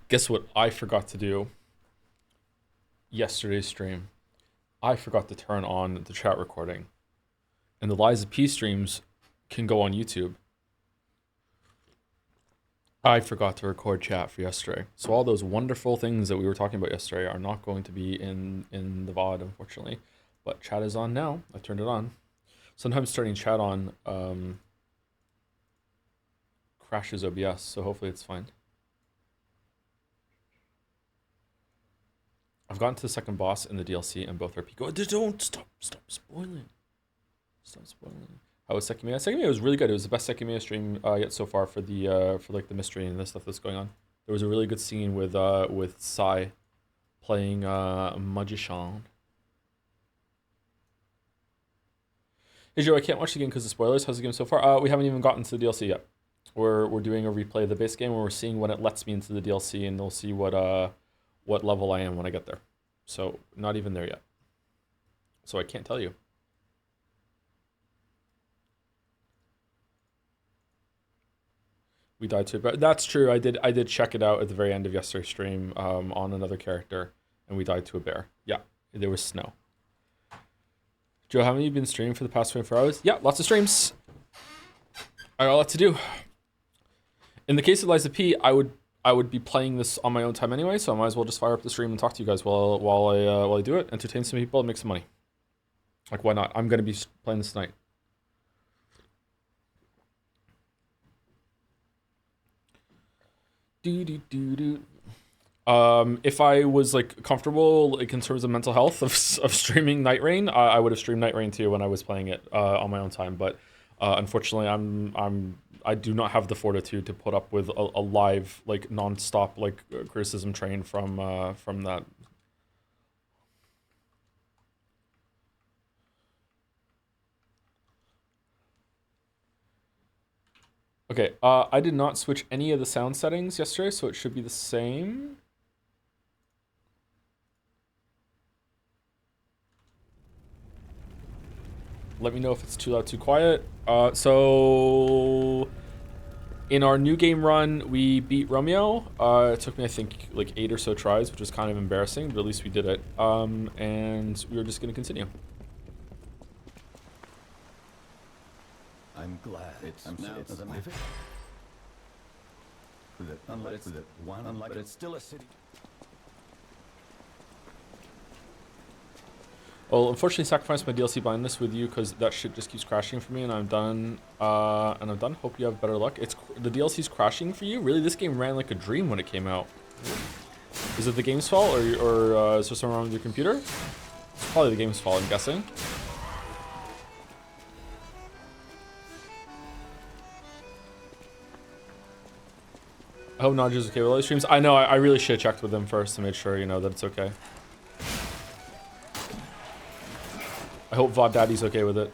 Guess what I forgot to do yesterday's stream? I forgot to turn on the chat recording. And the Lies of P streams can go on YouTube. I forgot to record chat for yesterday. So all those wonderful things that we were talking about yesterday are not going to be in the VOD, unfortunately. But chat is on now. I turned it on. Sometimes turning chat on crashes OBS, so hopefully it's fine. I've gotten to the second boss in the DLC and both are peak. Oh, don't stop spoiling. Stop spoiling. How was Sekimiya? Sekimiya was really good. It was the best Sekimiya stream yet so far for the for like the mystery and the stuff that's going on. There was a really good scene with Sai playing magician. Hey Joe, I can't watch the game because of spoilers. How's the game so far? We haven't even gotten to the DLC yet. We're doing a replay of the base game where we're seeing when it lets me into the DLC, and we'll see what level I am when I get there. So not even there yet. So I can't tell you. We died to it, but that's true. I did check it out at the very end of yesterday's stream on another character, and we died to a bear. Yeah, there was snow. Joe, how many have you been streaming for the past 24 hours? Yeah, lots of streams. I got a lot to do. In the case of Lies of P, I would be playing this on my own time anyway, so I might as well just fire up the stream and talk to you guys while I do it, entertain some people, and make some money. Like, why not? I'm gonna be playing this tonight. If I was like comfortable like in terms of mental health of streaming Night Rain, I would have streamed Night Rain too when I was playing it on my own time. But unfortunately, I do not have the fortitude to put up with a live like non-stop like criticism train from that. Okay, I did not switch any of the sound settings yesterday, so it should be the same. Let me know if it's too loud, too quiet. So in our new game run, we beat Romeo. It took me, I think, like 8 or so tries, which was kind of embarrassing, but at least we did it. And we were just gonna continue. I'm glad. It's unlike it's still a city. Well, unfortunately, sacrificed my DLC blindness with you because that shit just keeps crashing for me, and I'm done. Hope you have better luck. The DLC's crashing for you. Really, this game ran like a dream when it came out. Is it the game's fault, or is there something wrong with your computer? It's probably the game's fault, I'm guessing. I hope Naju's okay with all these streams. I know, I really should have checked with them first to make sure, you know, that it's okay. I hope VOD Daddy's okay with it.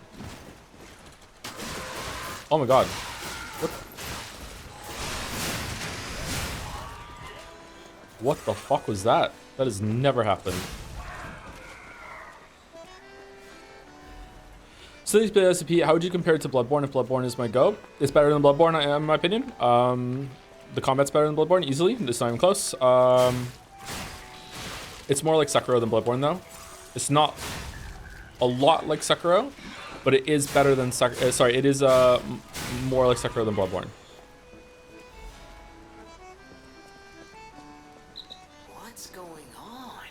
Oh my god. What the fuck was that? That has never happened. So these PSP, how would you compare it to Bloodborne if Bloodborne is my go? It's better than Bloodborne in my opinion. The combat's better than Bloodborne, easily. It's not even close. It's more like Sekiro than Bloodborne though. It's not a lot like Sekiro, but it is better than it is more like Sekiro than Bloodborne. What's going on?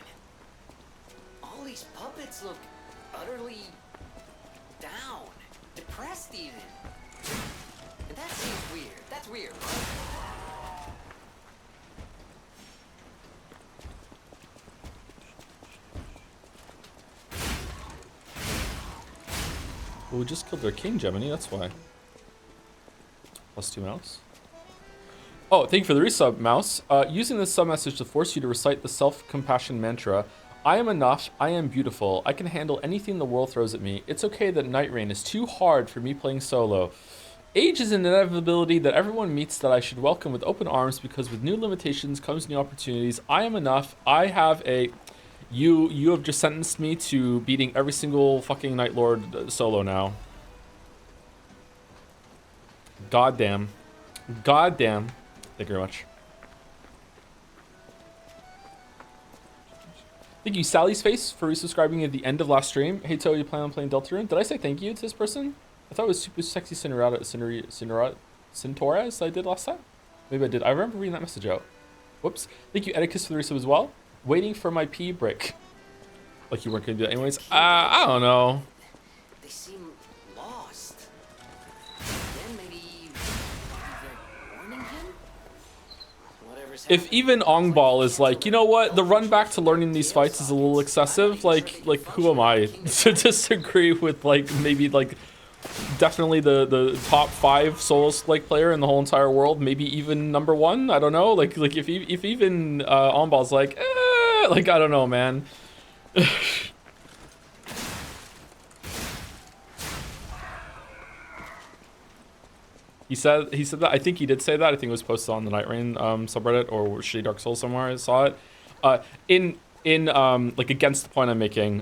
All these puppets look utterly down, depressed even. And that seems weird. That's weird, right? Well, we just killed their king, Gemini, that's why. +2 mouse. Oh, thank you for the resub, Mouse. Using this sub message to force you to recite the self-compassion mantra. I am enough, I am beautiful, I can handle anything the world throws at me. It's okay that Night Rain is too hard for me playing solo. Age is an inevitability that everyone meets that I should welcome with open arms because with new limitations comes new opportunities. I am enough, I have a... You have just sentenced me to beating every single fucking Night Lord solo now. Goddamn. Goddamn. Thank you very much. Thank you, Sally's Face, for resubscribing at the end of last stream. Hey, Toe, you plan on playing Deltarune? Did I say thank you to this person? I thought it was Super Sexy Centaurus I did last time. Maybe I did. I remember reading that message out. Whoops. Thank you, Edicus, for the resub as well. Waiting for my pee break. Like you weren't going to do that anyways. I don't know. They seem lost. Then maybe they're warning him? Whatever's If even Ongball is like, you know what, the run back to learning these fights is a little excessive, like who am I to disagree with, like, maybe, like, definitely the top 5 Souls like player in the whole entire world, maybe even #1, I don't know, like if even Ongball's like, like, I don't know, man. He said that. I think he did say that. I think it was posted on the Night Rain subreddit or Shitty Dark Souls somewhere. I saw it. In like against the point I'm making,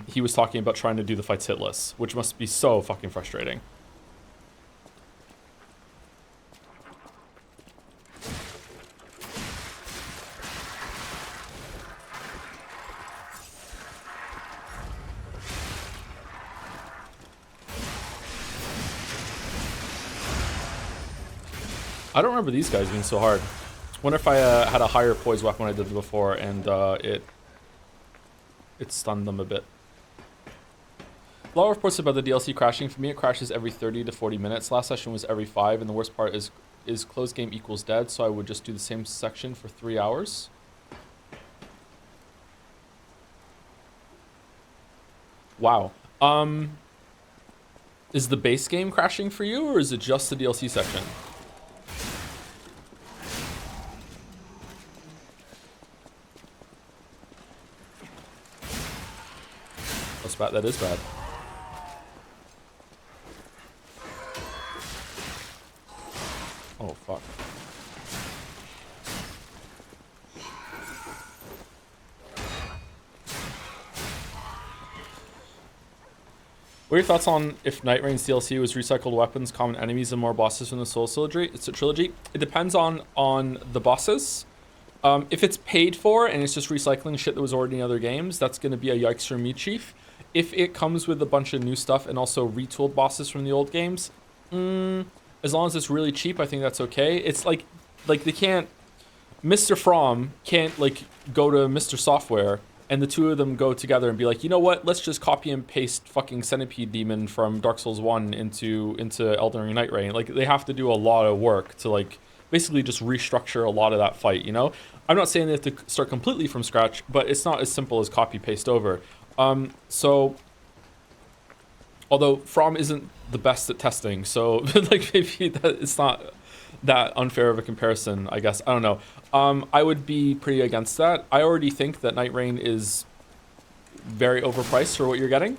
he was talking about trying to do the fights hitless, which must be so fucking frustrating. I don't remember these guys being so hard. Wonder if I had a higher poise weapon when I did it before, and it stunned them a bit. A lot of reports about the DLC crashing. For me, it crashes every 30 to 40 minutes. Last session was every 5, and the worst part is closed game equals dead, so I would just do the same section for 3 hours. Wow. Is the base game crashing for you, or is it just the DLC section? That's bad. That is bad. Oh, fuck. What are your thoughts on if Night Rain's DLC was recycled weapons, common enemies, and more bosses from the Souls trilogy? It depends on the bosses. If it's paid for and it's just recycling shit that was already in other games, that's going to be a yikes for me, Chief. If it comes with a bunch of new stuff and also retooled bosses from the old games, as long as it's really cheap, I think that's okay. It's like they can't... Mr. From can't, like, go to Mr. Software and the two of them go together and be like, you know what, let's just copy and paste fucking Centipede Demon from Dark Souls 1 into Elden Ring Night Rain. Like, they have to do a lot of work to, like, basically just restructure a lot of that fight, you know? I'm not saying they have to start completely from scratch, but it's not as simple as copy paste over. So, although From isn't the best at testing, so like maybe it's not that unfair of a comparison, I guess. I don't know. I would be pretty against that. I already think that Night Rain is very overpriced for what you're getting.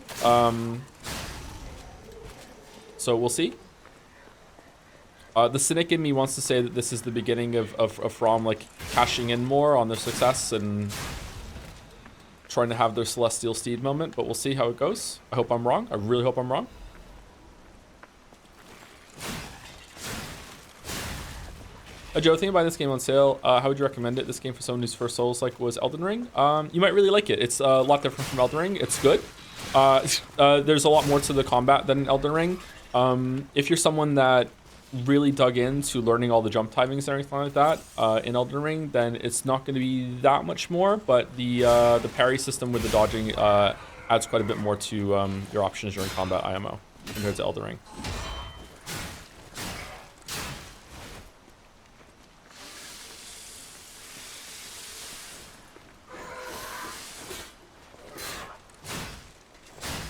So we'll see. The cynic in me wants to say that this is the beginning of From like cashing in more on their success and trying to have their Celestial Steed moment, but we'll see how it goes. I hope I'm wrong. I really hope I'm wrong. Joe, think about this game on sale. How would you recommend it? This game for someone whose first Souls like was Elden Ring. You might really like it. It's a lot different from Elden Ring. It's good. There's a lot more to the combat than in Elden Ring. If you're someone that really dug into learning all the jump timings and everything like that in Elden Ring, then it's not going to be that much more. But the parry system with the dodging adds quite a bit more to your options during combat IMO compared to Elden Ring.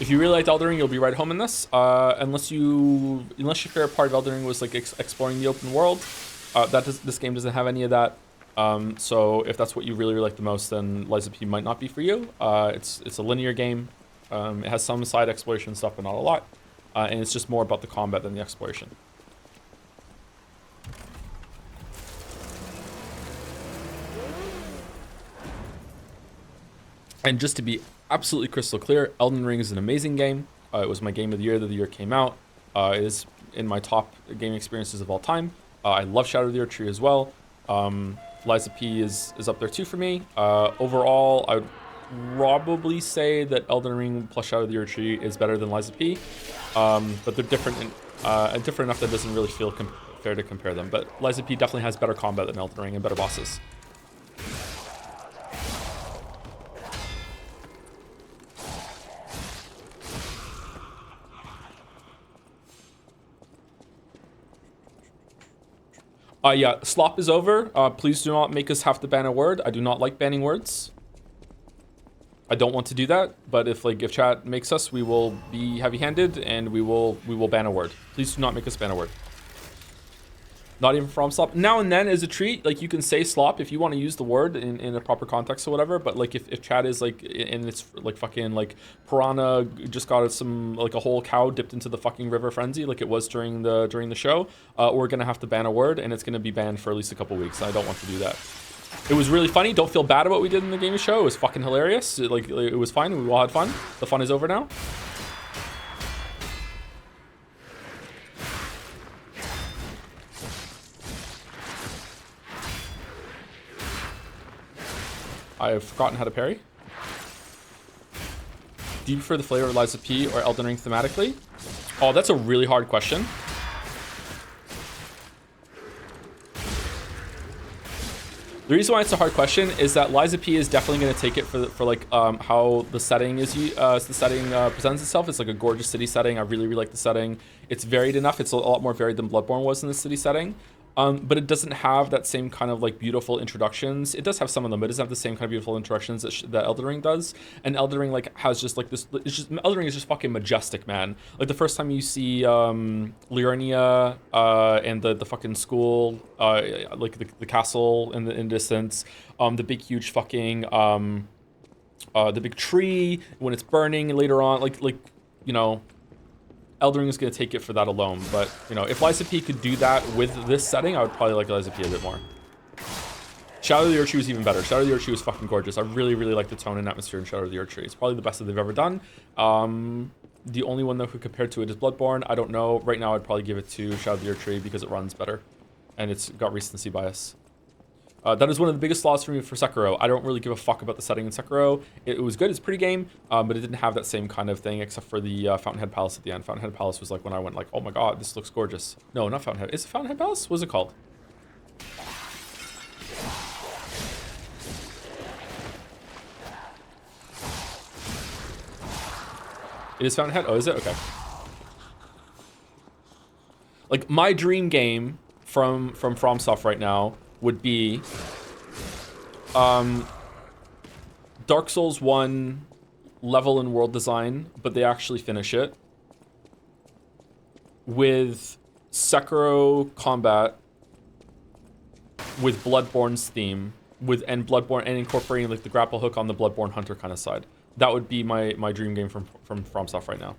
If you really liked Elden Ring, you'll be right home in this. Unless your favorite part of Elden Ring was like exploring the open world, this game doesn't have any of that. So if that's what you really like the most, then Lies of P might not be for you. It's a linear game. It has some side exploration stuff, but not a lot. And it's just more about the combat than the exploration. And just to be absolutely crystal clear, Elden Ring is an amazing game. It was my game of the year that the year came out. It is in my top game experiences of all time. I love Shadow of the Erdtree as well. Lies of P is up there too for me. Overall, I would probably say that Elden Ring plus Shadow of the Erdtree is better than Lies of P. But they're different different enough that it doesn't really feel fair to compare them. But Lies of P definitely has better combat than Elden Ring and better bosses. Yeah, slop is over. Please do not make us have to ban a word. I do not like banning words. I don't want to do that, but if chat makes us, we will be heavy-handed and we will ban a word. Please do not make us ban a word. Not even from slop. Now and then as a treat, like you can say slop if you want to use the word in a proper context or whatever, but like if chat is like and it's like fucking like piranha just got some like a whole cow dipped into the fucking river frenzy like it was during the show, we're gonna have to ban a word and it's gonna be banned for at least a couple weeks. I don't want to do that. It was really funny. Don't feel bad about what we did in the gaming show. It was fucking hilarious. It was fine. We all had fun. The fun is over now. I have forgotten how to parry. Do you prefer the flavor of Lies of P or Elden Ring thematically? Oh, that's a really hard question. The reason why it's a hard question is that Lies of P is definitely going to take it for like how the setting presents itself. It's like a gorgeous city setting. I really like the setting. It's varied enough. It's a lot more varied than Bloodborne was in the city setting. But it doesn't have that same kind of like beautiful introductions. It does have some of them, but it doesn't have the same kind of beautiful introductions that Elden Ring does. And Elden Ring like has just like this. Elden Ring is just fucking majestic, man. Like the first time you see Liurnia and the fucking school, like the castle in the distance, the big huge fucking the big tree when it's burning later on, like you know. Elden Ring is going to take it for that alone, but you know, if Lies of P could do that with this setting, I would probably like Lies of P a bit more. Shadow of the Erdtree was even better. Shadow of the Erdtree was fucking gorgeous. I really like the tone and atmosphere in Shadow of the Erdtree. It's probably the best that they've ever done. The only one that could compare to it is Bloodborne. I don't know. Right now, I'd probably give it to Shadow of the Erdtree because it runs better, and it's got recency bias. That is one of the biggest flaws for me for Sekiro. I don't really give a fuck about the setting in Sekiro. It was good, it's a pretty game, but it didn't have that same kind of thing except for the Fountainhead Palace at the end. Fountainhead Palace was like when I went like, oh my god, this looks gorgeous. No, not Fountainhead. Is it Fountainhead Palace? What's it called? It is Fountainhead? Oh, is it? Okay. Like my dream game from FromSoft right now would be Dark Souls 1 level and world design, but they actually finish it with Sekiro combat with Bloodborne's theme and Bloodborne and incorporating like the grapple hook on the Bloodborne Hunter kind of side. That would be my dream game from FromSoft right now.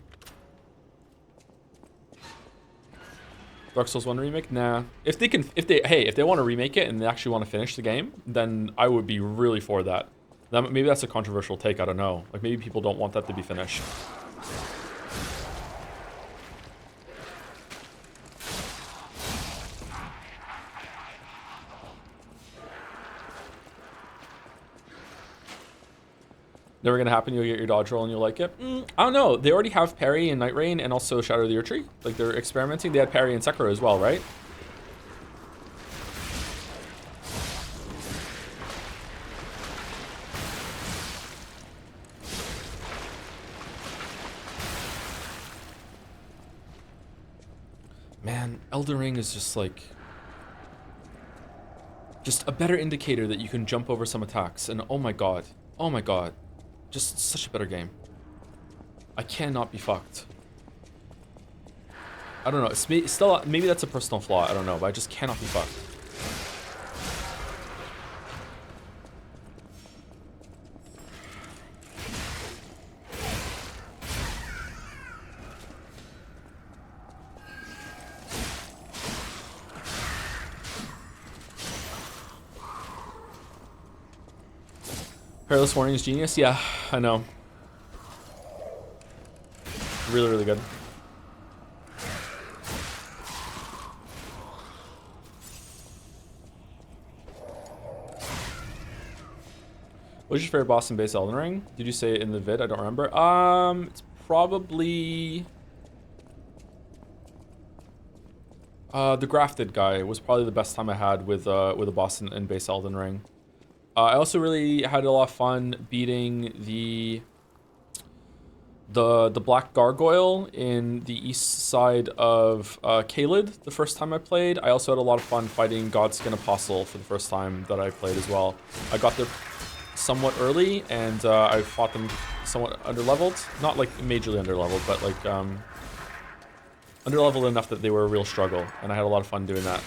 Dark Souls 1 remake? Nah. If they want to remake it and they actually want to finish the game, then I would be really for that. Maybe that's a controversial take, I don't know. Like maybe people don't want that to be finished. Never gonna happen. You'll get your dodge roll and you'll like it. I don't know. They already have parry in Night Rain and also Shadow of the Erdtree. Like they're experimenting. They had parry in Sekiro as well, right? Man, Elden Ring is just like a better indicator that you can jump over some attacks. And oh my god, just such a better game. I cannot be fucked. I don't know. It's still, maybe that's a personal flaw. I don't know, but I just cannot be fucked. Perilous Warning is genius. Yeah, I know. Really, really good. What's your favorite boss in base Elden Ring? Did you say it in the vid? I don't remember. It's probably the grafted guy was probably the best time I had with a boss in base Elden Ring. I also really had a lot of fun beating the black gargoyle in the east side of Caelid the first time I played. I also had a lot of fun fighting Godskin Apostle for the first time that I played as well. I got there somewhat early, and I fought them somewhat underleveled. Not like majorly underleveled, but like underleveled enough that they were a real struggle, and I had a lot of fun doing that.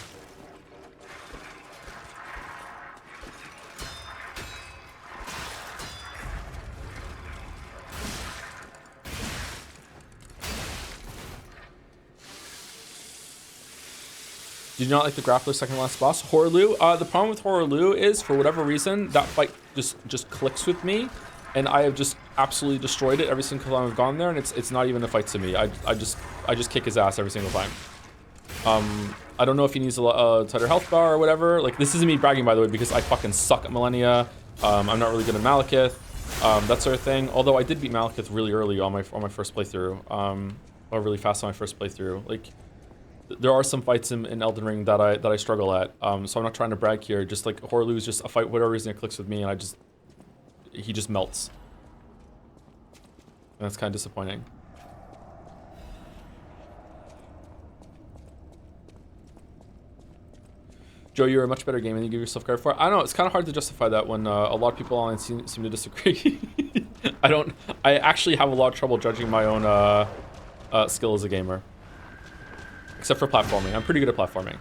Did you not like the grappler second last boss? Horlu? The problem with Horlu is, for whatever reason, that fight just clicks with me, and I have just absolutely destroyed it every single time I've gone there, and it's not even a fight to me. I just kick his ass every single time. I don't know if he needs a tighter health bar or whatever. Like, this isn't me bragging, by the way, because I fucking suck at Millennia. I'm not really good at Malekith, that sort of thing. Although I did beat Malekith really early on my first playthrough, or really fast on my first playthrough. Like, there are some fights in Elden Ring that I struggle at, so I'm not trying to brag here. Just like Horlu is just a fight, whatever reason it clicks with me, and he just melts, and that's kind of disappointing. Joe, you're a much better gamer than you give yourself credit for. I don't know, it's kind of hard to justify that when a lot of people online seem to disagree. I actually have a lot of trouble judging my own skill as a gamer. Except for platforming. I'm pretty good at platforming.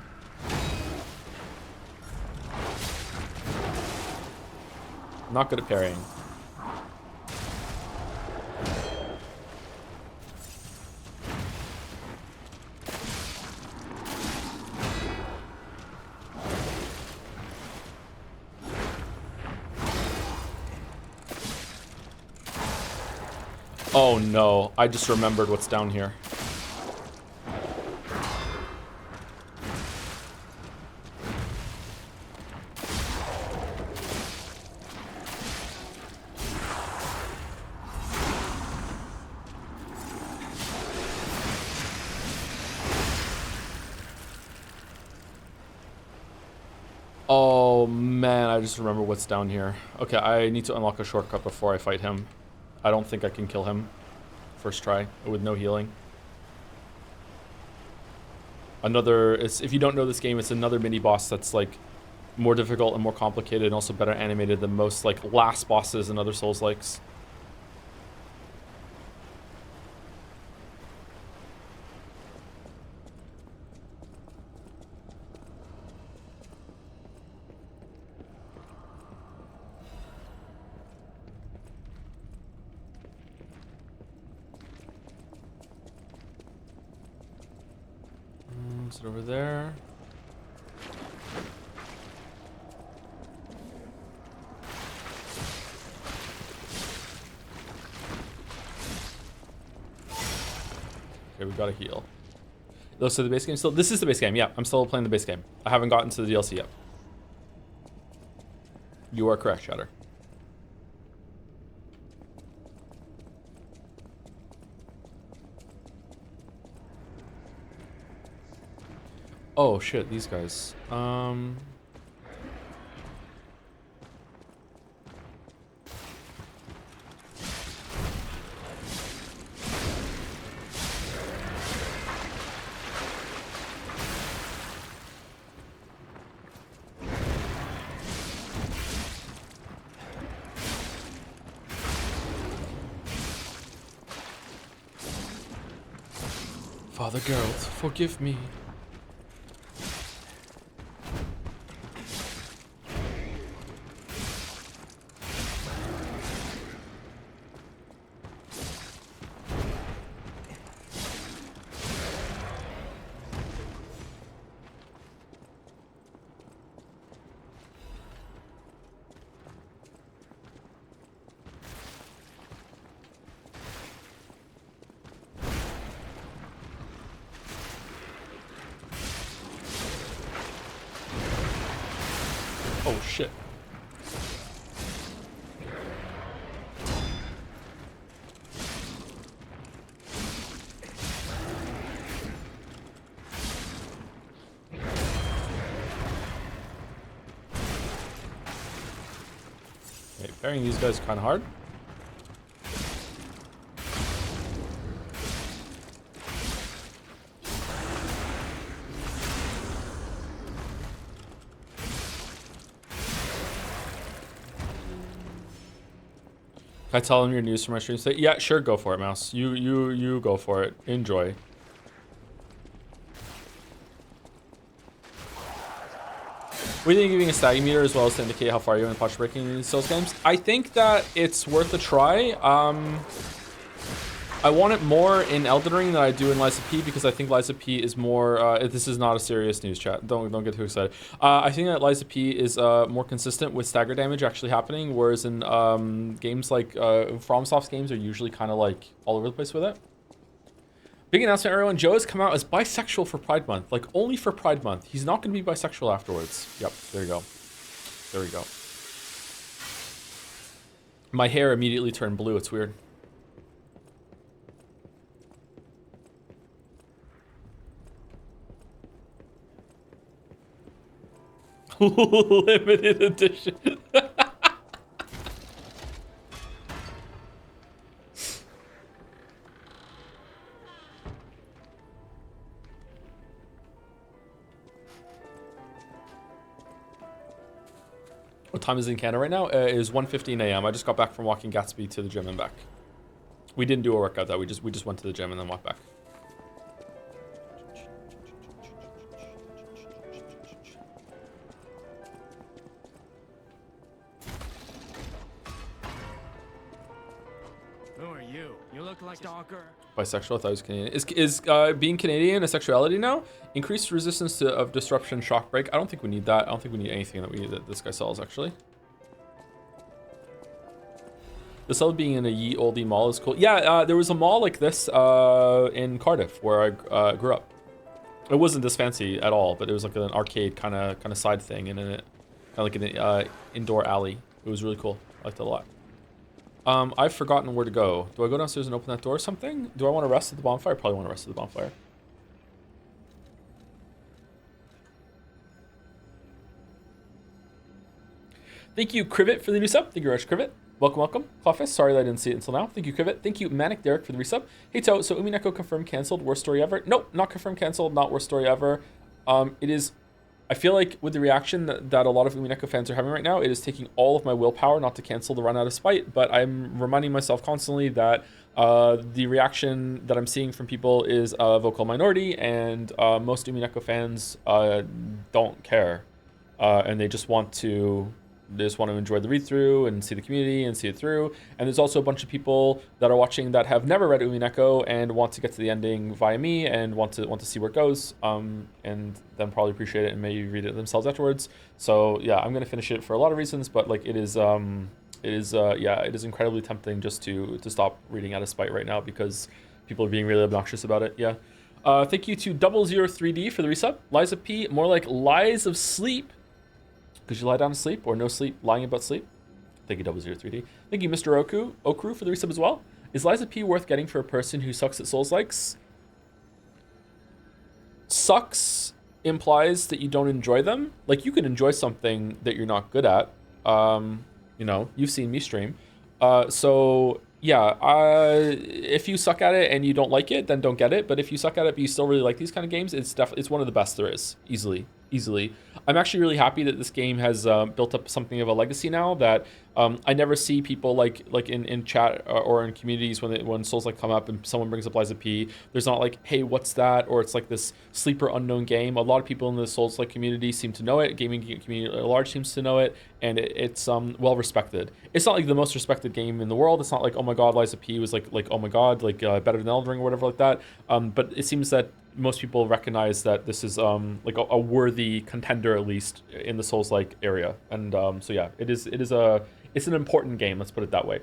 Not good at parrying. Oh no, I just remembered what's down here. Oh man, I just remember what's down here. Okay, I need to unlock a shortcut before I fight him. I don't think I can kill him first try with no healing. If you don't know this game, it's another mini boss that's like more difficult and more complicated and also better animated than most like last bosses and other Souls-likes. Is it over there? Okay, we gotta heal. So the base game still. This is the base game. Yeah, I'm still playing the base game. I haven't gotten to the DLC yet. You are correct, Shatter. Oh shit, these guys. Father Geralt, forgive me. Oh shit. Okay, burying these guys kind of hard. Can I tell them your news from my stream? Say, yeah, sure, go for it, Mouse. You go for it. Enjoy. We think giving a staggy meter as well as to indicate how far you are in posture breaking in these Souls games. I think that it's worth a try. I want it more in Elden Ring than I do in Lies of P because I think Lies of P is more. This is not a serious news chat. Don't get too excited. I think that Lies of P is more consistent with stagger damage actually happening, whereas in games like FromSoft's games are usually kind of like all over the place with it. Big announcement, everyone. Joe has come out as bisexual for Pride Month. Like, only for Pride Month. He's not going to be bisexual afterwards. Yep, there you go. There we go. My hair immediately turned blue. It's weird. Limited edition. What time is it in Canada right now? It is 1:15 a.m. I just got back from walking Gatsby to the gym and back. We didn't do a workout though. We just went to the gym and then walked back. Who are you? You look like stalker. Bisexual, I thought he was Canadian. Is being Canadian a sexuality now? Increased resistance of disruption, shock break. I don't think we need that. I don't think we need anything that this guy sells, actually. The sell being in a ye olde mall is cool. Yeah, there was a mall like this in Cardiff where I grew up. It wasn't this fancy at all, but it was like an arcade kind of side thing, and in it, kind of like an indoor alley. It was really cool. I liked it a lot. I've forgotten where to go. Do I go downstairs and open that door or something? Do I want to rest at the bonfire? I probably want to rest at the bonfire. Thank you, Crivet, for the new sub. Thank you, Rush Crivet. Welcome, welcome. Clawfist, sorry that I didn't see it until now. Thank you, Crivet. Thank you, Manic Derek, for the resub. Hey, Toe, so Umineko confirmed canceled. Worst story ever? Nope, not confirmed canceled. Not worst story ever. It is... I feel like with the reaction that a lot of Umineko fans are having right now, it is taking all of my willpower not to cancel the run out of spite, but I'm reminding myself constantly that the reaction that I'm seeing from people is a vocal minority, and most Umineko fans don't care, and they just want to enjoy the read-through and see the community and see it through. And there's also a bunch of people that are watching that have never read Umineko and want to get to the ending via me and want to see where it goes, and then probably appreciate it and maybe read it themselves afterwards. So yeah, I'm gonna finish it for a lot of reasons, but like it is incredibly tempting just to stop reading out of spite right now because people are being really obnoxious about it. Yeah. Thank you to 003D for the resub. Liza P, more like lies of sleep. Could you lie down to sleep or no sleep, lying about sleep? Thank you, 003D. Thank you, Mr. Okru, for the resub as well. Is Liza P worth getting for a person who sucks at Souls-likes? Sucks implies that you don't enjoy them. Like, you can enjoy something that you're not good at. You know, you've seen me stream. So, yeah, if you suck at it and you don't like it, then don't get it. But if you suck at it but you still really like these kind of games, it's one of the best there is, easily. I'm actually really happy that this game has built up something of a legacy now, that I never see people like in chat or in communities when Souls like come up and someone brings up Liza P. There's not like, hey, what's that? Or it's like this sleeper unknown game. A lot of people in the Souls like community seem to know it. Gaming community at large seems to know it, and it's well respected. It's not like the most respected game in the world. It's not like, oh my god, Liza P was like oh my god, like better than Elden Ring or whatever like that. But it seems that most people recognize that this is like a worthy contender, at least in the Souls like area. And so yeah, it's an important game, let's put it that way.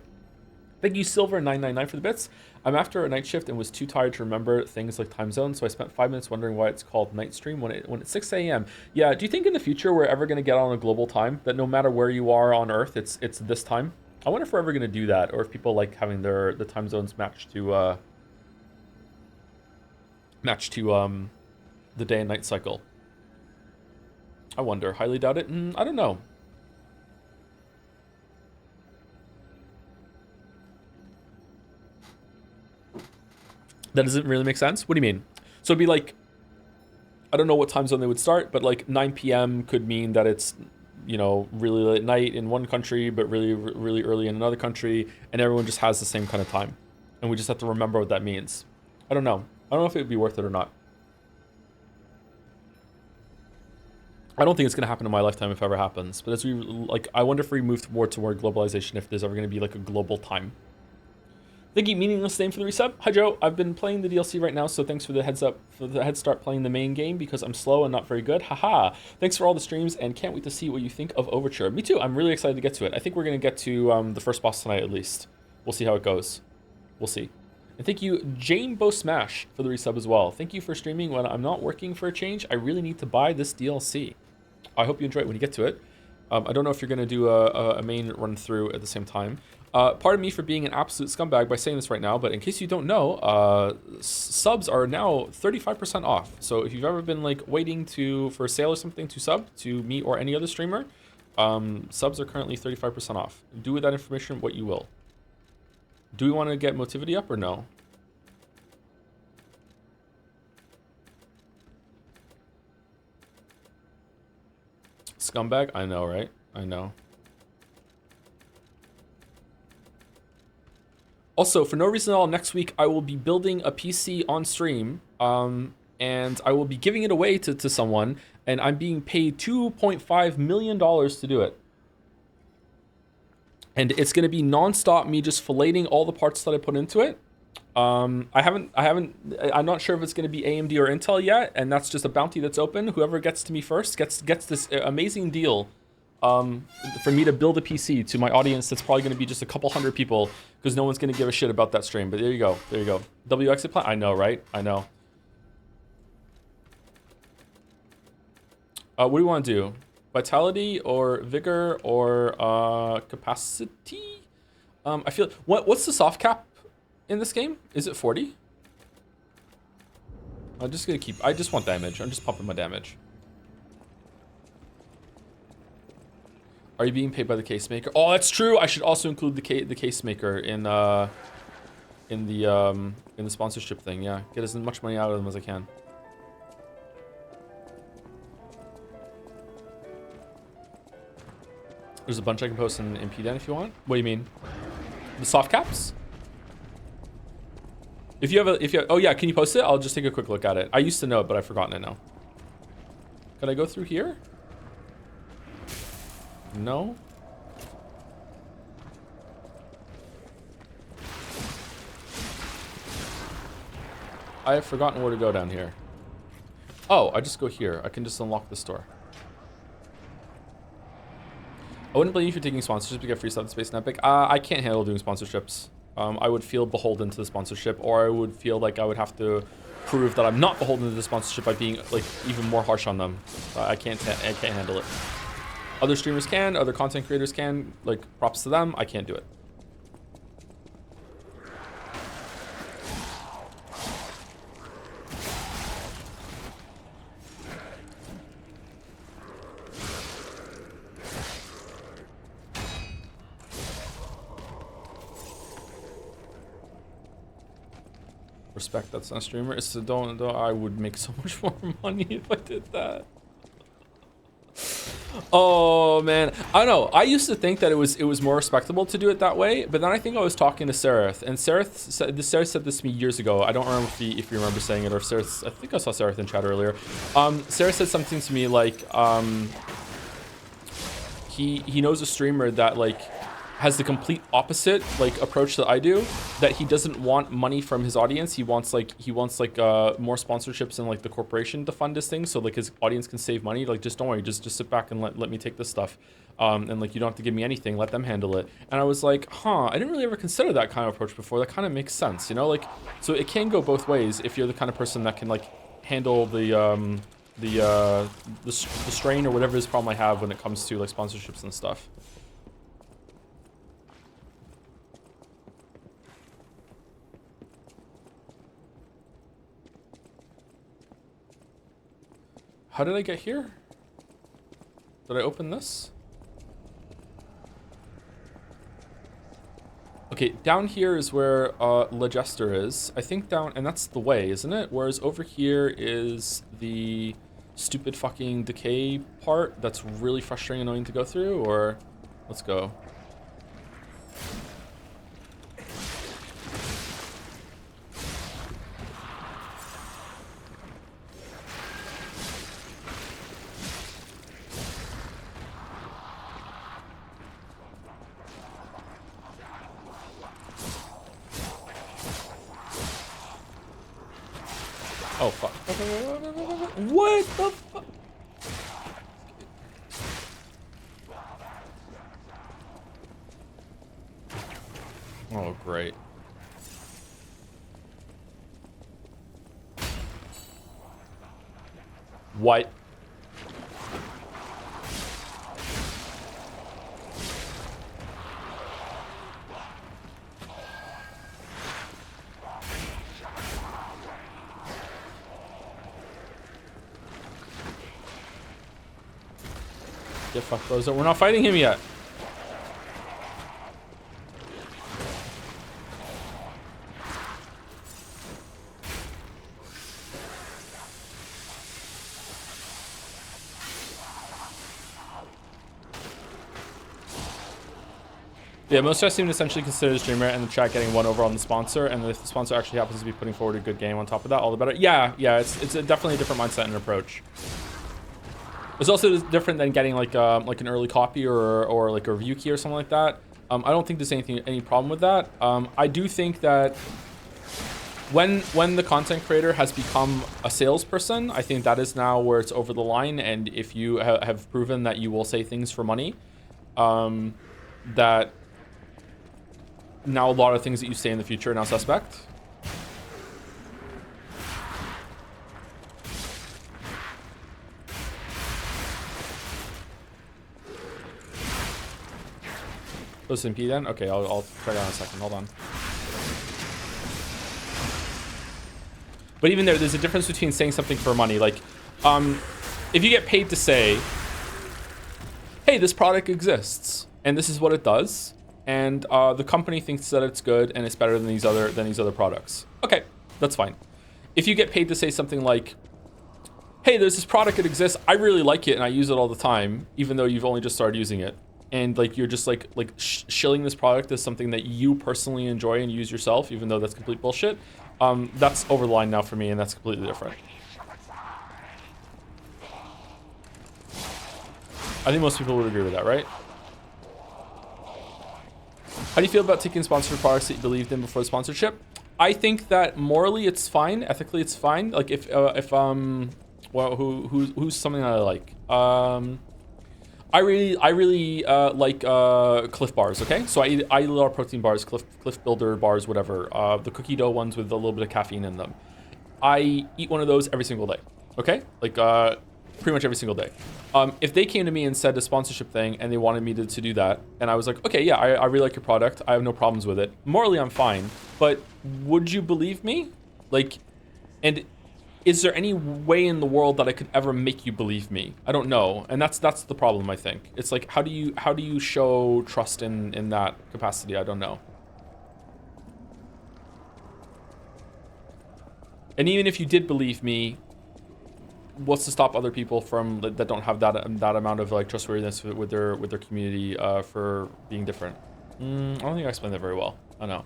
Thank you, Silver999, for the bits. I'm after a night shift and was too tired to remember things like time zones, so I spent 5 minutes wondering why it's called night stream when it's 6 a.m. Yeah, do you think in the future we're ever going to get on a global time, that no matter where you are on Earth, it's this time? I wonder if we're ever going to do that, or if people like having the time zones matched to the day and night cycle. I wonder. Highly doubt it. I don't know. That doesn't really make sense. What do you mean? So it'd be like, I don't know what time zone they would start, but like 9 p.m. could mean that it's, you know, really late night in one country, but really, really early in another country, and everyone just has the same kind of time. And we just have to remember what that means. I don't know. I don't know if it would be worth it or not. I don't think it's going to happen in my lifetime if it ever happens. But as we, like, I wonder if we move toward globalization, if there's ever going to be like a global time. Thank you, Meaningless Name, for the resub. Hi, Joe. I've been playing the DLC right now, so thanks for the heads up, for the head start playing the main game, because I'm slow and not very good. Haha. Thanks for all the streams, and can't wait to see what you think of Overture. Me too. I'm really excited to get to it. I think we're going to get to the first boss tonight, at least. We'll see how it goes. We'll see. And thank you, Jane Bo Smash, for the resub as well. Thank you for streaming when I'm not working for a change. I really need to buy this DLC. I hope you enjoy it when you get to it. I don't know if you're going to do a main run through at the same time. Pardon me for being an absolute scumbag by saying this right now, but in case you don't know, subs are now 35% off. So if you've ever been like waiting for a sale or something to sub to me or any other streamer, subs are currently 35% off. Do with that information what you will. Do we want to get Motivity up or no? Scumbag? I know, right? I know. Also, for no reason at all, next week I will be building a PC on stream, and I will be giving it away to someone, and I'm being paid $2.5 million to do it. And it's going to be non-stop me just filleting all the parts that I put into it. I'm not sure if it's going to be AMD or Intel yet, and that's just a bounty that's open. Whoever gets to me first gets this amazing deal for me to build a PC to my audience. That's probably going to be just a couple hundred people, because no one's going to give a shit about that stream. But there you go. There you go. W exit plan. I know, right? I know. What do you want to do? Vitality or vigor or capacity? I feel what's the soft cap in this game? Is it 40? I'm just gonna keep. I just want damage. I'm just pumping my damage. Are you being paid by the case maker? Oh, that's true. I should also include the case maker in the sponsorship thing. Yeah, get as much money out of them as I can. There's a bunch I can post in PDN if you want. What do you mean? The soft caps? If you have oh yeah, can you post it? I'll just take a quick look at it. I used to know it, but I've forgotten it now. Can I go through here? No. I have forgotten where to go down here. Oh, I just go here. I can just unlock the store. I wouldn't blame you for taking sponsorships to get free stuff in Space and Epic. I can't handle doing sponsorships. I would feel beholden to the sponsorship, or I would feel like I would have to prove that I'm not beholden to the sponsorship by being like even more harsh on them. I can't handle it. Other streamers can, other content creators can. Like, props to them. I can't do it. Respect, that's not a streamer. So don't, I would make so much more money if I did that. Oh man, I don't know. I used to think that it was more respectable to do it that way, but then I think I was talking to Sereth, and Sereth said this to me years ago. I don't remember if you remember saying it, or if Sereth. I think I saw Sereth in chat earlier. Sereth said something to me like, he knows a streamer that like has the complete opposite like approach that I do, that he doesn't want money from his audience. He wants like more sponsorships and like the corporation to fund his thing, so like his audience can save money. Like, just don't worry, just sit back and let me take this stuff, and like you don't have to give me anything, let them handle it. And I was like, I didn't really ever consider that kind of approach before. That kind of makes sense, you know? Like, so it can go both ways if you're the kind of person that can like handle the strain or whatever this problem I have when it comes to like sponsorships and stuff. How did I get here? Did I open this? Okay, down here is where Legester is. I think down, and that's the way, isn't it? Whereas over here is the stupid fucking decay part that's really frustrating and annoying to go through, or let's go. Oh, fuck. What the fuck? Oh, great. What? Get fucked, Bozo. We're not fighting him yet. Yeah, most guys seem to essentially consider the streamer and the chat getting one over on the sponsor, and if the sponsor actually happens to be putting forward a good game on top of that, all the better. Yeah, it's definitely a different mindset and approach. It's also different than getting like an early copy or like a review key or something like that. I don't think there's any problem with that. I do think that when the content creator has become a salesperson, I think that is now where it's over the line. And if you have proven that you will say things for money, that now a lot of things that you say in the future are now suspect. Listen, P then? Okay, I'll try that in a second. Hold on. But even there's a difference between saying something for money. Like, if you get paid to say, hey, this product exists, and this is what it does, and the company thinks that it's good and it's better than these other products. Okay, that's fine. If you get paid to say something like, hey, there's this product that exists, I really like it and I use it all the time, even though you've only just started using it, and like you're just like shilling this product as something that you personally enjoy and use yourself, even though that's complete bullshit, that's over the line now for me, and that's completely different. I think most people would agree with that, right? How do you feel about taking sponsored products that you believed in before the sponsorship? I think that morally it's fine, ethically it's fine. Like if well, who's something that I like? I really like Cliff bars. Okay, so I eat a lot of protein bars, Cliff Builder bars, whatever. The cookie dough ones with a little bit of caffeine in them. I eat one of those every single day. Okay, like pretty much every single day. If they came to me and said a sponsorship thing and they wanted me to do that, and I was like, okay, yeah, I really like your product, I have no problems with it. Morally, I'm fine. But would you believe me? Like, and is there any way in the world that I could ever make you believe me? I don't know, and that's the problem. I think it's like, how do you show trust in that capacity? I don't know. And even if you did believe me, what's to stop other people from that don't have that amount of like trustworthiness with their community for being different? I don't think I explained that very well. I know.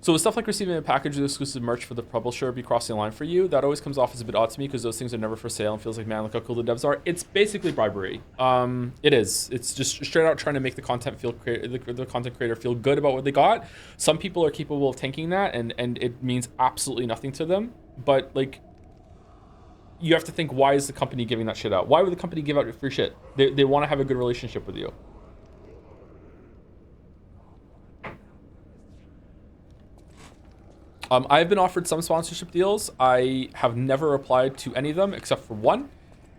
So with stuff like receiving a package with exclusive merch for the publisher be crossing the line for you, that always comes off as a bit odd to me because those things are never for sale and feels like, man, look how cool the devs are. It's basically bribery. It is. It's just straight out trying to make the content the content creator feel good about what they got. Some people are capable of tanking that, and it means absolutely nothing to them. But like, you have to think, why is the company giving that shit out? Why would the company give out free shit? They want to have a good relationship with you. I've been offered some sponsorship deals. I have never applied to any of them except for one,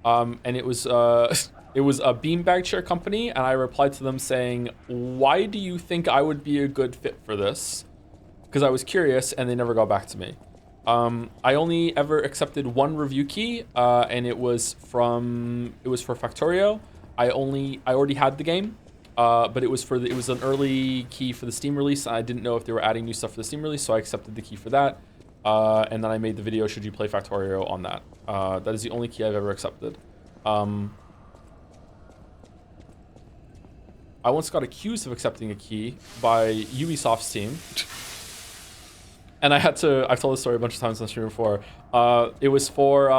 and it was it was a beanbag chair company, and I replied to them saying, "Why do you think I would be a good fit for this?" Because I was curious, and they never got back to me. I only ever accepted one review key, and it was for Factorio. I already had the game. But it was an early key for the Steam release. I didn't know if they were adding new stuff for the Steam release, so I accepted the key for that. And then I made the video, should you play Factorio, on that. That is the only key I've ever accepted. I once got accused of accepting a key by Ubisoft's team. And I've told this story a bunch of times on the stream before. It was for,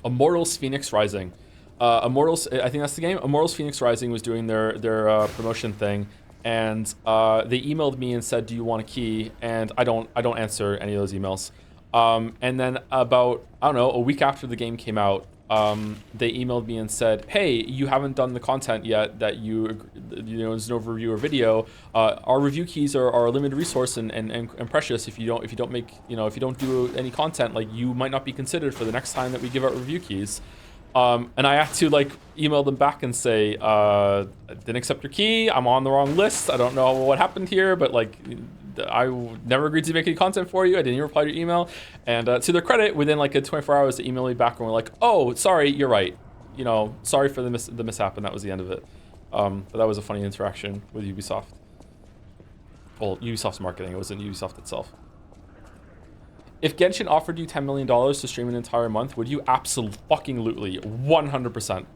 Immortals Phoenix Rising. Immortals, I think that's the game. Immortals Phoenix Rising was doing their promotion thing, and they emailed me and said, "Do you want a key?" And I don't answer any of those emails. And then about, I don't know, a week after the game came out, they emailed me and said, "Hey, you haven't done the content yet that there's no review or video. Our review keys are a limited resource and precious. If you don't make, if you don't do any content, like, you might not be considered for the next time that we give out review keys." And I had to like email them back and say, "I didn't accept your key. I'm on the wrong list. I don't know what happened here, but like, I never agreed to make any content for you. I didn't even reply to your email." And to their credit, within like 24 hours, they emailed me back and were like, "Oh, sorry, you're right. Sorry for the mishap," and that was the end of it. But that was a funny interaction with Ubisoft. Well, Ubisoft's marketing. It wasn't Ubisoft itself. If Genshin offered you $10 million to stream an entire month, would you? Absolutely, 100%.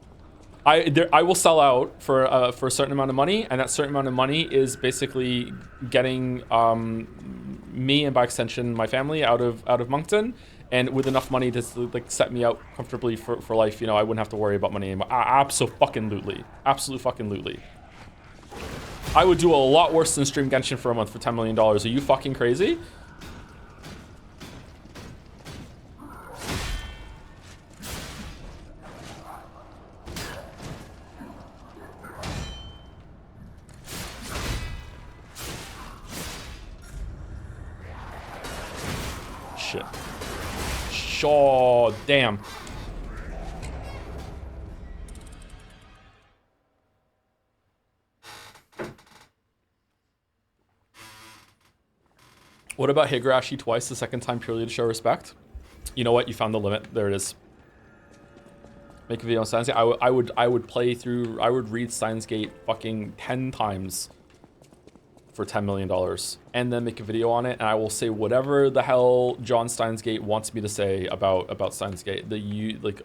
I will sell out for a certain amount of money, and that certain amount of money is basically getting me, and by extension my family, out of Moncton, and with enough money to like set me out comfortably for life. I wouldn't have to worry about money anymore. Absolutely. I would do a lot worse than stream Genshin for a month for $10 million. Are you fucking crazy? Shit. Shaw, damn. What about Higurashi twice, the second time purely to show respect? You know what? You found the limit. There it is. Make a video on Steins Gate. I would read Steins Gate fucking 10 times for $10 million, and then make a video on it, and I will say whatever the hell John Steins Gate wants me to say about Steins Gate.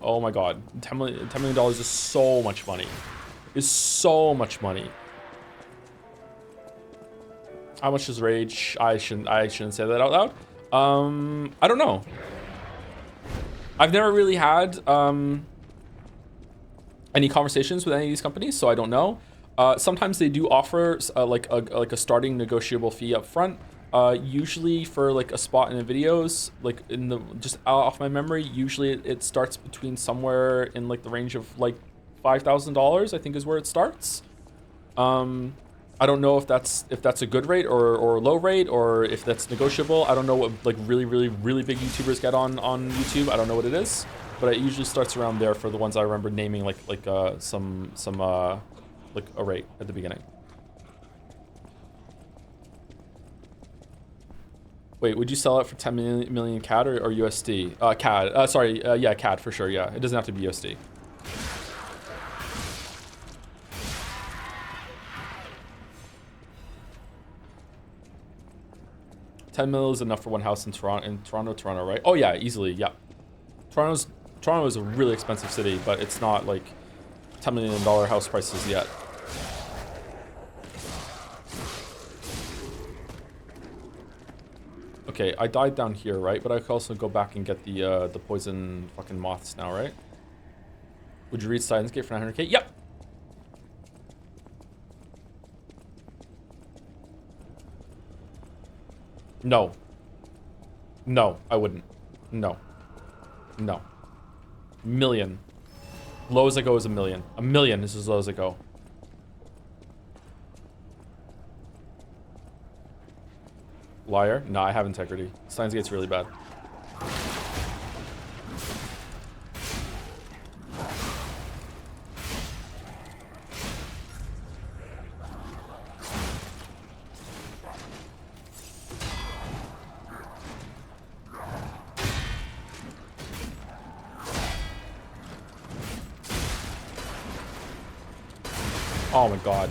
Oh my god, $10 million is so much money. Is so much money. How much is Rage? I shouldn't say that out loud. I don't know. I've never really had any conversations with any of these companies, so I don't know. Sometimes they do offer like a starting negotiable fee up front. Usually for like a spot in the videos, like just off my memory, usually it starts between somewhere in like the range of like $5,000, I think is where it starts. I don't know if that's a good rate or a low rate, or if that's negotiable. I don't know what like really big YouTubers get on YouTube. I don't know what it is, but it usually starts around there for the ones I remember naming like some like a rate at the beginning. Wait, would you sell it for 10 million CAD or USD? CAD. Sorry. Yeah, CAD for sure. Yeah, it doesn't have to be USD. 10 mil is enough for one house in Toronto, right? Oh yeah, easily, yeah. Toronto is a really expensive city, but it's not like $10 million house prices yet. Okay, I died down here, right? But I could also go back and get the poison fucking moths now, right? Would you read Silence Gate for 900k? Yep. No. No, I wouldn't. No. No. Million. Low as I go is a million. A million is as low as I go. Liar? No, I have integrity. Steins Gate's really bad. Oh my god.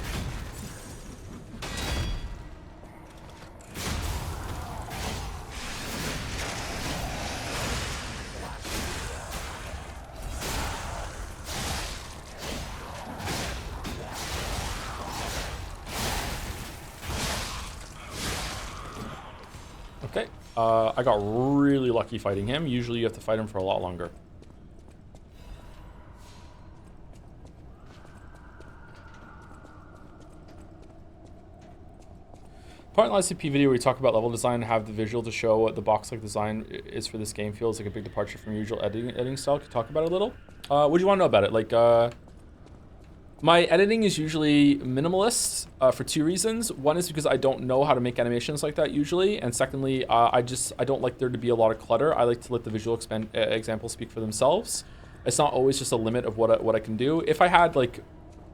Okay, I got really lucky fighting him. Usually you have to fight him for a lot longer. Part in the last CP video where we talk about level design and have the visual to show what the box-like design is for this game feels like a big departure from usual editing style. Can you talk about it a little? What do you want to know about it? Like, my editing is usually minimalist for two reasons. One is because I don't know how to make animations like that usually, and secondly, I don't like there to be a lot of clutter. I like to let the visual examples speak for themselves. It's not always just a limit of what I can do. If I had like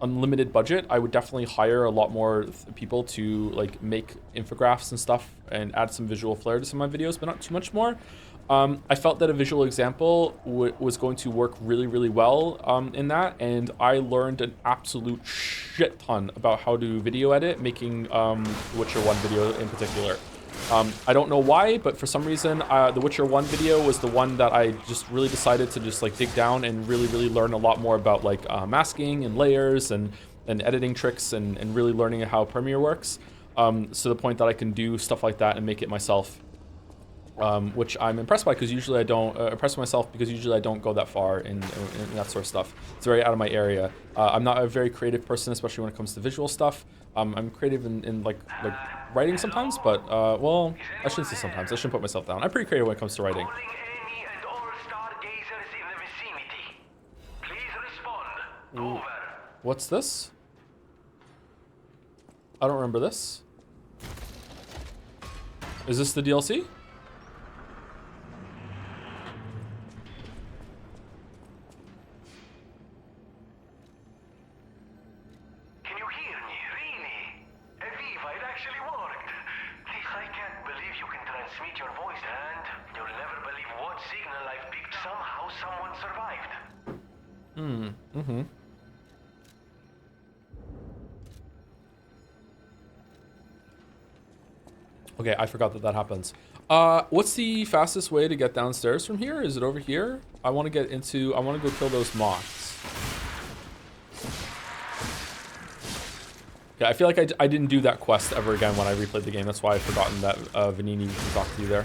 unlimited budget, I would definitely hire a lot more people to like make infographics and stuff and add some visual flair to some of my videos, but not too much more. I felt that a visual example was going to work really, really well in that, and I learned an absolute shit ton about how to video edit, making Witcher 1 video in particular. I don't know why, but for some reason, the Witcher 1 video was the one that I just really decided to just like dig down and really, really learn a lot more about like masking and layers and editing tricks and really learning how Premiere works. So the point that I can do stuff like that and make it myself. Which I'm impressed by because usually I don't impress myself because usually I don't go that far in that sort of stuff. It's very out of my area. I'm not a very creative person, especially when it comes to visual stuff. I'm creative in like writing sometimes, but well, I shouldn't say sometimes. I shouldn't put myself down. I'm pretty creative when it comes to writing. Ooh. What's this? I don't remember this. Is this the DLC? Okay, I forgot that happens. What's the fastest way to get downstairs from here? Is it over here? I want to go kill those moths. Yeah, I feel like I didn't do that quest ever again when I replayed the game. That's why I've forgotten that Vanini can talk to you there.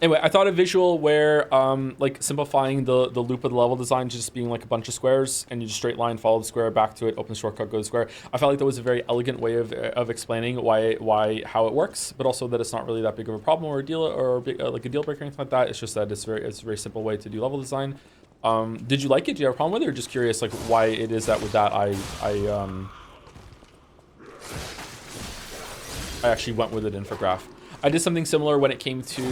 Anyway, I thought a visual where, like, simplifying the loop of the level design just being like a bunch of squares, and you just straight line, follow the square, back to it, open the shortcut, go to the square. I felt like that was a very elegant way of explaining how it works, but also that it's not really that big of a problem or a deal like a deal breaker or anything like that. It's just that it's a very simple way to do level design. Did you like it? Do you have a problem with it, or just curious like why it is that with that I actually went with an infograph. I did something similar when it came to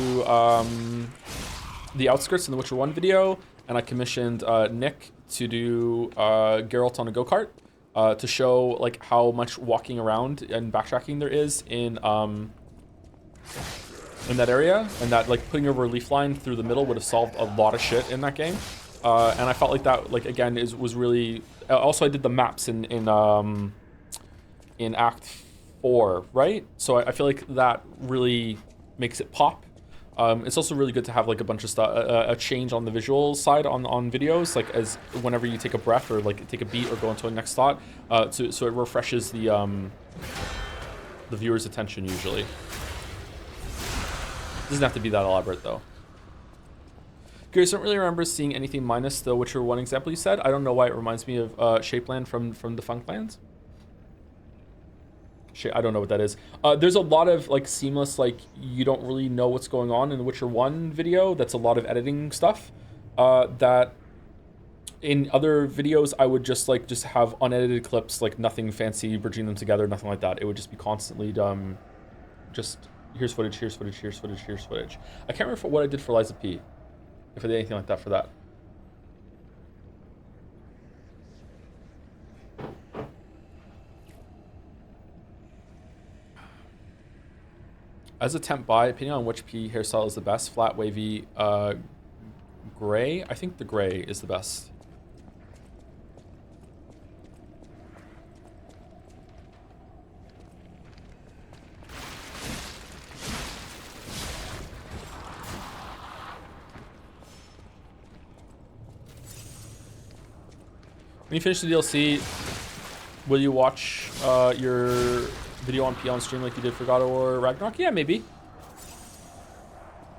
the outskirts in the Witcher 1 video, and I commissioned Nick to do Geralt on a go-kart to show like how much walking around and backtracking there is in that area, and that like putting over a leaf line through the middle would have solved a lot of shit in that game. and I felt like that, like again, was really. Also, I did the maps in Act 4, right? So I feel like that really makes it pop. It's also really good to have like a bunch of stuff, a change on the visual side on videos, like as whenever you take a breath or like take a beat or go into a next thought, so it refreshes the viewer's attention usually. Doesn't have to be that elaborate though. Curious, I don't really remember seeing anything minus the Witcher 1 example you said. I don't know why it reminds me of Shapeland from Defunct Lands. I don't know what that is. There's a lot of like seamless, like you don't really know what's going on in the Witcher 1 video. That's a lot of editing stuff. That in other videos I would just have unedited clips, like nothing fancy, bridging them together, nothing like that. It would just be constantly just here's footage, here's footage, here's footage, here's footage. I can't remember what I did for Liza P. If I did anything like that for that. As a temp buy, opinion on which P hairstyle is the best? Flat, wavy, gray? I think the gray is the best. When you finish the DLC, will you watch your video on P on stream like you did for God of War Ragnarok? Yeah, maybe.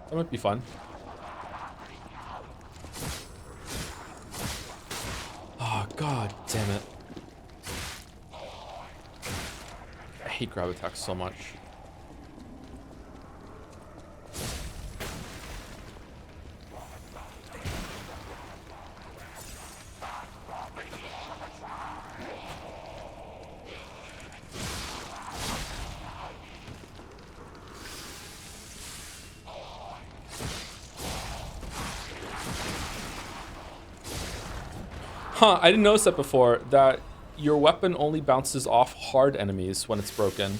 That might be fun. Oh, god damn it. I hate grab attacks so much. Huh, I didn't notice that before, that your weapon only bounces off hard enemies when it's broken.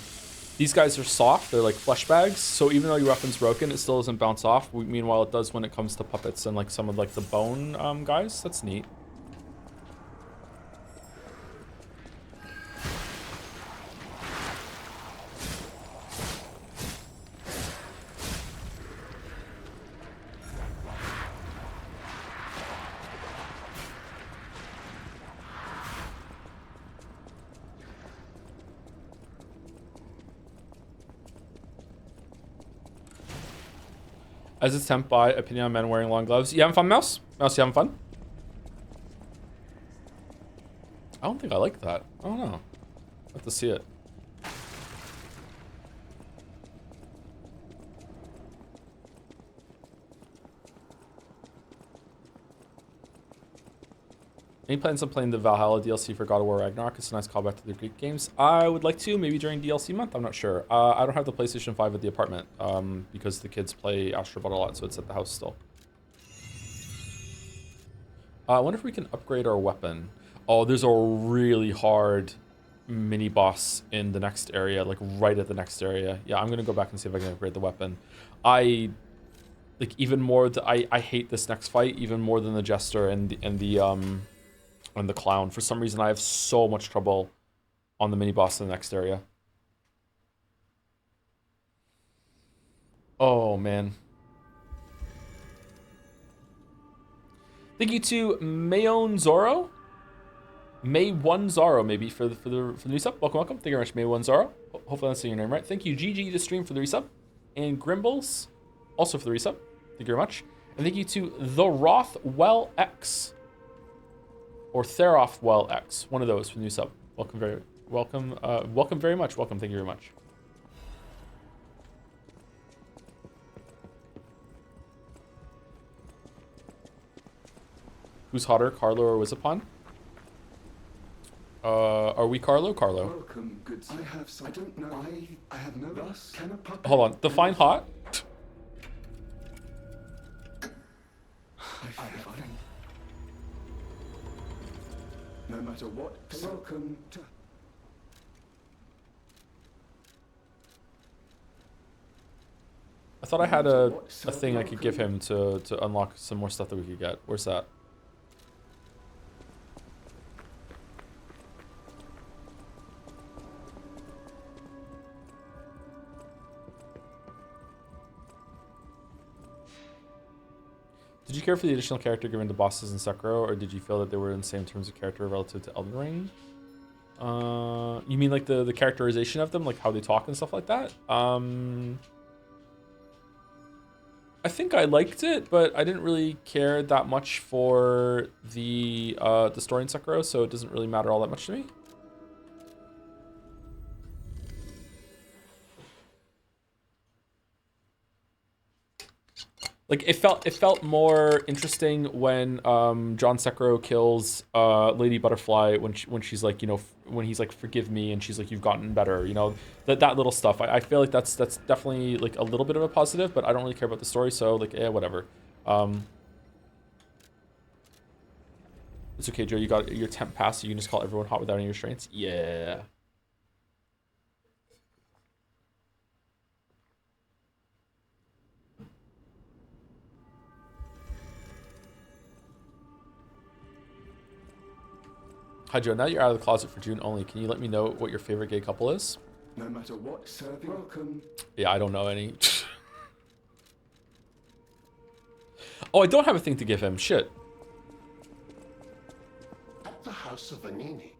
These guys are soft, they're like flesh bags, so even though your weapon's broken, it still doesn't bounce off. Meanwhile, it does when it comes to puppets and like some of like the bone guys. That's neat. As a temp buy, opinion on men wearing long gloves. You having fun, Mouse? Mouse, you having fun? I don't think I like that. I don't know. I have to see it. Any plans on playing the Valhalla DLC for God of War Ragnarok? It's a nice callback to the Greek games. I would like to, maybe during DLC month. I'm not sure. I don't have the PlayStation 5 at the apartment because the kids play Astrobot a lot, so it's at the house still. I wonder if we can upgrade our weapon. Oh, there's a really hard mini boss in the next area, like right at the next area. Yeah, I'm gonna go back and see if I can upgrade the weapon. I like even more. I hate this next fight even more than the Jester and the clown. For some reason, I have so much trouble on the mini boss in the next area. Oh man. Thank you to Mayon Zoro. May 1 Zoro, maybe, for the new sub. Welcome, welcome. Thank you very much, May 1 Zoro. Hopefully I'm saying your name right. Thank you, GG to stream for the resub. And Grimbles, also for the resub. Thank you very much. And thank you to The Rothwell X. Or Therothwell X. One of those for the new sub. Welcome very much. Welcome, thank you very much. Who's hotter, Carlo or Wizapon? Are we Carlo? Carlo. Welcome, good sir. I don't know. I have no thus. Can a puppet Hold on. Define hot. I fear nothing. No matter what. Welcome to. I thought I had a thing I could give him to unlock some more stuff that we could get. Where's that? Did you care for the additional character given to bosses in Sekiro, or did you feel that they were in the same terms of character relative to Elden Ring? You mean like the characterization of them, like how they talk and stuff like that? I think I liked it, but I didn't really care that much for the story in Sekiro, so it doesn't really matter all that much to me. Like it felt more interesting when John Sekiro kills Lady Butterfly when she's like, you know, when he's like, forgive me, and she's like, you've gotten better, you know, that little stuff. I feel like that's definitely like a little bit of a positive, but I don't really care about the story, so like, whatever. It's okay, Joe. You got your temp pass, so you can just call everyone hot without any restraints. Yeah. Hi, Joe. Now you're out of the closet for June only. Can you let me know what your favorite gay couple is? No matter what, serving welcome. Yeah, I don't know any. Oh, I don't have a thing to give him. Shit. At the house of Vanini.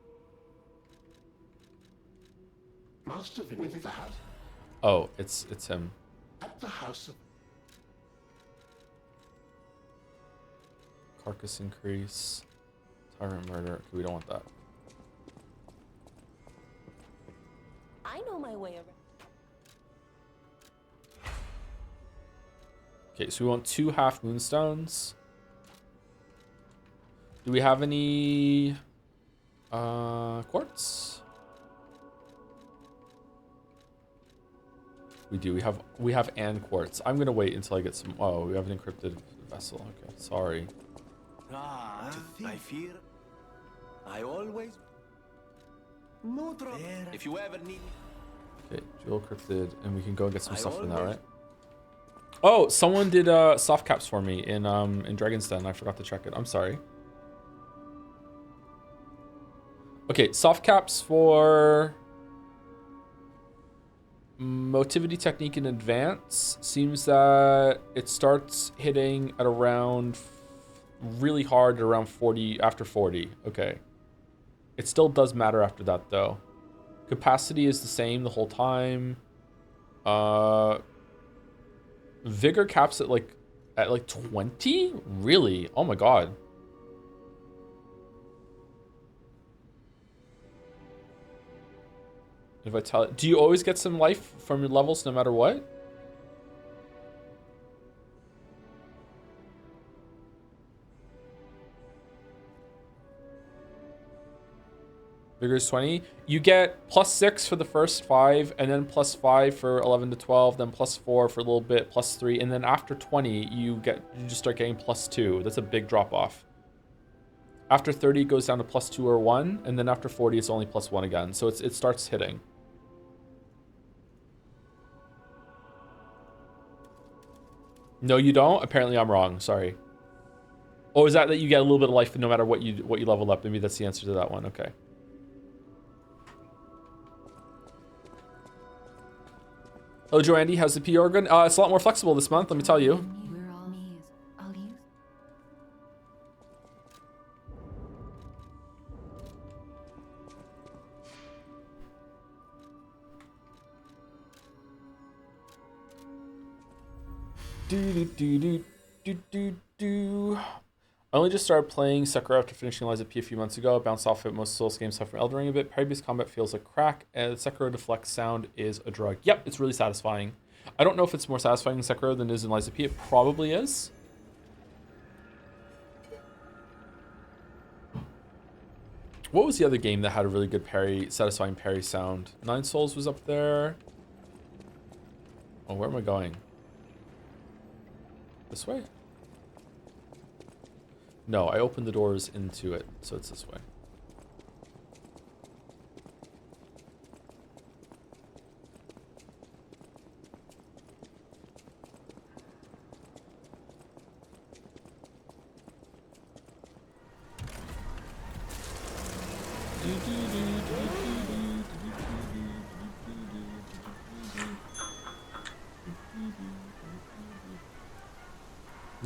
Master Vanini with the hat. Oh, it's him. At the house of... Carcass increase. Tyrant murder. Okay, we don't want that. I know my way around. Okay, so we want 2 half moonstones. Do we have any quartz? We do. We have and quartz. I'm gonna wait until I get some. Oh, we have an encrypted vessel. Okay, sorry. Ah, I fear. I always. No trouble. If you ever need. Okay, jewel encrypted, and we can go and get some I stuff from that, always- right? Oh, someone did soft caps for me in Dragon's Den. I forgot to check it. I'm sorry. Okay, soft caps for motivity technique in advance. Seems that it starts hitting at around really hard at around 40 after 40. Okay. It still does matter after that though. Capacity is the same the whole time. Vigor caps at like 20? Really? Oh my god. If I tell it, do you always get some life from your levels no matter what? Vigor is 20. You get +6 for the first 5, and then +5 for 11 to 12, then +4 for a little bit, +3, and then after 20, you just start getting +2. That's a big drop off. After 30, it goes down to +2 or 1, and then after 40, it's only +1 again. So it starts hitting. No, you don't? Apparently I'm wrong. Sorry. Oh, is that you get a little bit of life no matter what you level up? Maybe that's the answer to that one. Okay. Hello, Joe Andy. How's the PR going? It's a lot more flexible this month, let me tell you. We're all knees. I'll use. I only just started playing Sekiro after finishing Lies of P a few months ago. I bounced off it. Most Souls games have from Elden Ring a bit. Parry-based combat feels like crack, and Sekiro deflect sound is a drug. Yep, it's really satisfying. I don't know if it's more satisfying in Sekiro than it is in Lies of P. It probably is. What was the other game that had a really good satisfying parry sound? Nine Souls was up there. Oh, where am I going? This way? No, I opened the doors into it, so it's this way.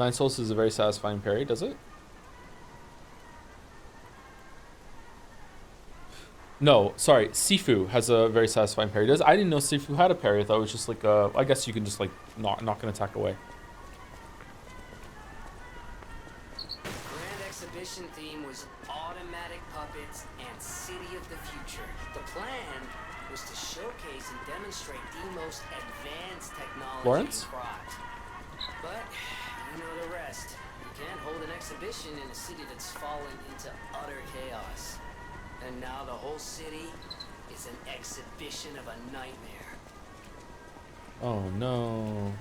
Nine Souls is a very satisfying parry, does it? No, sorry. Sifu has a very satisfying parry. Does I didn't know Sifu had a parry. I thought it was just like I guess you can just like knock an attack away. Grand exhibition theme was automatic puppets and city of the future. The plan was to showcase and demonstrate the most advanced technology Lawrence? in Prague. But you know the rest. You can't hold an exhibition in a city that's fallen into utter chaos. And now the whole city is an exhibition of a nightmare. Oh no.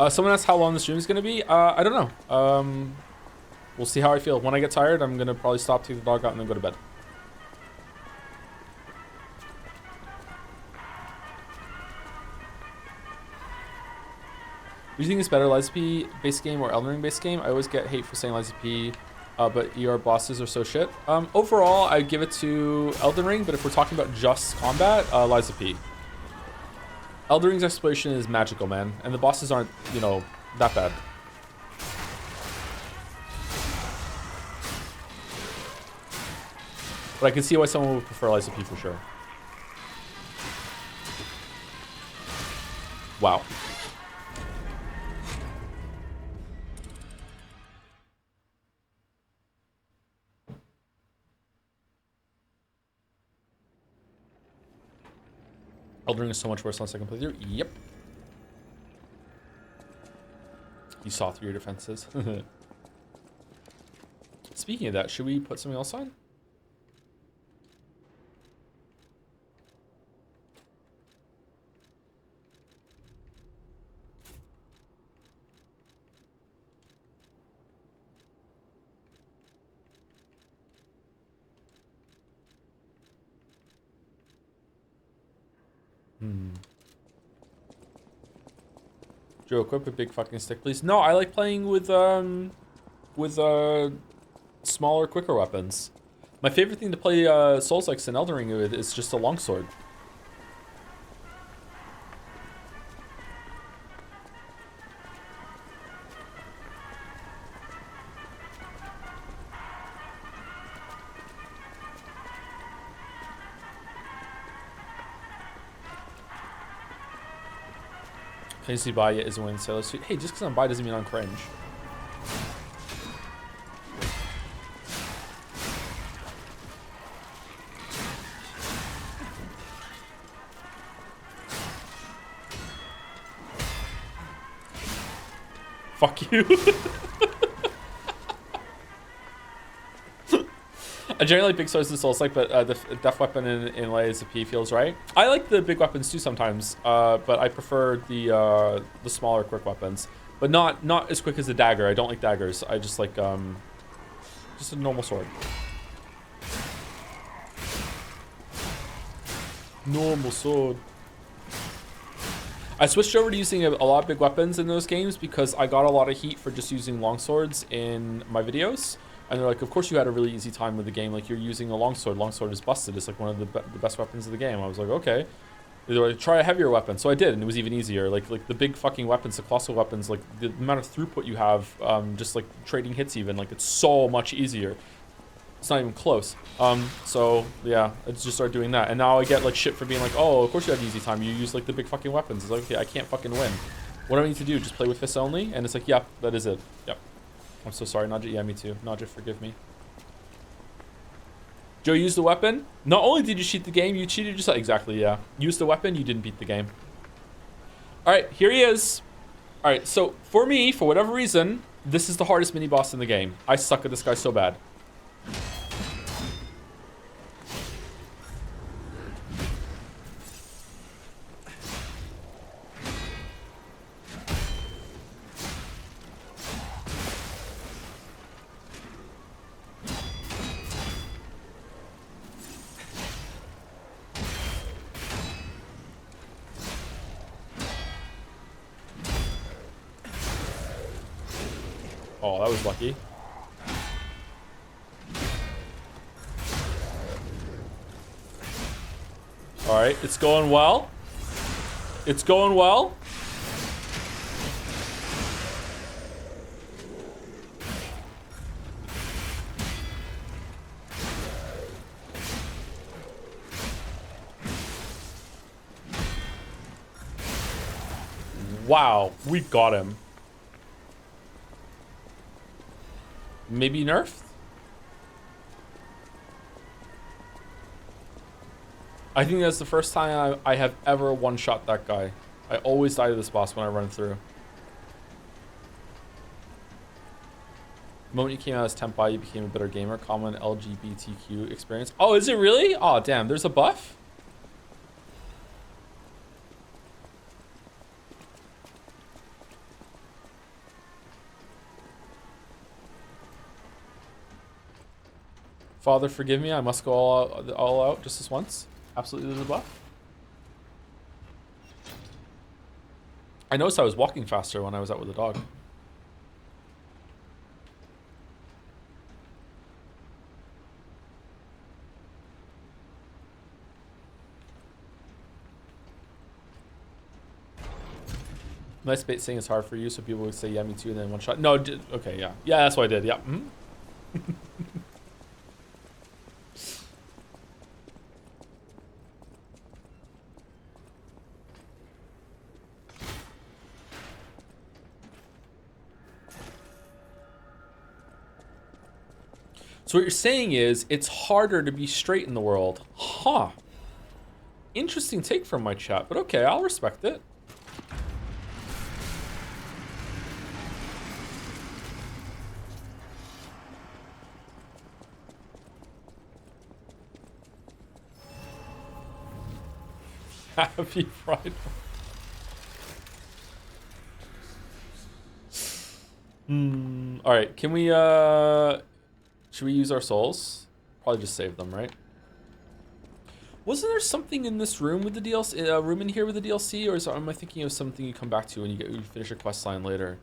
Someone asked how long the stream is going to be. I don't know. We'll see how I feel. When I get tired, I'm going to probably stop, take the dog out, and then go to bed. Do you think it's better, Liza P base game or Elden Ring base game? I always get hate for saying Liza P, but your bosses are so shit. Overall, I give it to Elden Ring, but if we're talking about just combat, Liza P. Elden Ring's exploration is magical, man, and the bosses aren't, you know, that bad. But I can see why someone would prefer Liza P for sure. Wow. Elden Ring is so much worse on second playthrough. Yep. You saw through your defenses. Speaking of that, should we put something else on? Joe, equip a big fucking stick, please. No, I like playing with smaller, quicker weapons. My favorite thing to play Souls-likes and Elden Ring with is just a longsword. Can you see buy it is a win Sailor Suit? Hey, just because I'm buy doesn't mean I'm cringe. Fuck you. I generally like big swords and Souls like, but the death weapon in Liza P feels right. I like the big weapons too sometimes, but I prefer the smaller quick weapons, but not as quick as the dagger. I don't like daggers. I just like just a normal sword. Normal sword. I switched over to using a lot of big weapons in those games because I got a lot of heat for just using long swords in my videos. And they're like, of course you had a really easy time with the game. Like, you're using a longsword. Longsword is busted. It's like one of the best weapons of the game. I was like, okay. They were like, try a heavier weapon. So I did, and it was even easier. Like the big fucking weapons, the colossal weapons, like the amount of throughput you have, just like trading hits even, like it's so much easier. It's not even close. So yeah, I just started doing that. And now I get like shit for being like, oh, of course you had an easy time. You use like the big fucking weapons. It's like, okay, I can't fucking win. What do I need to do? Just play with fists only? And it's like, yep, that is it. Yep. I'm so sorry, Najee. Yeah, me too. Najee, forgive me. Joe used the weapon. Not only did you cheat the game, you cheated yourself. Exactly, yeah. Used the weapon, you didn't beat the game. All right, here he is. All right, so for me, for whatever reason, this is the hardest mini boss in the game. I suck at this guy so bad. Oh, that was lucky. All right, it's going well. It's going well. Wow, we got him. Maybe nerfed? I think that's the first time I have ever one-shot that guy. I always die to this boss when I run through. The moment you came out as Tenpai, you became a better gamer. Common LGBTQ experience. Oh, is it really? Oh, damn, there's a buff? Father, forgive me. I must go all out just this once. Absolutely, there's a buff. I noticed I was walking faster when I was out with the dog. Nice bait saying it's hard for you, so people would say, yeah, me too, and then one shot. No, okay, yeah. Yeah, that's what I did, yeah. So what you're saying is, it's harder to be straight in the world. Huh. Interesting take from my chat, but okay, I'll respect it. Happy Friday. All right, can we, should we use our souls? Probably just save them, right? Wasn't there something in this room with the DLC, room in here with the DLC, or am I thinking of something you come back to when you finish a quest line later?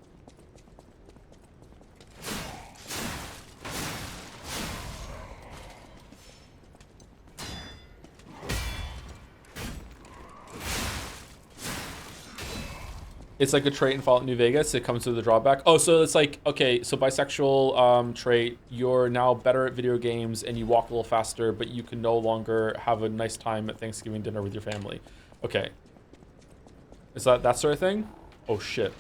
It's like a trait in Fallout New Vegas. It comes with a drawback. Oh, so it's like, okay, so bisexual trait, you're now better at video games and you walk a little faster, but you can no longer have a nice time at Thanksgiving dinner with your family. Okay. Is that sort of thing? Oh, shit.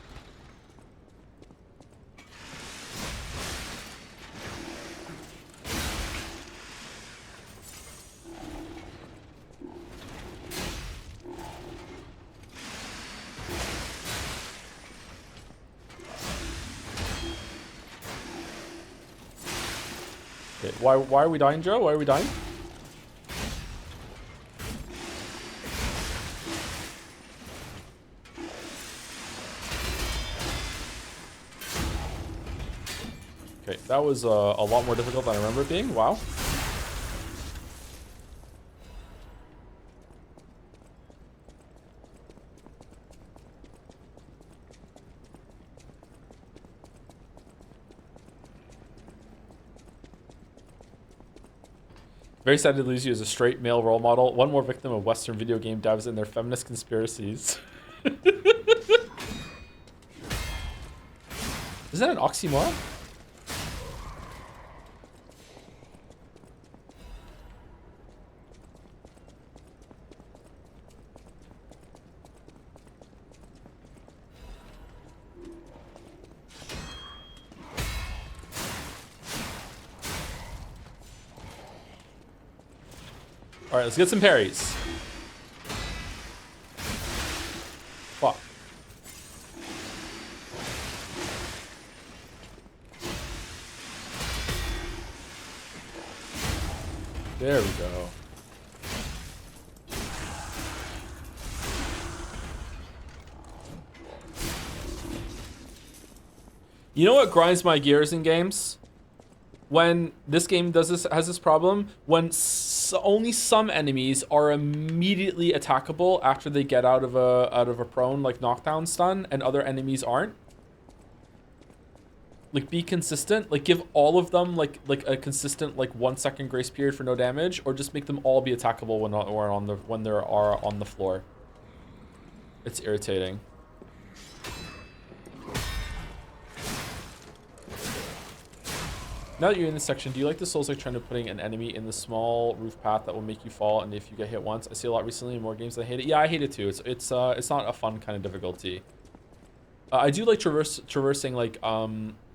Okay, why are we dying, Joe? Why are we dying? Okay, that was a lot more difficult than I remember it being. Wow. Very sad to lose you as a straight male role model. One more victim of Western video game devs and their feminist conspiracies. Is that an oxymoron? All right, let's get some parries. Fuck. There we go. You know what grinds my gears in games? When this game has this problem, when only some enemies are immediately attackable after they get out of a prone like knockdown stun, and other enemies aren't. Like, be consistent. Like, give all of them like a consistent like 1 second grace period for no damage, or just make them all be attackable when they are on the floor. It's irritating. Now that you're in this section, do you like the Souls-like trend of putting an enemy in the small roof path that will make you fall, and if you get hit once? I see a lot recently in more games that I hate it. Yeah, I hate it too. It's not a fun kind of difficulty. I do like traversing like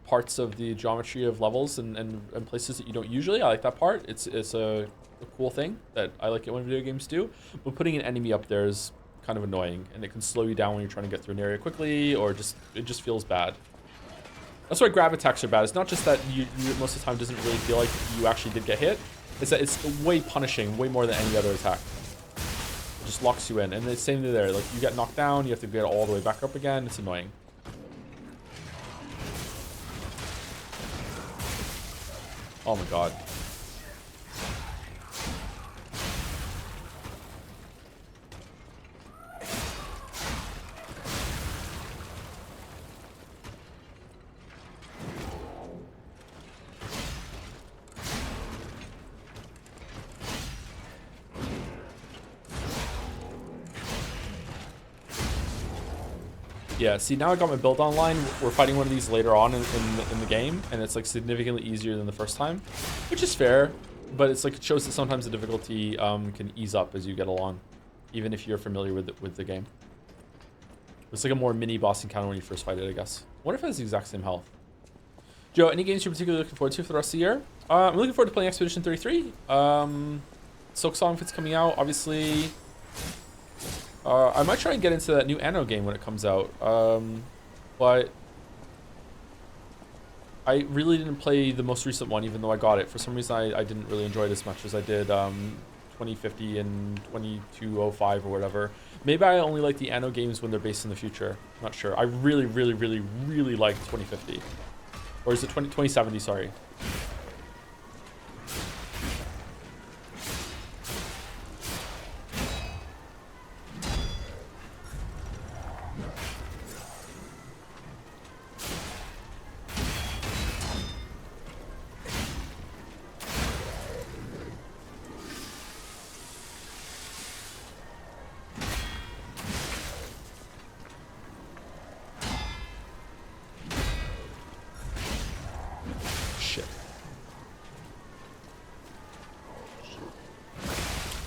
parts of the geometry of levels and places that you don't usually. I like that part. It's a cool thing that I like it when video games do. But putting an enemy up there is kind of annoying, and it can slow you down when you're trying to get through an area quickly, or it just feels bad. That's why grab attacks are bad. It's not just that you most of the time doesn't really feel like you actually did get hit. It's that it's way punishing, way more than any other attack. It just locks you in. And the same thing there. Like, you get knocked down, you have to get all the way back up again. It's annoying. Oh my god. Yeah, see, now I got my build online. We're fighting one of these later on in the game, and it's like significantly easier than the first time, which is fair, but it's like it shows that sometimes the difficulty can ease up as you get along, even if you're familiar with the game. It's like a more mini boss encounter when you first fight it, I guess. I wonder if it has the exact same health. Joe, any games you're particularly looking forward to for the rest of the year? I'm looking forward to playing Expedition 33. Silksong, if it's coming out, obviously. I might try and get into that new Anno game when it comes out, but I really didn't play the most recent one, even though I got it. For some reason, I didn't really enjoy it as much as I did 2050 and 2205 or whatever. Maybe I only like the Anno games when they're based in the future. Not sure. I really, really, really, really like 2050. Or is it 2070, sorry.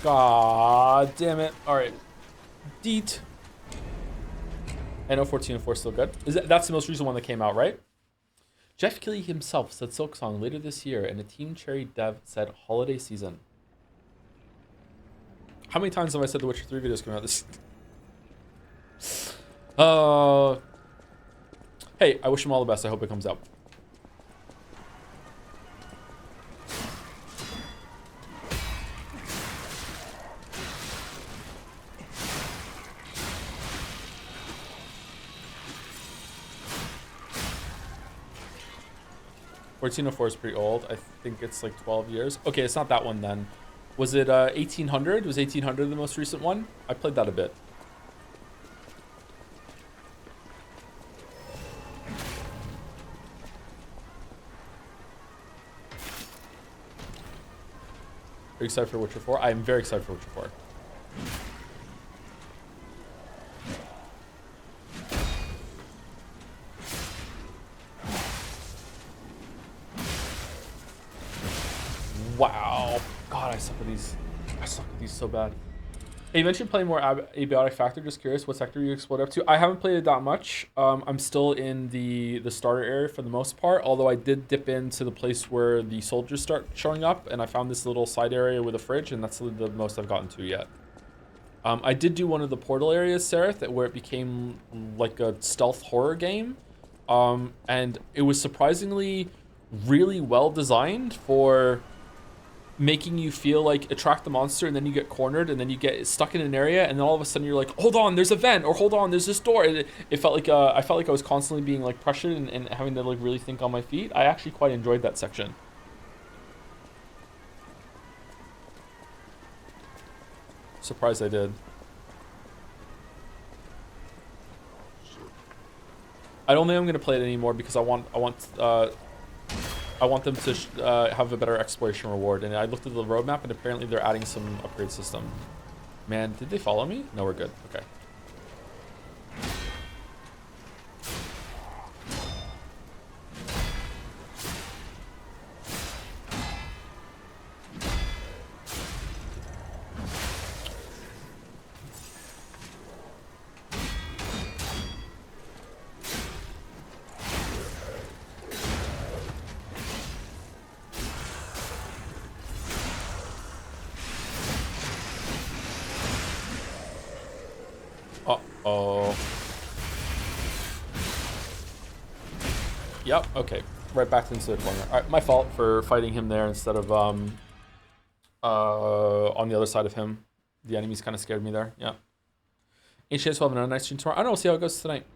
God damn it. Alright. Deet. NO 1404 still good. That's the most recent one that came out, right? Jeff Keighley himself said Silksong later this year, and a Team Cherry dev said holiday season. How many times have I said the Witcher 3 videos coming out this? Hey, I wish him all the best. I hope it comes out. $1404 is pretty old. I think it's like 12 years. Okay, it's not that one then. Was it 1800? Was 1800 the most recent one? I played that a bit. Are you excited for Witcher 4? I am very excited for Witcher 4. Wow. God, I suck at these. I suck at these so bad. Hey, you mentioned playing more Abiotic Factor. Just curious, what sector you explode up to? I haven't played it that much. I'm still in the starter area for the most part, although I did dip into the place where the soldiers start showing up, and I found this little side area with a fridge, and that's the most I've gotten to yet. I did do one of the portal areas, Sereth, where it became like a stealth horror game, and it was surprisingly really well designed for making you feel like attract the monster, and then you get cornered, and then you get stuck in an area, and then all of a sudden you're like, hold on, there's a vent, or hold on, there's this door. It felt like I felt like I was constantly being like pressured and having to like really think on my feet. I actually quite enjoyed that section. Surprised I did. I don't think I'm gonna play it anymore because I want them to have a better exploration reward. And I looked at the roadmap, and apparently they're adding some upgrade system. Man, did they follow me? No, we're good. Okay. Uh-oh. Yep, okay. Right back into the corner. Alright, my fault for fighting him there instead of on the other side of him. The enemies kind of scared me there. Yeah. HCS will have another nice stream tomorrow. I don't know, we'll see how it goes tonight.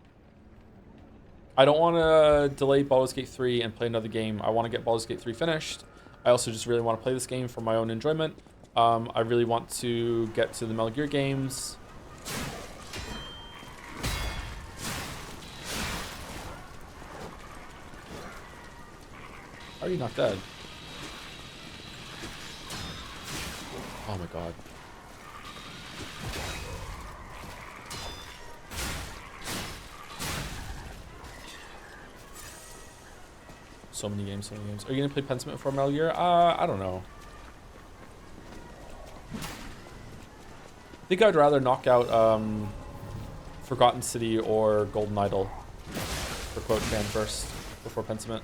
I don't want to delay Baldur's Gate 3 and play another game. I want to get Baldur's Gate 3 finished. I also just really want to play this game for my own enjoyment. I really want to get to the Metal Gear games. How are you not dead? Oh my god. So many games, so many games. Are you gonna play Pentiment before Metal Gear? I don't know. I think I'd rather knock out Forgotten City or Golden Idol for Quote Fan first before Pentiment.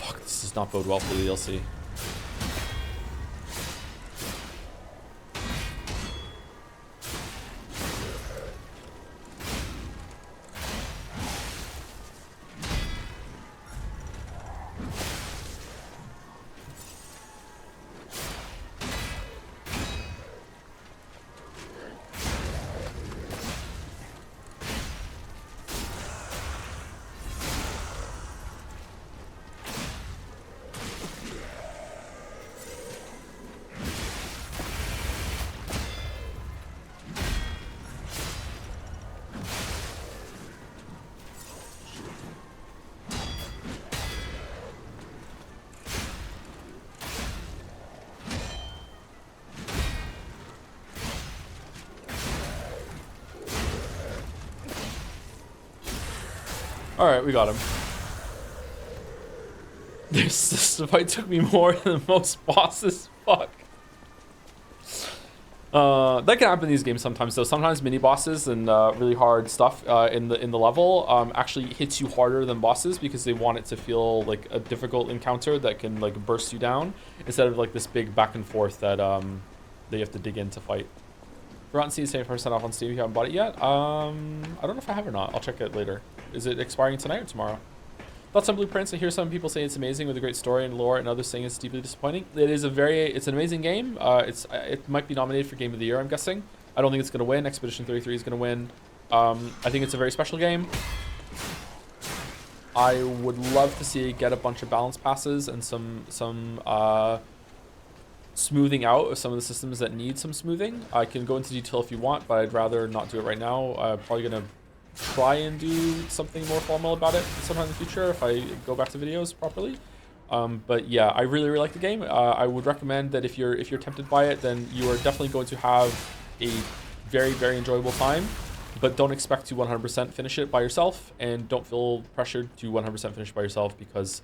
Fuck, this does not bode well for the DLC. Alright, we got him. This fight took me more than most bosses. Fuck. That can happen in these games sometimes, though. Sometimes mini bosses and really hard stuff in the level actually hits you harder than bosses because they want it to feel like a difficult encounter that can like burst you down instead of like this big back and forth that you have to dig in to fight. Forgotten Sea is 70% off on Steam if you haven't bought it yet. I don't know if I have or not. I'll check it later. Is it expiring tonight or tomorrow? Thoughts on Blueprints? I hear some people say it's amazing with a great story and lore, and others saying it's deeply disappointing. It's an amazing game. It might be nominated for Game of the Year, I'm guessing. I don't think it's going to win. Expedition 33 is going to win. I think it's a very special game. I would love to see it get a bunch of balance passes and some smoothing out of some of the systems that need some smoothing. I can go into detail if you want, but I'd rather not do it right now. I'm probably going to try and do something more formal about it sometime in the future if I go back to videos properly. But yeah, I really like the game. I would recommend that if you're tempted by it, then you are definitely going to have a very enjoyable time, but don't expect to 100% finish it by yourself, and don't feel pressured to 100% finish by yourself because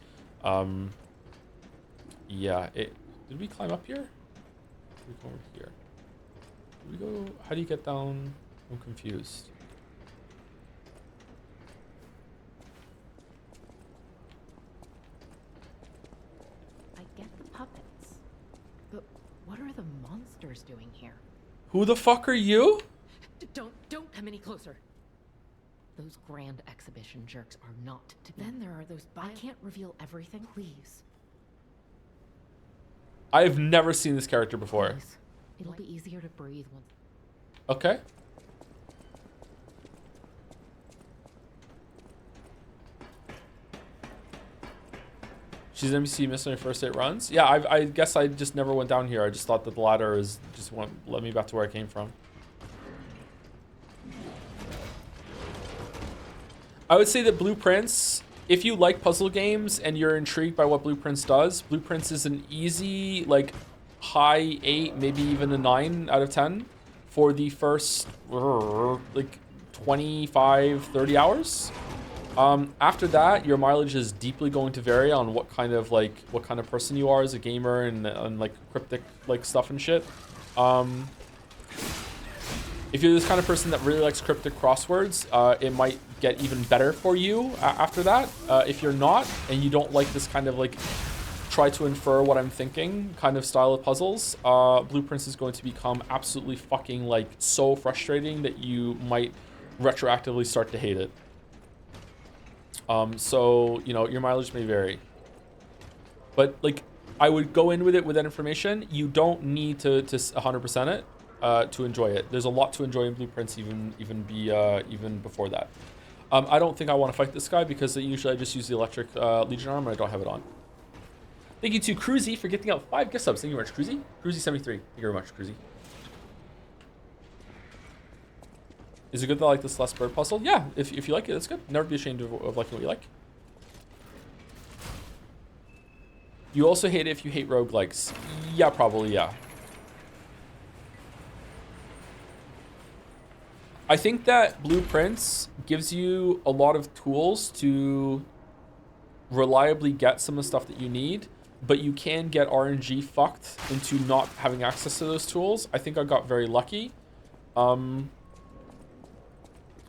yeah, did we climb up here? Did we go over here? Did we go? How do you get down? I'm confused. Puppets. But what are the monsters doing here? Who the fuck are you? Don't come any closer. Those grand exhibition jerks are not to be. Then there are those I can't reveal everything, please. I've never seen this character before. Please. It'll be easier to breathe once. Okay. She's an NPC missing her first 8 runs. Yeah, I guess I just never went down here. I just thought that the ladder is just led me back to where I came from. I would say that Blueprints, if you like puzzle games and you're intrigued by what Blueprints does, Blueprints is an easy, like, high 8, maybe even a 9 out of 10 for the first, like, 25, 30 hours. After that, your mileage is deeply going to vary on what kind of person you are as a gamer and like cryptic like stuff and shit. If you're this kind of person that really likes cryptic crosswords, it might get even better for you after that. If you're not, and you don't like this kind of like try to infer what I'm thinking kind of style of puzzles, Blueprints is going to become absolutely fucking like so frustrating that you might retroactively start to hate it. So, you know, your mileage may vary. But, like, I would go in with it with that information. You don't need to 100% it to enjoy it. There's a lot to enjoy in Blueprints even before that. I don't think I want to fight this guy because usually I just use the electric Legion arm and I don't have it on. Thank you to Cruzy for getting out 5 gift subs. Thank you very much, Cruzy. Cruzy73. Thank you very much, Cruzy. Is it good that I like this last bird puzzle? Yeah, if you like it, that's good. Never be ashamed of liking what you like. You also hate it if you hate roguelikes. Yeah, probably, yeah. I think that Blueprints gives you a lot of tools to reliably get some of the stuff that you need, but you can get RNG fucked into not having access to those tools. I think I got very lucky.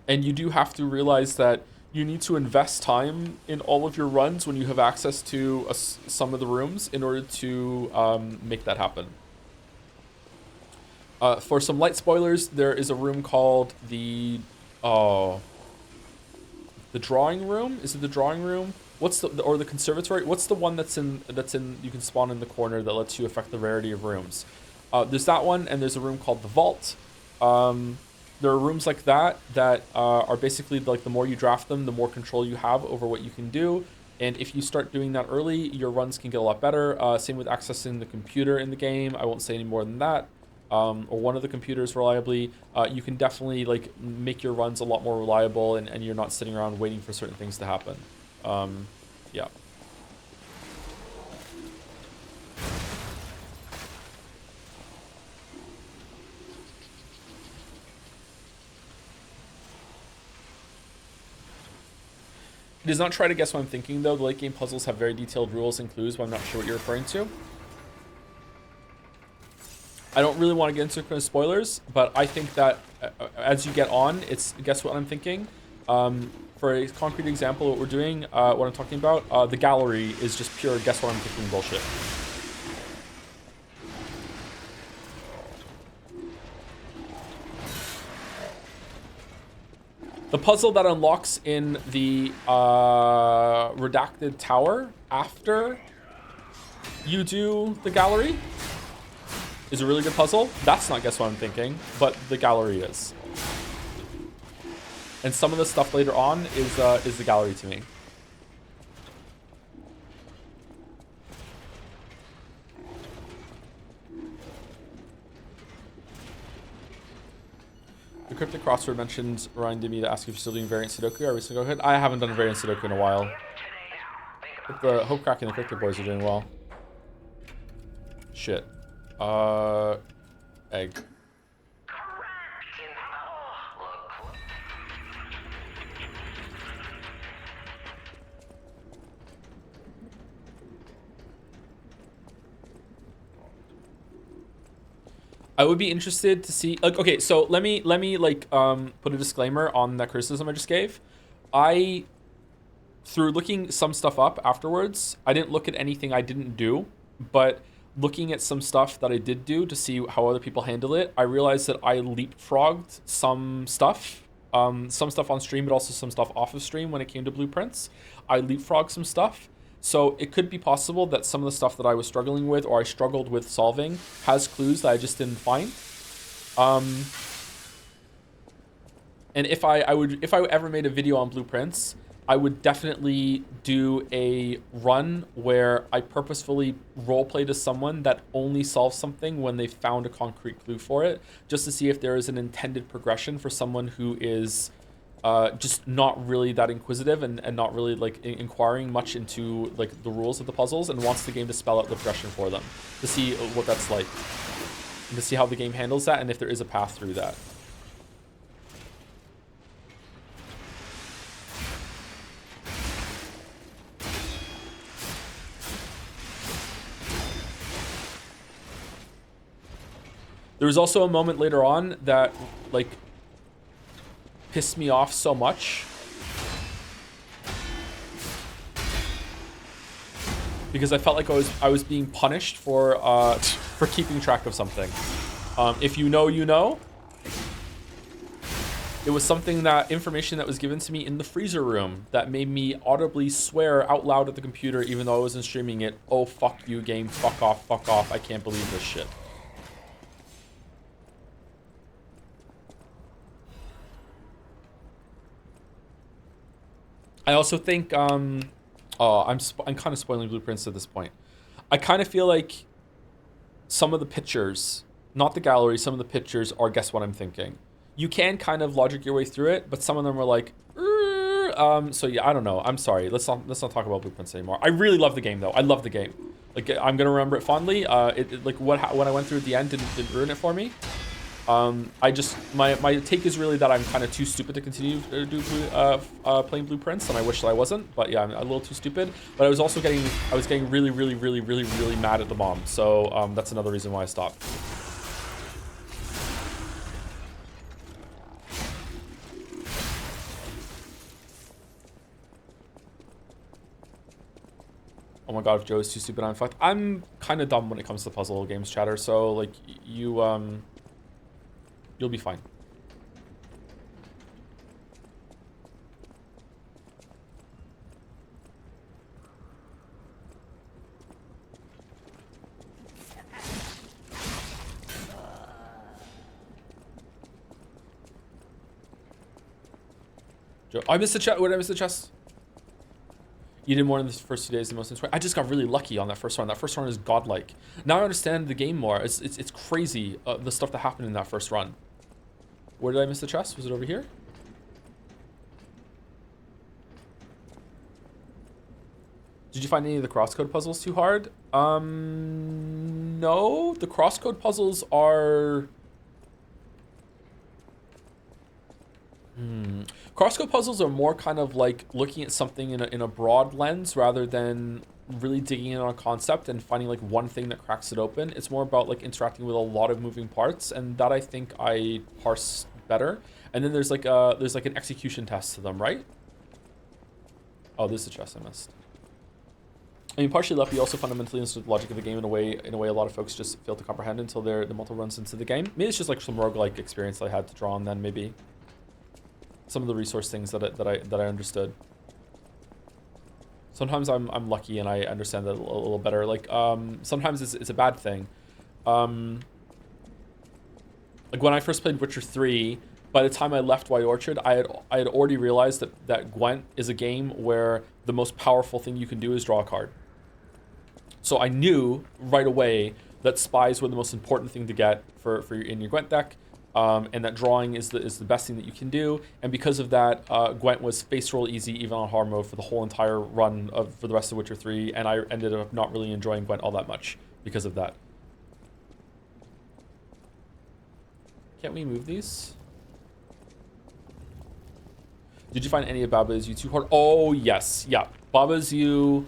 And you do have to realize that you need to invest time in all of your runs when you have access to some of the rooms in order to make that happen. For some light spoilers, there is a room called the drawing room. Is it the drawing room? What's or the conservatory? What's the one that's in you can spawn in the corner that lets you affect the rarity of rooms? There's that one, and there's a room called the vault. There are rooms like that are basically like the more you draft them, the more control you have over what you can do. And if you start doing that early, your runs can get a lot better. Same with accessing the computer in the game. I won't say any more than that. Or one of the computers reliably. You can definitely like make your runs a lot more reliable, and you're not sitting around waiting for certain things to happen. Yeah. It does not try to guess what I'm thinking, though. The late game puzzles have very detailed rules and clues, but I'm not sure what you're referring to. I don't really want to get into kind of spoilers, but I think that as you get on, it's guess what I'm thinking. For a concrete example of what we're doing, what I'm talking about, the gallery is just pure guess what I'm thinking bullshit. The puzzle that unlocks in the redacted tower after you do the gallery is a really good puzzle. That's not guess what I'm thinking, but the gallery is. And some of the stuff later on is the gallery to me. The cryptic crossword mentioned reminded me to ask if you're still doing variant Sudoku. Are we still go ahead? I haven't done a variant Sudoku in a while. But the Hope Crack and the Cryptic Boys are doing well. Shit. Egg. I would be interested to see, like, okay, so let me like put a disclaimer on that criticism I just gave. Through looking some stuff up afterwards, I didn't look at anything I didn't do, but looking at some stuff that I did do to see how other people handle it, I realized that I leapfrogged some stuff on stream, but also some stuff off of stream when it came to Blueprints. I leapfrogged some stuff. So it could be possible that some of the stuff that I was struggling with or I struggled with solving has clues that I just didn't find. And if I ever made a video on Blueprints, I would definitely do a run where I purposefully roleplayed as someone that only solves something when they found a concrete clue for it, just to see if there is an intended progression for someone who is just not really that inquisitive and not really like inquiring much into like the rules of the puzzles and wants the game to spell out the progression for them, to see what that's like and to see how the game handles that and if there is a path through that. There was also a moment later on that like pissed me off so much because I felt like I was being punished for keeping track of something. If you know, you know. It was something that information that was given to me in the freezer room that made me audibly swear out loud at the computer even though I wasn't streaming it. Oh, fuck you, game. Fuck off. I can't believe this shit. I also think, I'm kind of spoiling blueprints at this point. I kind of feel like some of the pictures, not the gallery, some of the pictures are guess what I'm thinking. You can kind of logic your way through it, but some of them are like, so yeah, I don't know. I'm sorry. Let's not talk about blueprints anymore. I really love the game though. I love the game. Like I'm gonna remember it fondly. Like what I went through at the end didn't ruin it for me. I just my take is really that I'm kind of too stupid to continue to do playing blueprints, and I wish that I wasn't. But yeah, I'm a little too stupid. But I was also getting really mad at the bomb. So that's another reason why I stopped. Oh my god, if Joe is too stupid, I'm fucked. I'm kind of dumb when it comes to puzzle games, chatter. So like you'll be fine. Joe, I missed the chest. What did I miss the chest? You did more in the first 2 days than most in 20. I just got really lucky on that first run. That first run is godlike. Now I understand the game more. It's crazy the stuff that happened in that first run. Where did I miss the chest? Was it over here? Did you find any of the crosscode puzzles too hard? No. The crosscode puzzles are... Crosscode puzzles are more kind of like looking at something in a broad lens rather than really digging in on a concept and finding like one thing that cracks it open. It's more about like interacting with a lot of moving parts, and that I think I parse better. And then there's like an execution test to them, right? Oh, this is the chest I missed. I mean, partially left, you also fundamentally understood the logic of the game in a way a lot of folks just fail to comprehend until the multiple runs into the game. Maybe it's just like some roguelike experience that I had to draw on then, maybe. Some of the resource things that I understood. Sometimes I'm lucky and I understand that a little better. Like sometimes it's a bad thing. Like when I first played Witcher 3, by the time I left White Orchard, I had already realized that Gwent is a game where the most powerful thing you can do is draw a card. So I knew right away that spies were the most important thing to get in your Gwent deck. And that drawing is the best thing that you can do, and because of that, Gwent was face roll easy even on hard mode for the whole entire run for the rest of Witcher 3, and I ended up not really enjoying Gwent all that much because of that. Can't we move these? Did you find any of Baba Is You too hard? Oh yes, yeah, Baba Is You.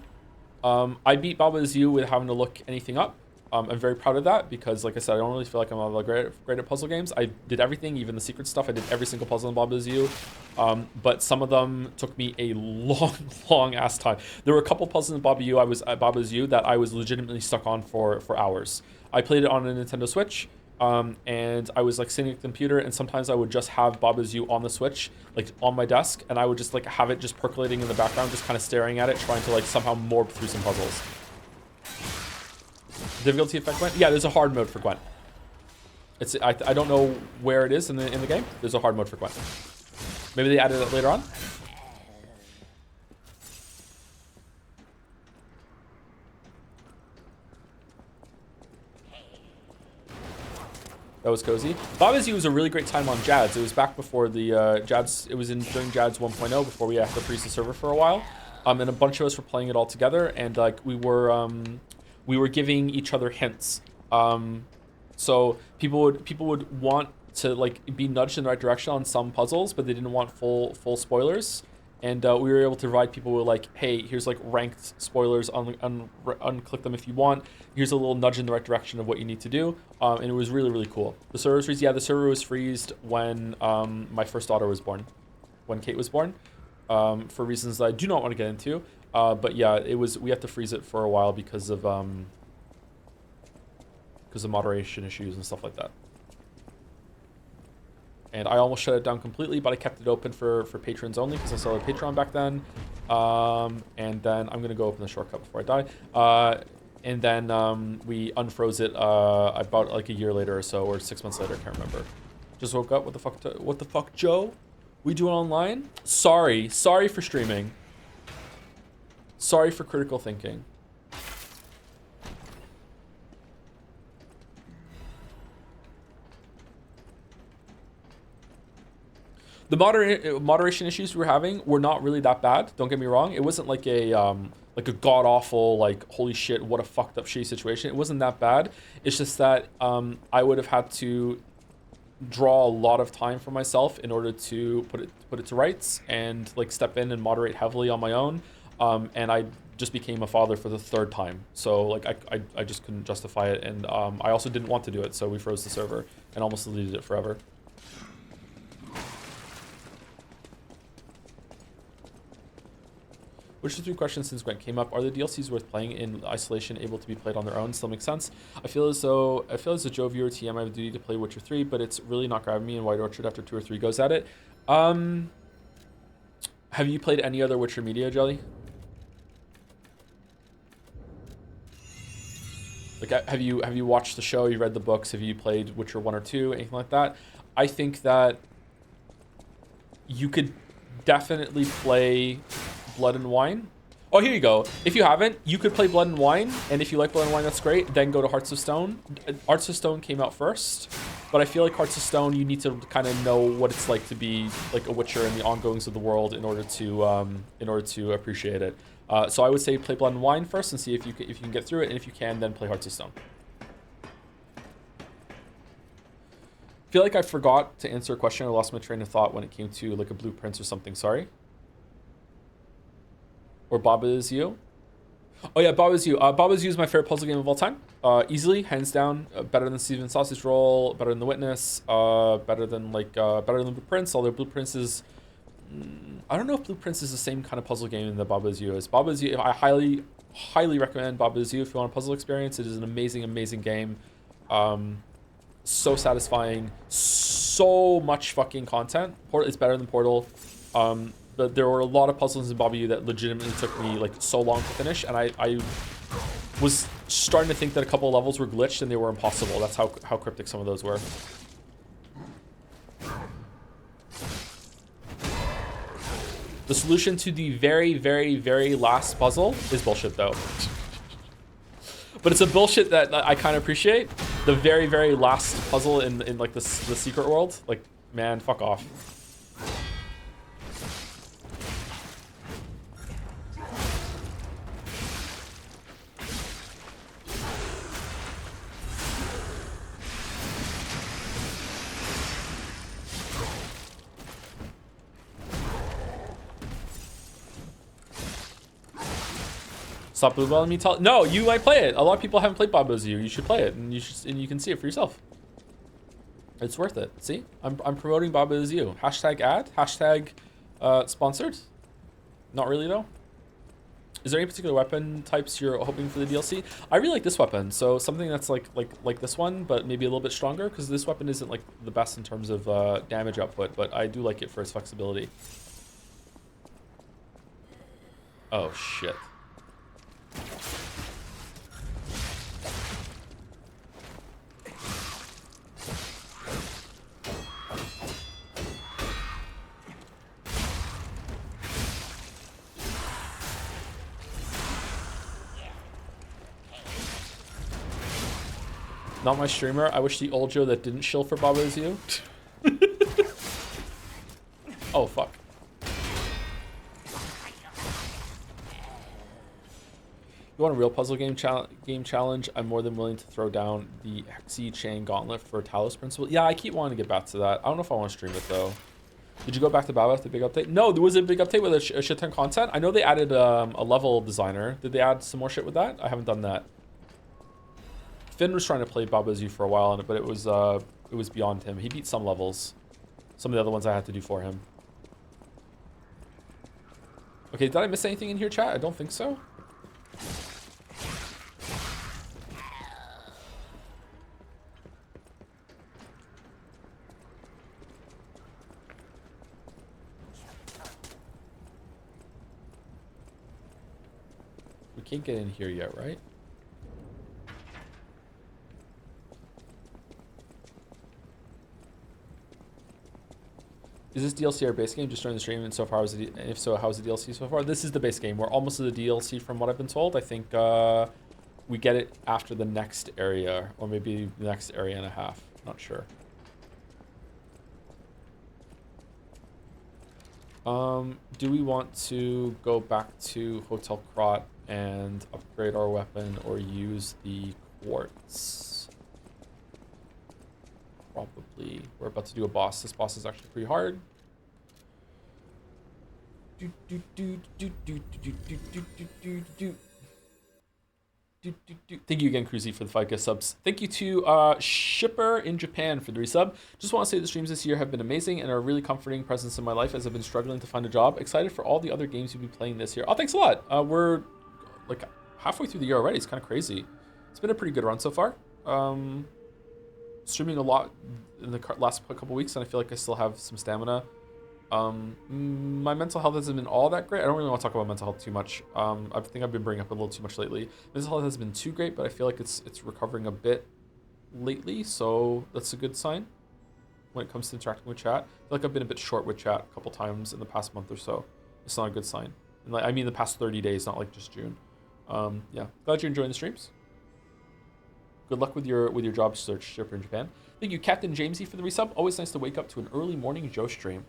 I beat Baba Is You with having to look anything up. I'm very proud of that because, like I said, I don't really feel like I'm all great at puzzle games. I did everything, even the secret stuff. I did every single puzzle in Baba Is You, but some of them took me a long ass time. There were a couple puzzles in Baba Is You that I was legitimately stuck on for hours. I played it on a Nintendo Switch, and I was like sitting at the computer, and sometimes I would just have Baba Is You on the Switch, like on my desk, and I would just like have it just percolating in the background, just kind of staring at it, trying to like somehow morph through some puzzles. Difficulty effect Gwent? Yeah, there's a hard mode for Gwent. I don't know where it is in the game. There's a hard mode for Gwent. Maybe they added it later on. That was cozy. Baba Is You was a really great time on Jads. It was back before the Jads. It was during Jads 1.0 before we had to freeze the server for a while. And a bunch of us were playing it all together, and like we were giving each other hints. So people would want to like be nudged in the right direction on some puzzles, but they didn't want full spoilers. And we were able to provide people with like, hey, here's like ranked spoilers, unclick them if you want. Here's a little nudge in the right direction of what you need to do. And it was really, really cool. The server was freezed. Yeah, the server was freezed when my first daughter was born, when Kate was born, for reasons that I do not want to get into. But yeah, we had to freeze it for a while because of moderation issues and stuff like that. And I almost shut it down completely, but I kept it open for patrons only because I still had Patreon back then. And then I'm going to go open the shortcut before I die. And then we unfroze it about like a year later or so, or 6 months later, I can't remember. Just woke up. What the fuck, Joe? We do it online? Sorry for streaming. Sorry for critical thinking. The moderation issues we were having were not really that bad. Don't get me wrong. It wasn't like a god awful, like holy shit, what a fucked up shitty situation. It wasn't that bad. It's just that I would have had to draw a lot of time for myself in order to put it to rights and like step in and moderate heavily on my own. And I just became a father for the third time. So like I just couldn't justify it, and I also didn't want to do it. So we froze the server and almost deleted it forever. Which of the 3 questions since Gwent came up? Are the DLCs worth playing in isolation able to be played on their own? Still makes sense. I feel as a Joe viewer TM, I have a duty to play Witcher 3, but it's really not grabbing me in White Orchard after 2 or 3 goes at it. Have you played any other Witcher media, Jelly? Like, have you watched the show? You read the books? Have you played Witcher 1 or 2? Anything like that? I think that you could definitely play Blood and Wine. Oh, here you go. If you haven't, you could play Blood and Wine, and if you like Blood and Wine, that's great. Then go to Hearts of Stone. Hearts of Stone came out first, but I feel like Hearts of Stone, you need to kind of know what it's like to be like a Witcher and the ongoings of the world in order to appreciate it. So I would say play Blood and Wine first and see if you can get through it, and if you can, then play Hearts of Stone. I feel like I forgot to answer a question. I lost my train of thought when it came to like a Blue Prince or something. Sorry. Or Baba Is You. Oh yeah, Baba Is You. Baba Is You is my favorite puzzle game of all time. Easily, hands down, better than Steven Sausage Roll, better than The Witness, better than Blue Prince. Although Blue Prince is, I don't know if Blue Prince is the same kind of puzzle game that Baba Is You is. Baba Is You, I highly recommend Baba Is You if you want a puzzle experience. It is an amazing game. So satisfying, so much fucking content. It's better than Portal. But there were a lot of puzzles in Baba Is You that legitimately took me like so long to finish, and I was starting to think that a couple of levels were glitched and they were impossible. That's how cryptic some of those were. The solution to the very last puzzle is bullshit though. But it's a bullshit that I kind of appreciate. The very last puzzle in like the secret world, like, man, fuck off. Stop blue balling me. No, you might play it. A lot of people haven't played Baba Is You. You should play it, and you can see it for yourself. It's worth it. See, I'm promoting Baba Is You. Hashtag ad. Hashtag sponsored. Not really though. Is there any particular weapon types you're hoping for the DLC? I really like this weapon. So something that's like this one, but maybe a little bit stronger, because this weapon isn't like the best in terms of damage output, but I do like it for its flexibility. Oh shit. Not my streamer. I wish the old Joe that didn't shill for Baba is you. Oh, fuck. You want a real puzzle game challenge? I'm more than willing to throw down the Hexy Chain Gauntlet for Talos Principle. Yeah, I keep wanting to get back to that. I don't know if I want to stream it, though. Did you go back to Baba after the big update? No, there was a big update with a shit ton of content. I know they added a level designer. Did they add some more shit with that? I haven't done that. Finn was trying to play Baba Is You for a while, but it was beyond him. He beat some levels. Some of the other ones I had to do for him. Okay, did I miss anything in here, chat? I don't think so. We can't get in here yet, right? Is this DLC our base game? Just during the stream, and so far, if so, how's the DLC so far? This is the base game. We're almost to the DLC from what I've been told. I think we get it after the next area, or maybe the next area and a half. Not sure. Do we want to go back to Hotel Krot and upgrade our weapon, or use the quartz? Probably. We're about to do a boss. This boss is actually pretty hard. Thank you again, Cruzy, for the 5K subs. Thank you to Shipper in Japan for the resub. Just want to say the streams this year have been amazing and are a really comforting presence in my life as I've been struggling to find a job. Excited for all the other games you'll be playing this year. Oh, thanks a lot. We're like halfway through the year already. It's kind of crazy. It's been a pretty good run so far. Streaming a lot in the last couple weeks, and I feel like I still have some stamina. My mental health hasn't been all that great. I don't really want to talk about mental health too much. I think I've been bringing up a little too much lately. Mental health hasn't been too great, but I feel like it's recovering a bit lately, so that's a good sign when it comes to interacting with chat. I feel like I've been a bit short with chat a couple times in the past month or so. It's not a good sign. And like, I mean the past 30 days, not like just June. Yeah, glad you're enjoying the streams. Good luck with your job search, Shipper in Japan. Thank you, Captain Jamesy, for the resub. Always nice to wake up to an early morning Joe stream.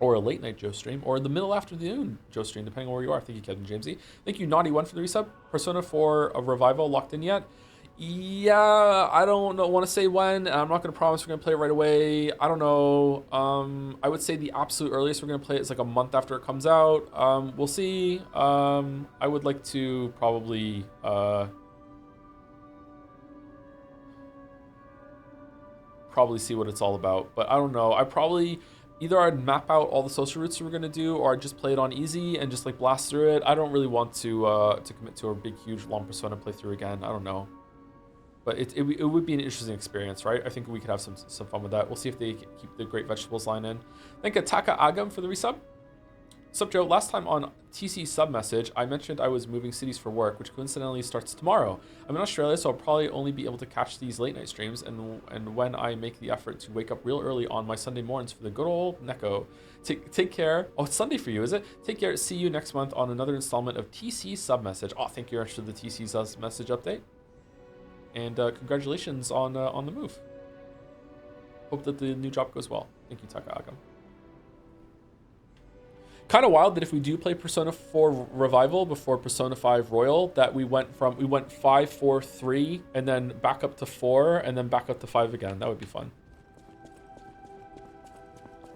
Or a late night Joe stream. Or the middle afternoon Joe stream, depending on where you are. Thank you, Captain Jamesy. Thank you, Naughty1, for the resub. Persona 4 a revival locked in yet? Yeah, I don't know. Want to say when. I'm not going to promise we're going to play it right away. I don't know. I would say the absolute earliest we're going to play it is like a month after it comes out. We'll see. I would like to probably... probably see what it's all about, but I don't know. I probably either I'd map out all the social routes we're gonna do, or I'd just play it on easy and just like blast through it. I don't really want to commit to a big, huge, long Persona playthrough again. I don't know, but it would be an interesting experience, right? I think we could have some fun with that. We'll see if they keep the Great Vegetables line in. Thank you, Taka Agam, for the resub. Sup, Joe? Last time on TC sub message, I mentioned I was moving cities for work, which coincidentally starts tomorrow. I'm in Australia, so I'll probably only be able to catch these late night streams, and when I make the effort to wake up real early on my Sunday mornings for the good old Neko. Take care. Oh, it's Sunday for you, is it? Take care. See you next month on another installment of TC sub message. Oh, thank you very much for the TC sub message update, and congratulations on the move. Hope that the new job goes well. Thank you, Taka Agam. Kind of wild that if we do play Persona 4 Revival before Persona 5 Royal, that we went 5, 4, 3, and then back up to 4, and then back up to 5 again. That would be fun.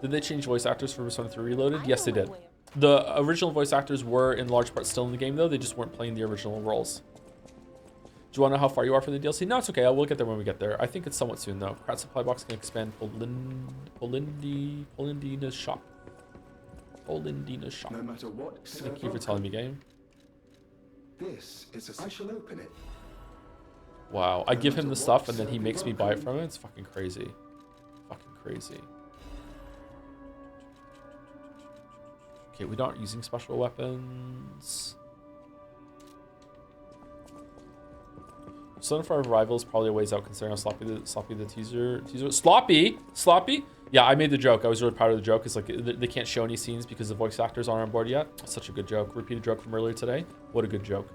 Did they change voice actors for Persona 3 Reloaded? Yes, they did. The original voice actors were in large part still in the game, though. They just weren't playing the original roles. Do you want to know how far you are from the DLC? No, it's okay. We'll get there when we get there. I think it's somewhat soon, though. Pratt Supply Box can expand Polindina's shop. Polindina's shop. No matter what. Thank you for telling me, game. This is I shall open it. Wow, I give him the stuff and then he makes me buy it from him. It's fucking crazy. Fucking crazy. Okay, we're not using special weapons. Persona 5 Rival is probably a ways out considering how sloppy the teaser. Sloppy? Yeah, I made the joke. I was really proud of the joke. It's like they can't show any scenes because the voice actors aren't on board yet. Such a good joke. Repeated joke from earlier today. What a good joke.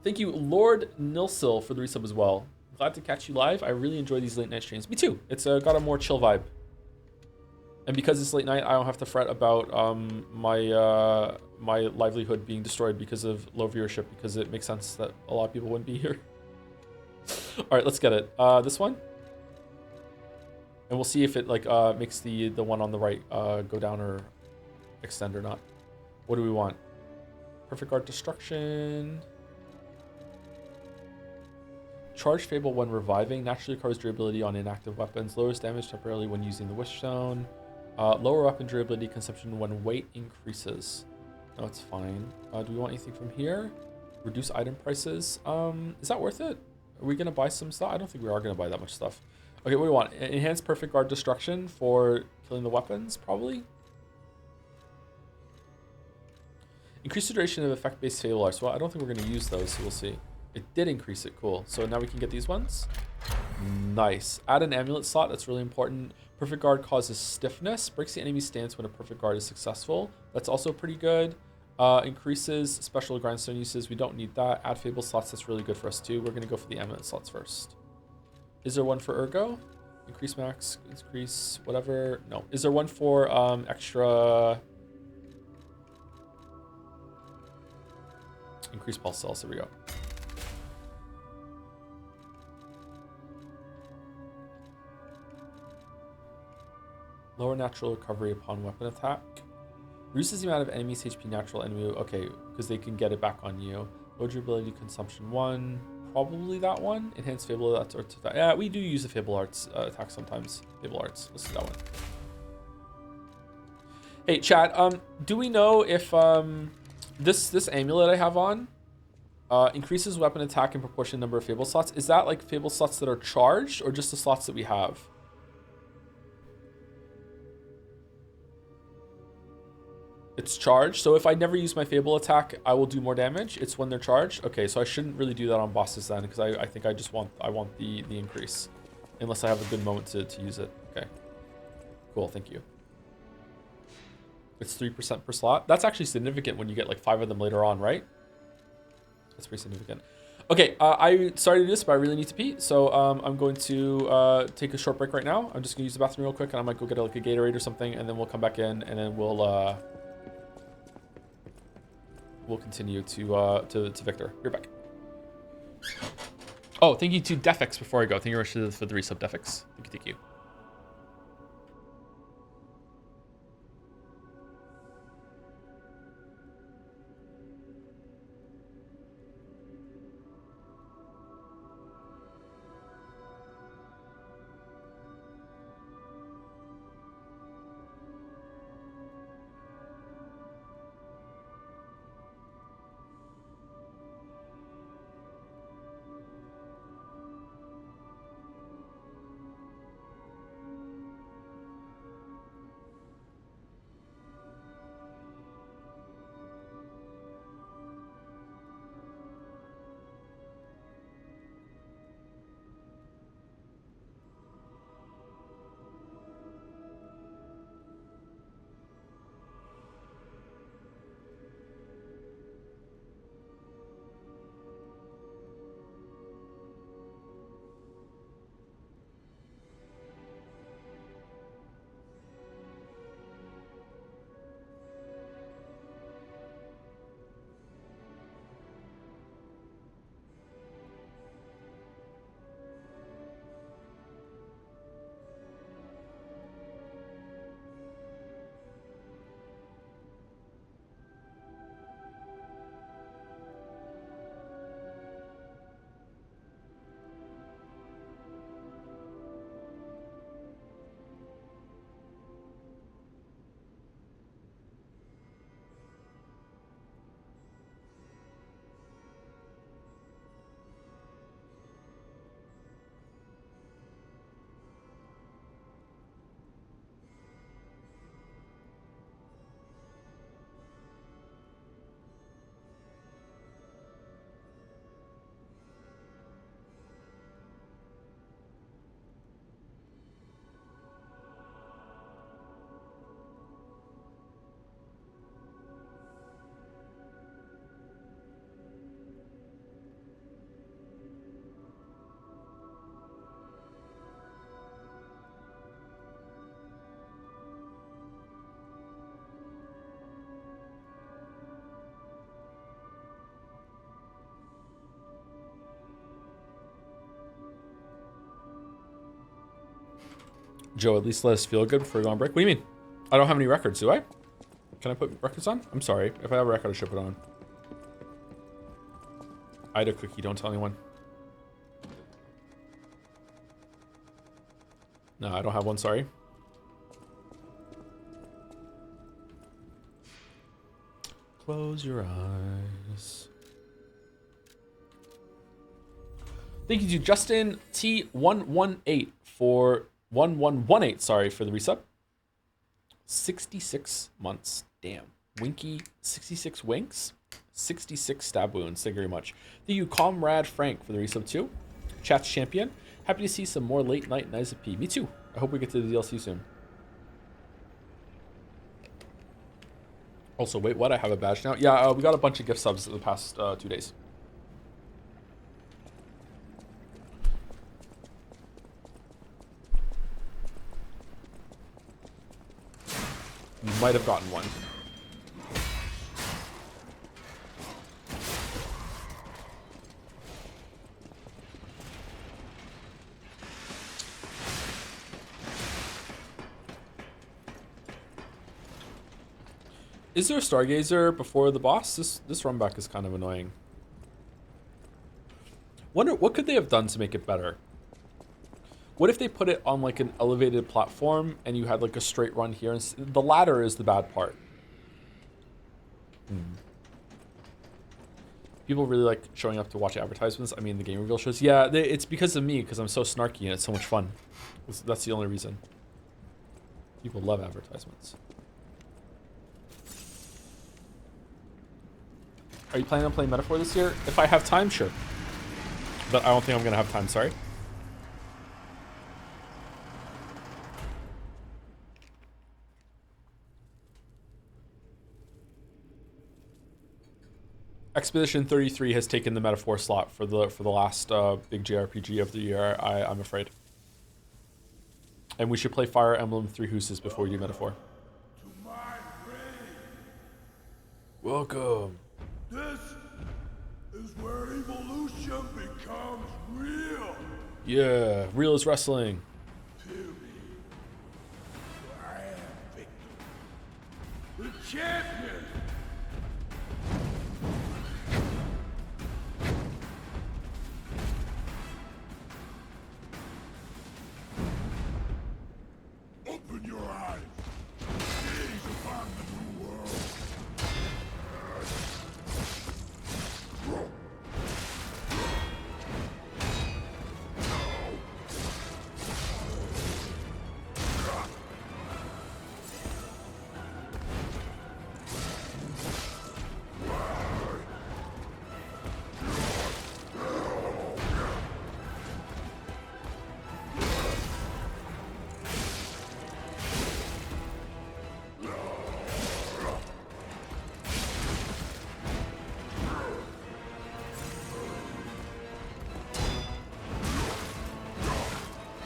Thank you, Lord Nilsil, for the resub as well. Glad to catch you live. I really enjoy these late night streams. Me too. It's got a more chill vibe. And because it's late night, I don't have to fret about my my livelihood being destroyed because of low viewership, because it makes sense that a lot of people wouldn't be here. All right, let's get it. This one. And we'll see if it like makes the one on the right go down or extend or not. What do we want? Perfect Guard Destruction. Charge Fable when reviving. Naturally recovers durability on inactive weapons. Lowers damage temporarily when using the Wish Stone. Lower weapon durability consumption when weight increases. No, it's fine. Do we want anything from here? Reduce item prices. Is that worth it? Are we going to buy some stuff? I don't think we are going to buy that much stuff. Okay, what do we want? Enhanced Perfect Guard Destruction for killing the weapons, probably? Increase the duration of effect-based Fable Arts. Well, I don't think we're going to use those, so we'll see. It did increase it. Cool. So now we can get these ones. Nice. Add an amulet slot. That's really important. Perfect Guard causes stiffness. Breaks the enemy's stance when a Perfect Guard is successful. That's also pretty good. Increases special grindstone uses. We don't need that. Add Fable slots. That's really good for us too. We're going to go for the amulet slots first. Is there one for Ergo? Increase max. Increase whatever. No. Is there one for extra... Increase pulse cells. There we go. Lower natural recovery upon weapon attack. Reduces the amount of enemies' HP natural enemy. Okay, because they can get it back on you. Low durability consumption 1. Probably that one. Enhanced Fable Arts. Yeah, we do use the Fable Arts attack sometimes. Fable Arts. Let's do that one. Hey, chat. Do we know if this amulet I have on increases weapon attack in proportion to number of Fable slots? Is that like Fable slots that are charged or just the slots that we have? It's charged, so if I never use my Fable attack, I will do more damage. It's when they're charged. Okay, so I shouldn't really do that on bosses then, because I think I just want the increase, unless I have a good moment to use it. Okay, cool. Thank you. It's 3% per slot. That's actually significant when you get like 5 of them later on, right? That's pretty significant. Okay, I started to do this, but I really need to pee, so I'm going to take a short break right now. I'm just gonna use the bathroom real quick, and I might go get like a Gatorade or something, and then we'll come back in, and then we'll continue to Victor. You're back. Oh, thank you to Defix before I go. Thank you very much for the resub, Defix. Thank you. Joe, at least let us feel good before we go on break. What do you mean? I don't have any records, do I? Can I put records on? I'm sorry. If I have a record, I should put it on. I had a cookie. Don't tell anyone. No, I don't have one. Sorry. Close your eyes. Thank you to Justin T118 for 1118. Sorry for the resub. 66 months. Damn. Winky 66 winks. 66 stab wounds. Thank you very much. Thank you, Comrade Frank, for the resub too. Chat's champion. Happy to see some more late night Knights of P. Me too. I hope we get to the DLC soon. Also, wait, what? I have a badge now? Yeah, we got a bunch of gift subs in the past 2 days. You might have gotten one. Is there a Stargazer before the boss? This run back is kind of annoying. Wonder what could they have done to make it better? What if they put it on like an elevated platform and you had like a straight run here? And the ladder is the bad part. People really like showing up to watch advertisements. I mean, the game reveal shows. Yeah, it's because of me, because I'm so snarky and it's so much fun. That's the only reason. People love advertisements. Are you planning on playing Metaphor this year? If I have time, sure. But I don't think I'm going to have time, sorry. Expedition 33 has taken the Metaphor slot for the last big JRPG of the year, I'm afraid. And we should play Fire Emblem Three Houses before we do Metaphor. Welcome. This is where evolution becomes real. Yeah, real as wrestling. To me, I am Victor, the champion. Open your eyes. Gaze upon the new world.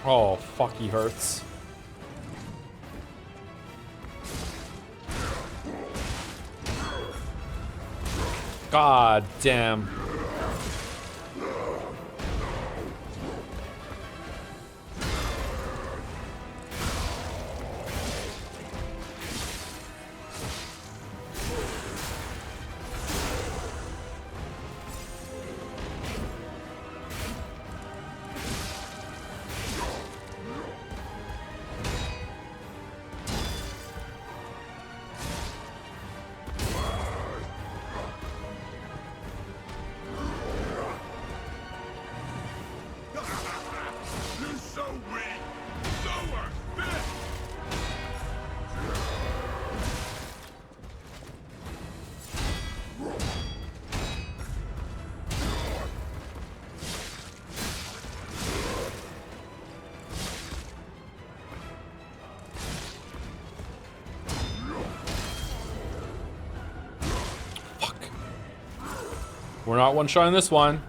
Oh, fuck, he hurts. God damn. We're not one-shotting this one.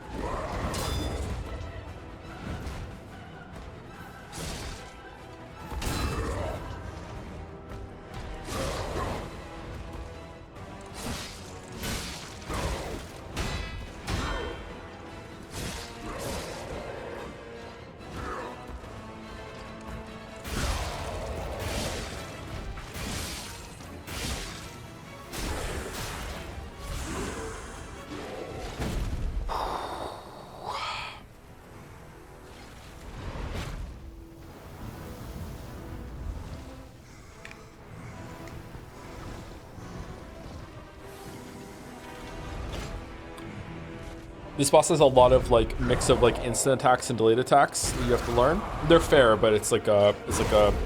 This boss has a lot of like mix of like instant attacks and delayed attacks that you have to learn. They're fair, but it's like a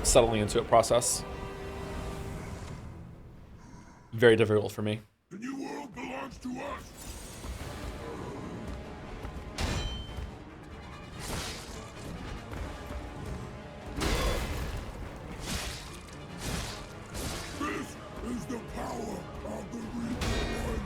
settling into it process. Very difficult for me. The new world belongs to us. This is the power of the Reborn.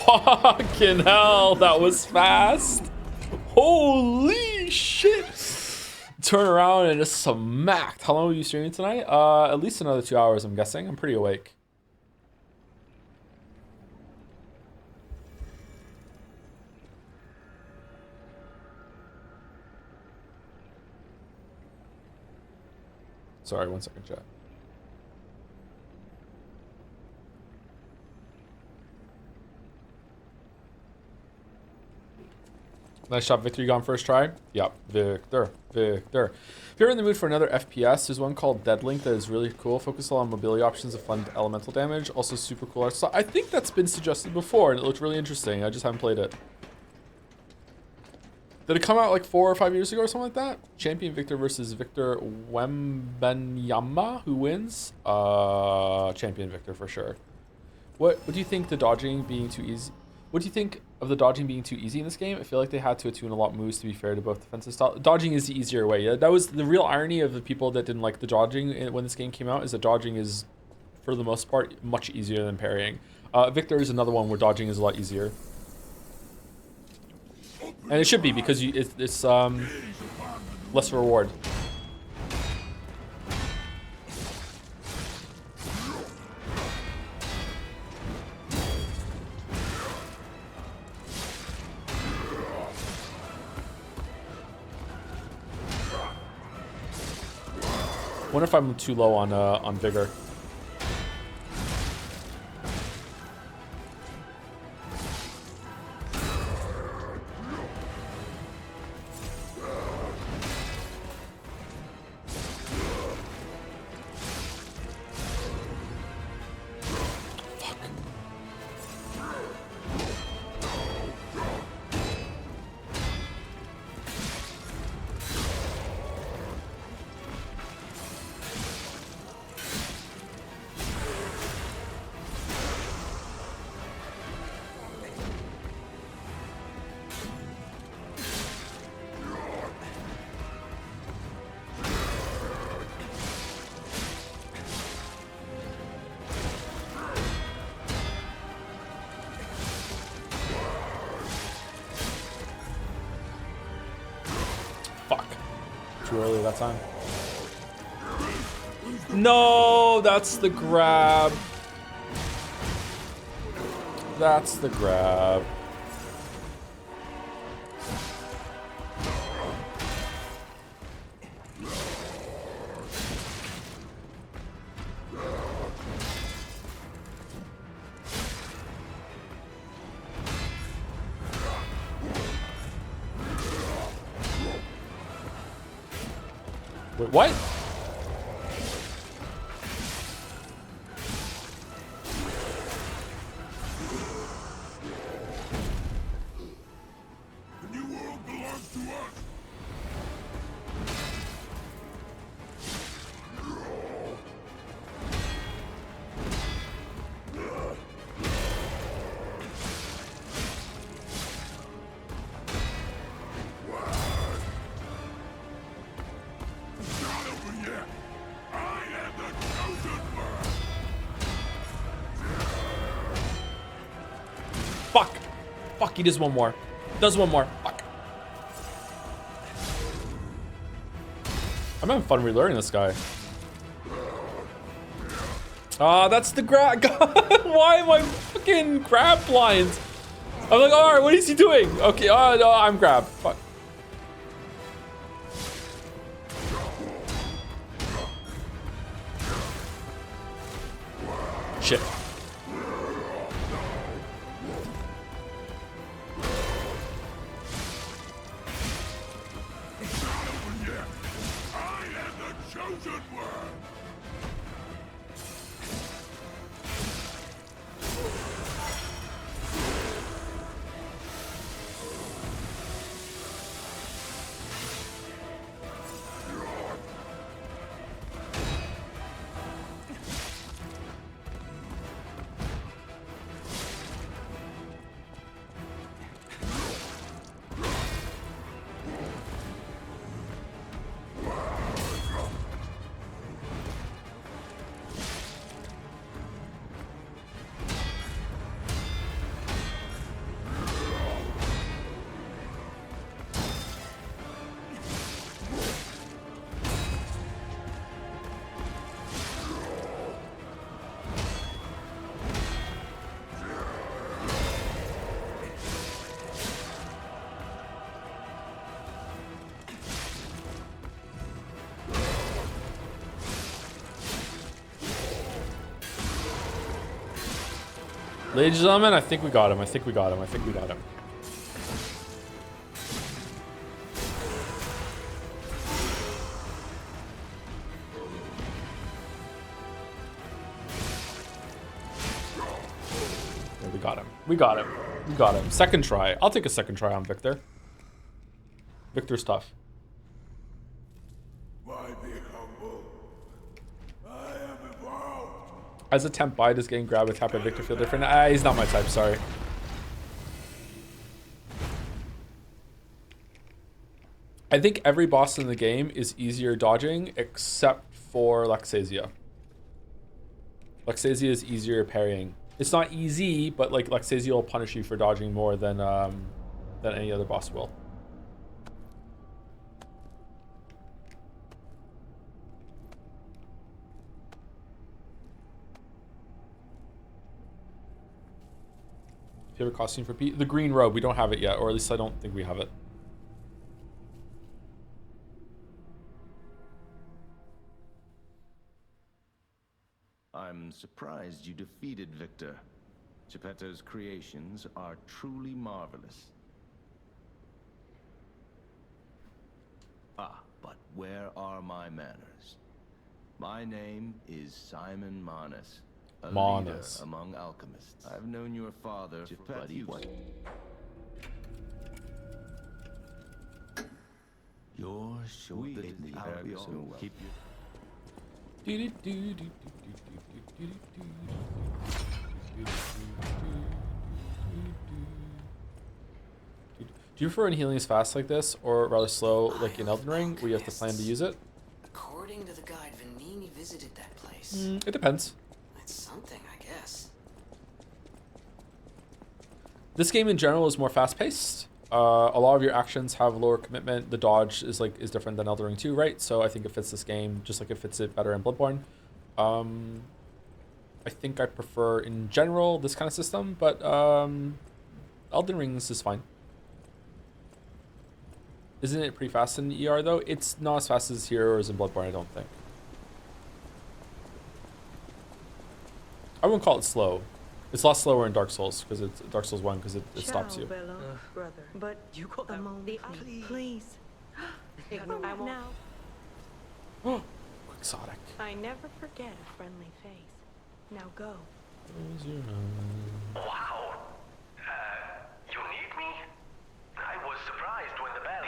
Fucking hell, that was fast. Holy shit. Turn around and just smacked. How long were you streaming tonight? At least another 2 hours, I'm guessing. I'm pretty awake. Sorry, 1 second, chat. Nice shot, Victor. You gone first try? Yep, Victor. If you're in the mood for another FPS, there's one called Deadlink that is really cool. Focus on mobility options of fun elemental damage. Also super cool art style. I think that's been suggested before, and it looked really interesting. I just haven't played it. Did it come out like 4 or 5 years ago or something like that? Champion Victor versus Victor Wembenyama. Who wins? Champion Victor for sure. What do you think the dodging being too easy? What do you think of the dodging being too easy in this game? I feel like they had to attune a lot of moves to be fair to both defensive style. Dodging is the easier way. Yeah, that was the real irony of the people that didn't like the dodging when this game came out, is that dodging is, for the most part, much easier than parrying. Victor is another one where dodging is a lot easier. And it should be, because it's less reward. Wonder if I'm too low on vigor. Too early that time. No, that's the grab. That's the grab. Wait, what? The new world belongs to us. Not over yet. I am the chosen one. Fuck. Fuck, he does one more. Does one more. Fuck. I'm having fun relearning this guy. Ah, that's the grab. God, why am I fucking grab blind? I'm like, all right, what is he doing? Okay, no, I'm grab. Fuck. Shit. should work. Ladies and gentlemen, I think we got him. I think we got him. I think we got him. Yeah, we got him. We got him. We got him. Second try. I'll take a second try on Victor. Victor's tough. Why be humble? I am evolved. As a temp buy, does getting grabbed with tap by Victor feel different? He's not my type, sorry. I think every boss in the game is easier dodging except for Lexasia. Lexasia is easier parrying. It's not easy, but like Lexasia will punish you for dodging more than any other boss will. Favorite costume for Pete? The green robe. We don't have it yet, or at least I don't think we have it. I'm surprised you defeated Victor. Geppetto's creations are truly marvelous. Ah, but where are my manners? My name is Simon Manus, a leader among alchemists. I've known your father for Geppetto. You're sure that the Albion will keep you. Do you prefer when healing is fast like this, or rather slow like in Elden Ring, where you have to plan to use it? According to the guide, Vanini visited that place. It depends. It's something, I guess. This game in general is more fast-paced. A lot of your actions have lower commitment. The dodge is different than Elden Ring 2, right? So I think it fits this game just like it fits it better in Bloodborne. I think I prefer in general this kind of system, but Elden Rings is fine. Isn't it pretty fast in ER though? It's not as fast as here or as in Bloodborne, I don't think. I wouldn't call it slow. It's a lot slower in Dark Souls because it's Dark Souls 1 because it stops you. Brother. But you call that moment, please. I won't. Oh, exotic. I never forget a friendly face. Now go. Wow. You need me? I was surprised when the bell.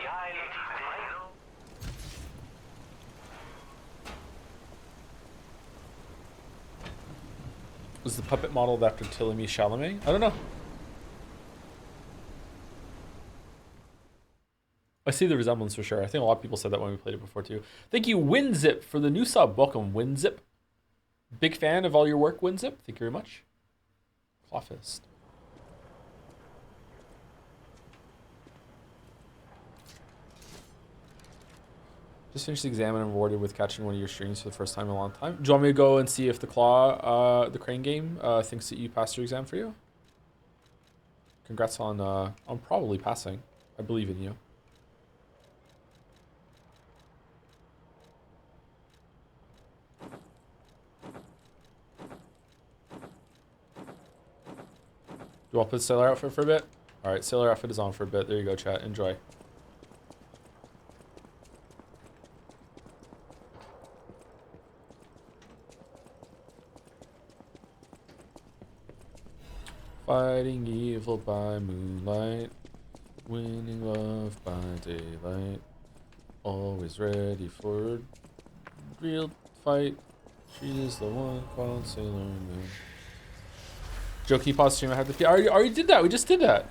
Was the puppet modeled after Tillamy Chalamet? I don't know. I see the resemblance for sure. I think a lot of people said that when we played it before too. Thank you, WinZip, for the new sub. Welcome, WinZip. Big fan of all your work, WinZip. Thank you very much. Clawfist. Just finished the exam and I'm rewarded with catching one of your streams for the first time in a long time. Do you want me to go and see if the the crane game, thinks that you passed your exam for you? Congrats on probably passing. I believe in you. Do you want to put sailor outfit for a bit? All right, sailor outfit is on for a bit. There you go, chat. Enjoy. Fighting evil by moonlight, winning love by daylight. Always ready for a real fight. She is the one called Sailor Moon. Joe, keep on stream. I have to pee. I already did that. We just did that.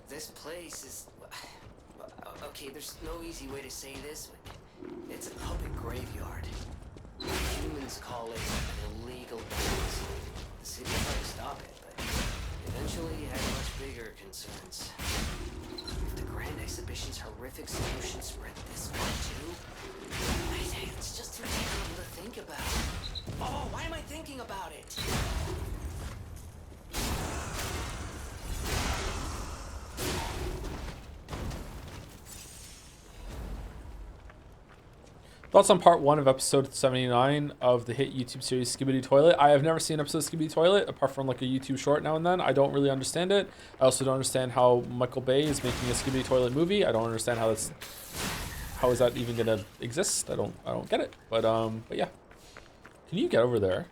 This place is... Okay, there's no easy way to say this, but it's a public graveyard. Humans call it an illegal dance. The city tried to stop it, but eventually had much bigger concerns. If the Grand Exhibition's horrific solution spread this far too, it's just too terrible to think about. Oh, why am I thinking about it? Thoughts on part 1 of episode 79 of the hit YouTube series Skibidi Toilet. I have never seen an episode of Skibidi Toilet apart from like a YouTube short now and then. I don't really understand it. I also don't understand how Michael Bay is making a Skibidi Toilet movie. I don't understand how is that even gonna exist? I don't get it. But yeah. Can you get over there?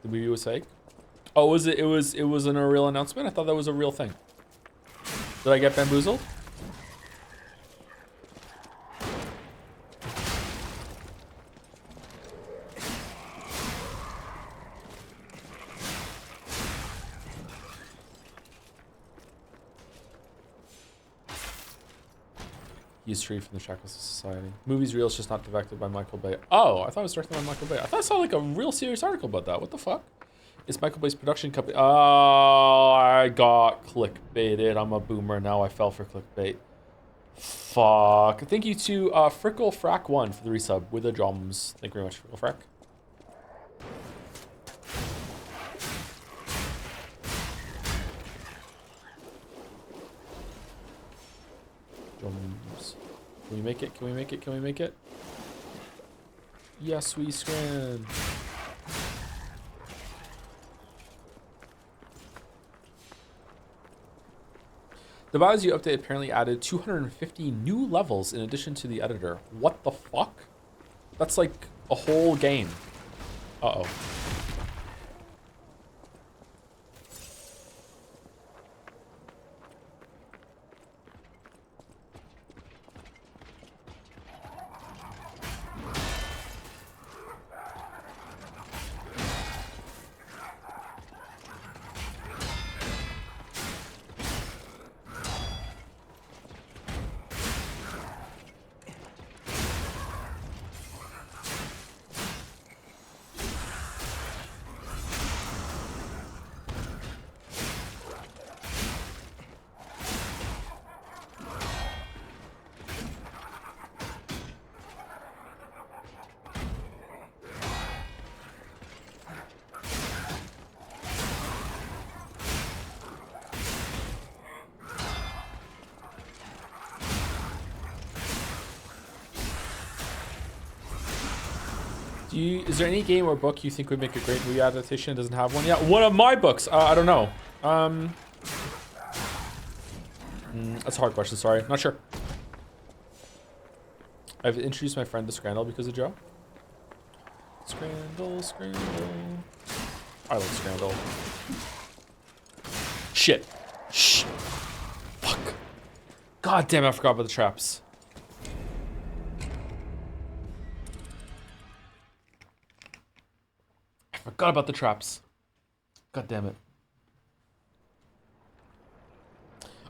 The movie was fake. Oh, was it? It wasn't a real announcement. I thought that was a real thing. Did I get bamboozled? He's freed from the shackles of society. Movie's real, it's just not directed by Michael Bay. Oh, I thought it was directed by Michael Bay. I thought I saw like a real serious article about that. What the fuck? It's Michael Bay's production company. Oh, I got clickbaited. I'm a boomer now. I fell for clickbait. Fuck. Thank you to Frickle Frack 1 for the resub with the drums. Thank you very much, Frickle Frack. Drums. Can we make it? Can we make it? Can we make it? Yes, we can. The Bowser update apparently added 250 new levels in addition to the editor. What the fuck? That's like a whole game. Uh-oh. Is there any game or book you think would make a great movie adaptation? It doesn't have one yet. One of my books. I don't know. That's a hard question. Sorry, not sure. I've introduced my friend to Scrandle because of Joe. Scrandle, Scrandle. I like Scrandle. Shit. Shh. Fuck. God damn it! I forgot about the traps. Forgot about the traps. God damn it.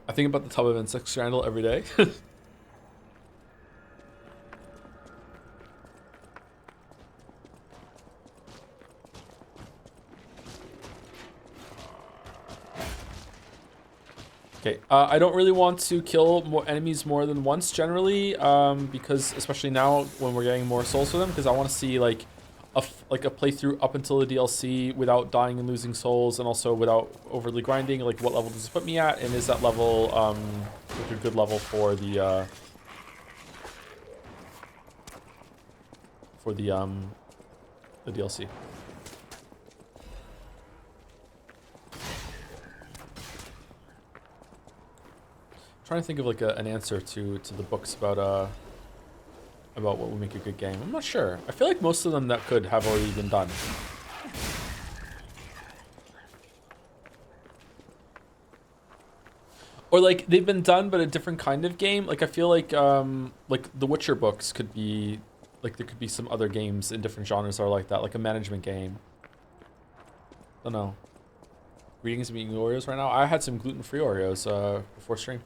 I think about the tub of insect Scrandle every day. Okay, I don't really want to kill more enemies more than once generally, because especially now when we're getting more souls for them, because I want to see like a playthrough up until the DLC without dying and losing souls, and also without overly grinding. Like, what level does it put me at, and is that level like a good level for the the DLC. Trying to think of like an answer to the books about what would make a good game. I'm not sure. I feel like most of them that could have already been done. Or like they've been done but a different kind of game. Like I feel like the Witcher books could be like there could be some other games in different genres that are like that, like a management game. Don't know. Reading some eating Oreos right now. I had some gluten-free Oreos before stream.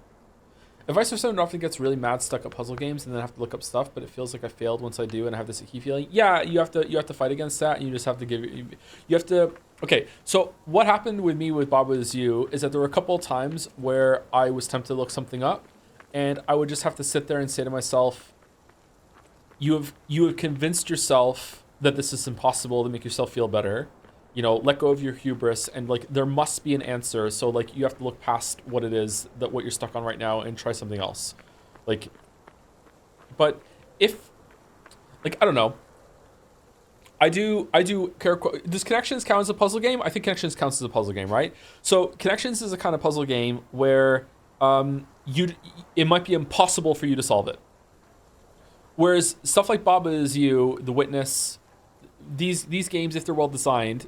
Advice for someone who often gets really mad stuck at puzzle games and then have to look up stuff, but it feels like I failed once I do and I have this icky feeling. Yeah, you have to fight against that, and you just have to you have to. Okay, so what happened with me with Bob Is You is that there were a couple of times where I was tempted to look something up, and I would just have to sit there and say to myself, you have convinced yourself that this is impossible to make yourself feel better. You know, let go of your hubris, and like there must be an answer. So like you have to look past what it is that what you're stuck on right now and try something else. Like, but if, like, I don't know. I do does Connections count as a puzzle game? I think Connections counts as a puzzle game, right? So Connections is a kind of puzzle game where it might be impossible for you to solve it. Whereas stuff like Baba Is You, The Witness, these games, if they're well designed,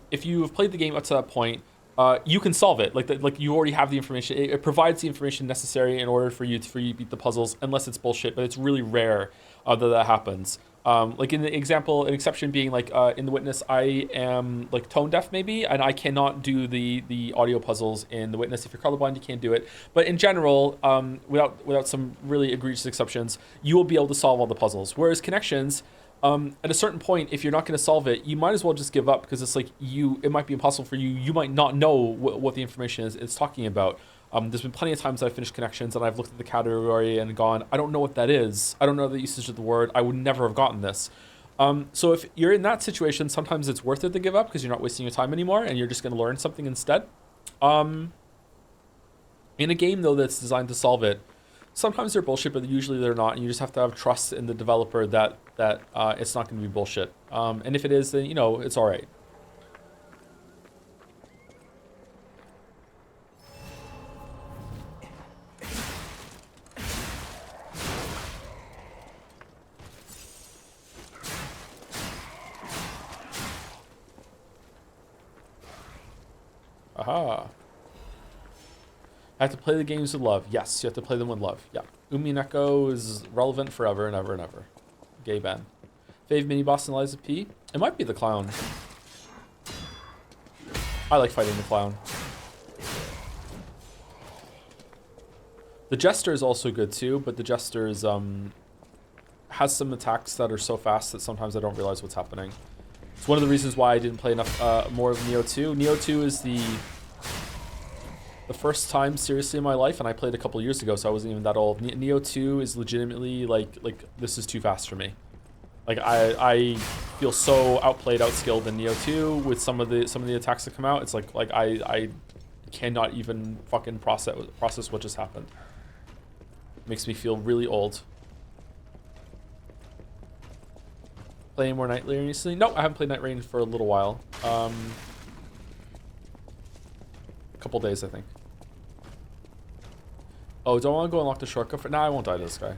if you have played the game up to that point, you can solve it. Like you already have the information. It provides the information necessary in order for you to beat the puzzles, unless it's bullshit. But it's really rare that happens. Like in the example, an exception being like in The Witness, I am like tone deaf maybe, and I cannot do the audio puzzles in The Witness. If you're colorblind, you can't do it. But in general, without some really egregious exceptions, you will be able to solve all the puzzles. Whereas Connections, at a certain point, if you're not going to solve it, you might as well just give up, because it's like it might be impossible for you. You might not know what the information is it's talking about. There's been plenty of times I've finished Connections and I've looked at the category and gone, I don't know what that is. I don't know the usage of the word. I would never have gotten this. So if you're in that situation, sometimes it's worth it to give up because you're not wasting your time anymore and you're just going to learn something instead. In a game, though, that's designed to solve it, sometimes they're bullshit, but usually they're not. And you just have to have trust in the developer that it's not going to be bullshit. And if it is, then, it's all right. Aha. I have to play the games with love. Yes, you have to play them with love. Yeah. Umineko is relevant forever and ever and ever. Gay ban. Fave mini boss in Lies of P. It might be the clown. I like fighting the clown. The Jester is also good too, but the Jester is, has some attacks that are so fast that sometimes I don't realize what's happening. It's one of the reasons why I didn't play enough more of Neo 2. Neo 2 is the first time seriously in my life, and I played a couple years ago, so I wasn't even that old. Neo 2 is legitimately like this is too fast for me. Like I feel so outplayed, outskilled in Neo 2 with some of the attacks that come out. It's like I cannot even fucking process what just happened. It makes me feel really old. Playing more Night Rain recently? No, I haven't played Night Rain for a little while. A couple days, I think. Oh, do I want to go unlock the shortcut for? Nah, I won't die to this guy.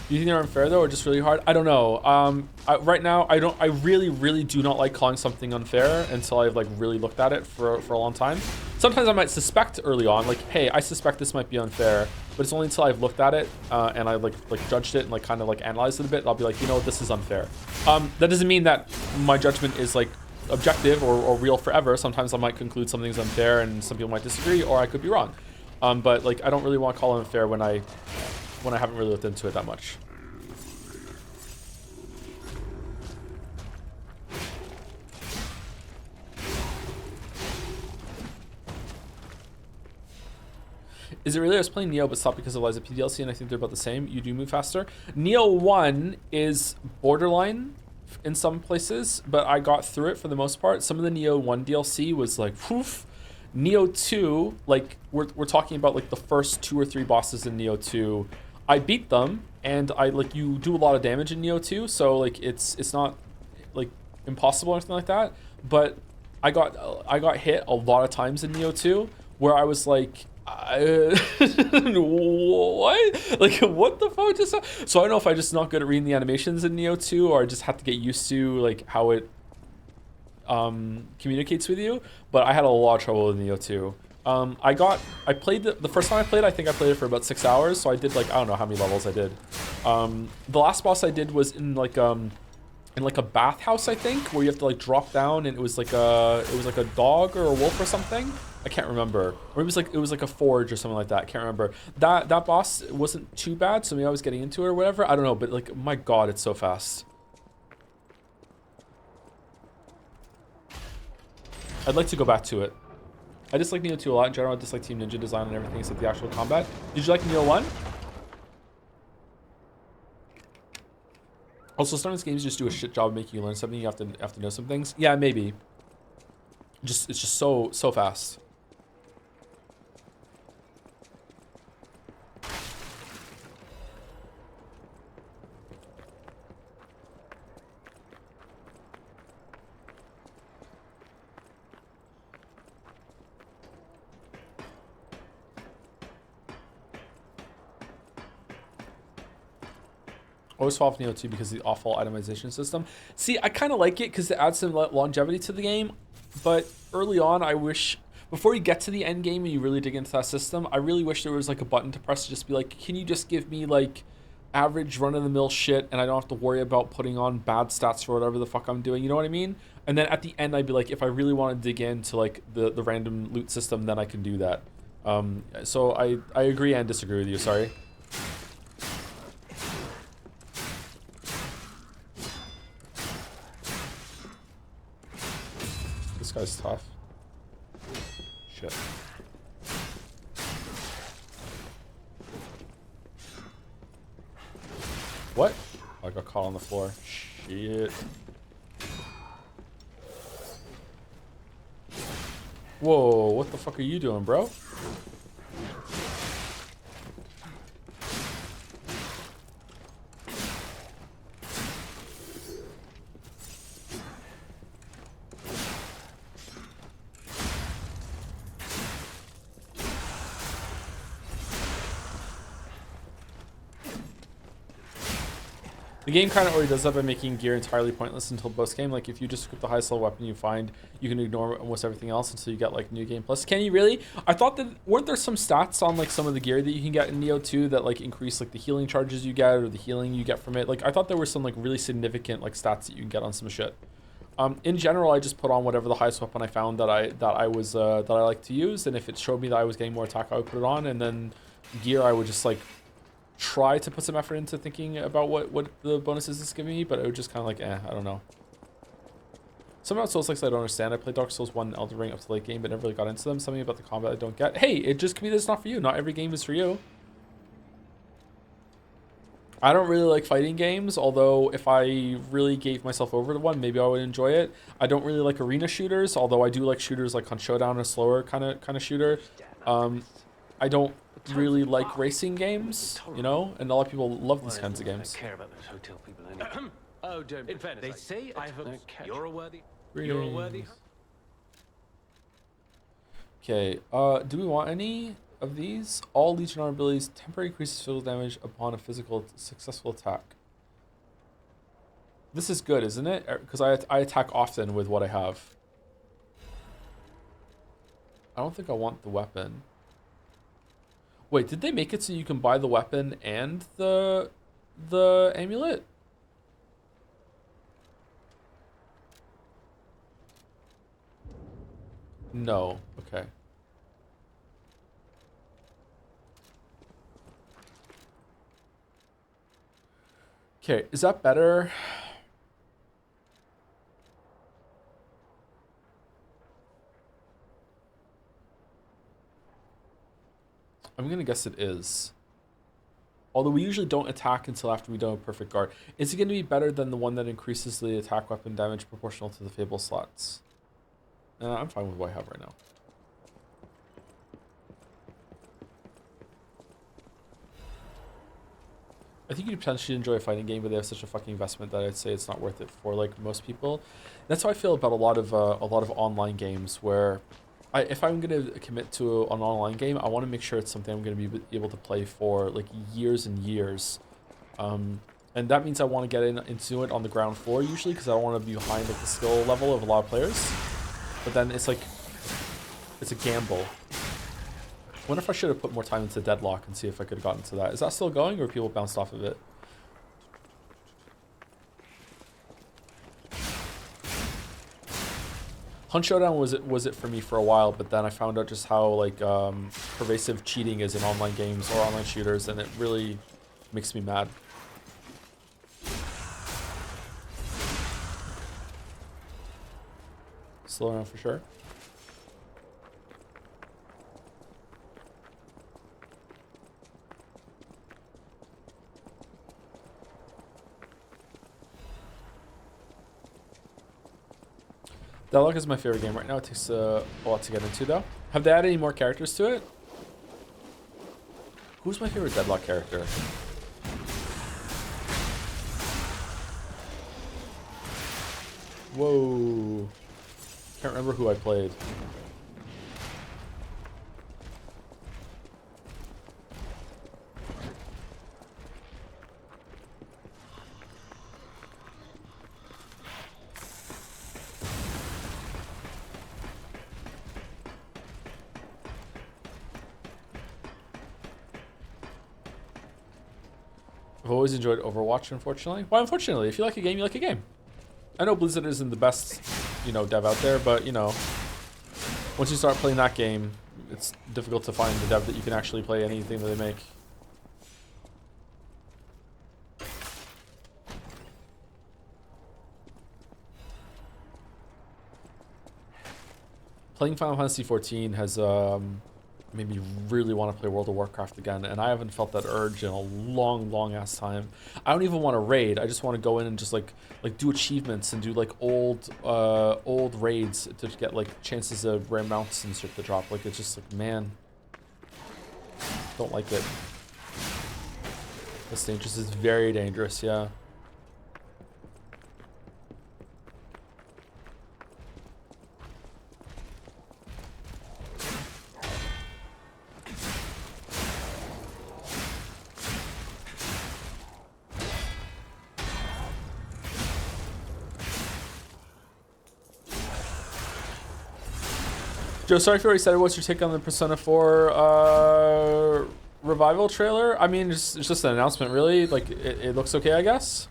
Do you think they're unfair though, or just really hard? I don't know. Right now, I really do not like calling something unfair until I've like really looked at it for a long time. Sometimes I might suspect early on, like, hey, I suspect this might be unfair, but it's only until I've looked at it and I like judged it and like kind of like analyzed it a bit. I'll be like, this is unfair. That doesn't mean that my judgment is like objective or real forever. Sometimes I might conclude something's unfair and some people might disagree, or I could be wrong. But like, I don't really want to call it unfair when I haven't really looked into it that much. Is it really? I was playing Neo but stopped because of Lies of P DLC, and I think they're about the same. You do move faster. Neo 1 is borderline in some places, but I got through it for the most part. Some of the Neo 1 DLC was like, poof. Neo 2, like, we're talking about, like, the first 2 or 3 bosses in Neo 2. I beat them, and you do a lot of damage in Neo 2, so, like, it's not, like, impossible or anything like that. But I got hit a lot of times in Neo 2, where I was like, what? Like, what the fuck just happened? So I don't know if I'm just not good at reading the animations in Neo 2, or I just have to get used to, like, how it communicates with you. But I had a lot of trouble with Neo 2. I played the first time I played, I think I played it for about 6 hours, so I did, like, I don't know how many levels I did. The last boss I did was in like a bathhouse, I think, where you have to, like, drop down, and it was like a dog or a wolf or something. I can't remember. Or it was like a forge or something like that. I can't remember. That boss wasn't too bad, so maybe I was getting into it or whatever. I don't know, but, like, my god, it's so fast. I'd like to go back to it. I dislike Neo 2 a lot in general. I dislike Team Ninja design and everything except the actual combat. Did you like Neo 1? Also, sometimes games just do a shit job of making you learn something. You have to know some things. Yeah, maybe. It's just so fast. Always fall off Neo 2 because of the awful itemization system. See, I kind of like it because it adds some longevity to the game, but early on, I wish, before you get to the end game and you really dig into that system, I really wish there was, like, a button to press to just be like, can you just give me, like, average run-of-the-mill shit, and I don't have to worry about putting on bad stats for whatever the fuck I'm doing, you know what I mean? And then at the end, I'd be like, if I really want to dig into, like, the random loot system, then I can do that. So I agree and disagree with you, sorry. This guy's tough. Shit. What? I got caught on the floor. Shit. Whoa, what the fuck are you doing, bro? The game kind of already does that by making gear entirely pointless until post game. Like, if you just equip the highest level weapon you find, you can ignore almost everything else until you get, like, New Game Plus. Can you really? I thought that, weren't there some stats on, like, some of the gear that you can get in Neo 2 that, like, increase, like, the healing charges you get or the healing you get from it? Like, I thought there were some, like, really significant, like, stats that you can get on some shit. In general, I just put on whatever the highest weapon I found that I like to use, and if it showed me that I was getting more attack, I would put it on, and then gear, I would just, like, try to put some effort into thinking about what the bonuses is giving me, but it would just kind of like, I don't know. Some about Souls likes I don't understand. I played Dark Souls 1 and Elden Ring up to late game, but never really got into them. Something about the combat I don't get. Hey, it just could be that it's not for you. Not every game is for you. I don't really like fighting games, although if I really gave myself over to one, maybe I would enjoy it. I don't really like arena shooters, although I do like shooters like on Showdown, a slower kind of shooter. I don't really like racing games, you know, and a lot of people love these kinds of games. I care about those hotel people anyway. Oh, don't. In fairness, they say I haven't. You're a worthy. Greetings. You're a worthy. Okay. Do we want any of these? All Legion armor abilities temporarily increases physical damage upon a successful attack. This is good, isn't it? Because I attack often with what I have. I don't think I want the weapon. Wait, did they make it so you can buy the weapon and the amulet? No. Okay. Okay, is that better? I'm gonna guess it is. Although we usually don't attack until after we do a perfect guard. Is it going to be better than the one that increases the attack weapon damage proportional to the Fable slots? I'm fine with what I have right now. I think you'd potentially enjoy a fighting game, but they have such a fucking investment that I'd say it's not worth it for like most people. That's how I feel about a lot of online games where if I'm going to commit to an online game, I want to make sure it's something I'm going to be able to play for like years and years. And that means I want to get into it on the ground floor usually because I don't want to be behind like the skill level of a lot of players. But then it's like, it's a gamble. I wonder if I should have put more time into Deadlock and see if I could have gotten to that. Is that still going, or people bounced off of it? Hunt Showdown was it for me for a while, but then I found out just how like pervasive cheating is in online games or online shooters, and it really makes me mad. Still around for sure. Deadlock is my favorite game right now. It takes a lot to get into though. Have they added any more characters to it? Who's my favorite Deadlock character? Whoa. Can't remember who I played. I've always enjoyed Overwatch, unfortunately. Well, unfortunately, if you like a game, you like a game. I know Blizzard isn't the best, you know, dev out there, but, you know, once you start playing that game, it's difficult to find the dev that you can actually play anything that they make. Playing Final Fantasy XIV has made me really want to play World of Warcraft again, and I haven't felt that urge in a long ass time. I don't even want to raid. I just want to go in and just like do achievements and do like old raids to get like chances of rare mounts and shit to drop. Like it's just like, man, don't like it. It's dangerous. It's very dangerous. Yeah. Joe, sorry if you already said it. What's your take on the Persona 4 revival trailer? I mean, it's just an announcement, really. Like, it looks okay, I guess.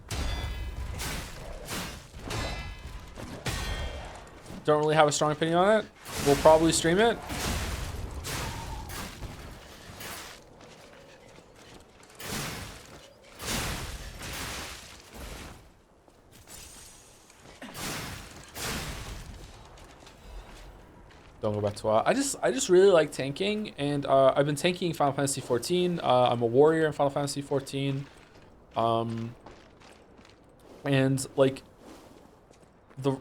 Don't really have a strong opinion on it. We'll probably stream it. Don't go back to I just really like tanking, and I've been tanking Final Fantasy 14. I'm a warrior in Final Fantasy 14. And like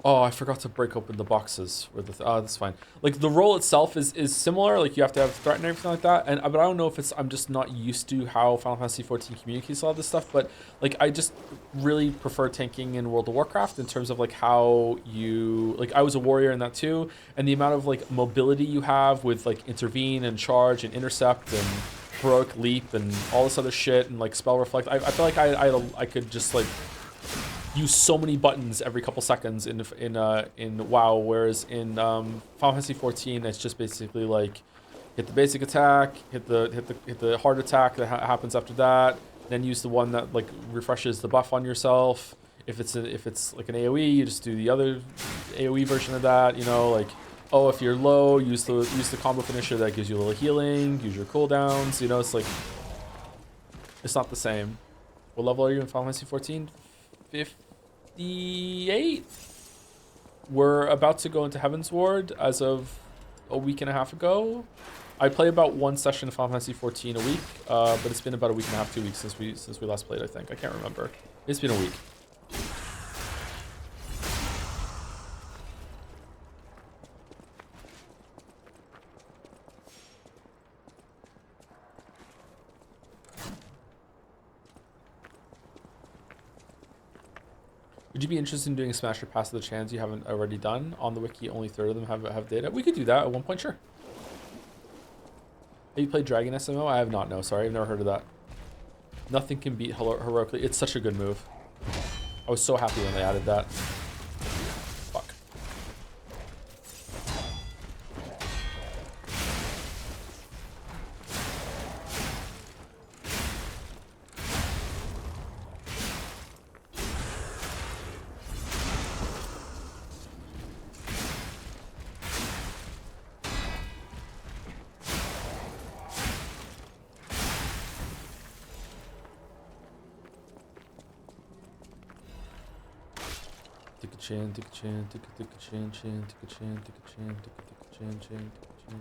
I forgot to break open the boxes where that's fine. Like the role itself is similar, like you have to have threat and everything like that, and but I don't know if I'm just not used to how Final Fantasy 14 communicates all this stuff, but like I just really prefer tanking in World of Warcraft in terms of like how you, like I was a warrior in that too, and the amount of like mobility you have with like intervene and charge and intercept and heroic leap and all this other shit and like spell reflect. I feel like I could just like use so many buttons every couple seconds in WoW, whereas in Final Fantasy 14 it's just basically like hit the basic attack, hit the hard attack that happens after that, then use the one that like refreshes the buff on yourself. If it's like an AoE, you just do the other AoE version of that. You know, like if you're low, use the combo finisher that gives you a little healing. Use your cooldowns. You know, it's like it's not the same. What level are you in Final Fantasy 14? 58. We're about to go into Heaven's Ward as of a week and a half ago. I play about one session of Final Fantasy 14 a week, but it's been about a week and a half, 2 weeks since we last played. I think I can't remember. It's been a week. Would you be interested in doing a Smash or Pass of the Chans you haven't already done? On the wiki, only 1/3 of them have data. We could do that at one point, sure. Have you played Dragon SMO? I have not, no, sorry. I've never heard of that. Nothing can beat Heroically. It's such a good move. I was so happy when they added that. Fuck. Chin, tick a chin, tick a chin, chin, tick a chin, tick a chin, tick a chin, chin, tick a chin,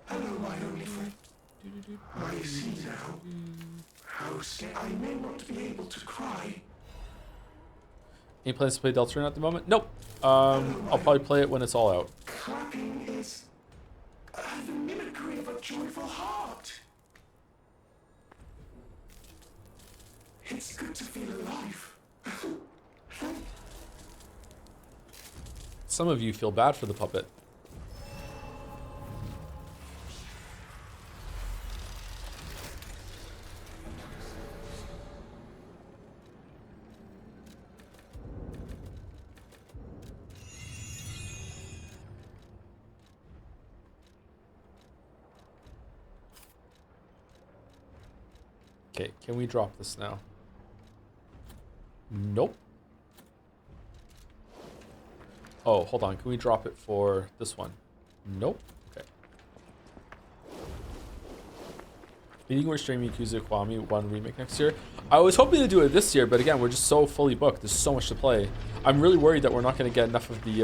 Hello, my only friend. I see now. How scared I may not be able to cry. Any plans to play Deltarune at the moment? Nope. I'll probably play it when it's all out. Clapping is the mimicry of a joyful heart. It's good to feel alive. Some of you feel bad for the puppet. Okay, can we drop this now? Nope. Oh, hold on. Can we drop it for this one? Nope. Okay. You think we're streaming Yakuza Kiwami 1 remake next year? I was hoping to do it this year, but again, we're just so fully booked. There's so much to play. I'm really worried that we're not going to get enough of the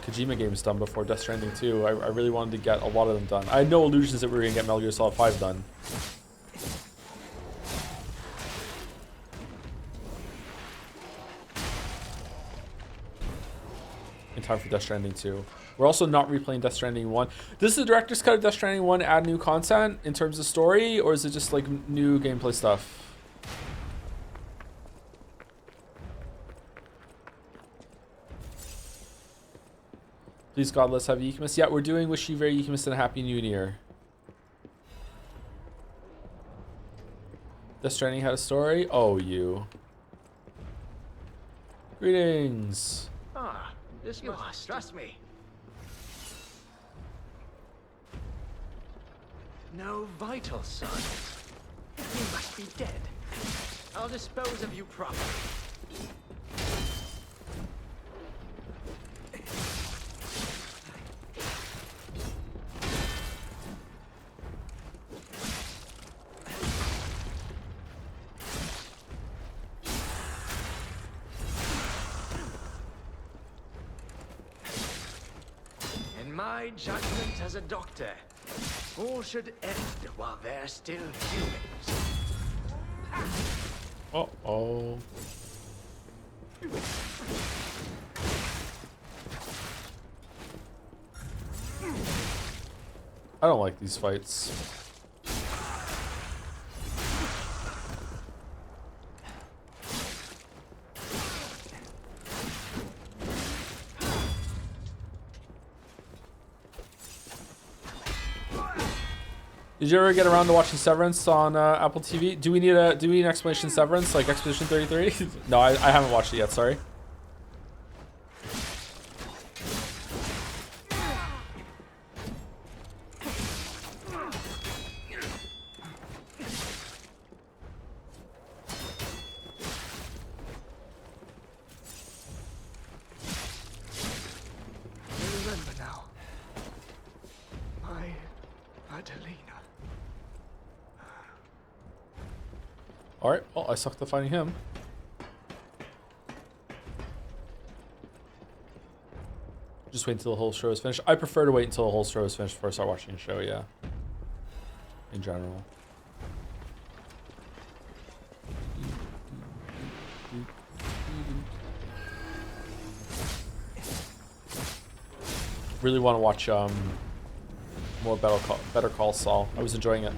Kojima games done before Death Stranding 2. I really wanted to get a lot of them done. I had no illusions that we were going to get Metal Gear Solid 5 done. In time for Death Stranding 2. We're also not replaying Death Stranding 1. Does the director's cut of Death Stranding 1 add new content in terms of story, or is it just like new gameplay stuff? Please God, let's have Euchamus. Yeah, we're doing Wish You Very Euchamus and a Happy New Year. Death Stranding had a story? Oh, you. Greetings. Ah, this must trust me. No vital signs. You must be dead. I'll dispose of you properly. In my judgment as a doctor, all should end while they're still humans. Uh-oh. I don't like these fights. Did you ever get around to watching Severance on Apple TV? Do we need an explanation Severance, like Expedition 33? No, I haven't watched it yet, sorry. Remember now, my Adelina. All right. Well, I sucked at finding him. Just wait until the whole show is finished. I prefer to wait until the whole show is finished before I start watching the show, yeah. In general. Really want to watch more Better Call Saul. I was enjoying it.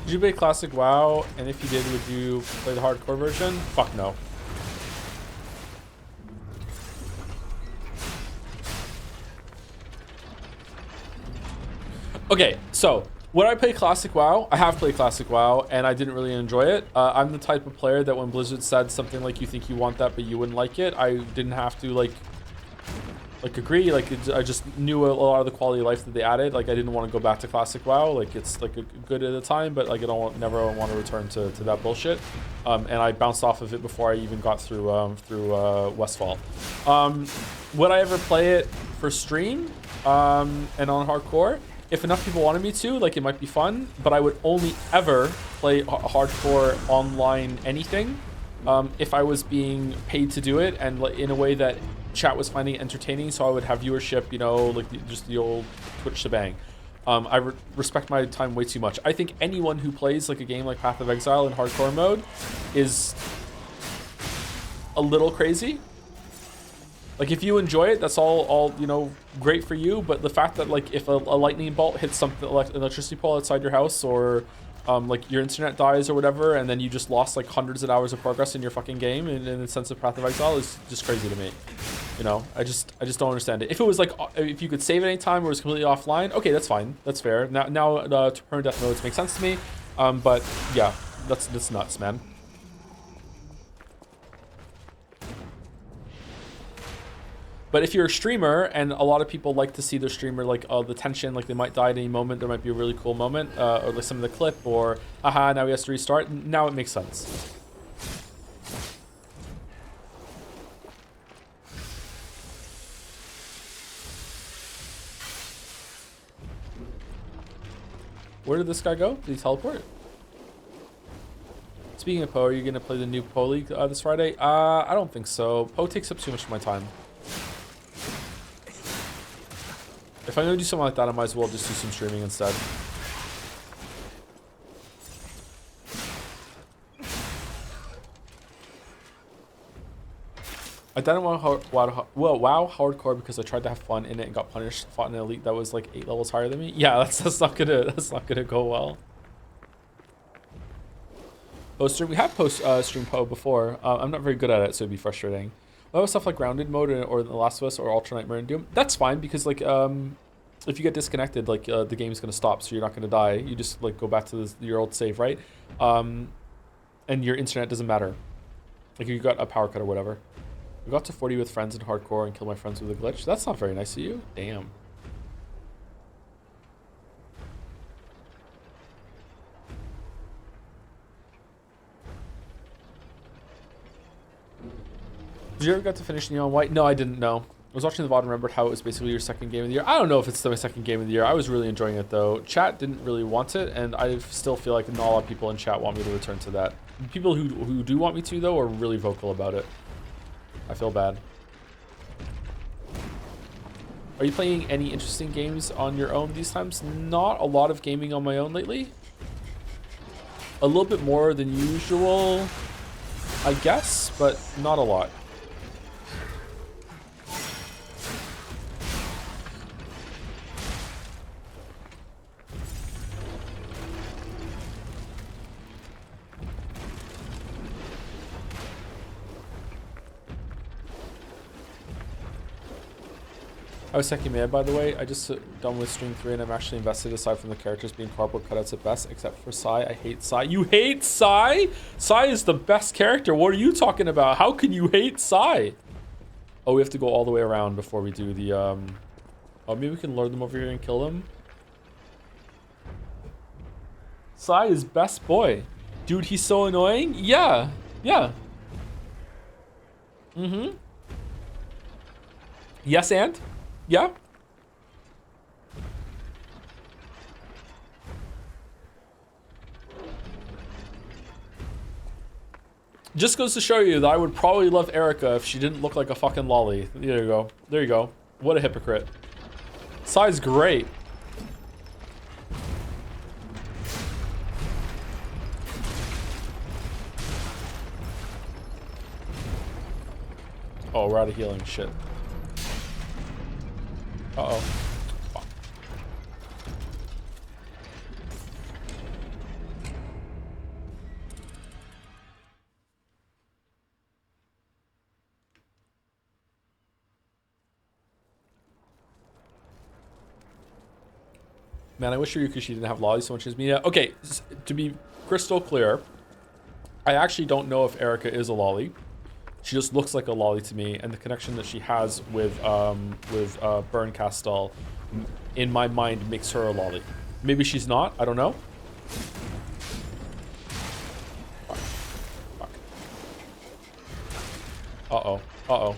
Did you play Classic WoW? And if you did, would you play the hardcore version? Fuck no. Okay, so when I play Classic WoW, I have played Classic WoW, and I didn't really enjoy it. I'm the type of player that when Blizzard said something like, you think you want that, but you wouldn't like it, I didn't have to, like agree. Like, I just knew a lot of the quality of life that they added. Like, I didn't want to go back to Classic WoW. Like, it's like a good at a time, but like never want to return to that bullshit. And I bounced off of it before I even got through Westfall. Would I ever play it for stream and on hardcore? If enough people wanted me to, like, it might be fun, but I would only ever play hardcore online anything if I was being paid to do it, and in a way that chat was finding it entertaining, so I would have viewership, you know, like just the old Twitch shebang. I respect my time way too much. I think anyone who plays like a game like Path of Exile in hardcore mode is a little crazy. Like, if you enjoy it, that's all you know, great for you. But the fact that, like, if a lightning bolt hits something like an electricity pole outside your house, or like your internet dies or whatever, and then you just lost like hundreds of hours of progress in your fucking game in the sense of Path of Exile, is just crazy to me. You know, I just don't understand it. If it was like, if you could save at any time or it was completely offline, okay, that's fine, that's fair. Now permadeath modes make sense to me. But yeah, that's nuts, man. But if you're a streamer, and a lot of people like to see their streamer, like, the tension, like they might die at any moment, there might be a really cool moment, or like some of the clip, or aha, now he has to restart, now it makes sense. Where did this guy go? Did he teleport? Speaking of Poe, are you going to play the new Poe League this Friday? I don't think so. Poe takes up too much of my time. If I'm going to do something like that, I might as well just do some streaming instead. I didn't want WoW hardcore because I tried to have fun in it and got punished. Fought an elite that was like 8 levels higher than me. Yeah, that's not gonna go well. Poster, we have stream Poe before. I'm not very good at it, so it'd be frustrating. A lot of stuff like grounded mode or The Last of Us or Ultra Nightmare and Doom. That's fine because like if you get disconnected, like the game's gonna stop, so you're not gonna die. You just like go back to your old save, right? And your internet doesn't matter. Like, you got a power cut or whatever. I got to 40 with friends in hardcore and killed my friends with a glitch. That's not very nice of you. Damn. Did you ever get to finish Neon White? No, I didn't know. I was watching the VOD and remembered how it was basically your second game of the year. I don't know if it's still my second game of the year. I was really enjoying it though. Chat didn't really want it, and I still feel like not a lot of people in chat want me to return to that. People who do want me to though are really vocal about it. I feel bad. Are you playing any interesting games on your own these times? Not a lot of gaming on my own lately. A little bit more than usual, I guess, but not a lot. I was second mad, by the way. I just done with stream 3 and I'm actually invested aside from the characters being cardboard cutouts at best, except for Sai. I hate Sai. You hate Sai? Sai is the best character. What are you talking about? How can you hate Sai? Oh, we have to go all the way around before we do the, Oh, maybe we can lure them over here and kill them. Sai is best boy. Dude, he's so annoying. Yeah. Yeah. Mm-hmm. Yes, and? Yeah. Just goes to show you that I would probably love Erica if she didn't look like a fucking lolly. There you go. There you go. What a hypocrite. Sai's great. Oh, we're out of healing. Shit. Uh-oh. Fuck. Man, I wish Ryukishi didn't have lollies so much as me. Yeah. Okay, to be crystal clear, I actually don't know if Erica is a lolly. She just looks like a lolly to me, and the connection that she has with Burn Castell, in my mind, makes her a lolly. Maybe she's not. I don't know. Fuck. Fuck. Uh-oh. Uh-oh.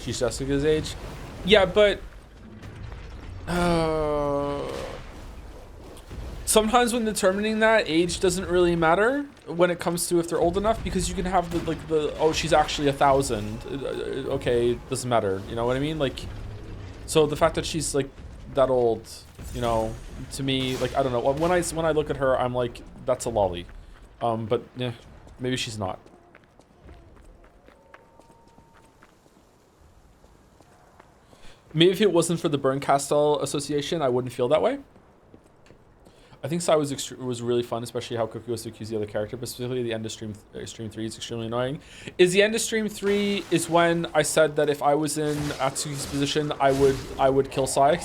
She's Jessica's age. Yeah, but sometimes when determining that, age doesn't really matter when it comes to if they're old enough, because you can have the oh, she's actually 1,000. Okay, doesn't matter. You know what I mean? Like, so the fact that she's like that old, you know, to me, like, I don't know. When I look at her, I'm like, that's a lolly. But yeah, maybe she's not. Maybe if it wasn't for the Burn Castell Association, I wouldn't feel that way. I think Sai was really fun, especially how quickly was to accuse the other character, but specifically the end of stream 3 is extremely annoying. Is the end of stream 3 is when I said that if I was in Atsuki's position, I would kill Sai.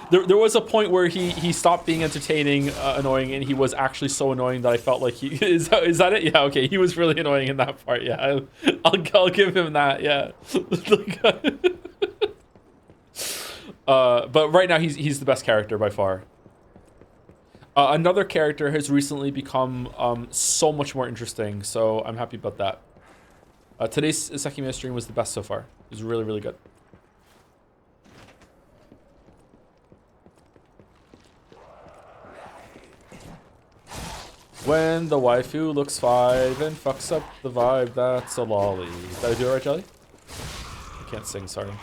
There was a point where he stopped being entertaining, annoying, and he was actually so annoying that I felt like he is that it? Yeah, okay, he was really annoying in that part. Yeah, I'll give him that. Yeah. But right now he's the best character by far. Another character has recently become so much more interesting, so I'm happy about that. Today's Sekime stream was the best so far. It was really, really good. When the waifu looks 5 and fucks up the vibe, that's a lolly. Did I do it right, Jelly? I can't sing, sorry.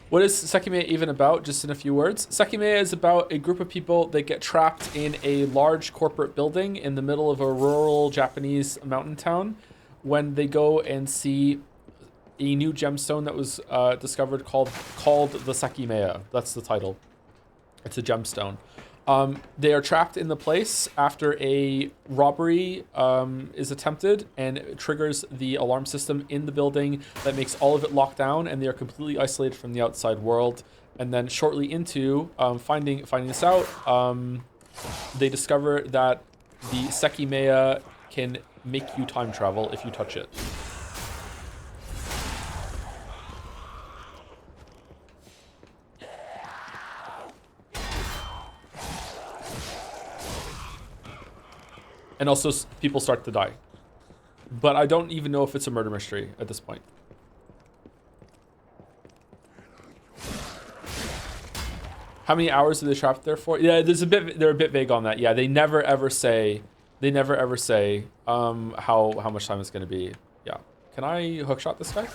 What is Sekime even about? Just in a few words. Sekime is about a group of people that get trapped in a large corporate building in the middle of a rural Japanese mountain town when they go and see a new gemstone that was discovered called the Sekimea. That's the title. It's a gemstone. They are trapped in the place after a robbery is attempted, and it triggers the alarm system in the building that makes all of it locked down, and they are completely isolated from the outside world. And then shortly into finding this out, they discover that the Sekimea can make you time travel if you touch it. And also people start to die. But I don't even know if it's a murder mystery at this point. How many hours are they trapped there for? Yeah, they're a bit vague on that. Yeah, they never ever say how much time it's gonna be. Yeah. Can I hookshot this guy?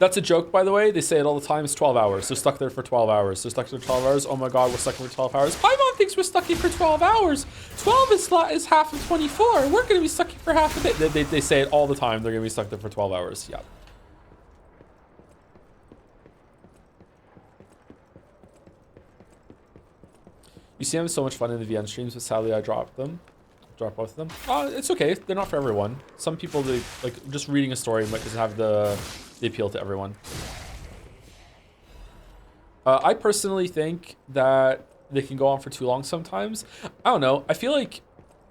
That's a joke, by the way. They say it all the time. It's 12 hours. They're stuck there for 12 hours. They're stuck there for 12 hours. Oh my god, we're stuck here for 12 hours. Paimon thinks we're stuck here for 12 hours. 12 is half of 24. We're going to be stuck here for half a day. They say it all the time. They're going to be stuck there for 12 hours. Yeah. You see, I'm so much fun in the VN streams, but sadly I dropped them. Drop both of them. It's okay. They're not for everyone. Some people, they like just reading a story might just have the appeal to everyone. I personally think that they can go on for too long sometimes. I don't know. I feel like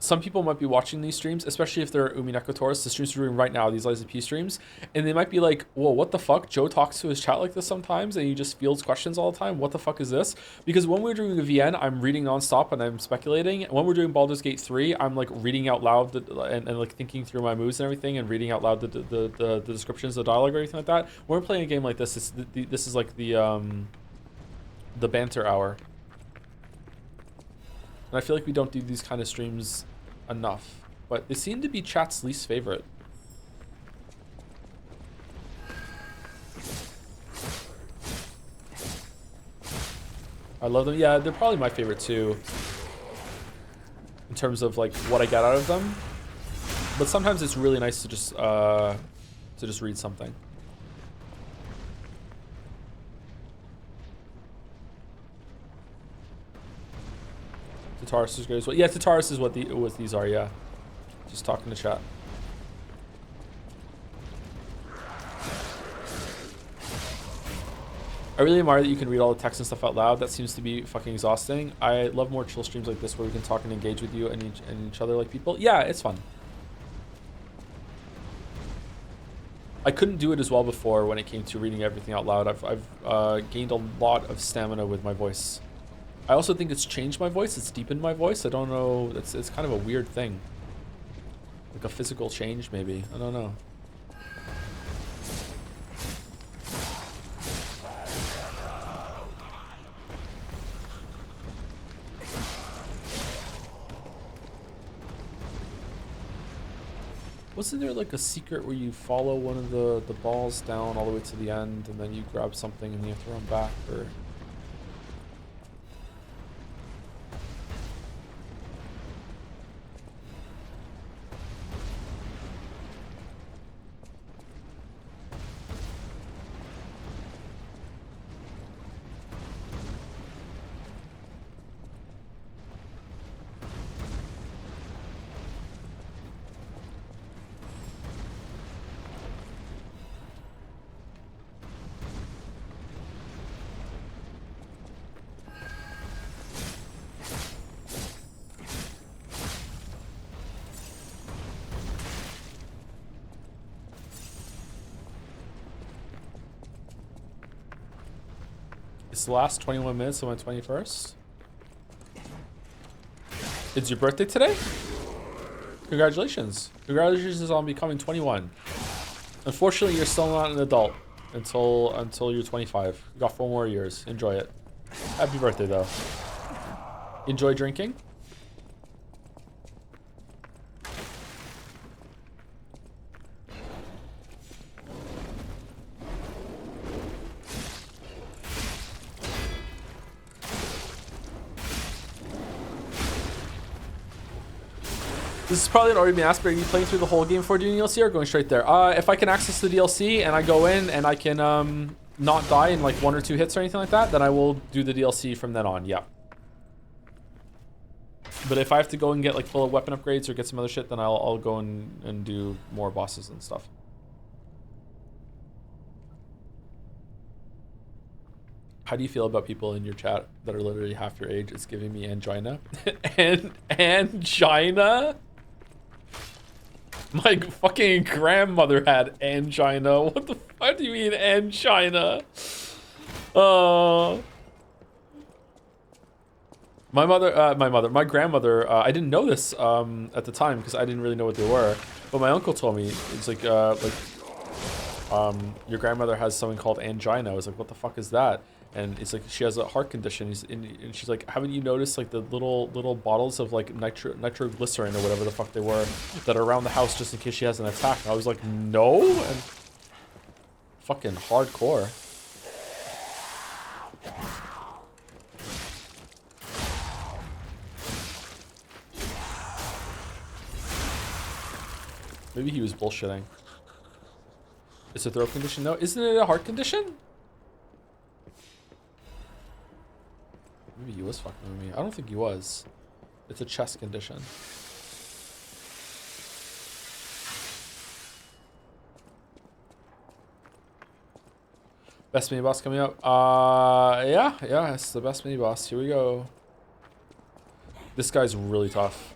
some people might be watching these streams, especially if they're Umineko Taurus, the streams we're doing right now, these LZP streams, and they might be like, whoa, what the fuck? Joe talks to his chat like this sometimes, and he just fields questions all the time. What the fuck is this? Because when we're doing a VN, I'm reading nonstop and I'm speculating. When we're doing Baldur's Gate 3, I'm like reading out loud and like thinking through my moves and everything, and reading out loud the descriptions, the dialogue, or anything like that. When we're playing a game like this, this is like the banter hour. And I feel like we don't do these kind of streams enough, but they seem to be chat's least favorite. I love them. Yeah, they're probably my favorite too, in terms of like what I get out of them. But sometimes it's really nice to just read something. Taurus is great as well. Yeah, Taurus is what these are, yeah. Just talking to chat. I really admire that you can read all the text and stuff out loud. That seems to be fucking exhausting. I love more chill streams like this where we can talk and engage with you and each other like people. Yeah, it's fun. I couldn't do it as well before when it came to reading everything out loud. I've gained a lot of stamina with my voice. I also think it's changed my voice. It's deepened my voice. I don't know. It's kind of a weird thing. Like a physical change, maybe. I don't know. Wasn't there like a secret where you follow one of the balls down all the way to the end and then you grab something and you have to run back, or... It's the last 21 minutes of my 21st. It's your birthday today? Congratulations. Congratulations on becoming 21. Unfortunately, you're still not an adult until you're 25. You got 4 more years. Enjoy it. Happy birthday, though. Enjoy drinking. This is probably already been asked, but are you playing through the whole game for doing DLC or going straight there? If I can access the DLC and I go in and I can not die in like 1 or 2 hits or anything like that, then I will do the DLC from then on, yeah. But if I have to go and get like full weapon upgrades or get some other shit, then I'll go and do more bosses and stuff. How do you feel about people in your chat that are literally half your age? It's giving me angina. Angina? My fucking grandmother had angina. What the fuck do you mean angina? My grandmother, I didn't know this at the time because I didn't really know what they were. But my uncle told me, it's like your grandmother has something called angina. I was like, what the fuck is that? And it's like she has a heart condition. And she's like, haven't you noticed like the little bottles of like nitroglycerin or whatever the fuck they were that are around the house just in case she has an attack? And I was like, no. And fucking hardcore. Maybe he was bullshitting. It's a throat condition? No. Isn't it a heart condition? Maybe he was fucking with me. I don't think he was. It's a chest condition. Best mini boss coming out. Yeah, it's the best mini boss. Here we go. This guy's really tough.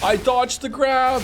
I dodged the grab.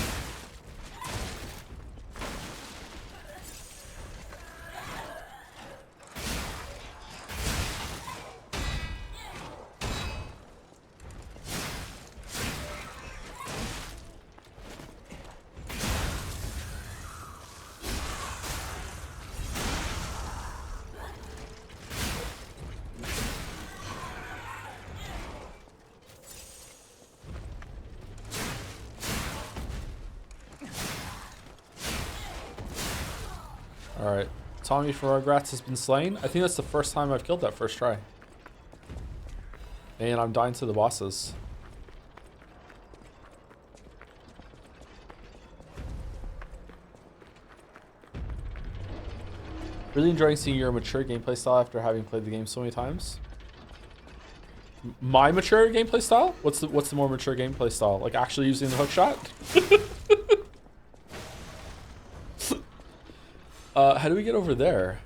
Alright. Tommy Farragrats has been slain. I think that's the first time I've killed that first try. And I'm dying to the bosses. Really enjoying seeing your mature gameplay style after having played the game so many times. My mature gameplay style? What's the more mature gameplay style? Like actually using the hook shot? How do we get over there?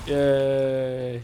Yay.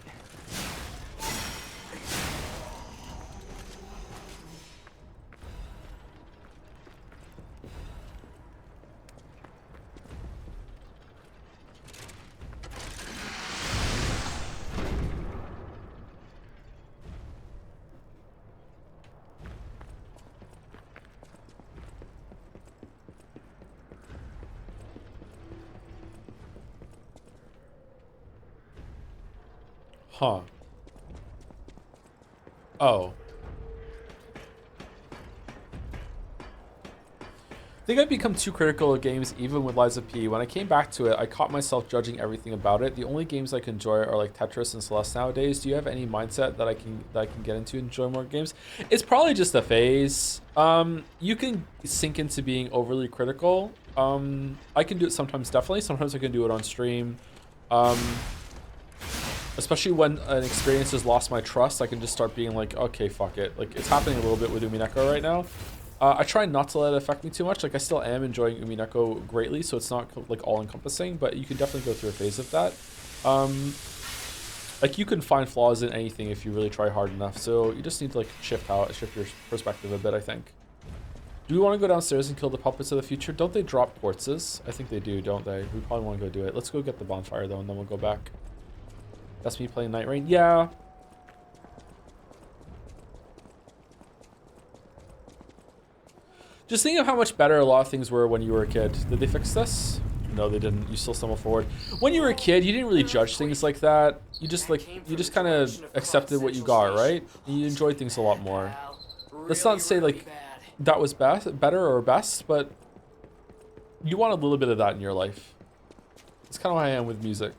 Huh. Oh. I think I've become too critical of games even with Lies of P. When I came back to it, I caught myself judging everything about it. The only games I can enjoy are like Tetris and Celeste nowadays. Do you have any mindset that I can get into and enjoy more games? It's probably just a phase. You can sink into being overly critical. I can do it sometimes, definitely. Sometimes I can do it on stream. Especially when an experience has lost my trust, I can just start being like, okay, fuck it. Like, it's happening a little bit with Umineko right now. I try not to let it affect me too much. Like, I still am enjoying Umineko greatly, so it's not, like, all-encompassing, but you can definitely go through a phase of that. Like, you can find flaws in anything if you really try hard enough, so you just need to, like, shift your perspective a bit, I think. Do we want to go downstairs and kill the puppets of the future? Don't they drop quartzes? I think they do, don't they? We probably want to go do it. Let's go get the bonfire, though, and then we'll go back. That's me playing Night Rain. Yeah. Just think of how much better a lot of things were when you were a kid. Did they fix this? No, they didn't. You still stumble forward. When you were a kid, you didn't really judge things like that. You just kind of accepted what you got, right? And you enjoyed things a lot more. Let's not say like that was better or best, but you want a little bit of that in your life. It's kind of how I am with music.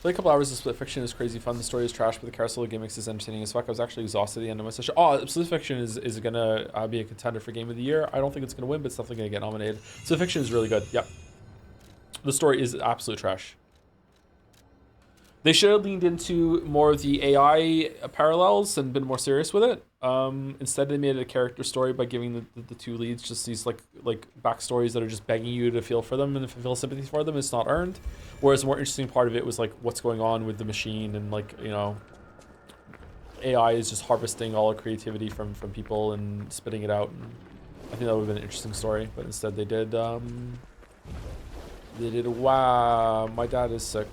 Play a couple hours of Split Fiction is crazy fun. The story is trash, but the carousel of gimmicks is entertaining as fuck. I was actually exhausted at the end of my session. Oh, Split Fiction is gonna be a contender for Game of the Year. I don't think it's gonna win, but it's definitely gonna get nominated. Split Fiction is really good. Yep. The story is absolute trash. They should have leaned into more of the AI parallels and been more serious with it. Instead, they made it a character story by giving the two leads just these like backstories that are just begging you to feel for them and feel sympathy for them. It's not earned. Whereas the more interesting part of it was like what's going on with the machine and like, you know, AI is just harvesting all the creativity from people and spitting it out. And I think that would have been an interesting story, but instead they did. Wow, my dad is sick.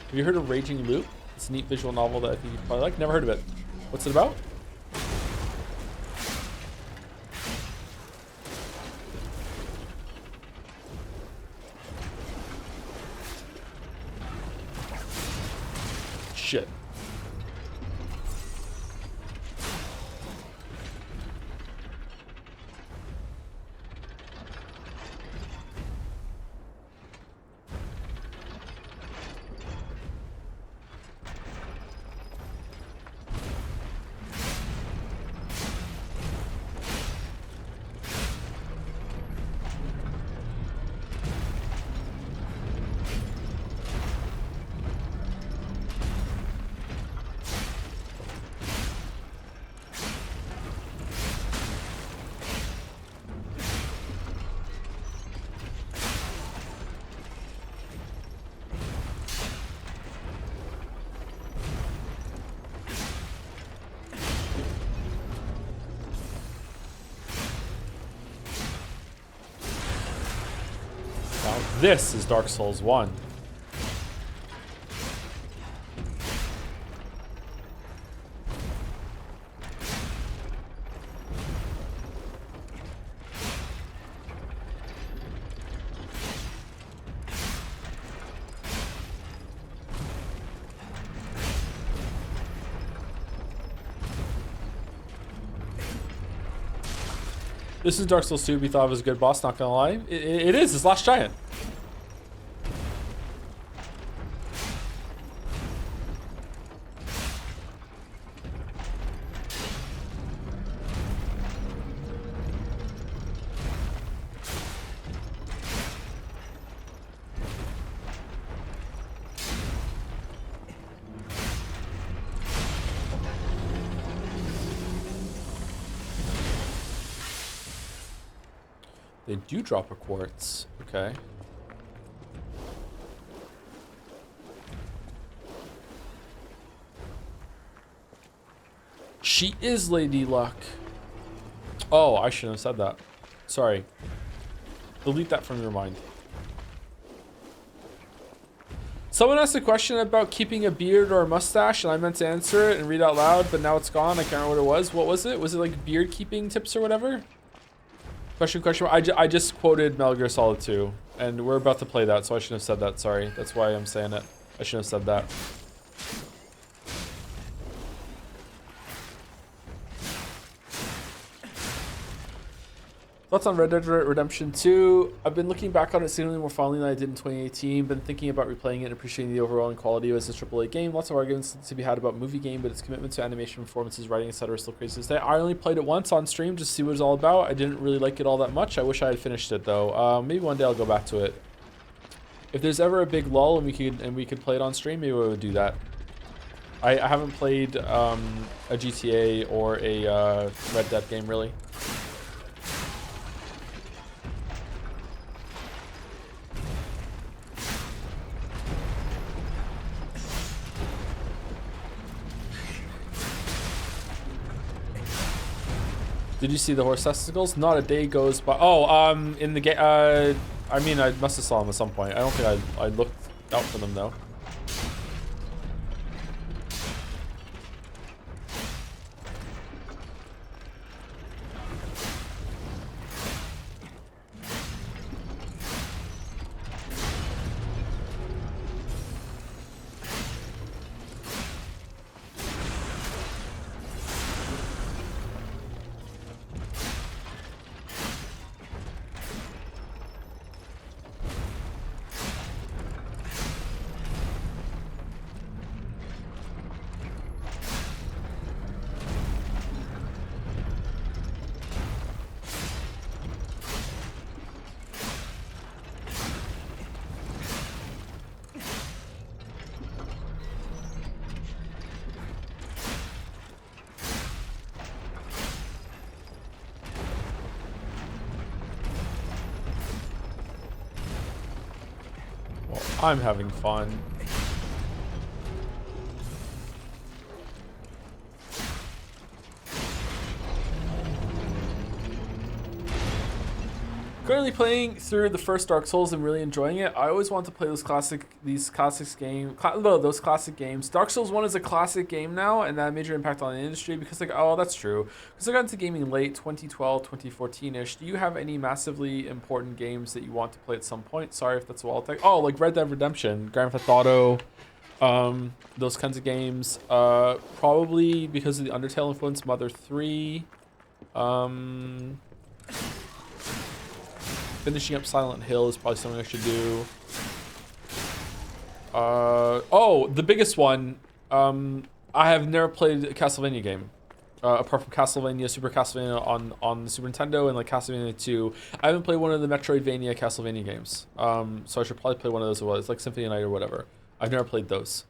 Have you heard of Raging Loop? It's a neat visual novel that I think you'd probably like. Never heard of it. What's it about? Shit. This is Dark Souls 1. This is Dark Souls 2. We thought it was a good boss, not gonna lie. It is. It's Last Giant. They do drop a quartz. Okay. She is Lady Luck. Oh, I shouldn't have said that. Sorry. Delete that from your mind. Someone asked a question about keeping a beard or a mustache, and I meant to answer it and read out loud, but now it's gone. I can't remember what it was. What was it? Was it like beard keeping tips or whatever? Question. I just quoted Metal Gear Solid 2, and we're about to play that, so I shouldn't have said that. Sorry. That's why I'm saying it. I shouldn't have said that. Thoughts on Red Dead Redemption 2? I've been looking back on it seemingly more fondly than I did in 2018. Been thinking about replaying it and appreciating the overall quality as a AAA game. Lots of arguments to be had about movie game, but its commitment to animation, performances, writing, etc. is still crazy to say. I only played it once on stream just to see what it's all about. I didn't really like it all that much. I wish I had finished it though. Maybe one day I'll go back to it. If there's ever a big lull and we could play it on stream, maybe we would do that. I haven't played a GTA or a Red Dead game really. Did you see the horse testicles? Not a day goes by. Oh, in the game. I mean, I must have saw them at some point. I don't think I looked out for them though. I'm having fun. Currently playing through the first Dark Souls and really enjoying it. I always want to play those classic games. Dark Souls 1 is a classic game now, and that had a major impact on the industry because like, oh, that's true. Because I got into gaming late, 2012, 2014-ish. Do you have any massively important games that you want to play at some point? Sorry if that's a while tech. Oh, like Red Dead Redemption, Grand Theft Auto, those kinds of games. Probably because of the Undertale influence, Mother 3. Finishing up Silent Hill is probably something I should do. Oh, the biggest one. I have never played a Castlevania game. Apart from Castlevania, Super Castlevania on the Super Nintendo and like Castlevania 2. I haven't played one of the Metroidvania Castlevania games. So I should probably play one of those as well. It's like Symphony of Night or whatever. I've never played those.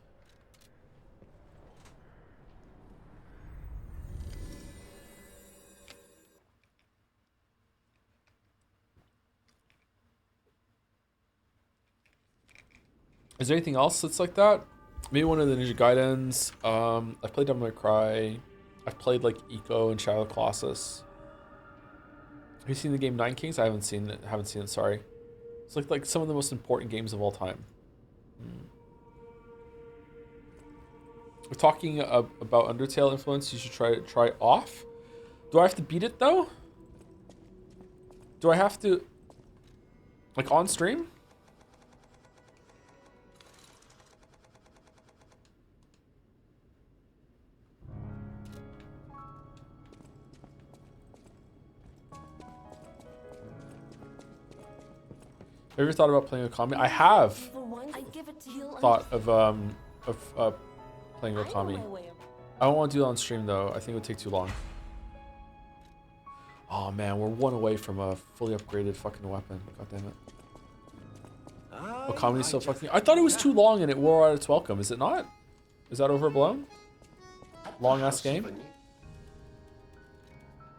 Is there anything else that's like that? Maybe one of the Ninja Gaidens. I've played Devil May Cry. I've played like Eco and Shadow of the Colossus. Have you seen the game Nine Kings? I haven't seen it. Sorry. It's like some of the most important games of all time. We're talking about Undertale influence. You should try off. Do I have to beat it though? Do I have to like on stream? Have you ever thought about playing Okami? I have thought of playing Okami. I don't want to do it on stream though. I think it would take too long. Oh man, we're one away from a fully upgraded fucking weapon. God damn it. Okami is so fucking... I thought it was too long and it wore out its welcome. Is it not? Is that overblown? Long ass game?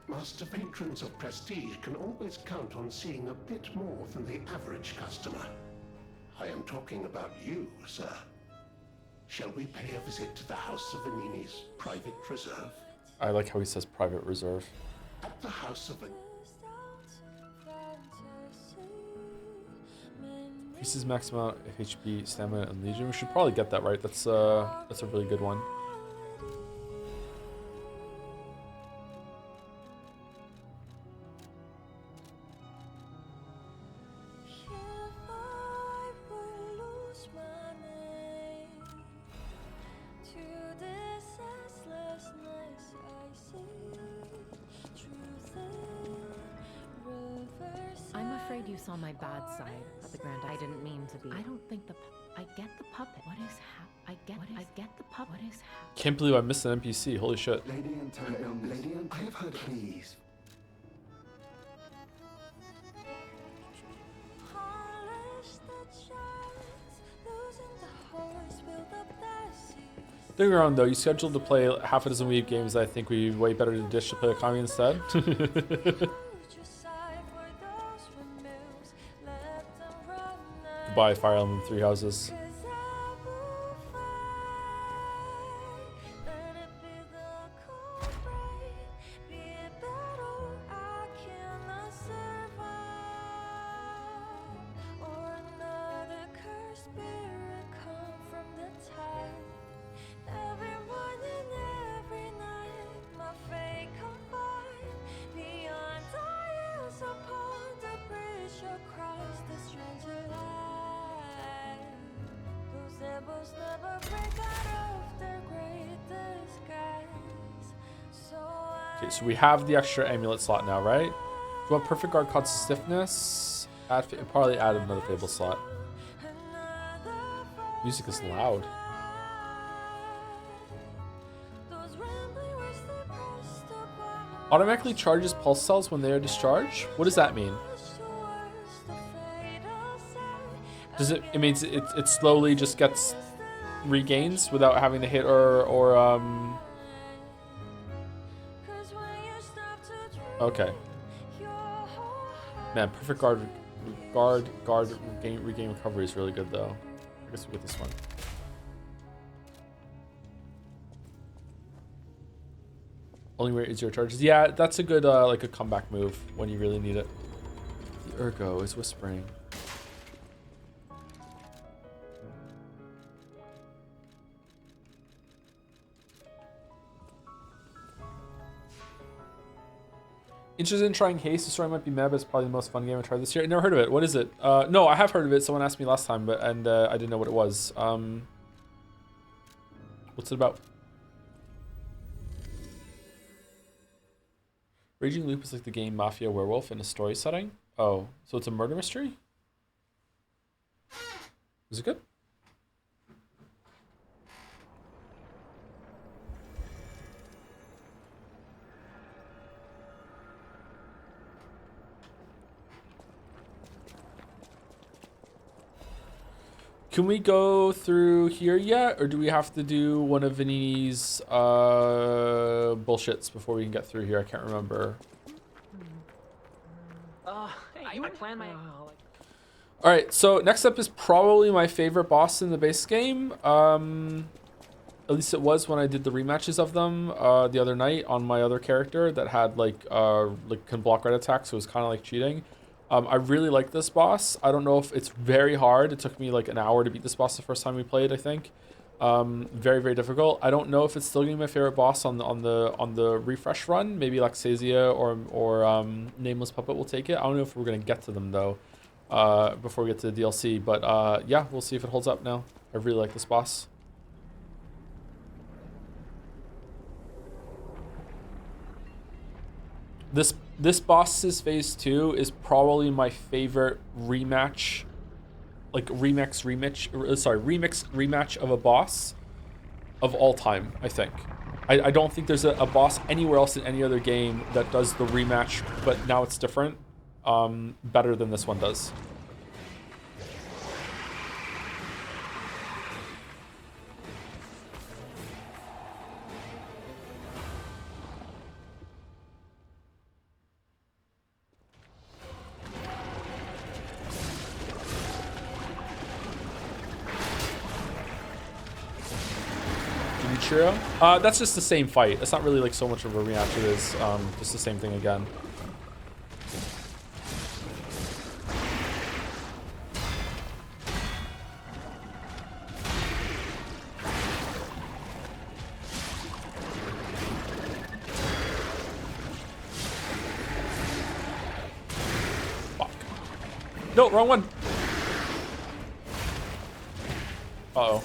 Master patrons of prestige can always count on seeing a bit more than the average customer. I am talking about you, sir. Shall we pay a visit to the House of Vanini's private reserve? I like how he says private reserve. At the House of Increases max amount of HP, stamina, and legion. We should probably get that right. That's a really good one. You saw my bad side of the grand. I didn't mean to be. I don't think I get the puppet. What is I get the puppet. What is Can't believe I missed an NPC. Holy shit. Lady I have heard, please. Don't get me wrong though, you scheduled to play half a dozen Weeb games. I think we'd be way better to dish to play Okami instead. Goodbye, Fire Emblem Three Houses. Okay, so we have the extra amulet slot now, right? Do you want perfect guard called stiffness? Probably add another fable slot. Music is loud. Automatically charges pulse cells when they are discharged? What does that mean? Does it means it slowly just gets regains without having to hit or okay. Man, perfect guard regain recovery is really good though. I guess we'll get this one. Only where is your charges? Yeah, that's a good like a comeback move when you really need it. Ergo is whispering. Interested in trying Haste? The story might be meh, but it's probably the most fun game I tried this year. I never heard of it. What is it? No, I have heard of it. Someone asked me last time, but I didn't know what it was. What's it about? Raging Loop is like the game Mafia Werewolf in a story setting. Oh, so it's a murder mystery? Is it good? Can we go through here yet, or do we have to do one of Vinny's bullshits before we can get through here? I can't remember. Hey, I plan my... All right, so next up is probably my favorite boss in the base game. At least it was when I did the rematches of them the other night on my other character that had like can block red attacks, so it was kind of like cheating. I really like this boss. I don't know if it's very hard. It took me like an hour to beat this boss the first time we played, I think. Very, very difficult. I don't know if it's still gonna be my favorite boss on the refresh run. Maybe Laxasia or Nameless Puppet will take it. I don't know if we're gonna get to them though before we get to the DLC. But yeah, we'll see if it holds up now. I really like this boss. This boss's phase 2 is probably my favorite rematch, like remix rematch of a boss of all time, I think. I don't think there's a boss anywhere else in any other game that does the rematch, but now it's different, better than this one does. That's just the same fight. It's not really like so much of a rematch. It is just the same thing again. Fuck. No, wrong one. Uh-oh.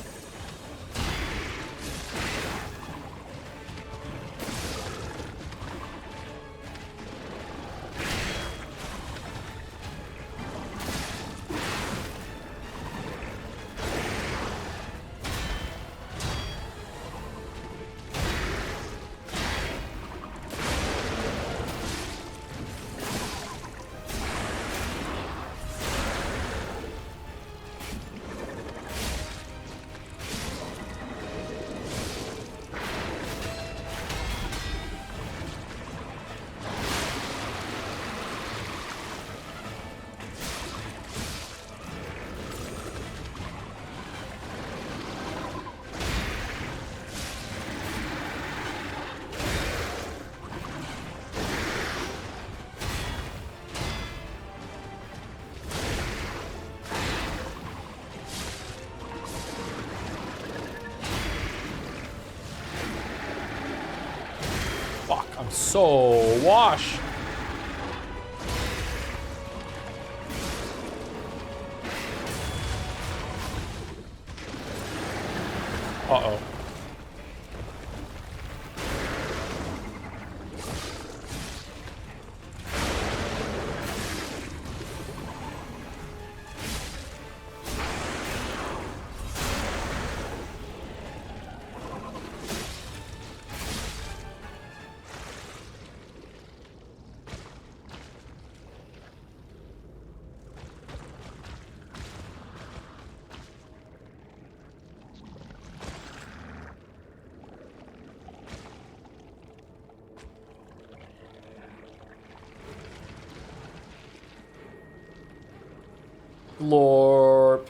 So wash. Uh-oh. Lord.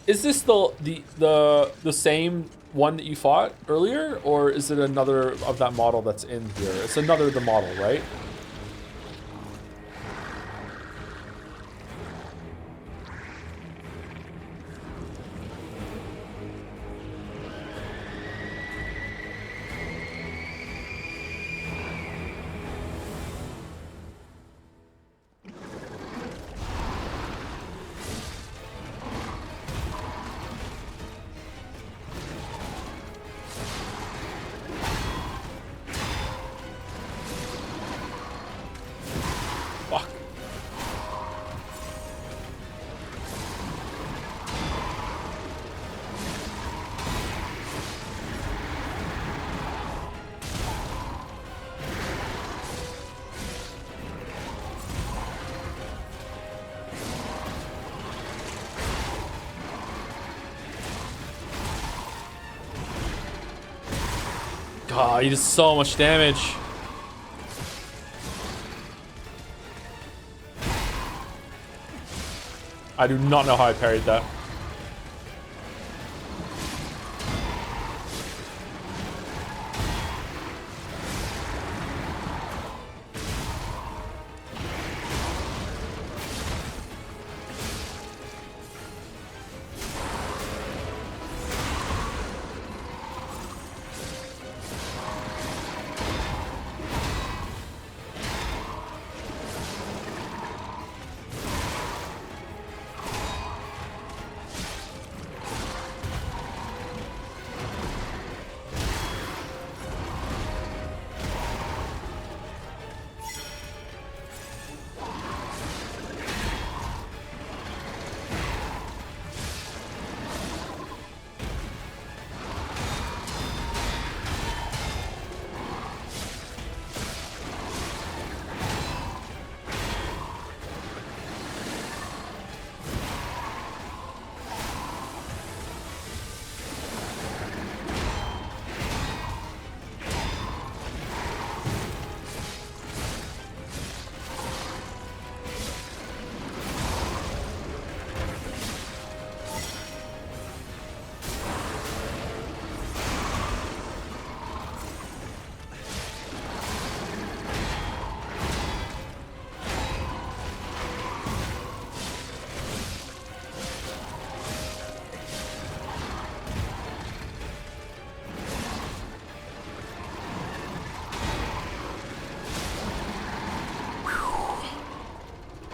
Is this the same one that you fought earlier, or is it another of that model that's in here? It's another of the model, right? Oh, he does so much damage. I do not know how I parried that.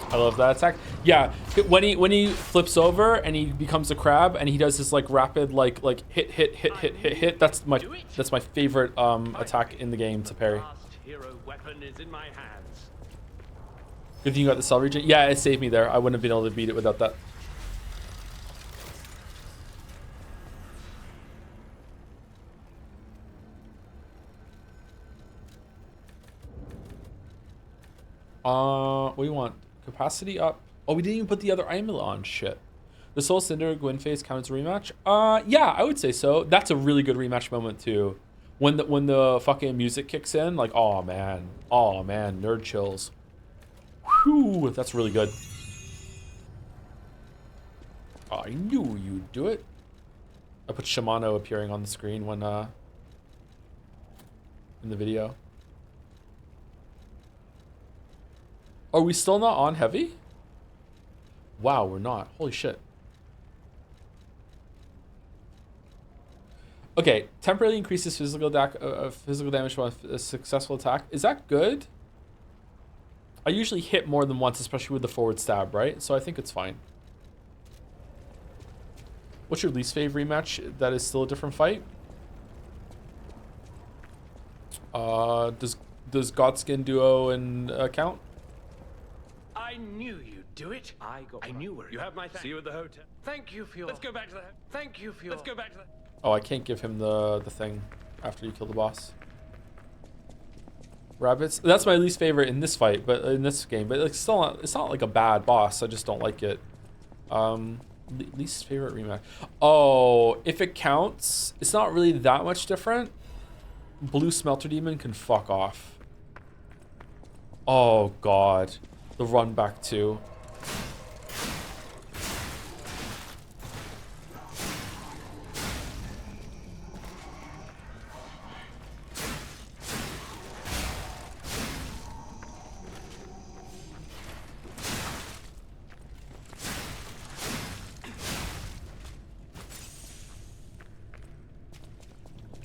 I love that attack. Yeah, when he flips over and he becomes a crab and he does this like rapid like hit. That's my favorite attack in the game to parry. Hero weapon is in my hands. Good thing you got the cell regen. Yeah, it saved me there. I wouldn't have been able to beat it without that. What do you want? Capacity up. Oh, we didn't even put the other amulet on. Shit. The Soul Cinder Gwyn phase counts rematch. Yeah, I would say so. That's a really good rematch moment too. When the fucking music kicks in, like, oh man, nerd chills. Whew, that's really good. Oh, I knew you'd do it. I put Shimano appearing on the screen when in the video. Are we still not on heavy? Wow, we're not. Holy shit. Okay, temporarily increases physical damage from a successful attack. Is that good? I usually hit more than once, especially with the forward stab, right? So I think it's fine. What's your least favorite rematch that is still a different fight? Does Godskin Duo and count? I knew you'd do it. I knew where you have my thanks. See you at the hotel. Thank you for your. Let's go back to the. Thank you for your. Let's go back to the. Oh, I can't give him the thing after you kill the boss. Rabbits. That's my least favorite in this fight, but in this game. But it's still not, it's not like a bad boss. I just don't like it. Least favorite rematch. Oh, if it counts, it's not really that much different. Blue Smelter Demon can fuck off. Oh god, the run back too.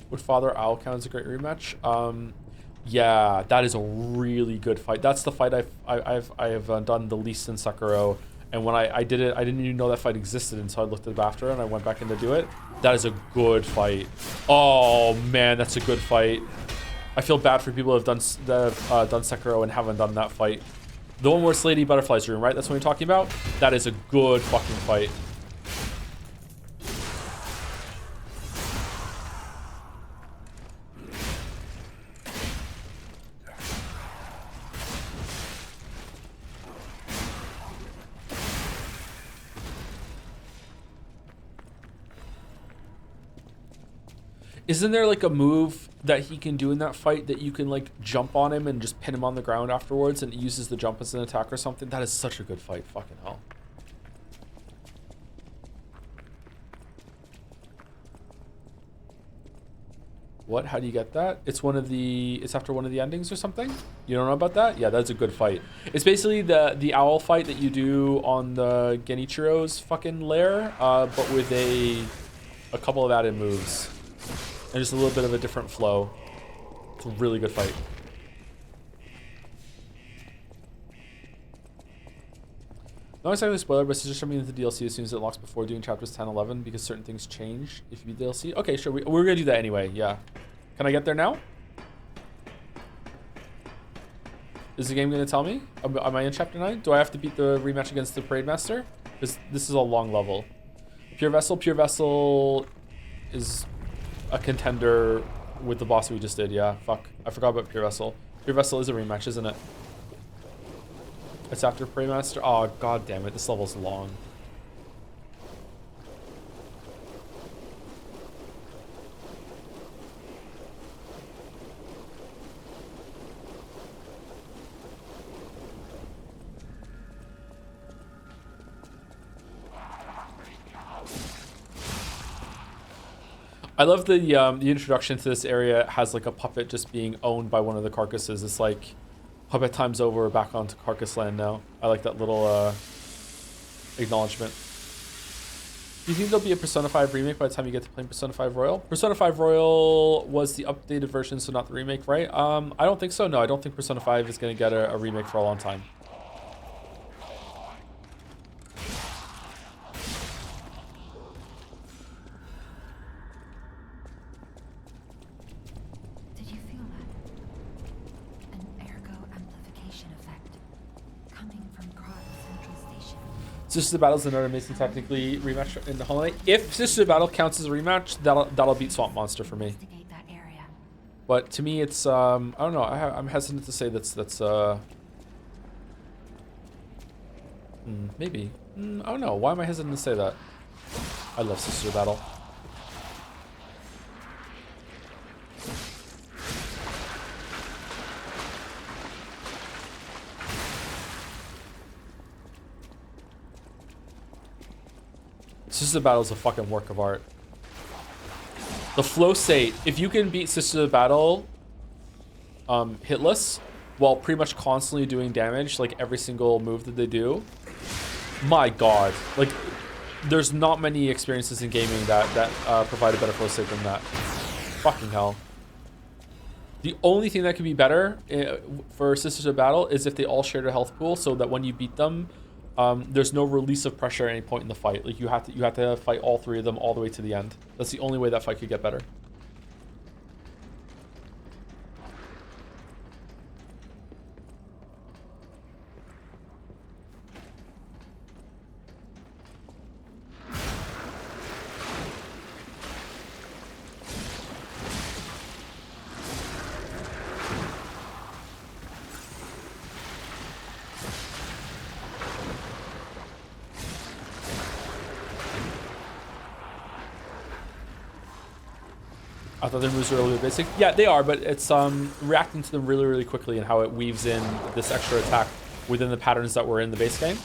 Would Father Owl count as a great rematch? Yeah, that is a really good fight. That's the fight I've done the least in Sekiro, and when I did it, I didn't even know that fight existed until I looked at it after and I went back in to do it. That is a good fight. Oh man, that's a good fight. I feel bad for people who have done Sekiro and haven't done that fight. The one where it's Lady Butterfly's room, right? That's what you're talking about? That is a good fucking fight. Isn't there like a move that he can do in that fight that you can like jump on him and just pin him on the ground afterwards and it uses the jump as an attack or something. That is such a good fight. Fucking hell. What? How do you get that? It's after one of the endings or something? You don't know about that? Yeah, that's a good fight. It's basically the owl fight that you do on the Genichiro's fucking lair, but with a couple of added moves. And just a little bit of a different flow. It's a really good fight. Not exactly a spoiler, but suggest jumping into the DLC as soon as it locks before doing chapters 10, 11, because certain things change if you do DLC. Okay, sure. We're going to do that anyway, yeah. Can I get there now? Is the game going to tell me? Am I in chapter 9? Do I have to beat the rematch against the Parade Master? Because this is a long level. Pure Vessel. Pure Vessel is a contender with the boss we just did. Yeah, fuck. I forgot about Pure Vessel. Pure Vessel is a rematch, isn't it? It's after Parade Master. Oh, god damn it. This level's long. I love the introduction to this area has like a puppet just being owned by one of the carcasses. It's like puppet time's over, we're back onto Carcass Land now. I like that little acknowledgement. Do you think there'll be a Persona 5 remake by the time you get to playing Persona 5 Royal? Persona 5 Royal was the updated version, so not the remake, right? I don't think so. No, I don't think Persona 5 is going to get a remake for a long time. Sister of Battle is another amazing technically rematch in the Hollow Knight. If Sister of Battle counts as a rematch, that'll beat Swamp Monster for me. But to me, it's I don't know. I'm hesitant to say that's maybe. I don't know. Why am I hesitant to say that? I love Sister of Battle. Sisters of Battle is a fucking work of art. The flow state, if you can beat Sisters of Battle hitless while pretty much constantly doing damage, like every single move that they do, my god. Like, there's not many experiences in gaming that provide a better flow state than that. Fucking hell. The only thing that could be better for Sisters of Battle is if they all shared a health pool so that when you beat them, there's no release of pressure at any point in the fight. Like you have to fight all three of them all the way to the end. That's the only way that fight could get better. I thought their moves were a little bit basic. Yeah, they are, but it's reacting to them really, really quickly and how it weaves in this extra attack within the patterns that were in the base game.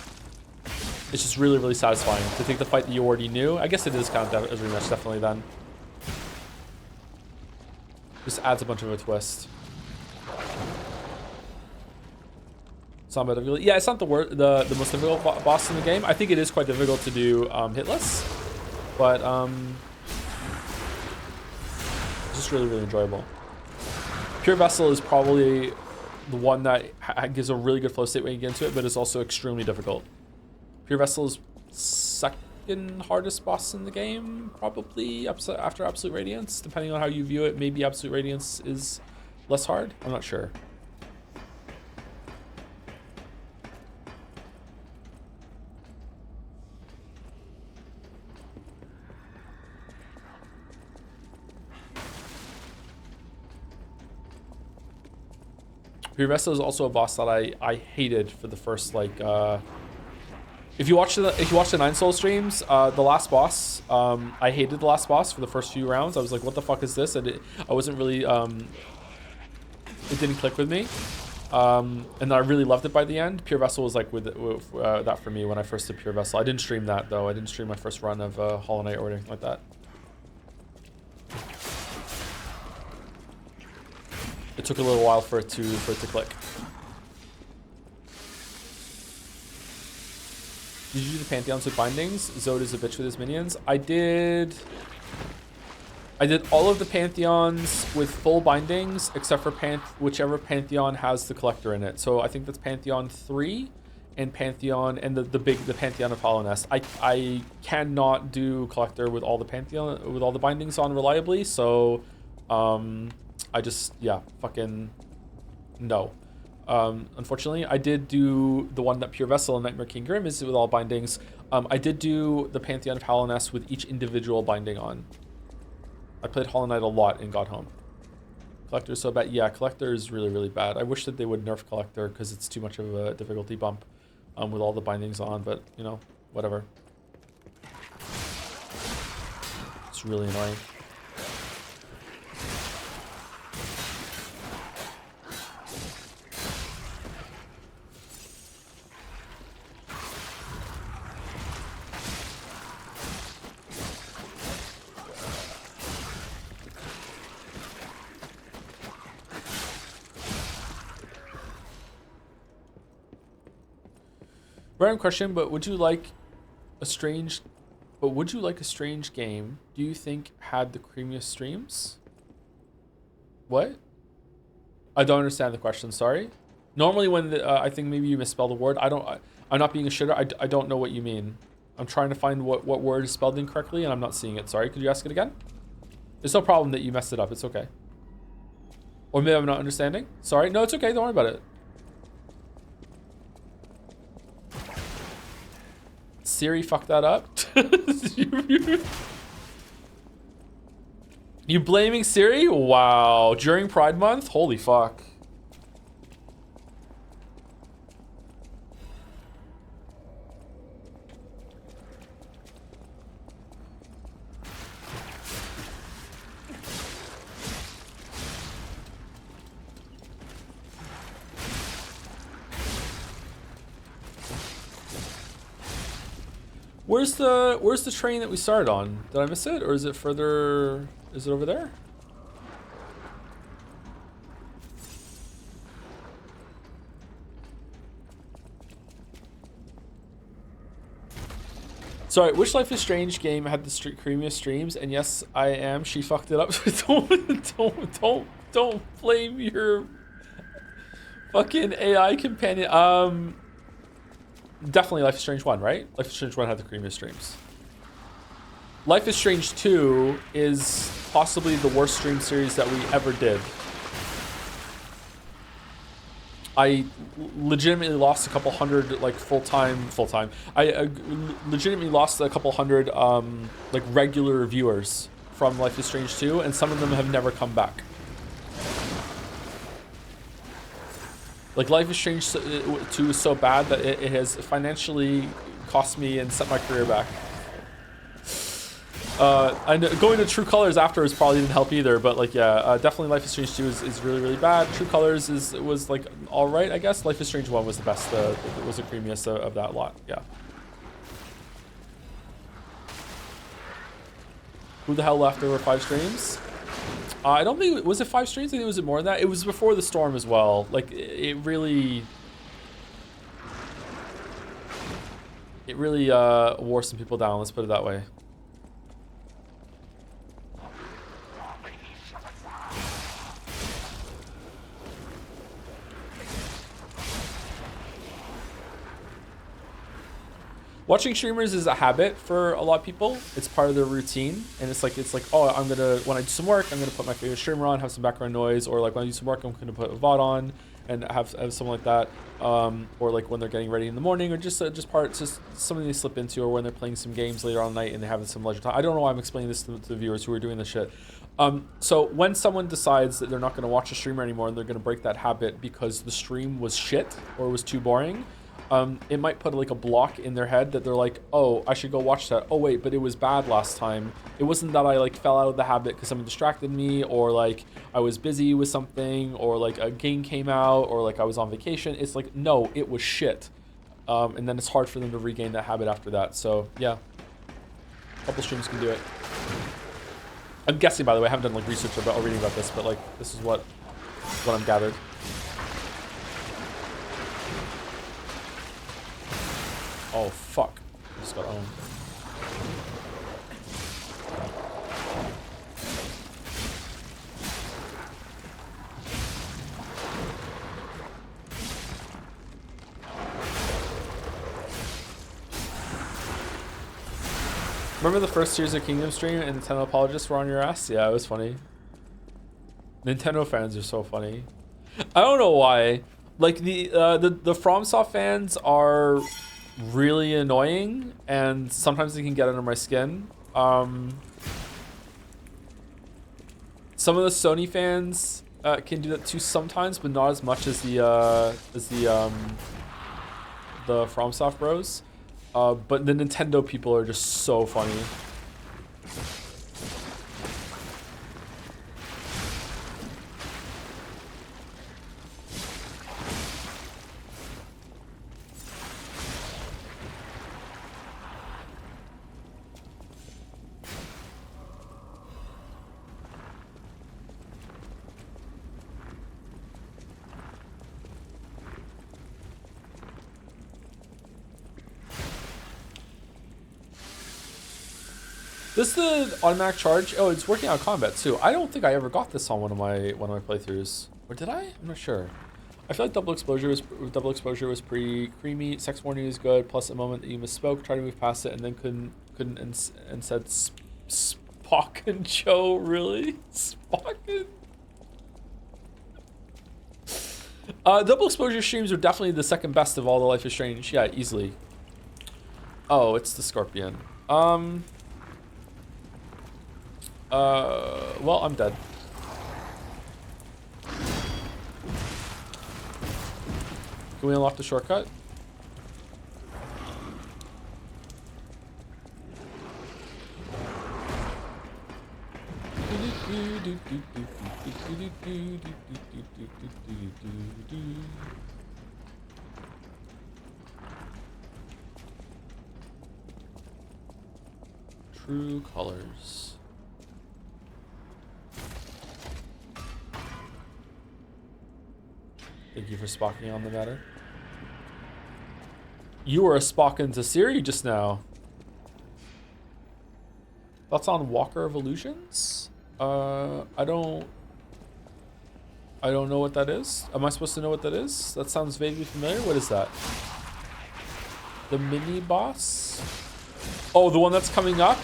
It's just really, really satisfying to take the fight that you already knew. I guess it is kind of as a rematch, definitely then. Just adds a bunch of a twist. It's not difficult. Yeah, it's not the most difficult boss in the game. I think it is quite difficult to do hitless, but it's just really, really enjoyable. Pure Vessel is probably the one that gives a really good flow state when you get into it, but it's also extremely difficult. Pure Vessel is second hardest boss in the game, probably after Absolute Radiance, depending on how you view it. Maybe Absolute Radiance is less hard. I'm not sure. Pure Vessel is also a boss that I hated for the first like If you watch the Nine Soul streams, the last boss, I hated the last boss for the first few rounds. I was like, what the fuck is this? And I wasn't really, it didn't click with me. And then I really loved it by the end. Pure Vessel was like with that for me when I first did Pure Vessel. I didn't stream that though. I didn't stream my first run of Hollow Knight or anything like that. It took a little while for it to click. Did you do the Pantheons with bindings? Zod is a bitch with his minions. I did all of the Pantheons with full bindings, except for whichever Pantheon has the collector in it. So I think that's Pantheon 3 and Pantheon and the Pantheon of Hallownest. I cannot do collector with all the bindings on reliably, so I just, yeah, fucking no. Unfortunately, I did do the one that Pure Vessel and Nightmare King Grim is with all bindings. I did do the Pantheon of Hallownest with each individual binding on. I played Hollow Knight a lot and got home. Collector is so bad. Yeah, Collector is really, really bad. I wish that they would nerf Collector because it's too much of a difficulty bump with all the bindings on, but, you know, whatever. It's really annoying. Random question, but would you like a strange game do you think had the creamiest streams? What? I don't understand the question, sorry. Normally when I think maybe you misspelled a word. I'm not being a shitter. I don't know what you mean. I'm trying to find what word is spelled incorrectly and I'm not seeing it. Sorry, could you ask it again? There's no problem that you messed it up. It's okay. Or maybe I'm not understanding. Sorry. No, it's okay. Don't worry about it. Siri fucked that up. You blaming Siri? Wow. During Pride Month? Holy fuck. Where's the train that we started on? Did I miss it, or is it further? Is it over there? Sorry, which Life is Strange game had the creamiest streams? And yes, I am. She fucked it up. don't blame your fucking AI companion. Definitely Life is Strange 1, right? Life is Strange 1 had the creamiest streams. Life is Strange 2 is possibly the worst stream series that we ever did. I legitimately lost a couple hundred, like, full-time. I legitimately lost a couple hundred, like, regular viewers from Life is Strange 2, and some of them have never come back. Like, Life is Strange 2 is so bad that it has financially cost me and set my career back. I know going to True Colors afterwards probably didn't help either, but like, yeah, definitely Life is Strange 2 is really, really bad. True Colors was like all right, I guess. Life is Strange 1 was the best, was the creamiest of that lot, yeah. Who the hell left over 5 streams? I don't think, was it 5 streams? I think it was more than that. It was before the storm as well. Like, it really wore some people down, let's put it that way. Watching streamers is a habit for a lot of people. It's part of their routine, and it's like, oh, when I do some work, I'm gonna put my favorite streamer on, have some background noise, or like when I do some work, I'm gonna put a VOD on and have something like that, or like when they're getting ready in the morning, or just something they slip into, or when they're playing some games later on at night and they're having some leisure time. I don't know why I'm explaining this to the viewers who are doing this shit. So when someone decides that they're not gonna watch a streamer anymore and they're gonna break that habit because the stream was shit or was too boring, it might put like a block in their head that they're like, oh, I should go watch that. Oh wait, but it was bad last time. It wasn't that I like fell out of the habit because someone distracted me, or like I was busy with something, or like a game came out, or like I was on vacation. It's like, no, it was shit. And then it's hard for them to regain that habit after that. So yeah, a couple streams can do it. I'm guessing, by the way, I haven't done like research about or reading about this, but like this is what I'm gathered. Oh fuck! Just got owned. Remember the first Tears of Kingdom stream and Nintendo apologists were on your ass? Yeah, it was funny. Nintendo fans are so funny. I don't know why. Like the FromSoft fans are really annoying, and sometimes they can get under my skin. Some of the Sony fans can do that too sometimes, but not as much as the FromSoft bros. But the Nintendo people are just so funny. This is the automatic charge. Oh, it's working out combat too. I don't think I ever got this on one of my playthroughs. Or did I? I'm not sure. I feel like double exposure was pretty creamy. Sex warning is good. Plus a moment that you misspoke, tried to move past it, and then couldn't and said Spock and Joe. Really? Spock and... double exposure streams are definitely the second best of all the Life is Strange. Yeah, easily. Oh, it's the Scorpion. Well, I'm dead. Can we unlock the shortcut? True colors. Thank you for spocking on the matter. You were a spocking to Siri just now. Thoughts on Walker of Illusions? I don't know what that is. Am I supposed to know what that is? That sounds vaguely familiar. What is that? The mini boss? Oh, the one that's coming up?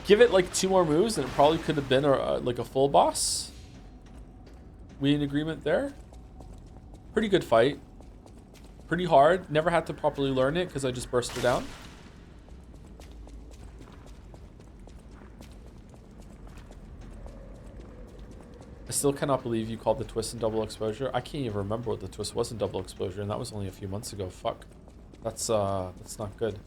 Give it like 2 more moves and it probably could have been like a full boss. We in agreement there? Pretty good fight. Pretty hard. Never had to properly learn it because I just burst her down. I still cannot believe you called the twist in double exposure. I can't even remember what the twist was in double exposure, and that was only a few months ago. Fuck. That's not good.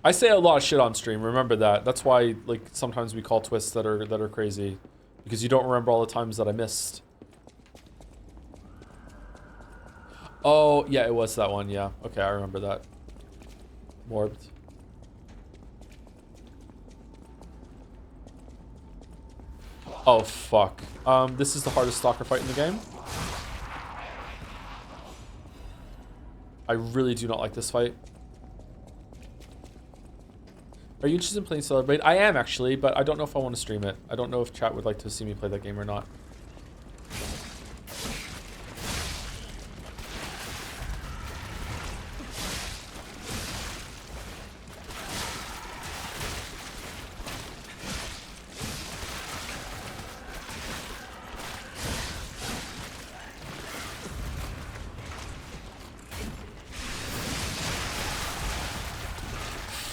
I say a lot of shit on stream. Remember that. That's why, like, sometimes we call twists that are crazy, because you don't remember all the times that I missed. Oh yeah, it was that one. Yeah. Okay, I remember that. Morbed. Oh fuck. This is the hardest stalker fight in the game. I really do not like this fight. Are you interested in playing Celebrate? I am actually, but I don't know if I want to stream it. I don't know if chat would like to see me play that game or not.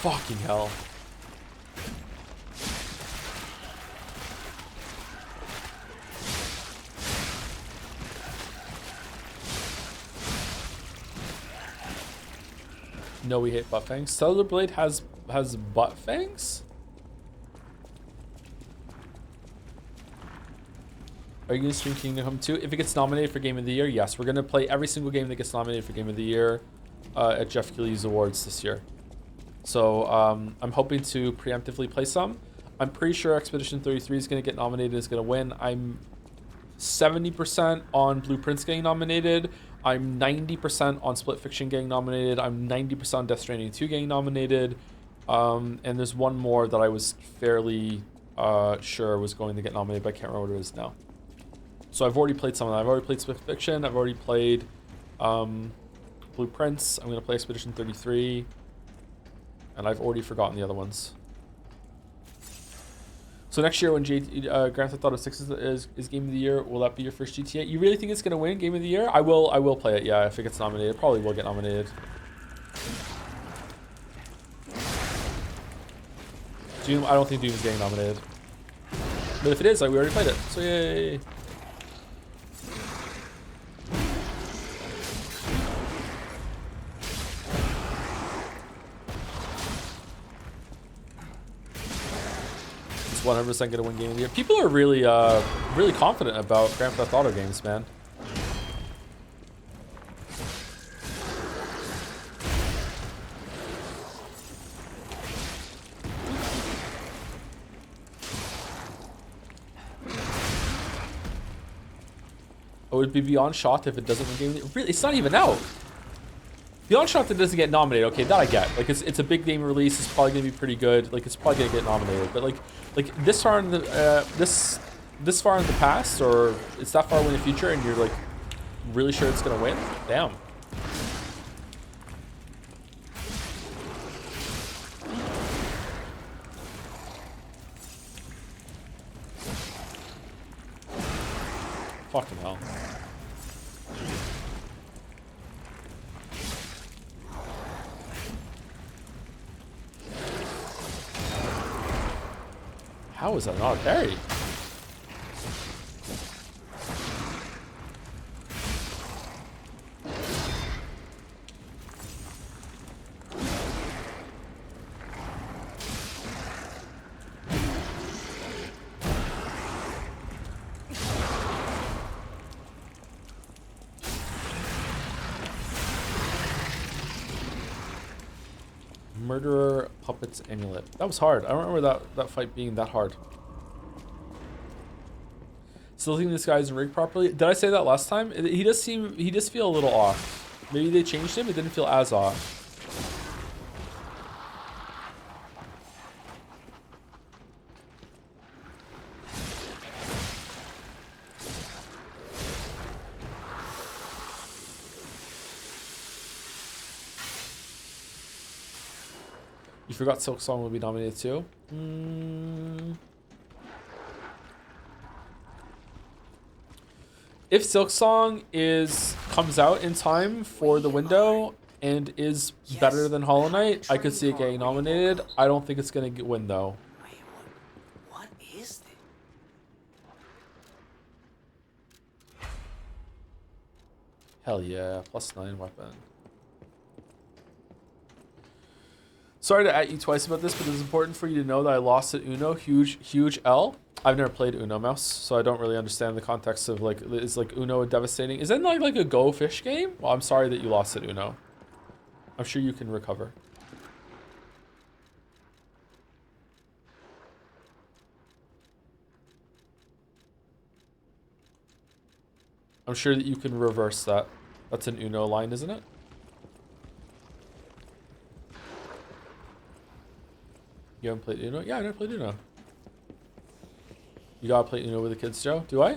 Fucking hell. No, we hate butt fangs. Cellular Blade has butt fangs? Are you going to stream Kingdom Come 2? If it gets nominated for Game of the Year, yes. We're going to play every single game that gets nominated for Game of the Year at Jeff Keighley's Awards this year. So I'm hoping to preemptively play some. I'm pretty sure Expedition 33 is going to get nominated, is going to win. I'm 70% on Blueprints getting nominated. I'm 90% on Split Fiction getting nominated. I'm 90% on Death Stranding 2 getting nominated. And there's one more that I was fairly sure was going to get nominated, but I can't remember what it is now. So I've already played some of them. I've already played Split Fiction. I've already played Blueprints. I'm going to play Expedition 33. And I've already forgotten the other ones. So next year when Grand Theft Auto 6 is Game of the Year, will that be your first GTA? You really think it's going to win Game of the Year? I will play it, yeah, if it gets nominated. It probably will get nominated. Doom, I don't think Doom is getting nominated. But if it is, we already played it. So yay. It's 100% going to win Game of the Year. People are really, really confident about Grand Theft Auto games, man. It would be Beyond Shot if it doesn't win Game of the Year. Really, it's not even out. Beyond Shot that doesn't get nominated, okay, that I get. Like, it's a big game release. It's probably gonna be pretty good. Like, it's probably gonna get nominated. But like this far in the this far in the past, or it's that far in the future, and you're like really sure it's gonna win. Damn. Fucking hell. How is that not a parry? Murderer Puppets Amulet. That was hard. I don't remember that fight being that hard. Still think this guy isn't rigged properly. Did I say that last time? He does feel a little off. Maybe they changed him. It didn't feel as off. You forgot Silk Song will be nominated too? If Silk Song comes out in time for the window and is better than Hollow Knight, I could see it getting nominated. I don't think it's gonna win though. Wait, what is this? Hell yeah, +9 weapon. Sorry to at you twice about this, but it's important for you to know that I lost at Uno. Huge L. I've never played Uno Mouse, so I don't really understand the context of like, is like Uno devastating? Is that like a Go Fish game? Well, I'm sorry that you lost at Uno. I'm sure you can recover. I'm sure that you can reverse that. That's an Uno line, isn't it? You haven't played Uno? Yeah, I never played Uno. You gotta play Uno with the kids, Joe? Do I?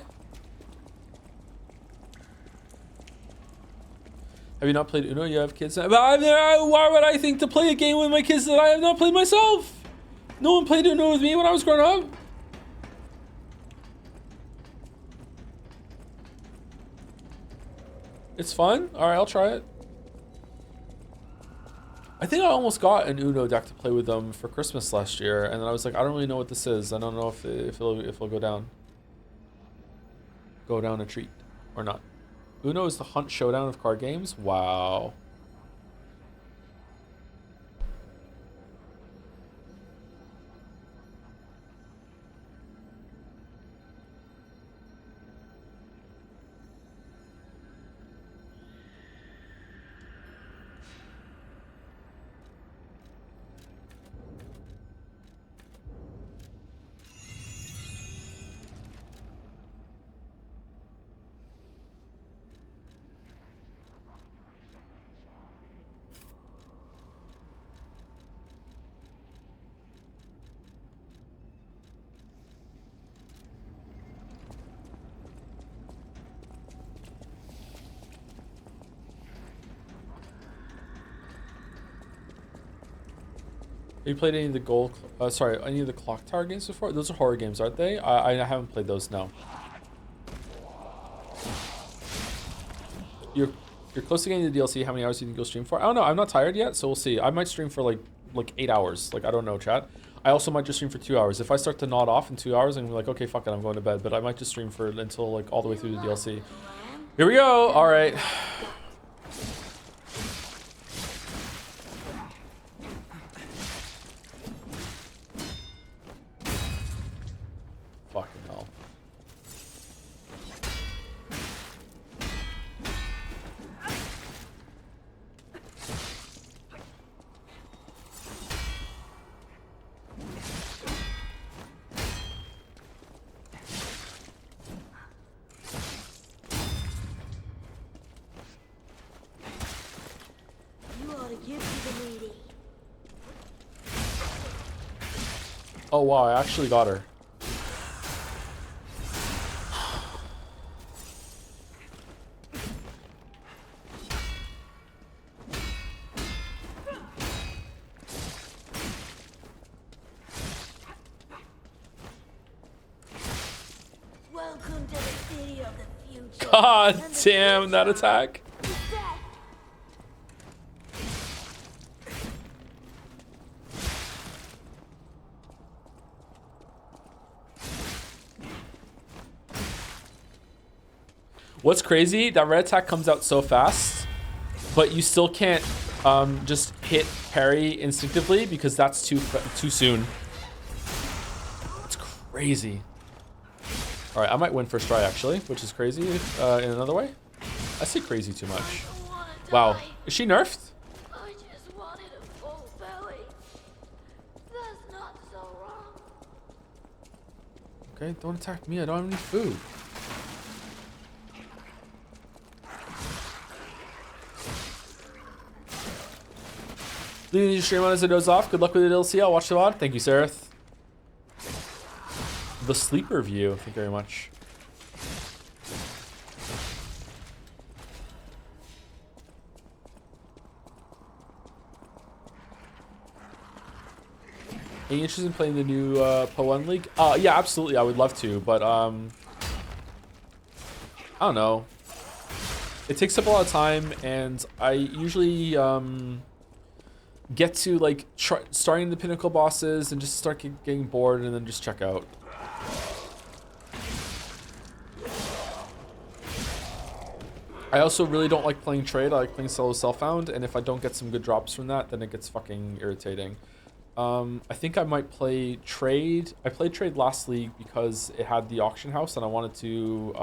Have you not played Uno? You have kids? Why would I think to play a game with my kids that I have not played myself? No one played Uno with me when I was growing up. It's fun. Alright, I'll try it. I think I almost got an Uno deck to play with them for Christmas last year, and then I was like, I don't really know what this is. I don't know if it'll go down. Go down a treat or not. Uno is the Hunt Showdown of card games. Wow. you played any of the any of the Clock Tower games before? Those are horror games, aren't they? I haven't played those, no. You're close to getting the DLC. How many hours do you think you'll stream for? I don't know. I'm not tired yet, so we'll see. I might stream for like 8 hours. Like, I don't know, chat. I also might just stream for 2 hours. If I start to nod off in 2 hours, I'm like, okay, fuck it, I'm going to bed. But I might just stream for until like all the way through the DLC. Here we go. All right. Fucking hell. Oh wow, I actually got her. Welcome to the city of the future. God damn that attack. What's crazy, that red attack comes out so fast, but you still can't just hit parry instinctively because that's too soon. It's crazy. All right, I might win first try actually, which is crazy in another way. I say crazy too much. Wow, is she nerfed? I just wanted a full belly. That's not so wrong. Okay, don't attack me. I don't have any food. Leaving your stream on as it goes off. Good luck with the DLC. I'll watch the VOD. Thank you, Sereth. The sleeper view. Thank you very much. Are you interested in playing the new Po1 League? Yeah, absolutely. I would love to, but I don't know. It takes up a lot of time, and I usually get to like starting the pinnacle bosses and just start getting bored and then just check out. I also really don't like playing trade. I like playing solo self-found, and if I don't get some good drops from that, then it gets fucking irritating. I think I might play trade. I played trade last league because it had the auction house and I wanted to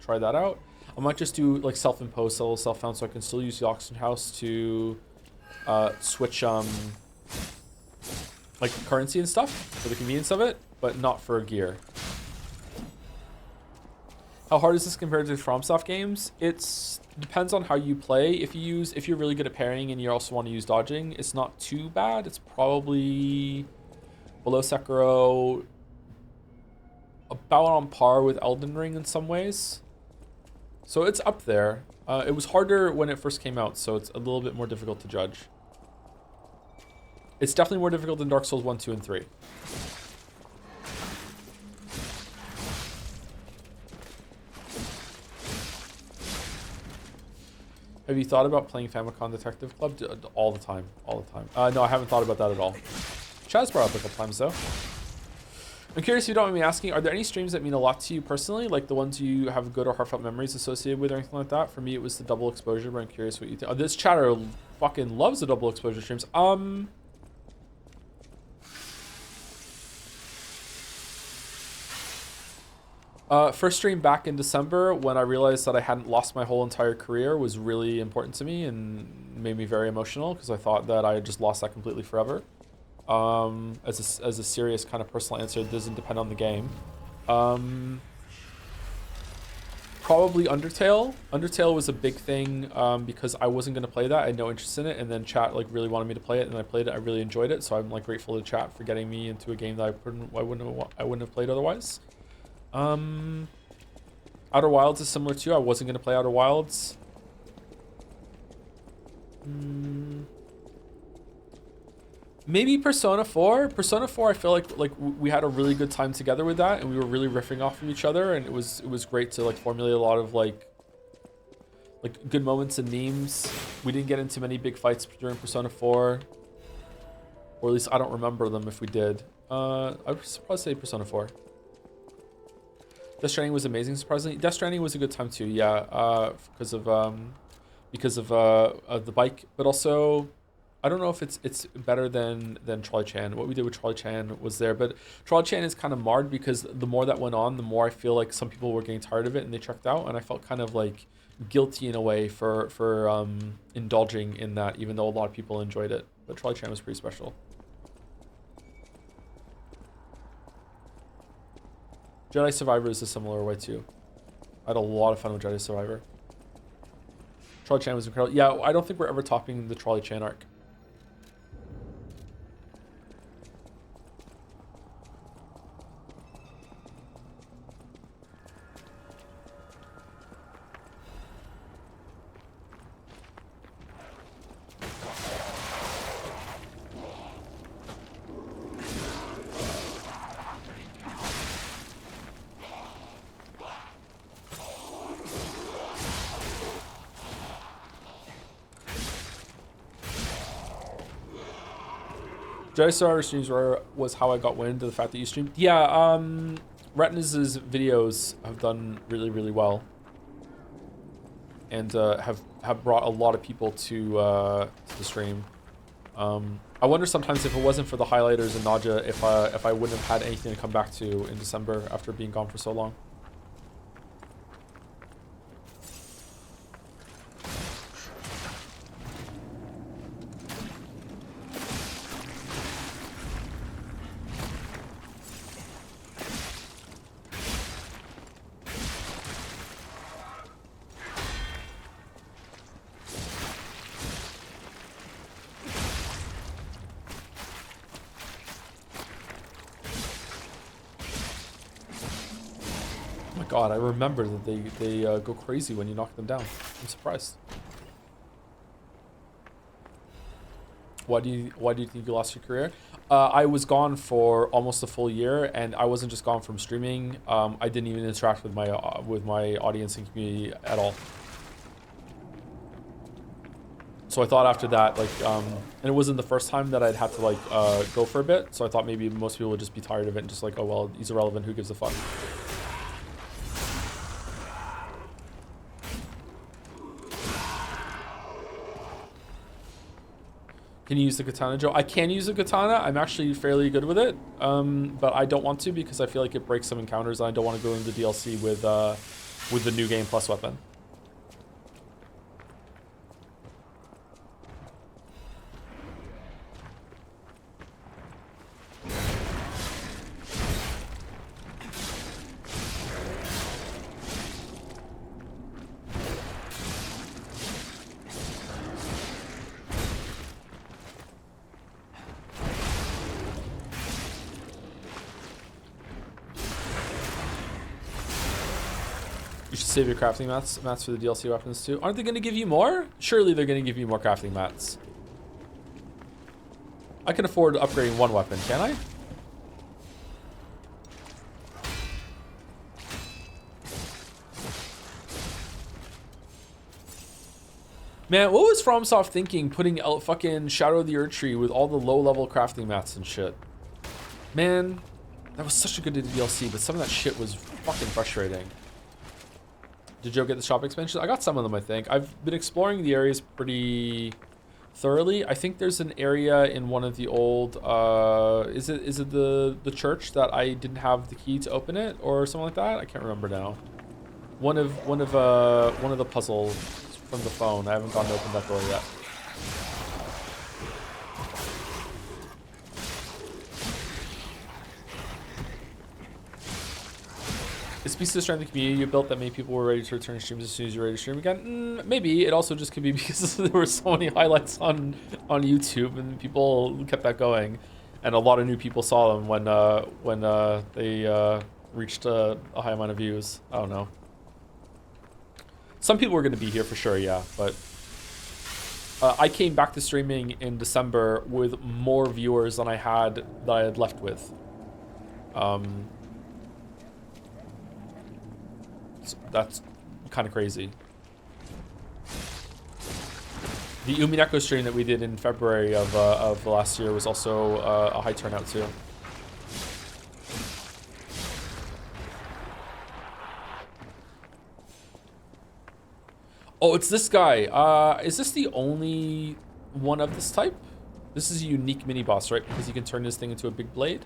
try that out. I might just do like self-imposed solo self-found so I can still use the auction house to switch like currency and stuff for the convenience of it, but not for gear. How hard is this compared to FromSoft games? It depends on how you play. If you're really good at parrying and you also want to use dodging, it's not too bad. It's probably below Sekiro, about on par with Elden Ring in some ways. So it's up there. It was harder when it first came out, so it's a little bit more difficult to judge. It's definitely more difficult than Dark Souls 1, 2, and 3. Have you thought about playing Famicom Detective Club? All the time. No, I haven't thought about that at all. Chad's brought up a couple times, though. I'm curious if you don't mind me asking, are there any streams that mean a lot to you personally? Like the ones you have good or heartfelt memories associated with or anything like that? For me, it was the double exposure, but I'm curious what you think. Oh, this chatter fucking loves the double exposure streams. First stream back in December when I realized that I hadn't lost my whole entire career was really important to me and made me very emotional because I thought that I had just lost that completely forever. As a serious kind of personal answer, it doesn't depend on the game. Probably Undertale. Undertale was a big thing because I wasn't going to play that. I had no interest in it, and then chat like really wanted me to play it, and I played it. I really enjoyed it, so I'm like grateful to chat for getting me into a game that I wouldn't have played otherwise. Outer Wilds is similar too. I wasn't going to play Outer Wilds. Maybe Persona 4. Persona 4, I feel like we had a really good time together with that, and we were really riffing off of each other, and it was great to like formulate a lot of like good moments and memes. We didn't get into many big fights during Persona 4, or at least I don't remember them if we did. I would probably say Persona 4. Death Stranding was amazing, surprisingly. Death Stranding was a good time too, yeah, because of the bike, but also I don't know if it's better than Trolley Chan. What we did with Trolley Chan was there, but Trolley Chan is kind of marred because the more that went on, the more I feel like some people were getting tired of it and they checked out, and I felt kind of like guilty in a way for indulging in that, even though a lot of people enjoyed it. But Trolley Chan was pretty special. Jedi Survivor is a similar way too. I had a lot of fun with Jedi Survivor. Trolley Chan was incredible. Yeah, I don't think we're ever topping the Trolley Chan arc. Jedi Survivor streams was how I got wind of the fact that you streamed. Yeah, Retinas' videos have done really, really well, and have brought a lot of people to the stream. I wonder sometimes if it wasn't for the highlighters and Naja, if I wouldn't have had anything to come back to in December after being gone for so long. God, I remember that they go crazy when you knock them down. I'm surprised. Why do you think you lost your career? I was gone for almost a full year, and I wasn't just gone from streaming. I didn't even interact with my audience and community at all. So I thought after that, like, and it wasn't the first time that I'd had to like go for a bit. So I thought maybe most people would just be tired of it and just like, oh well, he's irrelevant. Who gives a fuck? Can you use the katana, Joe? I can use the katana. I'm actually fairly good with it, but I don't want to because I feel like it breaks some encounters, and I don't want to go into DLC with the new game plus weapon. Save your crafting mats for the DLC weapons too. Aren't they going to give you more? Surely they're going to give you more crafting mats. I can afford upgrading one weapon, can I? Man, what was FromSoft thinking putting out fucking Shadow of the Erdtree with all the low-level crafting mats and shit? Man, that was such a good DLC, but some of that shit was fucking frustrating. Did Joe get the shop expansions? I got some of them, I think. I've been exploring the areas pretty thoroughly. I think there's an area in one of the old, is it the church that I didn't have the key to open it or something like that? I can't remember now. One of the puzzles from the phone. I haven't gone to open that door yet. It speaks to the strength of the community you built that many people were ready to return to streams as soon as you're ready to stream again. Maybe. It also just could be because there were so many highlights on YouTube and people kept that going. And a lot of new people saw them when they reached a high amount of views. I don't know. Some people were going to be here for sure, yeah. But I came back to streaming in December with more viewers than I had left with. So that's kind of crazy. The Umineko stream that we did in February of last year was also a high turnout too. Oh, it's this guy. Is this the only one of this type? This is a unique mini boss, right? Because you can turn this thing into a big blade.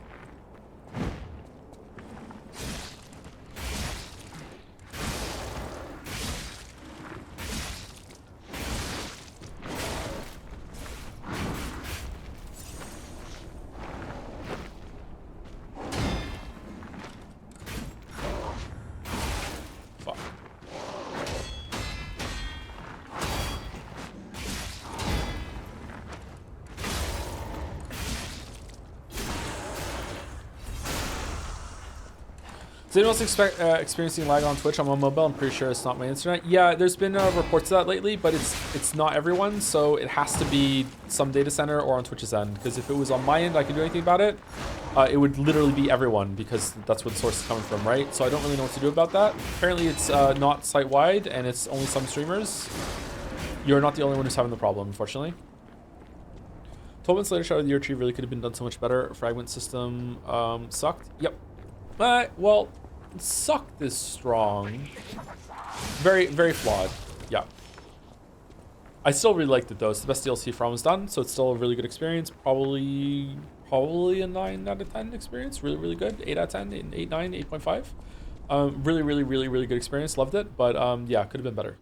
Is anyone else experiencing lag on Twitch? I'm on mobile. I'm pretty sure it's not my internet. Yeah, there's been reports of that lately, but it's not everyone, so it has to be some data center or on Twitch's end. Because if it was on my end, I could do anything about it. It would literally be everyone because that's where the source is coming from, right? So I don't really know what to do about that. Apparently, it's not site-wide and it's only some streamers. You're not the only one who's having the problem, unfortunately. 12 months later, Shadow of the Year Tree really could have been done so much better. Fragment system sucked. Yep. Well, sucked is strong. Very, very flawed. Yeah. I still really liked it though. It's the best DLC From is done, so it's still a really good experience. Probably a 9 out of 10 experience. Really, really good. 8 out of 10, 8, 9, 8.5. Really, really, really, really good experience. Loved it, but yeah, could have been better.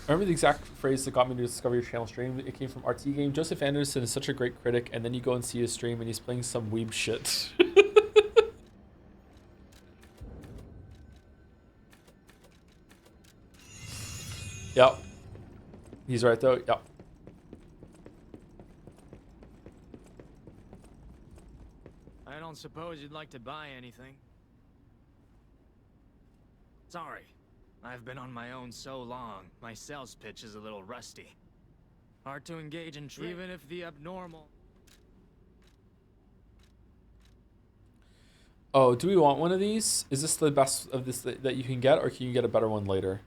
I remember the exact phrase that got me to discover your channel stream. It came from RT Game. Joseph Anderson is such a great critic, and then you go and see his stream and he's playing some weeb shit. Yep. He's right though. Yep. I don't suppose you'd like to buy anything. Sorry. I've been on my own so long, my sales pitch is a little rusty. Hard to engage in trade, even if the abnormal... Oh, do we want one of these? Is this the best of this that you can get, or can you get a better one later?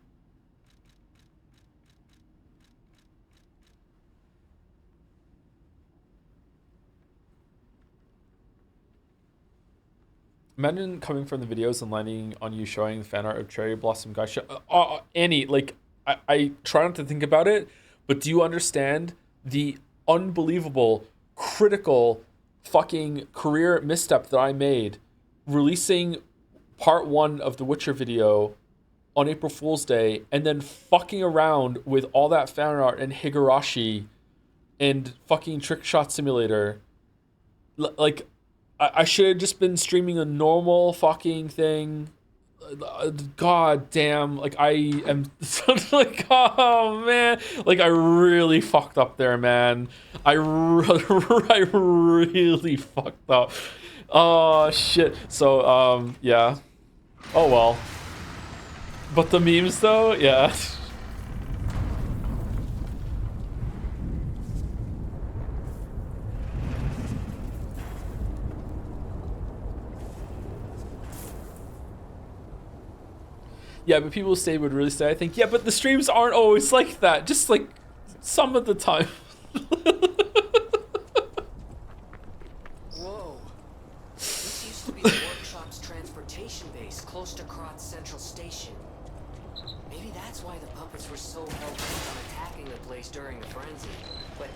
Imagine coming from the videos and landing on you showing the fan art of Cherry Blossom Guy. Annie, like, I try not to think about it, but do you understand the unbelievable, critical, fucking career misstep that I made releasing part 1 of the Witcher video on April Fool's Day and then fucking around with all that fan art and Higurashi and fucking Trick Shot Simulator? Like, I should have just been streaming a normal fucking thing. God damn, like I am like, oh man, like I really fucked up there, man. I really fucked up. Oh shit. So yeah. Oh well. But the memes though, yeah. Yeah, but people say would really say, I think, yeah, but the streams aren't always like that. Just like some of the time. Whoa. This used to be the workshop's transportation base, close to Kratz Central Station. Maybe that's why the puppets were so hell-bent on attacking the place during the frenzy. But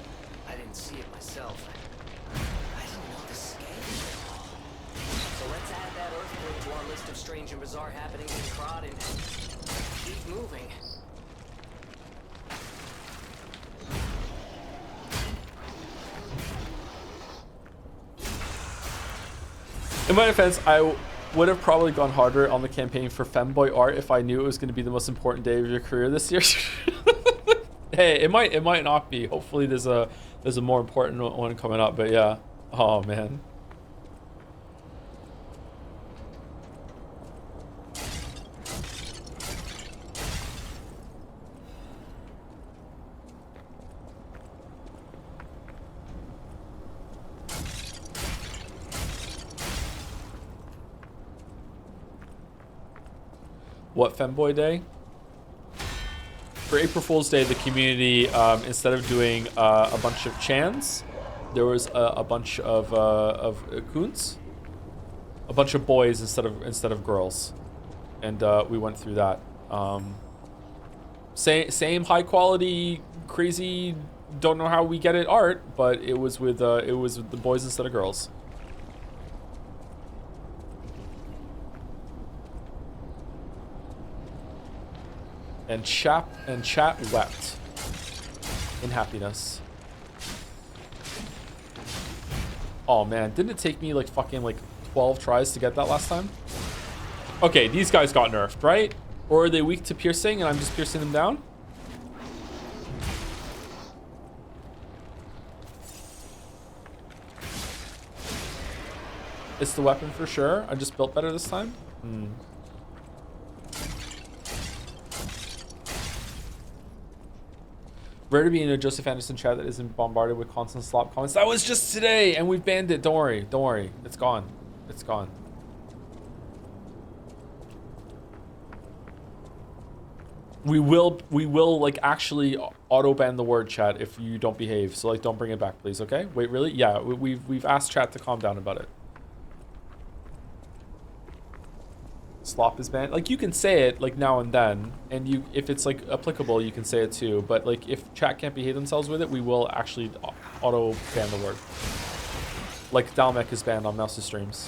I didn't see it myself. I didn't know the scale. So let's add that earthquake to our list of strange and bizarre happenings in Krat and keep moving. In my defense, I would have probably gone harder on the campaign for femboy art if I knew it was going to be the most important day of your career this year. Hey, it might not be. Hopefully there's a more important one coming up, but yeah. Oh man. What Femboy Day? For April Fool's Day, the community, instead of doing a bunch of chans, there was a bunch of coons, a bunch of boys instead of girls, and we went through that. Same high quality, crazy, don't know how we get it art, but it was with the boys instead of girls. And chat wept in happiness. Oh man, didn't it take me like fucking like 12 tries to get that last time? Okay, these guys got nerfed, right? Or are they weak to piercing and I'm just piercing them down? It's the weapon for sure. I just built better this time. Rare to be in a Joseph Anderson chat that isn't bombarded with constant slop comments. That was just today, and we've banned it. Don't worry, don't worry. It's gone. It's gone. We will like actually auto ban the word chat if you don't behave. So like, don't bring it back, please. Okay? Wait, really? Yeah, we've asked chat to calm down about it. Slop is banned. Like, you can say it like now and then, and you, if it's like applicable, you can say it too. But like, if chat can't behave themselves with it, we will actually auto ban the word. Like Dalmec is banned on Mouse's streams.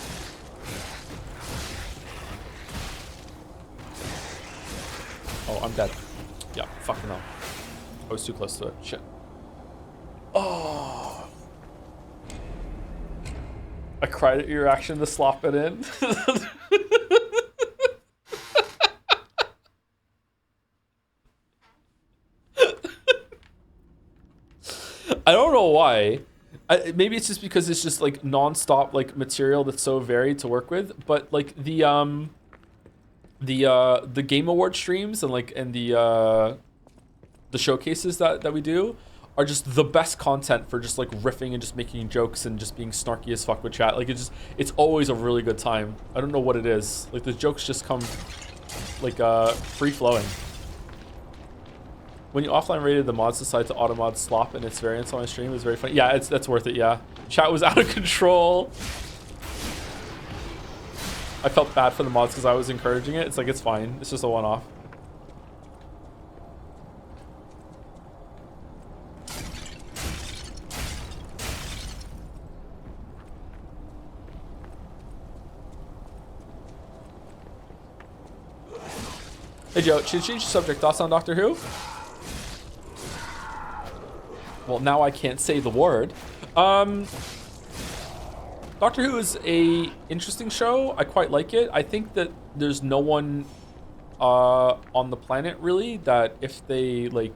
Oh, I'm dead. Yeah, fucking hell. I was too close to it. Shit. Oh. I cried at your action to slop it in. I don't know why. Maybe it's just because it's just like non-stop like material that's so varied to work with. But like the Game Award streams and the showcases that we do are just the best content for just like riffing and just making jokes and just being snarky as fuck with chat. Like it's always a really good time. I don't know what it is. Like the jokes just come like free flowing. When you offline rated the mods decide to automod slop and its variants on my stream, it was very funny. Yeah, that's worth it. Yeah, chat was out of control. I felt bad for the mods because I was encouraging it. It's like, it's fine. It's just a one-off. Hey Joe, should change the subject. Thoughts on Doctor Who? Well, now I can't say the word. Doctor Who is a interesting show. I quite like it. I think that there's no one on the planet really that if they like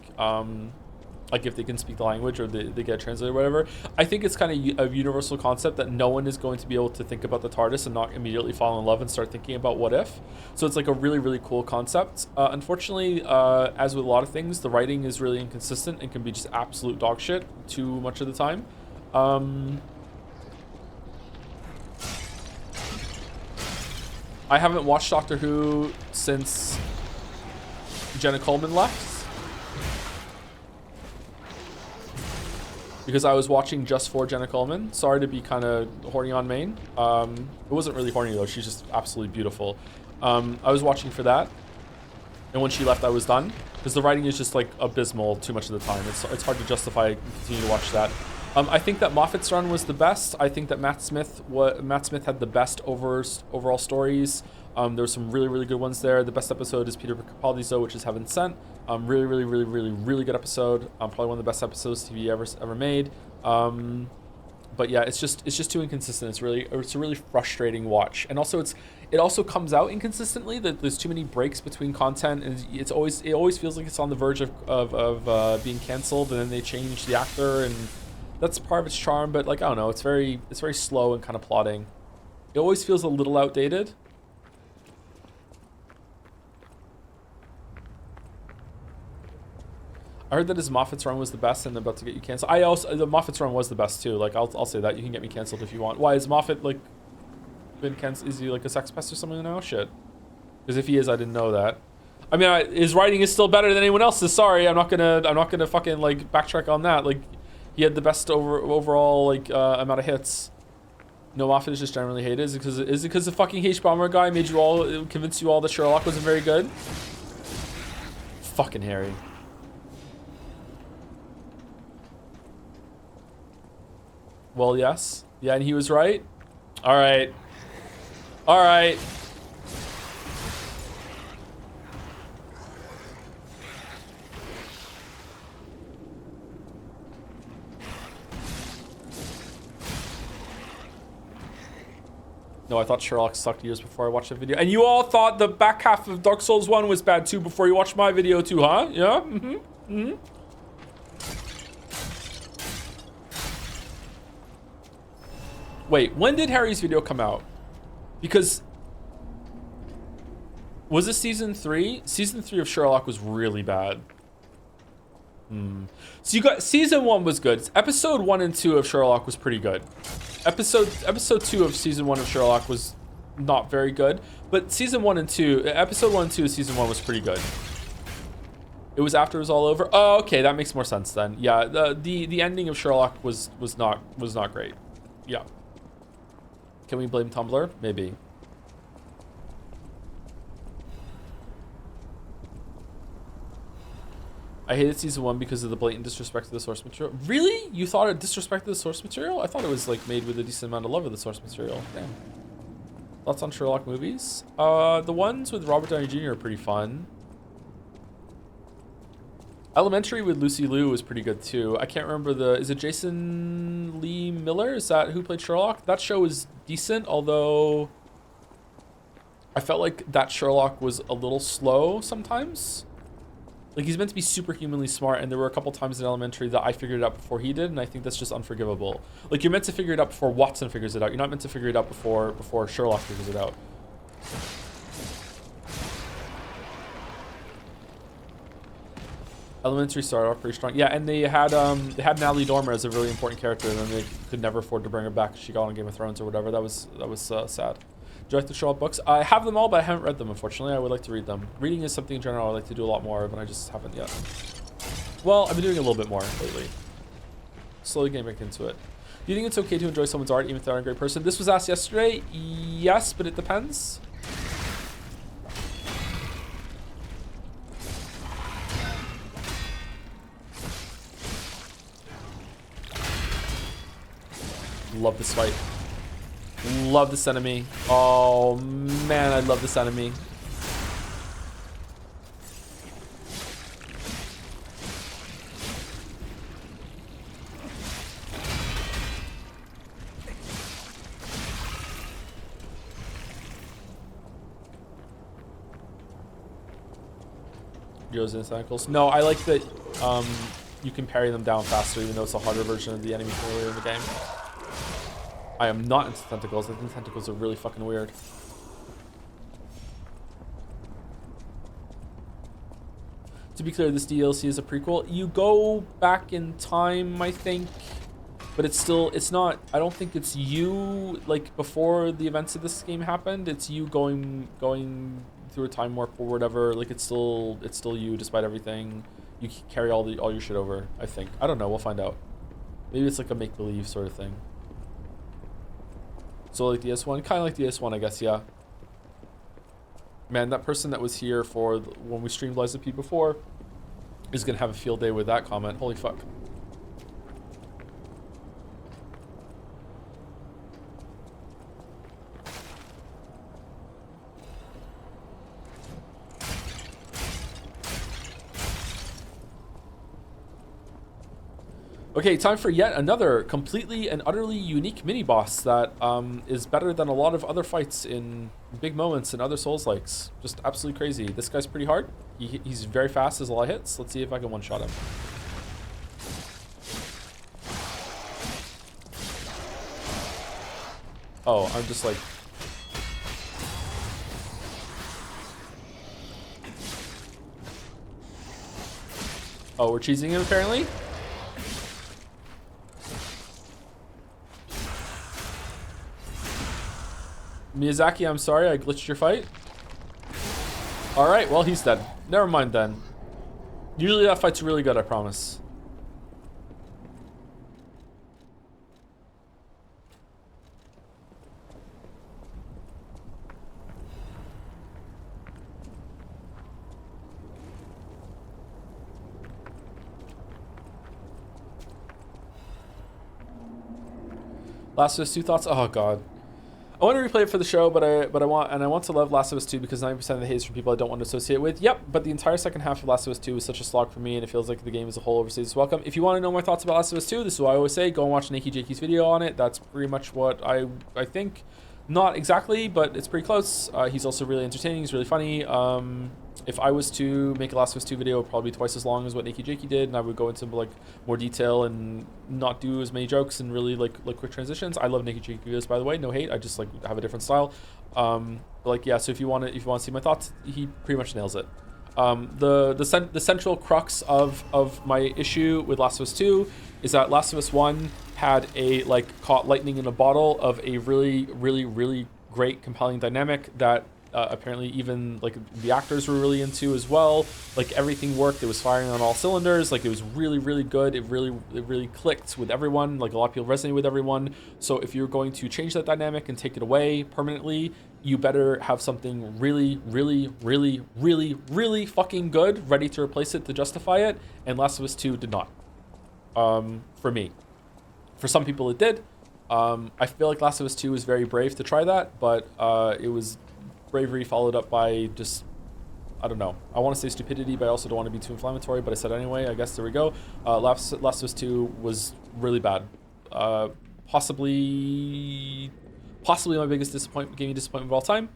if they can speak the language or they get translated or whatever, I think it's kind of a universal concept that no one is going to be able to think about the TARDIS and not immediately fall in love and start thinking about what if. So it's like a really, really cool concept. Unfortunately, as with a lot of things, the writing is really inconsistent and can be just absolute dog shit too much of the time. I haven't watched Doctor Who since Jenna Coleman left. Because I was watching just for Jenna Coleman. Sorry to be kind of horny on main. It wasn't really horny though. She's just absolutely beautiful. I was watching for that. And when she left, I was done. Because the writing is just like abysmal too much of the time. It's hard to justify continue to watch that. I think that Moffat's run was the best. I think that Matt Smith had the best overall stories. There were some really, really good ones there. The best episode is Peter Capaldi's though, which is Heaven Sent. Really, really, really, really, really good episode. Probably one of the best episodes TV ever made. But yeah, it's just too inconsistent. It's a really frustrating watch. And also it also comes out inconsistently. That there's too many breaks between content, and it always feels like it's on the verge of being canceled, and then they change the actor, and that's part of its charm. But like, I don't know, it's very slow and kind of plodding. It always feels a little outdated. I heard that his Moffat's run was the best and about to get you canceled. The Moffat's run was the best too. Like I'll say that. You can get me canceled if you want. Why is Moffat like been canceled? Is he like a sex pest or something now? Shit. Because if he is, I didn't know that. I mean, his writing is still better than anyone else's. Sorry, I'm not gonna fucking like backtrack on that. Like, he had the best overall like amount of hits. No, Moffat is just generally hated. Is it because the fucking H bomber guy made you all convinced you all that Sherlock wasn't very good? Fucking Harry. Well, yes. Yeah, and he was right. All right. All right. No, I thought Sherlock sucked years before I watched the video. And you all thought the back half of Dark Souls 1 was bad too before you watched my video too, huh? Yeah? Mm-hmm. Mm-hmm. Wait, when did Harry's video come out? Because... was it season 3? Season 3 of Sherlock was really bad. So you got... season 1 was good. Episode 1 and 2 of Sherlock was pretty good. Episode 2 of season 1 of Sherlock was not very good. But season 1 and 2... episode 1 and 2 of season 1 was pretty good. It was after it was all over? Oh, okay, that makes more sense then. Yeah, the ending of Sherlock was not great. Yeah. Can we blame Tumblr? Maybe. I hated season 1 because of the blatant disrespect to the source material. Really? You thought it disrespected the source material? I thought it was like made with a decent amount of love of the source material. Damn. Thoughts on Sherlock movies? The ones with Robert Downey Jr. are pretty fun. Elementary with Lucy Liu was pretty good too. I can't remember is it Jason Lee Miller? Is that who played Sherlock? That show was decent, although I felt like that Sherlock was a little slow sometimes. Like, he's meant to be superhumanly smart, and there were a couple times in Elementary that I figured it out before he did, and I think that's just unforgivable. Like, you're meant to figure it out before Watson figures it out. You're not meant to figure it out before Sherlock figures it out. Elementary started off pretty strong. Yeah, and they had Natalie Dormer as a really important character, and then they could never afford to bring her back. She got on Game of Thrones or whatever. That was sad. Do you like the Sherlock books? I have them all, but I haven't read them, unfortunately. I would like to read them. Reading is something in general I like to do a lot more of, and I just haven't yet. Well, I've been doing a little bit more lately. Slowly getting back into it. Do you think it's okay to enjoy someone's art even if they're not a great person? This was asked yesterday. Yes, but it depends. Love this fight. Love this enemy. Oh man, I love this enemy. Heroes and tentacles. No, I like that you can parry them down faster, even though it's a harder version of the enemy from earlier in the game. I am not into tentacles. I think tentacles are really fucking weird. To be clear, this DLC is a prequel. You go back in time, I think, but it's not, I don't think it's you, like, before the events of this game happened. It's you going through a time warp or whatever. Like, it's still you despite everything. You carry all your shit over, I think. I don't know, we'll find out. Maybe it's like a make-believe sort of thing. So like the S1, kind of like the S1, I guess, yeah. Man, that person that was here for when we streamed Lies of P before is gonna have a field day with that comment. Holy fuck. Okay, time for yet another completely and utterly unique mini-boss that is better than a lot of other fights in big moments and other Souls-likes. Just absolutely crazy. This guy's pretty hard. He's very fast as a lot of hits. Let's see if I can one-shot him. Oh, I'm just like... Oh, we're cheesing him apparently? Miyazaki, I'm sorry, I glitched your fight. All right, well, he's dead. Never mind then. Usually that fight's really good, I promise. Last of Us 2 thoughts? Oh god. I want to replay it for the show, but I want to love Last of Us 2 because 90% of the hate is from people I don't want to associate with. Yep, but the entire second half of Last of Us 2 was such a slog for me, and it feels like the game as a whole overstays its welcome. If you want to know my thoughts about Last of Us 2, this is what I always say: go and watch Nikki Jakey's video on it. That's pretty much what I think. Not exactly, but it's pretty close. He's also really entertaining. He's really funny. If I was to make a Last of Us 2 video, it would probably be twice as long as what Nikki Jakey did, and I would go into like more detail and not do as many jokes and really like quick transitions. I love Nikki Jakey videos, by the way. No hate. I just like have a different style. But like yeah. So if you want to see my thoughts, he pretty much nails it. The central crux of my issue with Last of Us 2 is that Last of Us 1 had a like caught lightning in a bottle of a really great compelling dynamic that apparently even like the actors were really into as well. Like everything worked. It was firing on all cylinders. Like it was really good. It really clicked with everyone. Like a lot of people resonate with everyone. So if you're going to change that dynamic and take it away permanently, you better have something really fucking good ready to replace it to justify it. And Last of Us 2 did not. For me. For some people it did. I feel like Last of Us 2 was very brave to try that, but it was bravery followed up by just, I don't know. I want to say stupidity, but I also don't want to be too inflammatory, but I said anyway. I guess there we go. Last of Us 2 was really bad. Possibly my biggest gaming disappointment of all time.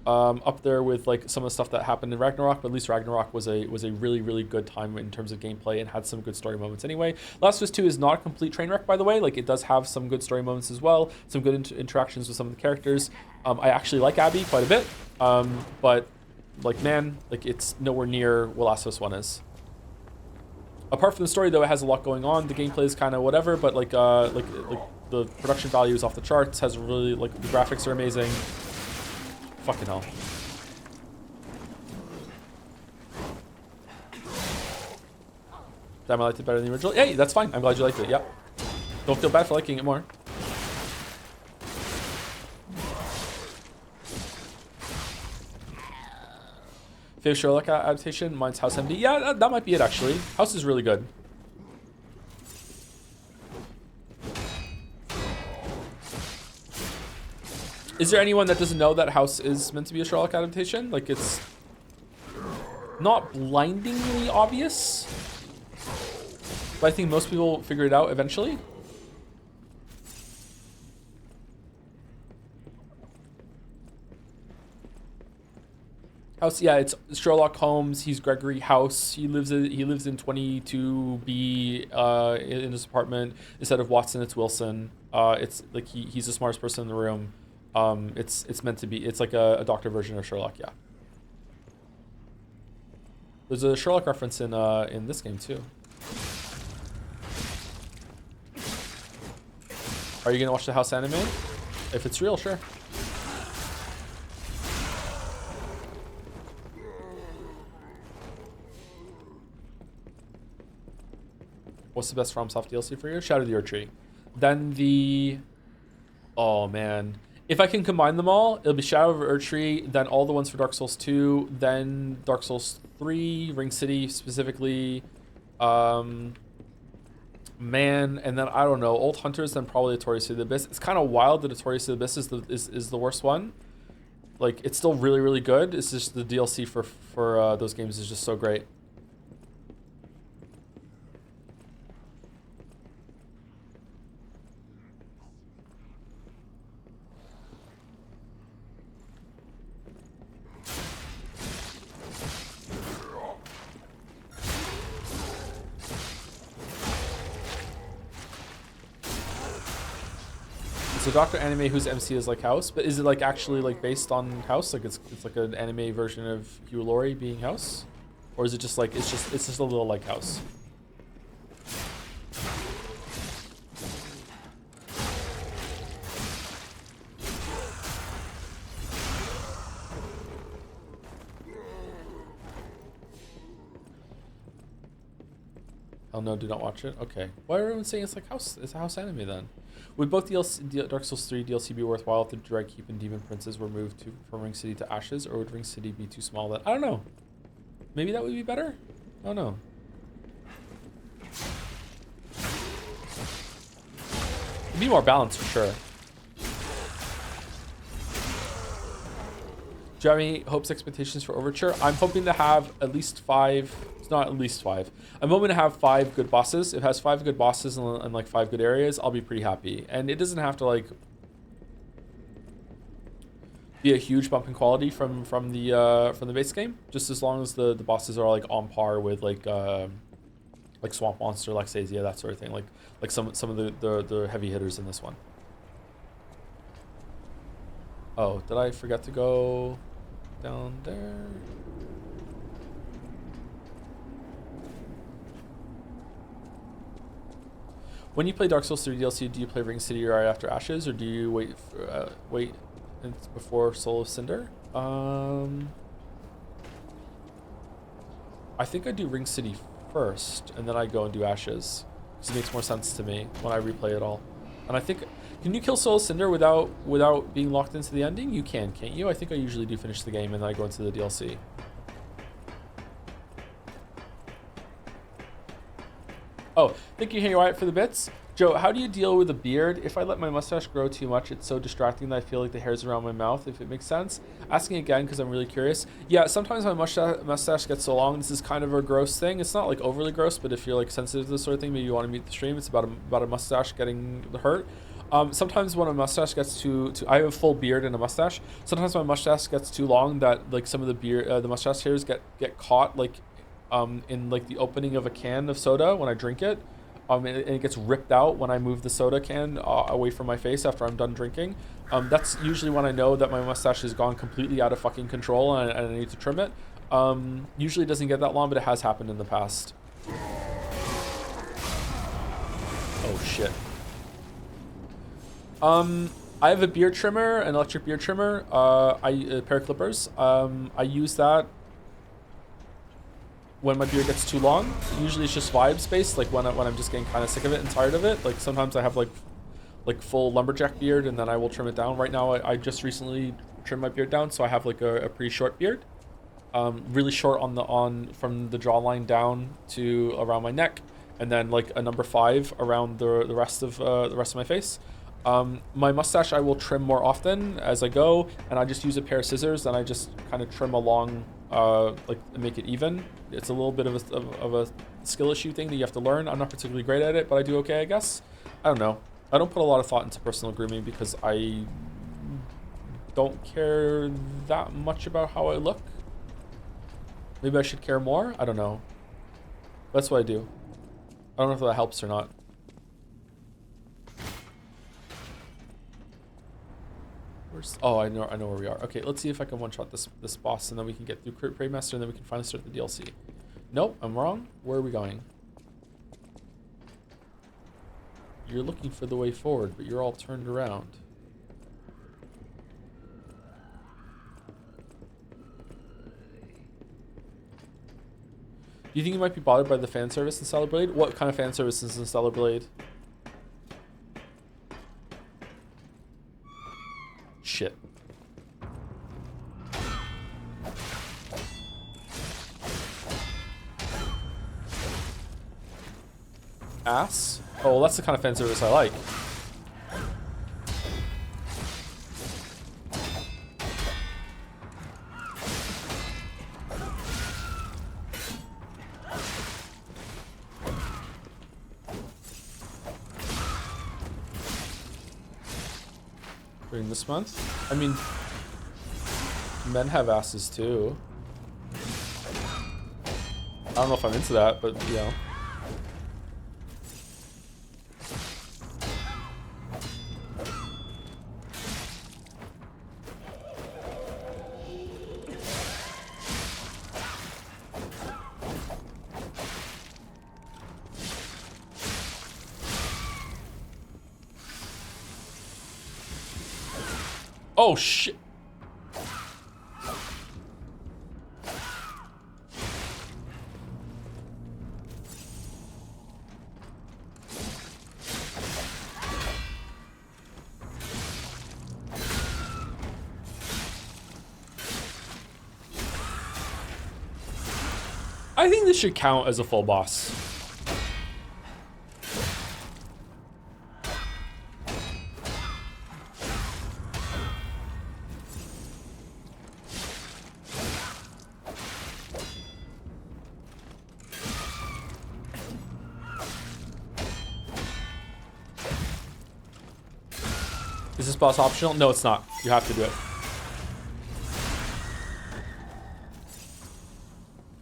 Up there with like some of the stuff that happened in Ragnarok, but at least Ragnarok was a really good time in terms of gameplay and had some good story moments anyway. Last of Us 2 is not a complete train wreck, by the way. Like it does have some good story moments as well, some good interactions with some of the characters. I actually like Abby quite a bit, but like man, like it's nowhere near what Last of Us 1 is. Apart from the story though, it has a lot going on. The gameplay is kind of whatever, but like the production value is off the charts. Has really like the graphics are amazing. Fucking hell. Damn, I liked it better than the original. Hey, that's fine. I'm glad you liked it. Yep. Don't feel bad for liking it more. Favorite Sherlock adaptation? Mine's House MD. Yeah, that might be it actually. House is really good. Is there anyone that doesn't know that House is meant to be a Sherlock adaptation? Like, it's not blindingly obvious, but I think most people figure it out eventually. House, yeah, it's Sherlock Holmes. He's Gregory House. He lives in 22B in his apartment. Instead of Watson, it's Wilson. It's like he's the smartest person in the room. It's meant to be. It's like a doctor version of Sherlock. Yeah. There's a Sherlock reference in this game too. Are you gonna watch the House anime? If it's real, sure. What's the best FromSoft DLC for you? Shadow of the Erdtree. Then the... Oh, man. If I can combine them all, it'll be Shadow of the Erdtree, then all the ones for Dark Souls 2, then Dark Souls 3, Ring City specifically. Man, and then, I don't know, Old Hunters, then probably Notorious of the Abyss. It's kind of wild that Notorious of the Abyss is the worst one. Like, it's still really, really good. It's just the DLC for those games is just so great. It's a Doctor anime whose MC is like House, but is it like actually like based on House? Like it's like an anime version of Hugh Laurie being House, or is it just like it's just a little like House? Oh no, do not watch it. Okay. Why are everyone saying it's like it's a house anime then? Would both Dark Souls 3 DLC be worthwhile if the Dread Keep and Demon Princes were moved from Ring City to Ashes, or would Ring City be too small? That I don't know. Maybe that would be better. I don't know. It'd be more balanced for sure. Do you have any hopes, expectations for Overture? I'm hoping to have at least 5. It's not at least 5. I'm hoping to have 5 good bosses. If it has 5 good bosses and like 5 good areas, I'll be pretty happy. And it doesn't have to like be a huge bump in quality from the base game. Just as long as the bosses are like on par with like Swamp Monster, Lexasia, that sort of thing. Like some of the heavy hitters in this one. Oh, did I forget to go down there? When you play Dark Souls 3 DLC, do you play Ring City right after Ashes, or do you wait before Soul of Cinder? I think I do Ring City first, and then I go and do Ashes, because it makes more sense to me when I replay it all. And I think, can you kill Soul of Cinder without being locked into the ending? You can, can't you? I think I usually do finish the game and then I go into the DLC. Oh, thank you, Hey Wyatt, for the bits. Joe, how do you deal with a beard? If I let my mustache grow too much, it's so distracting that I feel like the hair's around my mouth, if it makes sense. Asking again because I'm really curious. Yeah, sometimes my mustache gets so long. This is kind of a gross thing. It's not like overly gross, but if you're like sensitive to this sort of thing, maybe you want to mute the stream. It's about a mustache getting hurt. Sometimes when a mustache gets too I have a full beard and a mustache. Sometimes my mustache gets too long that like some of the mustache hairs get caught like in like the opening of a can of soda when I drink it. And it gets ripped out when I move the soda can away from my face after I'm done drinking. That's usually when I know that my mustache has gone completely out of fucking control and I need to trim it. Usually it doesn't get that long, but it has happened in the past. Oh shit. I have a beard trimmer, an electric beard trimmer, a pair of clippers. I use that when my beard gets too long. Usually it's just vibes based, like when I'm just getting kind of sick of it and tired of it. Like sometimes I have like full lumberjack beard and then I will trim it down. Right now I just recently trimmed my beard down, so I have like a pretty short beard. Really short from the jawline down to around my neck, and then like a number 5 around the rest of my face. My mustache I will trim more often as I go, and I just use a pair of scissors and I just kind of trim along, like make it even. It's a little bit of a skill issue thing that you have to learn. I'm not particularly great at it, but I do okay, I guess. I don't know. I don't put a lot of thought into personal grooming because I don't care that much about how I look. Maybe I should care more? I don't know. That's what I do. I don't know if that helps or not. Oh, I know where we are. Okay, let's see if I can one-shot this boss, and then we can get through Prey Master, and then we can finally start the DLC. Nope, I'm wrong. Where are we going? You're looking for the way forward, but you're all turned around. Do you think you might be bothered by the fan service in Stellar Blade? What kind of fan service is in Stellar Blade? Shit. Ass? Oh, well, that's the kind of fan service I like. During this month? I mean, men have asses too. I don't know if I'm into that, but you know. Oh shit. I think this should count as a full boss. Is this boss optional? No, it's not. You have to do it.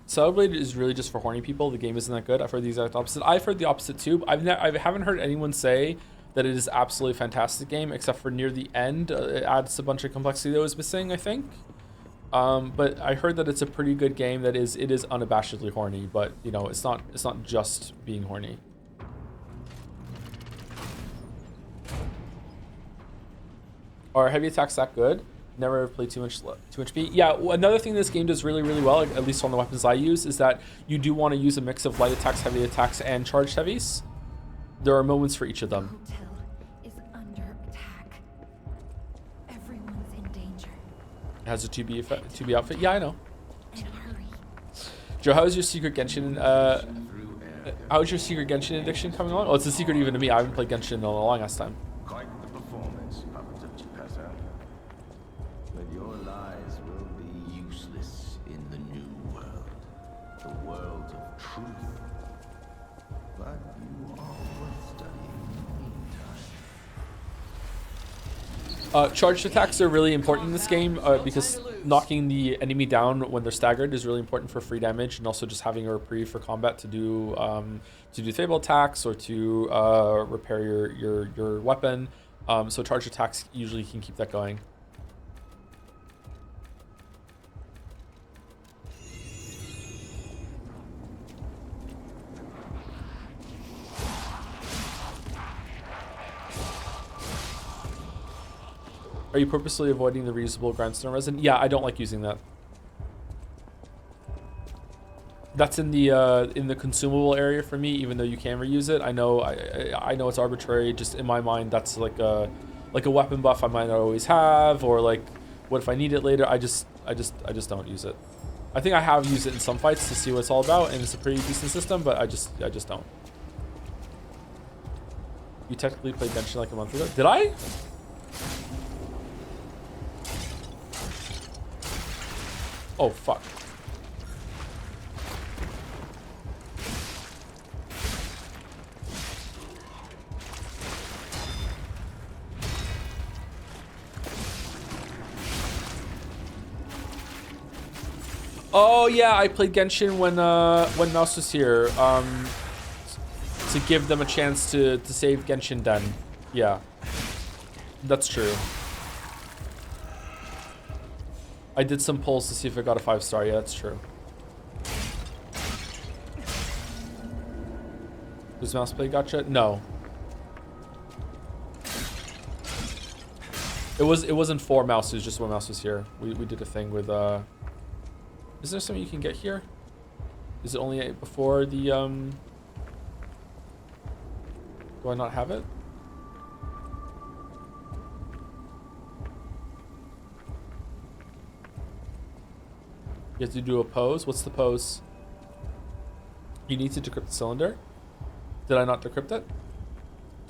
Celebrate is really just for horny people. The game isn't that good. I've heard the exact opposite. I've heard the opposite too. I haven't heard anyone say that it is absolutely fantastic game, except for near the end. It adds a bunch of complexity that was missing, I think. But I heard that it's a pretty good game. It is unabashedly horny, but you know, it's not just being horny. Are heavy attacks that good? Never played too much speed. Yeah, another thing this game does really, really well, at least on the weapons I use, is that you do want to use a mix of light attacks, heavy attacks, and charged heavies. There are moments for each of them. The hotel is under attack. Everyone's in danger. It has a 2B outfit. Yeah, I know. And hurry. Joe, how's your secret Genshin? How's your secret Genshin addiction coming along? Oh, it's a secret even to me. I haven't played Genshin in a long ass time. Quite the performance, Papa. But your lies will be useless in the new world. The world of truth. But you are worth studying in the meantime. Charged attacks are really important in this game because knocking the enemy down when they're staggered is really important for free damage, and also just having a reprieve for combat to do fatal attacks or to repair your weapon. So charged attacks usually can keep that going. Are you purposely avoiding the reusable grindstone resin? Yeah, I don't like using that. That's in the consumable area for me, even though you can reuse it. I know it's arbitrary. Just in my mind, that's like a weapon buff I might not always have, or like what if I need it later? I just don't use it. I think I have used it in some fights to see what it's all about, and it's a pretty decent system, but I just don't. You technically played Genshin like a month ago. Did I? Oh, fuck. Oh yeah, I played Genshin when Mouse was here. To give them a chance to save Genshin Den. Yeah. That's true. I did some polls to see if I got a 5-star. Yeah, that's true. Does Mouse play Gotcha? No. It wasn't for Mouse. It was just when Mouse was here. We did a thing with. Is there something you can get here? Is it only before the Do I not have it? You have to do a pose. What's the pose? You need to decrypt the cylinder. Did I not decrypt it?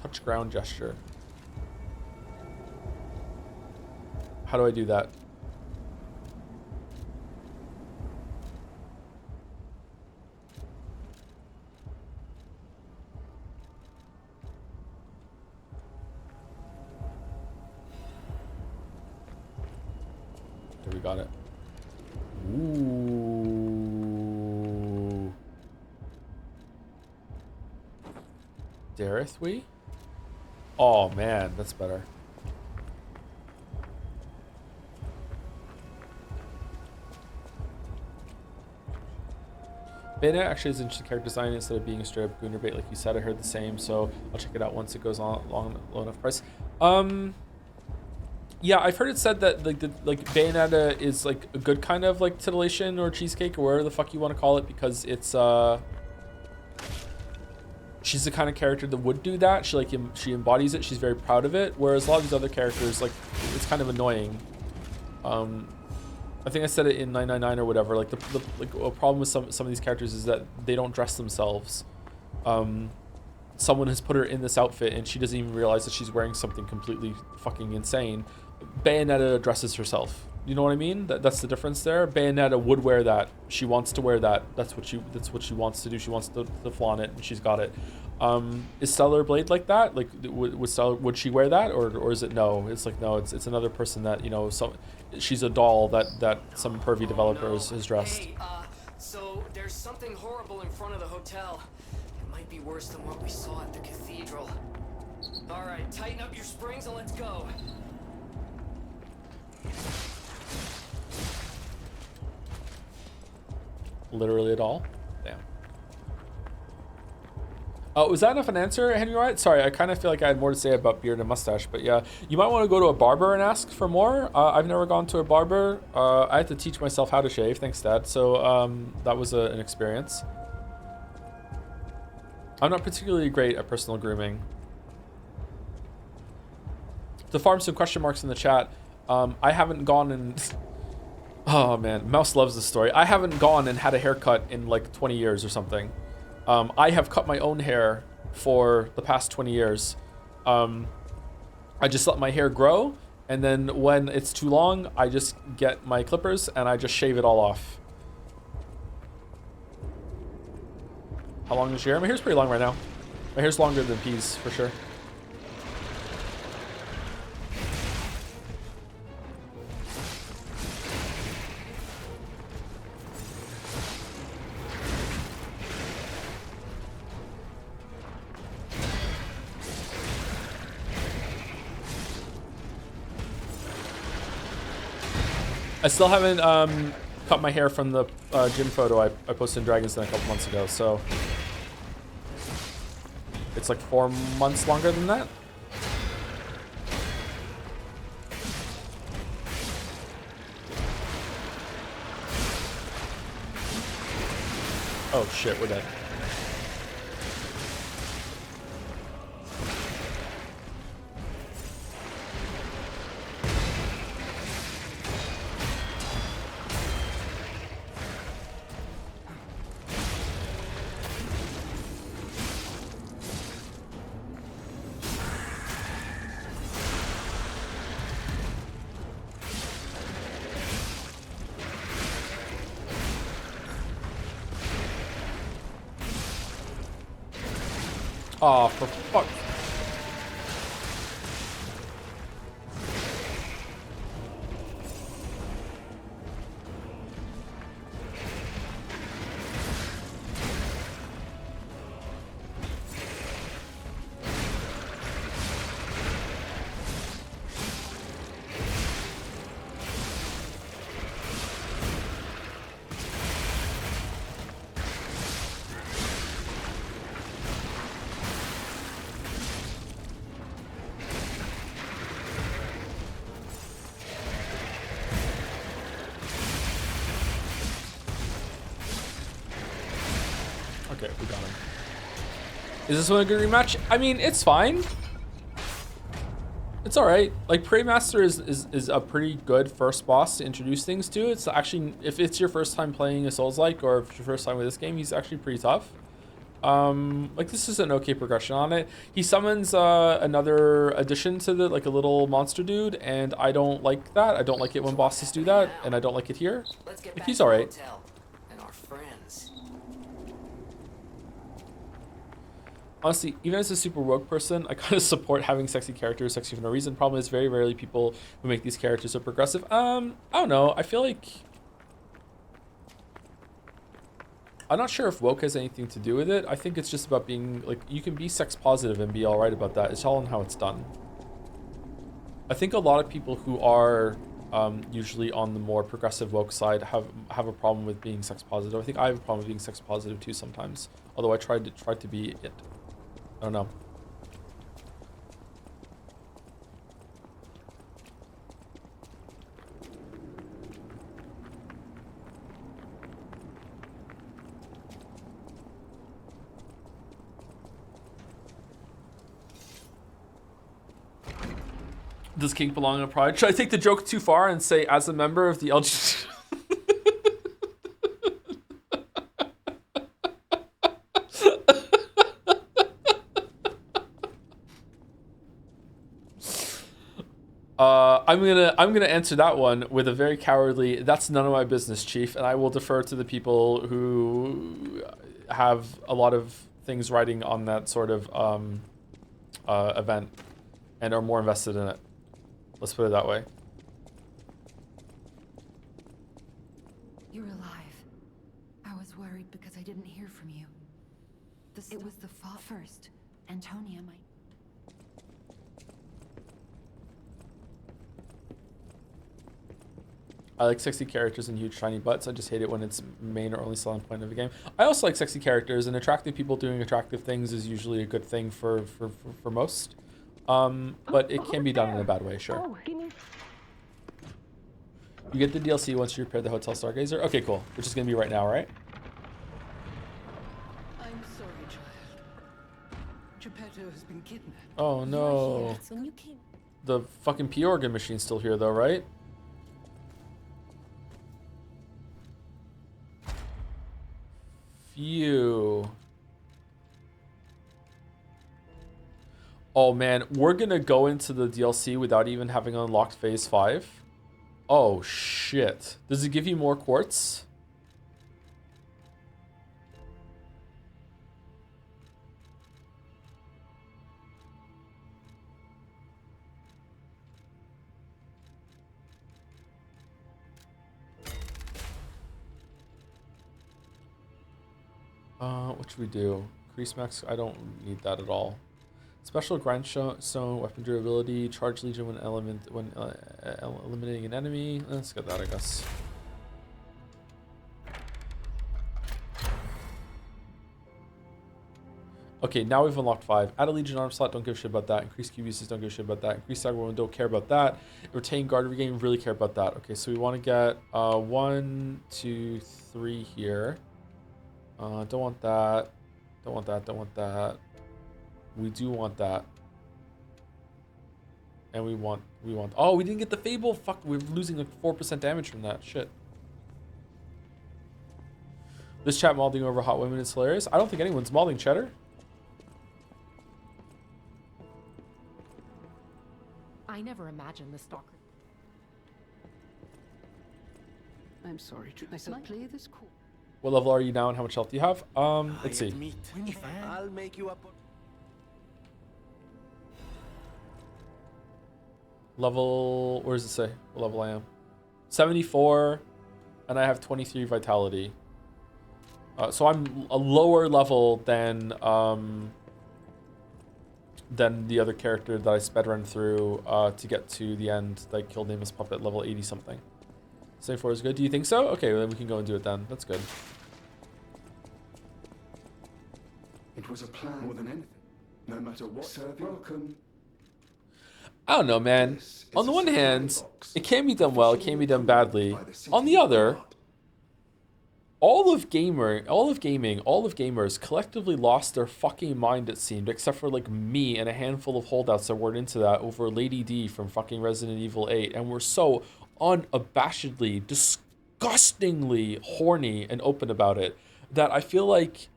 Touch ground gesture. How do I do that? There, we got it. Ooh. Dareth we? Oh man, that's better. Beta actually is interesting character design instead of being a straight up gooner bait like you said. I heard the same, so I'll check it out once it goes on low enough price. Yeah, I've heard it said that like Bayonetta is like a good kind of like titillation or cheesecake or whatever the fuck you want to call it, because it's she's the kind of character that would do that. She embodies it. She's very proud of it. Whereas a lot of these other characters, like, it's kind of annoying. I think I said it in 999 or whatever. Like like a problem with some of these characters is that they don't dress themselves. Someone has put her in this outfit and she doesn't even realize that she's wearing something completely fucking insane. Bayonetta dresses herself. You know what I mean? That's the difference there. Bayonetta would wear that. She wants to wear that. That's what she wants to do. She wants to flaunt it, and she's got it. Is Stellar Blade like that? Like, would she wear that, or is it no? It's like no. It's another person that, you know. She's a doll that some pervy developer has dressed. Hey, so there's something horrible in front of the hotel. It might be worse than what we saw at the cathedral. All right, tighten up your springs and let's go. Literally at all? Damn. Was that enough an answer, Henry Wright? Sorry, I kind of feel like I had more to say about beard and mustache, but yeah. You might want to go to a barber and ask for more. I've never gone to a barber. I had to teach myself how to shave, thanks, Dad. So that was an experience. I'm not particularly great at personal grooming. To farm some question marks in the chat, I haven't gone and... Oh man, Mouse loves this story. I haven't gone and had a haircut in like 20 years or something. I have cut my own hair for the past 20 years. I just let my hair grow, and then when it's too long, I just get my clippers and I just shave it all off. How long is your hair? My hair's pretty long right now. My hair's longer than P's for sure. I still haven't cut my hair from the gym photo I posted in Dragon's Den a couple months ago, so it's like 4 months longer than that. Oh shit, we're dead. Oh, for fuck. Okay, we got him. Is this one a good rematch? I mean, it's fine. It's all right. Like, Prey Master is a pretty good first boss to introduce things to. It's actually, if it's your first time playing a Souls-like, or if it's your first time with this game, he's actually pretty tough. Like, this is an okay progression on it. He summons another addition to the, like, a little monster dude, and I don't like that. I don't like it when bosses do that, and I don't like it here. Like, he's all right. Honestly, even as a super woke person, I kind of support having sexy characters, sexy for no reason. Problem is, very rarely people who make these characters are progressive. I don't know. I feel like... I'm not sure if woke has anything to do with it. I think it's just about being, like, you can be sex positive and be all right about that. It's all in how it's done. I think a lot of people who are usually on the more progressive woke side have a problem with being sex positive. I think I have a problem with being sex positive too sometimes. Although I tried to be it. I don't know. Does kink belong in a pride? Should I take the joke too far and say, as a member of the LGBT? I'm gonna answer that one with a very cowardly. That's none of my business, Chief, and I will defer to the people who have a lot of things riding on that sort of event and are more invested in it. Let's put it that way. You're alive. I was worried because I didn't hear from you. It was the fault first. Antonia might. I like sexy characters and huge shiny butts. I just hate it when it's main or only selling point of a game. I also like sexy characters, and attractive people doing attractive things is usually a good thing for most. But it can be done in a bad way, sure. You get the DLC once you repair the Hotel Stargazer? Okay, cool. Which is going to be right now, right? I'm sorry, child. Geppetto has been kidnapped. Oh, no. The fucking P-Organ machine's still here, though, right? Phew. Oh man, we're gonna go into the DLC without even having unlocked phase 5. Oh shit. Does it give you more quartz? What should we do? Increase max, I don't need that at all. Special grindstone, weapon durability, charge legion when eliminating an enemy. Let's get that, I guess. Okay, now we've unlocked 5. Add a legion arm slot, don't give a shit about that. Increase cube uses, don't give a shit about that. Increase stagger wound, don't care about that. Retain guard regain, really care about that. Okay, so we want to get 1, 2, 3 here. Don't want that. Don't want that. Don't want that. We do want that. And we want. Oh, we didn't get the Fable. Fuck, we're losing like 4% damage from that. Shit. This chat malding over hot women is hilarious. I don't think anyone's malding Cheddar. I never imagined the stalker. I'm sorry, I said play this cool. What level are you now and how much health do you have? Let's see. I'll make you up. Level, where does it say what level I am? 74, and I have 23 vitality. So I'm a lower level than the other character that I sped run through to get to the end that I killed Nameless Puppet level 80 something. 74 is good. Do you think so? Okay, well, then we can go and do it then. That's good. It was a plan more than anything. No matter what, serve welcome. I don't know, man. On the one hand, it can be done well, it can be done badly. On the other, all of gamers collectively lost their fucking mind, it seemed, except for like me and a handful of holdouts that weren't into that over Lady D from fucking Resident Evil 8, and we're so unabashedly, disgustingly horny and open about it that I feel like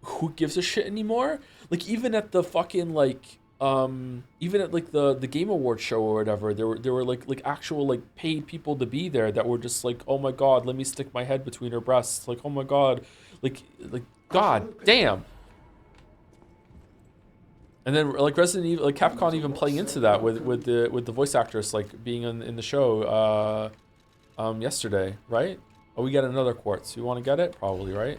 who gives a shit anymore? Like even at the fucking like even at like the Game Awards show or whatever, there were like actual like paid people to be there that were just like, oh my god, let me stick my head between her breasts, like oh my god, like god damn. And then like Resident Evil, like Capcom even playing into that with the voice actress like being in the show yesterday, right? Oh, we got another quartz. You want to get it? Probably, right?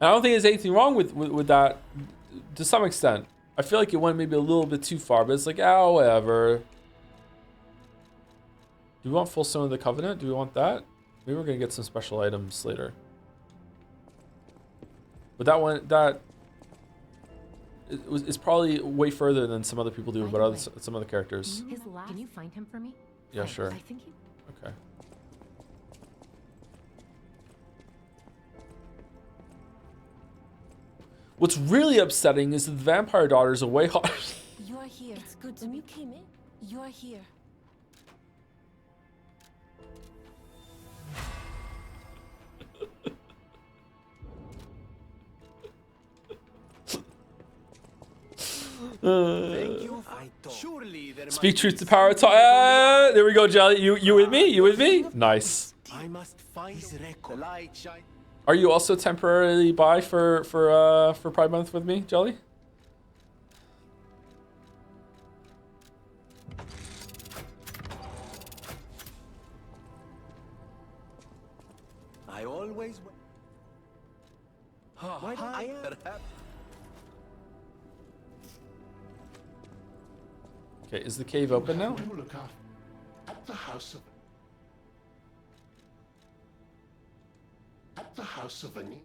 And I don't think there's anything wrong with that to some extent. I feel like it went maybe a little bit too far, but it's like, oh, whatever. Do we want full Stone of the Covenant? Do we want that? Maybe we're gonna get some special items later. But that one, it's probably way further than some other people do about some other characters. Can you find him for me? Yeah, sure. I think he... Okay. What's really upsetting is that the Vampire Daughters are way hot. You are here. It's good when you came in. You are here. Thank you. I thought Surely there Speak truth to power. There we go, Jelly. You with me? You with me? Nice. I must find his record. The light shine. Are you also temporarily by for Pride Month with me, Jelly? I always. Why don't I have? Okay, is the cave open now? Look up at the house of. At the house of Ani.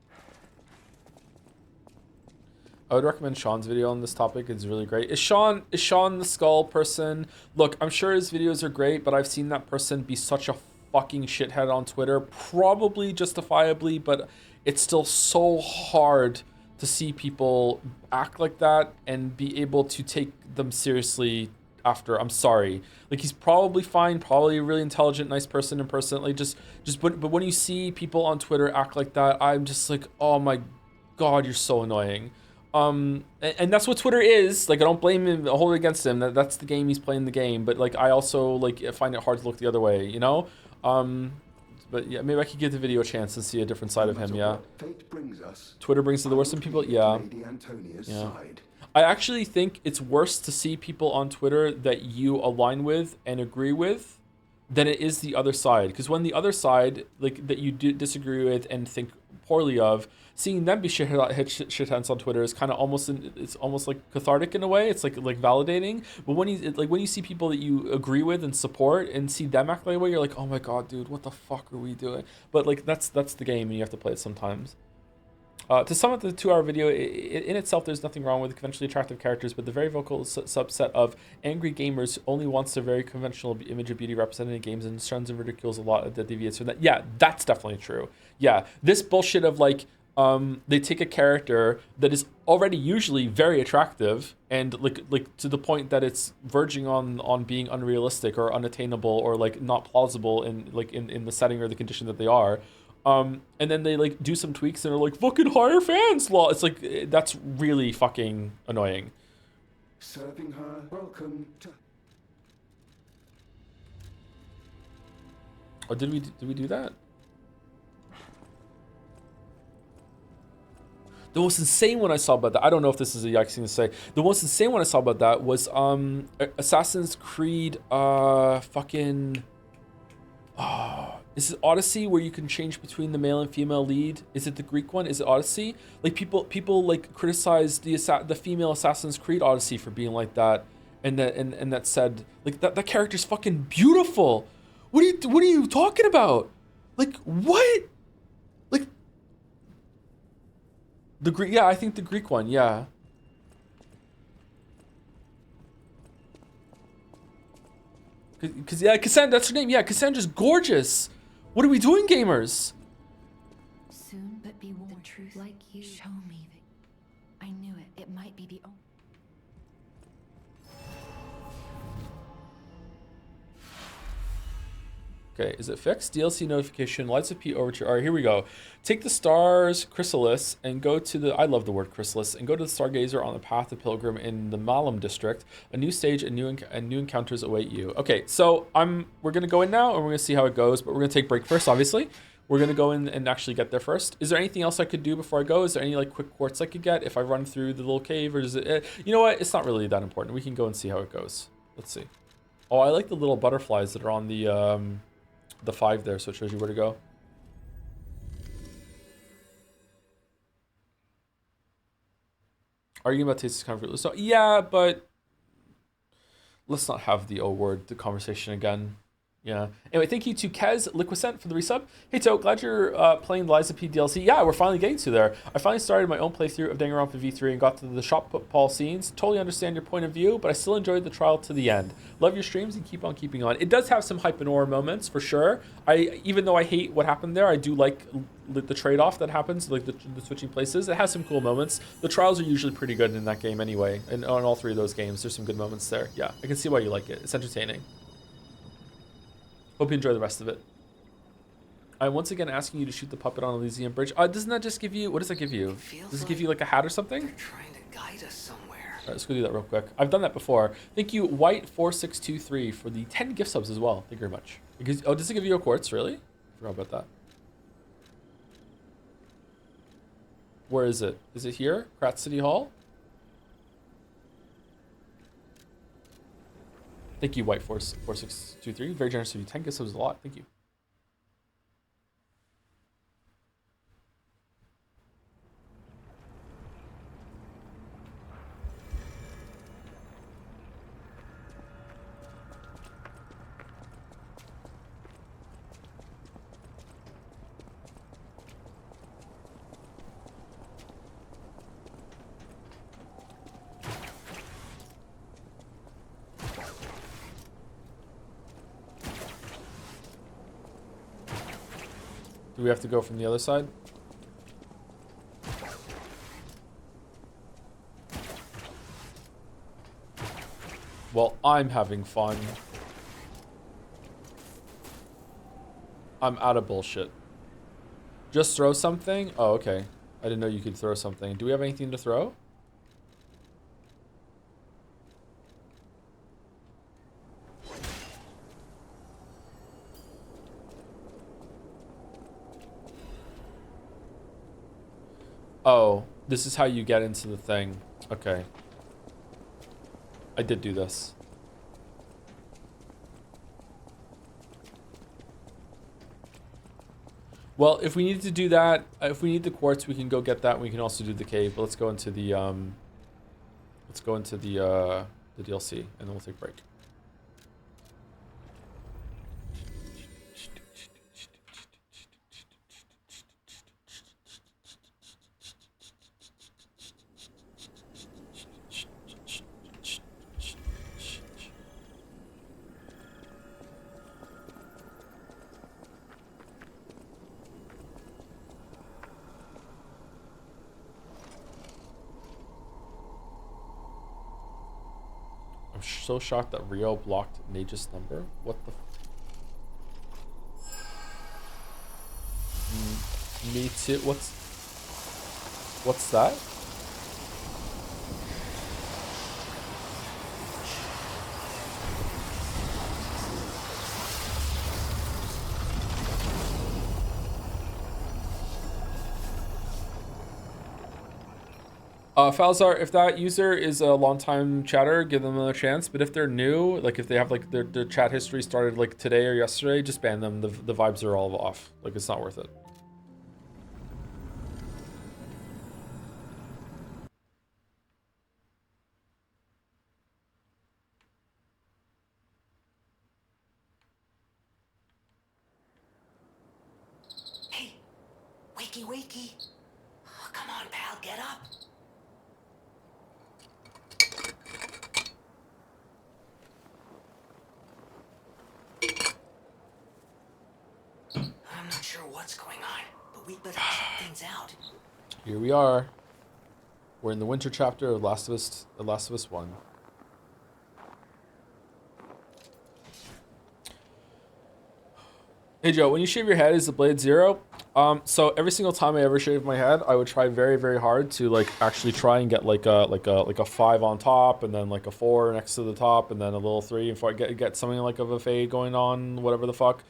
I would recommend Sean's video on this topic. It's really great. Is Sean the skull person? Look, I'm sure his videos are great, but I've seen that person be such a fucking shithead on Twitter, probably justifiably, but it's still so hard to see people act like that and be able to take them seriously after. I'm sorry. Like, he's probably fine, probably a really intelligent, nice person in person. Like, but when you see people on Twitter act like that, I'm just like, oh my God, you're so annoying. And that's what Twitter is. Like, I don't blame him, hold it against him. That's the game, he's playing the game. But like, I also like find it hard to look the other way, you know? But yeah, maybe I could give the video a chance and see a different side of him, yeah. Twitter brings to the worst in people, yeah. Yeah. I actually think it's worse to see people on Twitter that you align with and agree with than it is the other side. Because when the other side, like, that you disagree with and think poorly of, seeing them be shitheads on Twitter is kind of almost like cathartic in a way. It's like validating. But when you see people that you agree with and support and see them act that way, you're like, oh my God, dude, what the fuck are we doing? But like, that's the game, and you have to play it sometimes. To sum up the 2-hour video, in itself, there's nothing wrong with conventionally attractive characters, but the very vocal subset of angry gamers only wants their very conventional image of beauty represented in games and shuns and ridicules a lot that deviates from that. Yeah, that's definitely true. Yeah, this bullshit of like, they take a character that is already usually very attractive and like to the point that it's verging on being unrealistic or unattainable or like not plausible in the setting or the condition that they are. And then they like do some tweaks and are like, fucking hire fans law. It's like, that's really fucking annoying. Serving her, welcome to. Oh, did we do that? The most insane one I saw about that, I don't know if this is a yikes thing to say. The most insane one I saw about that was Assassin's Creed is it Odyssey, where you can change between the male and female lead? Is it the Greek one? Is it Odyssey? Like, people like criticize the female Assassin's Creed Odyssey for being like that, and that said like that character's fucking beautiful. What are you talking about? Like, what? Like the Greek? Yeah, I think the Greek one. Yeah. Because yeah, Cassandra, that's her name. Yeah, Cassandra's gorgeous. What are we doing, gamers? Soon, but be warned. The truth, like you, show me that I knew it. It might be the only. Okay, is it fixed? DLC notification, Lights of P Overture. All right, here we go. Take the stars chrysalis and go to the, I love the word chrysalis, and go to the Stargazer on the Path of Pilgrim in the Malum district. A new stage and new encounters await you. Okay, so we're gonna go in now and we're gonna see how it goes, but we're gonna take a break first, obviously. We're gonna go in and actually get there first. Is there anything else I could do before I go? Is there any like quick quartz I could get if I run through the little cave, or is it, you know what? It's not really that important. We can go and see how it goes. Let's see. Oh, I like the little butterflies that are on the 5 there, so it shows you where to go. Arguing about taste is kind of fruitless. So yeah, but let's not have the O word, the conversation again. Yeah. Anyway, thank you to Kez Liquicent for the resub. Hey, Toe, glad you're playing the Liza P DLC. Yeah, we're finally getting to there. I finally started my own playthrough of Danganronpa V3 and got to the shop Paul scenes. Totally understand your point of view, but I still enjoyed the trial to the end. Love your streams and keep on keeping on. It does have some hype and aura moments, for sure. Even though I hate what happened there, I do like the trade-off that happens, like the switching places. It has some cool moments. The trials are usually pretty good in that game anyway, and on all 3 of those games, there's some good moments there. Yeah, I can see why you like it. It's entertaining. Hope you enjoy the rest of it. I'm once again asking you to shoot the puppet on Elysium Bridge. Doesn't that just give you, what does that give you? Does it give you like a hat or something? Trying to guide us somewhere. All right, let's go do that real quick. I've done that before. Thank you, White4623, for the 10 gift subs as well. Thank you very much. Oh, does it give you a quartz, really? I forgot about that. Where is it? Is it here? Krat City Hall? Thank you, White4623. Very generous of you. 10 gift subs is a lot. Thank you. Do we have to go from the other side? Well, I'm having fun. I'm out of bullshit. Just throw something? Oh, okay. I didn't know you could throw something. Do we have anything to throw? Oh, this is how you get into the thing. Okay. I did do this. Well, if we need to do that, if we need the quartz, we can go get that. And we can also do the cave. But let's go into the DLC, and then we'll take a break. So shocked that Rio blocked Nage's number. What the? Me too. What's that? Falzar, if that user is a long-time chatter, give them another chance. But if they're new, like if they have like their chat history started like today or yesterday, just ban them. The vibes are all off. Like it's not worth it. Hey, wakey wakey. Oh, come on, pal, get up. I'm not sure what's going on, but we better check things out. Here we are. We're in the winter chapter of The Last of Us 1. Hey Joe, when you shave your head, is the blade 0? So every single time I ever shave my head, I would try very, very hard to like actually try and get like a 5 on top, and then like a 4 next to the top, and then a little 3, and 4. Get something like of a fade going on, whatever the fuck.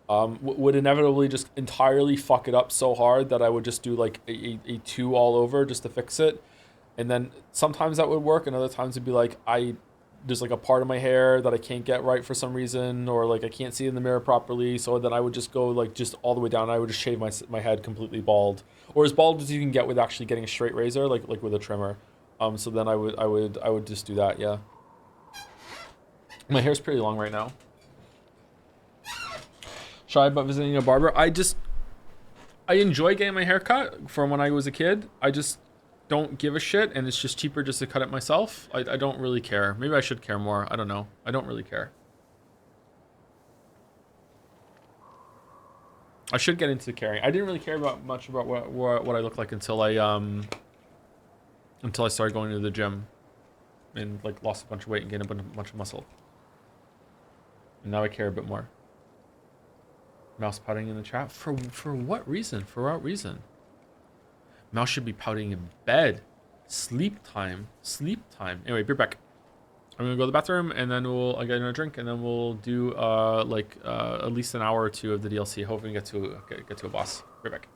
Would inevitably just entirely fuck it up so hard that I would just do like a 2 all over just to fix it. And then sometimes that would work, and other times it'd be like there's like a part of my hair that I can't get right for some reason, or like I can't see in the mirror properly, so then I would just go like just all the way down. I would just shave my head completely bald, or as bald as you can get with actually getting a straight razor, like with a trimmer. So then I would just do that. Yeah, my hair's pretty long right now. Shy about visiting a barber. I enjoy getting my hair cut from when I was a kid. I just don't give a shit, and it's just cheaper just to cut it myself. I don't really care. Maybe I should care more. I don't know. I don't really care. I should get into caring. I didn't really care much about what I look like until I started going to the gym and like lost a bunch of weight and gained a bunch of muscle. And now I care a bit more. Mouse pouting in the chat. For what reason? For what reason? Mouse should be pouting in bed. Sleep time. Sleep time. Anyway, be back. I'm gonna go to the bathroom and then I'll get another drink and then we'll do at least an hour or two of the DLC. Hopefully get to a boss. Be back.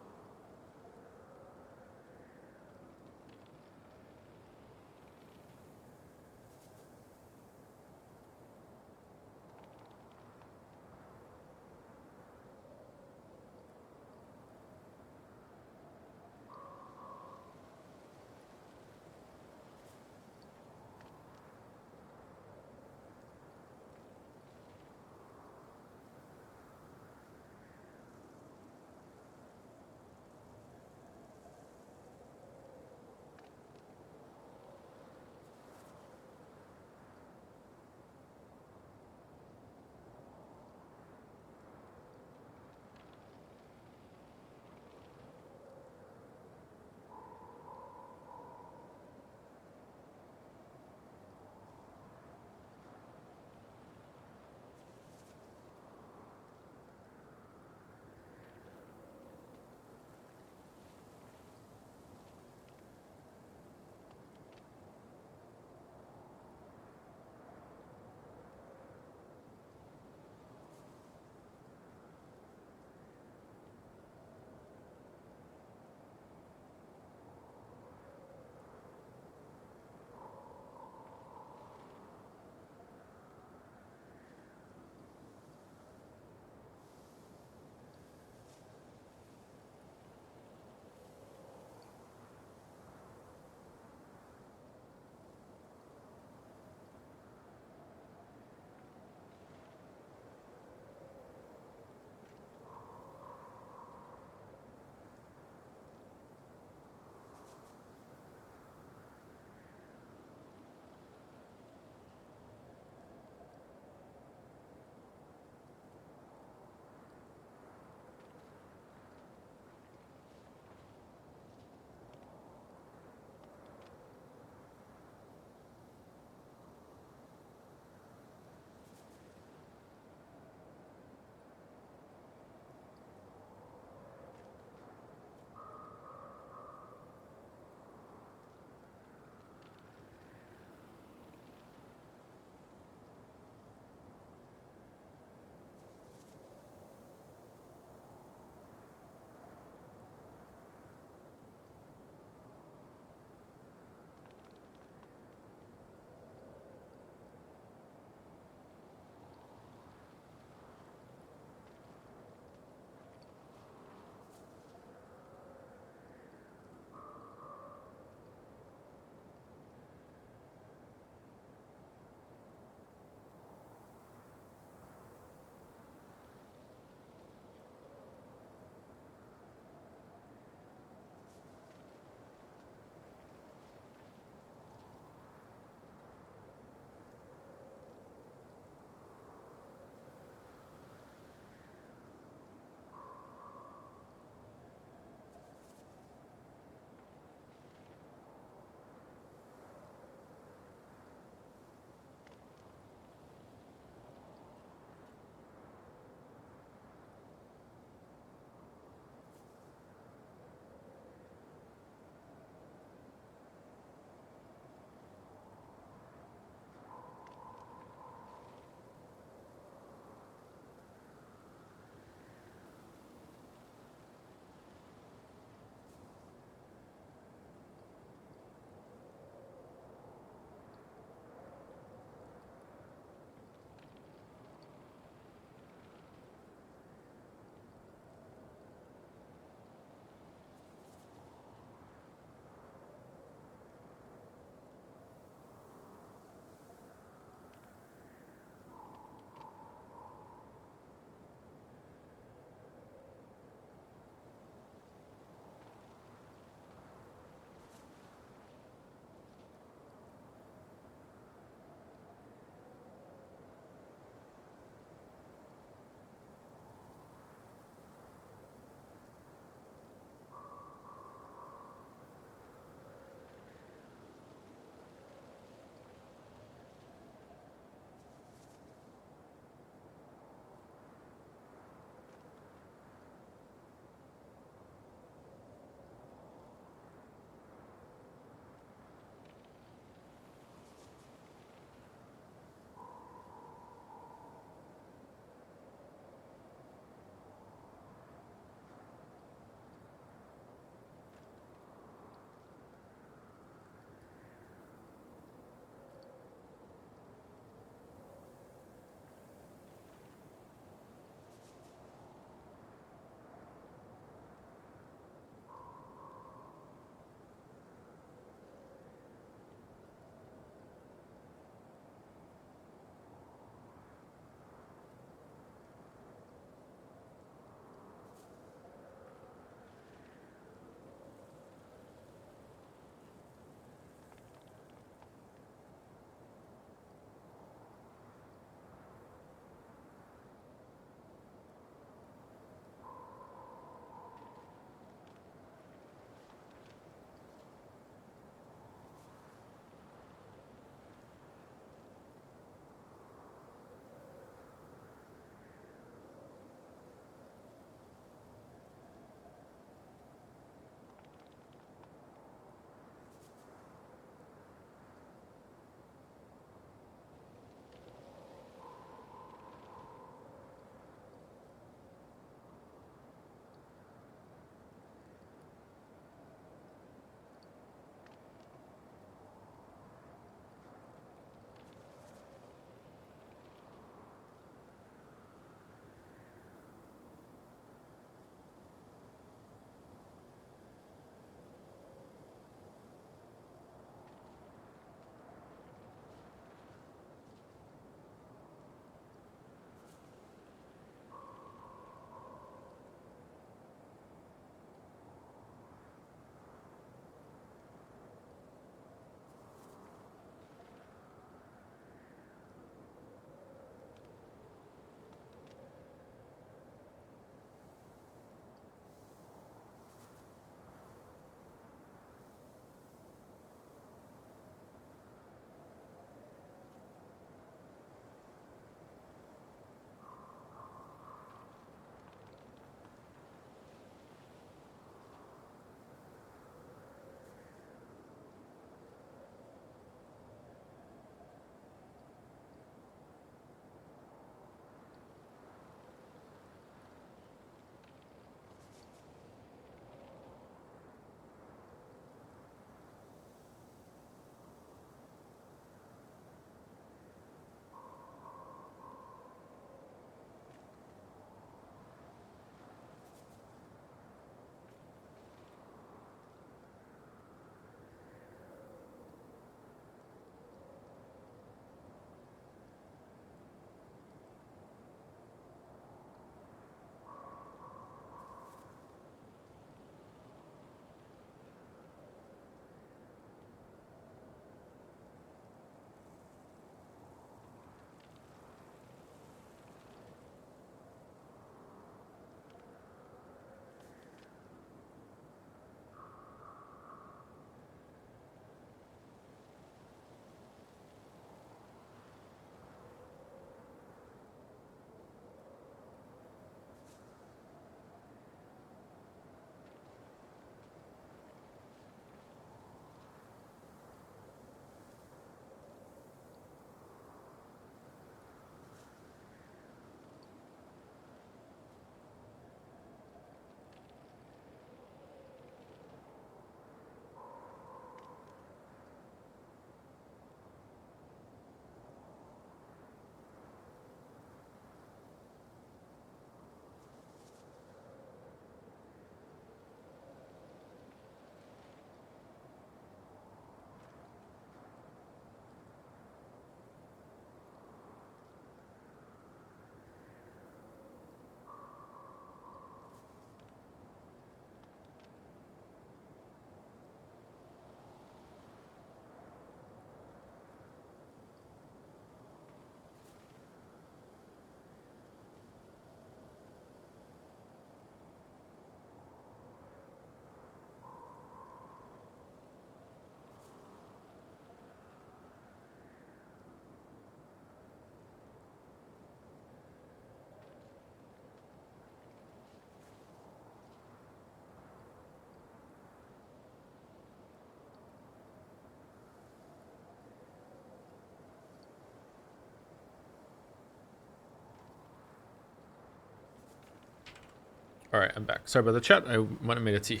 All right, I'm back. Sorry about the chat. I went and made a tea.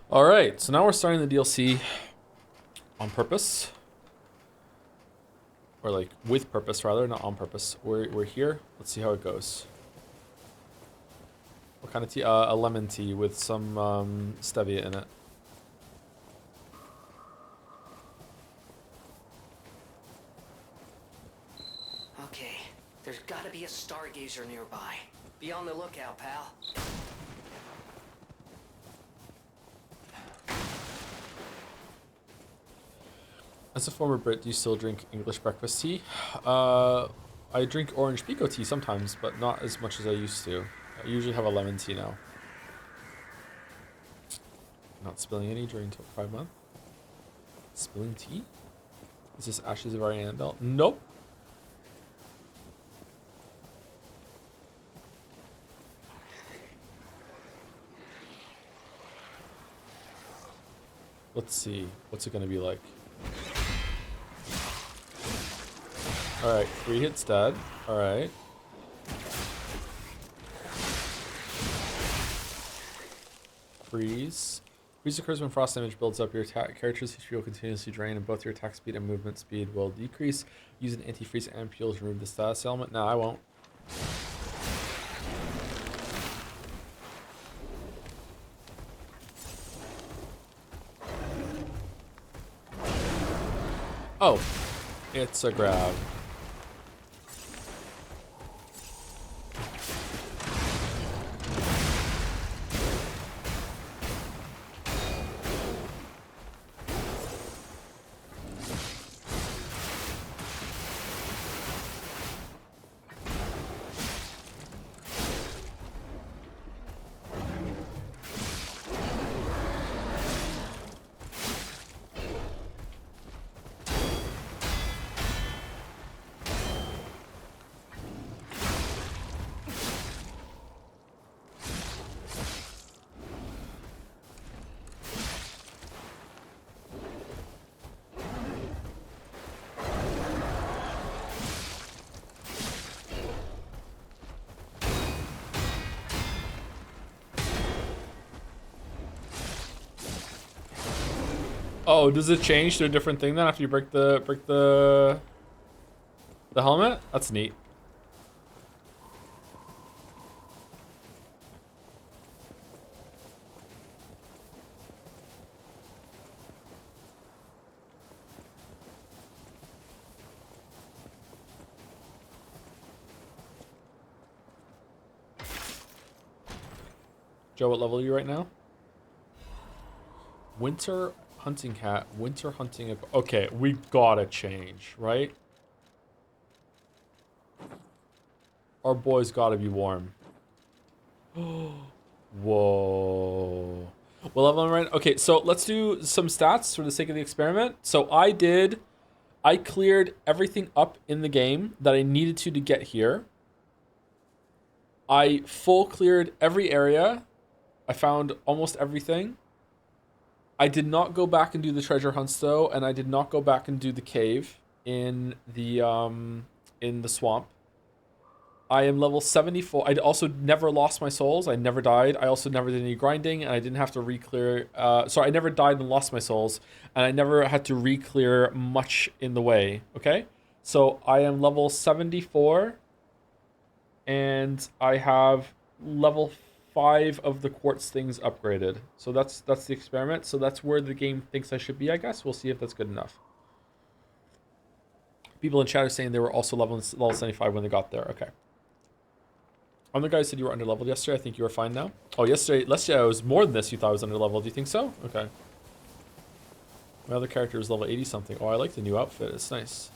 All right, so now we're starting the DLC on purpose. Or like with purpose rather, not on purpose. We're here. Let's see how it goes. What kind of tea? A lemon tea with some stevia in it. Okay, there's gotta be a stargazer nearby. Be on the lookout, pal. As a former Brit, do you still drink English breakfast tea? I drink orange pico tea sometimes, but not as much as I used to. I usually have a lemon tea now. Not spilling any during 5 months. Spilling tea? Is this Ashes of Ariandel? Nope. Let's see. What's it gonna be like? Alright, 3 hits dead. Alright. Freeze. Freeze occurs when frost damage builds up. Your character's HP will continuously drain, and both your attack speed and movement speed will decrease. Use an antifreeze ampule to remove the status element. No, I won't. Oh, it's a grab. Oh, does it change to a different thing then after you break the helmet? That's neat. Joe, what level are you right now? Winter hunting hat, winter hunting. Okay, we gotta change, right? Our boys gotta be warm. Whoa. What level am I right? Okay, so let's do some stats for the sake of the experiment. So I cleared everything up in the game that I needed to get here. I full cleared every area. I found almost everything. I did not go back and do the treasure hunts though, and I did not go back and do the cave in the swamp. I am level 74. I also never lost my souls. I never died. I also never did any grinding, and I didn't have to re-clear. Sorry, I never died and lost my souls, and I never had to re-clear much in the way. Okay, so I am level 74, and I have level 5 of the quartz things upgraded. So that's the experiment. So that's where the game thinks I should be, I guess. We'll see if that's good enough. People in chat are saying they were also level 75 when they got there. Okay. Other guy said you were under leveled yesterday. I think you were fine now. Oh, yesterday I was more than this. You thought I was under leveled. Do you think so? Okay. My other character is level 80 something. Oh, I like the new outfit. It's nice.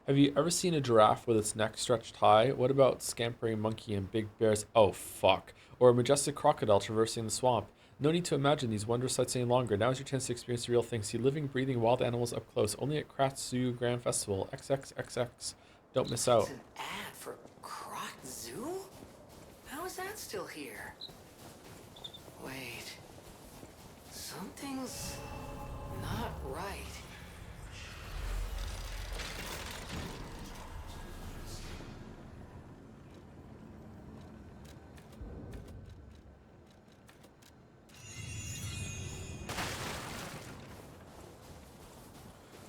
Have you ever seen a giraffe with its neck stretched high? What about scampering monkey and big bears? Oh, fuck. Or a majestic crocodile traversing the swamp. No need to imagine these wondrous sights any longer. Now is your chance to experience the real thing. See living, breathing wild animals up close. Only at Kratz Zoo Grand Festival. XXXX. Don't miss out. It's an ad for Croc Zoo? How is that still here? Wait. Something's Not right.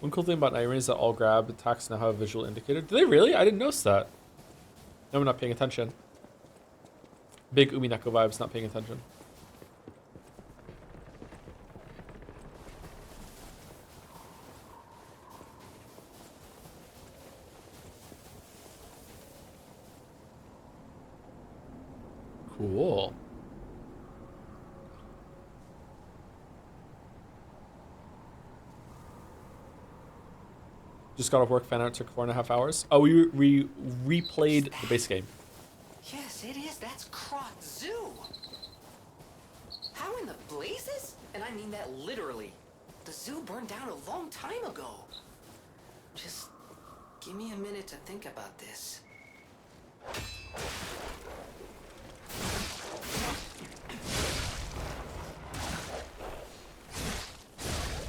One cool thing about Night Rain is that all grab attacks now have a visual indicator. Do they really? I didn't notice that. No, I'm not paying attention. Big Umineko vibes, not paying attention. Cool. Just got off work, fan out, took 4.5 hours. Oh, we replayed the base game. Yes, it is. That's Krot Zoo. How in the blazes? And I mean that literally. The zoo burned down a long time ago. Just give me a minute to think about this.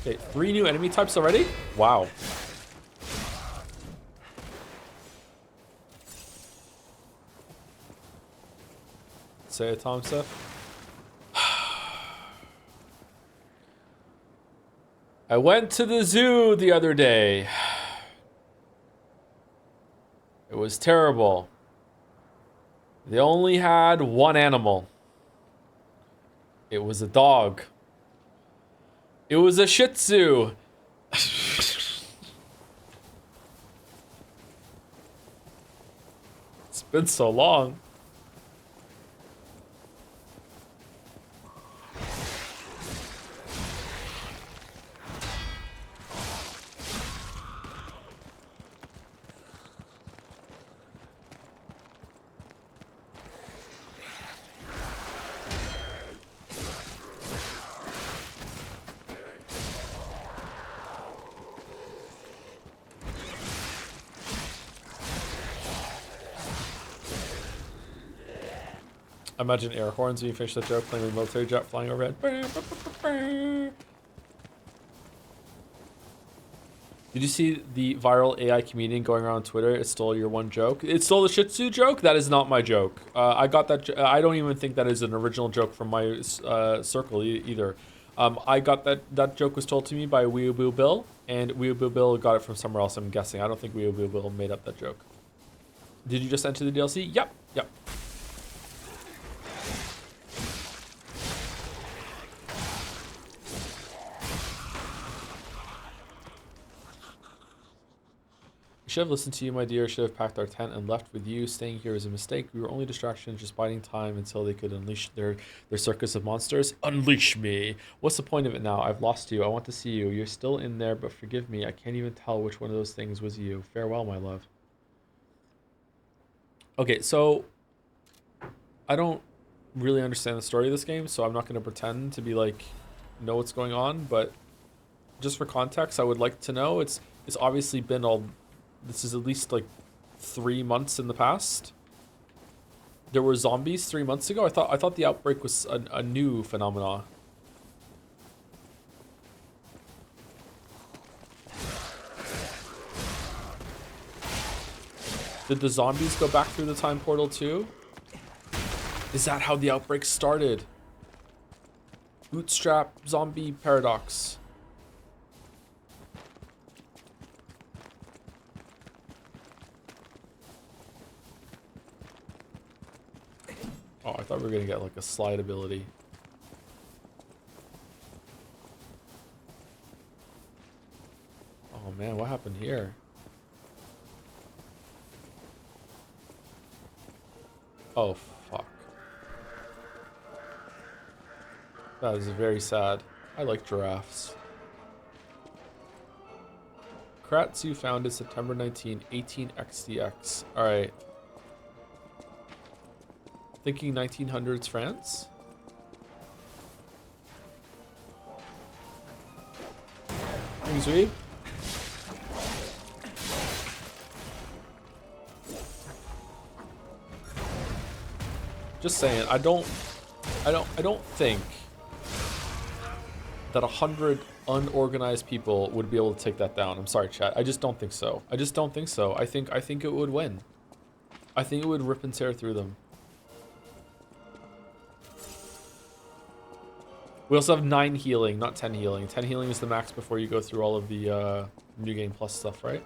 Okay, 3 new enemy types already? Wow. Say it, Tom stuff. I went to the zoo the other day. It was terrible. They only had one animal. It was a dog. It was a Shih Tzu. It's been so long. Imagine air horns when you finish the joke playing with military jet flying overhead. Did you see the viral AI comedian going around Twitter? It stole your one joke. It stole the Shih Tzu joke? That is not my joke. I got that. I don't even think that is an original joke from my circle either. I got that joke was told to me by Weeaboo Bill, and Weeaboo Bill got it from somewhere else, I'm guessing. I don't think Weeaboo Bill made up that joke. Did you just enter the DLC? Yep. Should have listened to you, my dear. Should have packed our tent and left with you. Staying here was a mistake. We were only distractions, just biding time until they could unleash their circus of monsters. Unleash me! What's the point of it now? I've lost you. I want to see you. You're still in there, but forgive me. I can't even tell which one of those things was you. Farewell, my love. Okay, so I don't really understand the story of this game, so I'm not going to pretend to be like know what's going on, but just for context, I would like to know. It's obviously been all. This is at least like 3 months in the past. There were zombies 3 months ago. I thought the outbreak was a new phenomenon. Did the zombies go back through the time portal too? Is that how the outbreak started? Bootstrap zombie paradox. Oh, I thought we were gonna get like a slide ability. Oh man, what happened here? Oh fuck. That is very sad. I like giraffes. Kratzu founded September 19, 18xdx. Alright. Thinking 1900s France? Thanks, Reed. Just saying, I don't think that 100 unorganized people would be able to take that down. I'm sorry, chat. I just don't think so. I just don't think so. I think it would win. I think it would rip and tear through them. We also have 9 healing, not 10 healing. 10 healing is the max before you go through all of the New Game Plus stuff, right?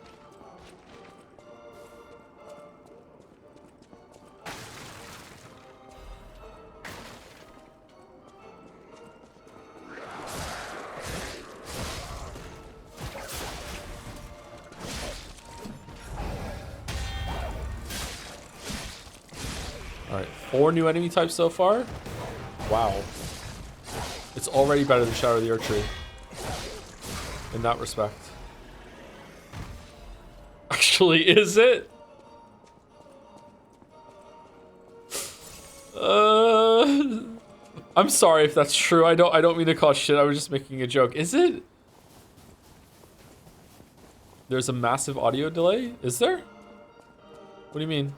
Alright, 4 new enemy types so far. Wow. It's already better than Shadow of the Archery. In that respect. Actually, is it? I'm sorry if that's true. I don't mean to cause shit. I was just making a joke. Is it? There's a massive audio delay? Is there? What do you mean?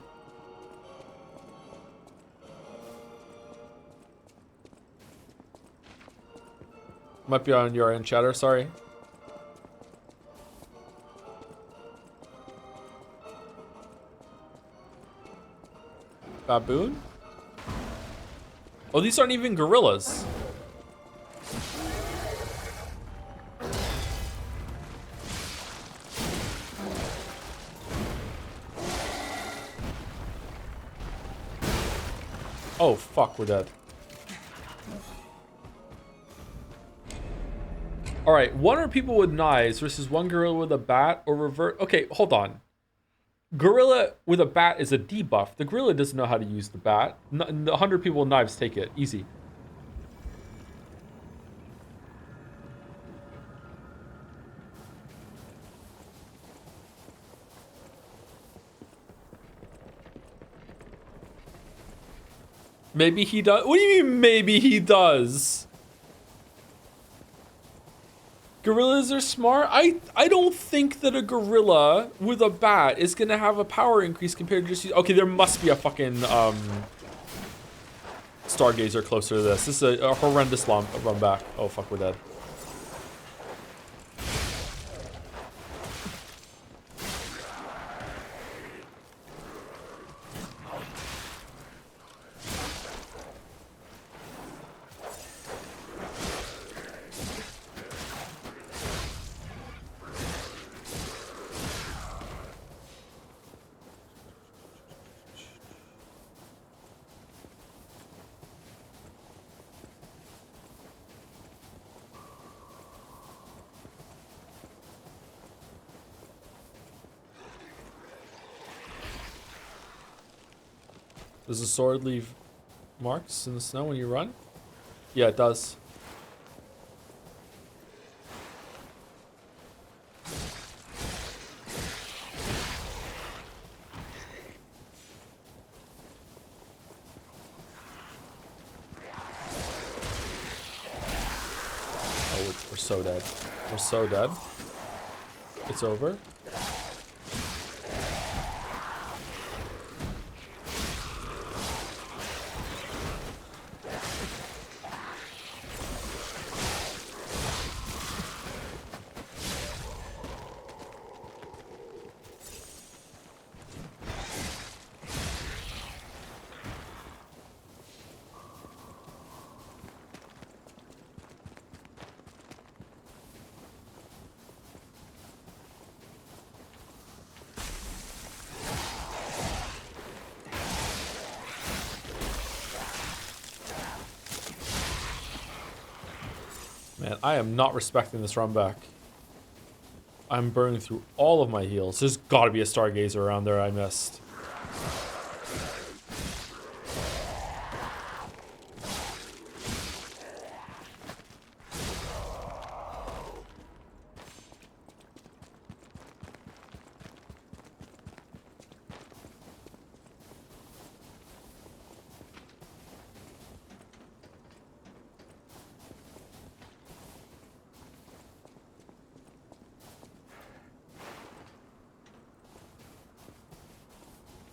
Might be on your end, chatter, sorry. Baboon? Oh, these aren't even gorillas. Oh, fuck, we're dead. Alright, 100 people with knives versus 1 gorilla with a bat or revert. Okay, hold on. Gorilla with a bat is a debuff. The gorilla doesn't know how to use the bat. 100 people with knives take it. Easy. Maybe he does. What do you mean maybe he does? Gorillas are smart. I don't think that a gorilla with a bat is gonna have a power increase compared to just. Okay, there must be a fucking Stargazer closer to this. This is a horrendous run back. Oh fuck, we're dead. Does the sword leave marks in the snow when you run? Yeah, it does. Oh, we're so dead. We're so dead. It's over. Man, I am not respecting this run back. I'm burning through all of my heals. There's gotta be a Stargazer around there I missed.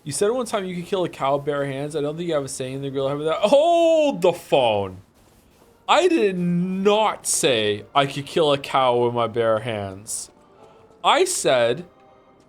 You said one time you could kill a cow bare hands. I don't think you have a saying in the gorilla have that. Hold the phone. I did not say I could kill a cow with my bare hands. I said,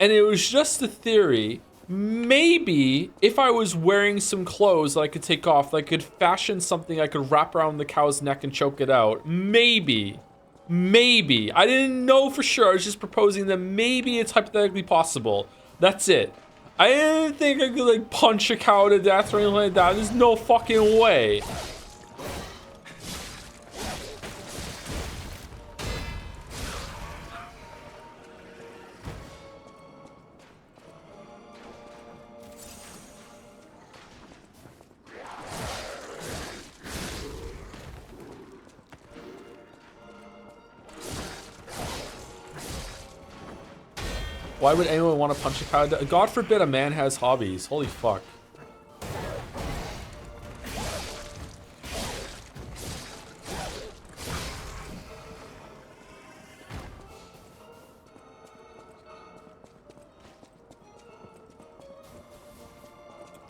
and it was just a theory, maybe if I was wearing some clothes that I could take off, that I could fashion something I could wrap around the cow's neck and choke it out. Maybe. Maybe. I didn't know for sure. I was just proposing that maybe it's hypothetically possible. That's it. I didn't think I could like punch a cow to death or anything like that. There's no fucking way. Why would anyone want to punch a cow? God forbid a man has hobbies. Holy fuck.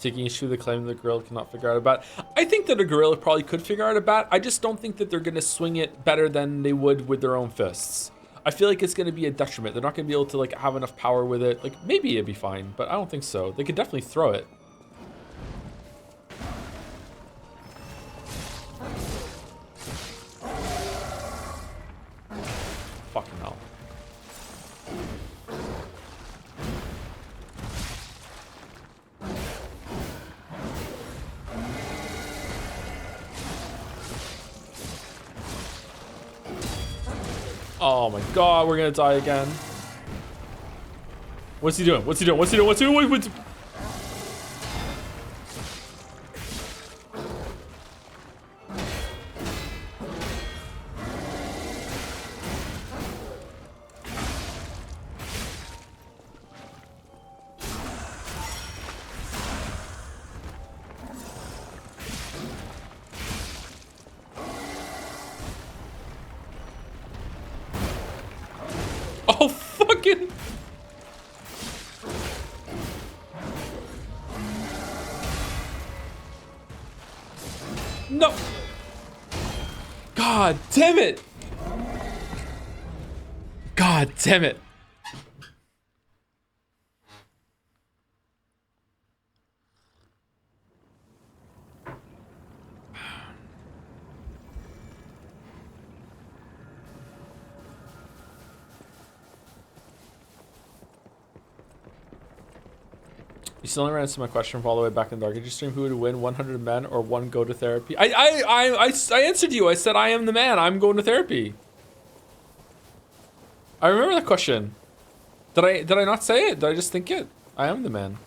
Taking issue with the claim that the gorilla cannot figure out a bat. I think that a gorilla probably could figure out a bat. I just don't think that they're going to swing it better than they would with their own fists. I feel like it's going to be a detriment. They're not going to be able to like have enough power with it. Like maybe it'd be fine, but I don't think so. They could definitely throw it. Fucking hell. Oh my god, we're gonna die again. What's he doing? What's he doing? What's he doing? What's he doing? What's... Oh, fucking... No! God damn it! God damn it! You still never answered my question from all the way back in the Dark Ages stream. Who would win, 100 men or one go to therapy? I answered you. I said I am the man. I'm going to therapy. I remember that question. Did I not say it? Did I just think it? I am the man.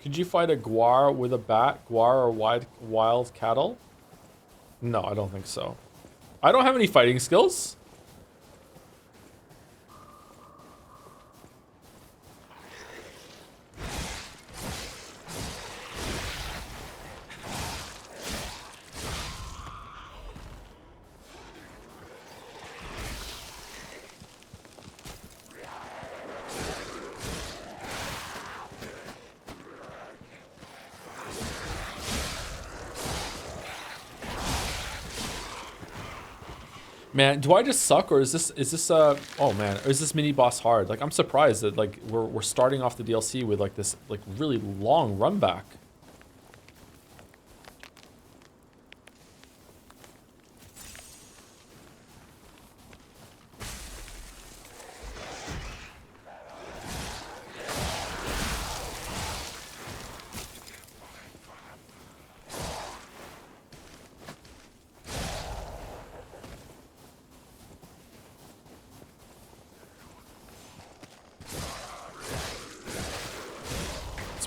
Could you fight a guar with a bat? Guar or wild cattle? No, I don't think so. I don't have any fighting skills. Man, do I just suck, or is this oh man, or is this mini boss hard? Like I'm surprised that like we're starting off the DLC with like this like really long run back.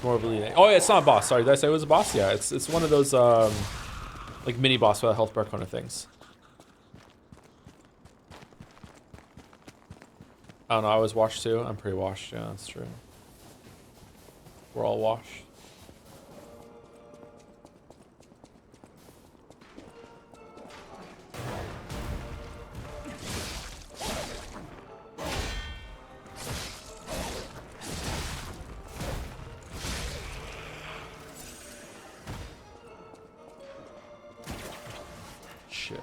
More of a oh yeah, it's not a boss. Sorry, did I say it was a boss? Yeah, it's one of those like mini boss with a health bar kind of things. I don't know. I was washed too. I'm pretty washed. Yeah, that's true. We're all washed. Shit.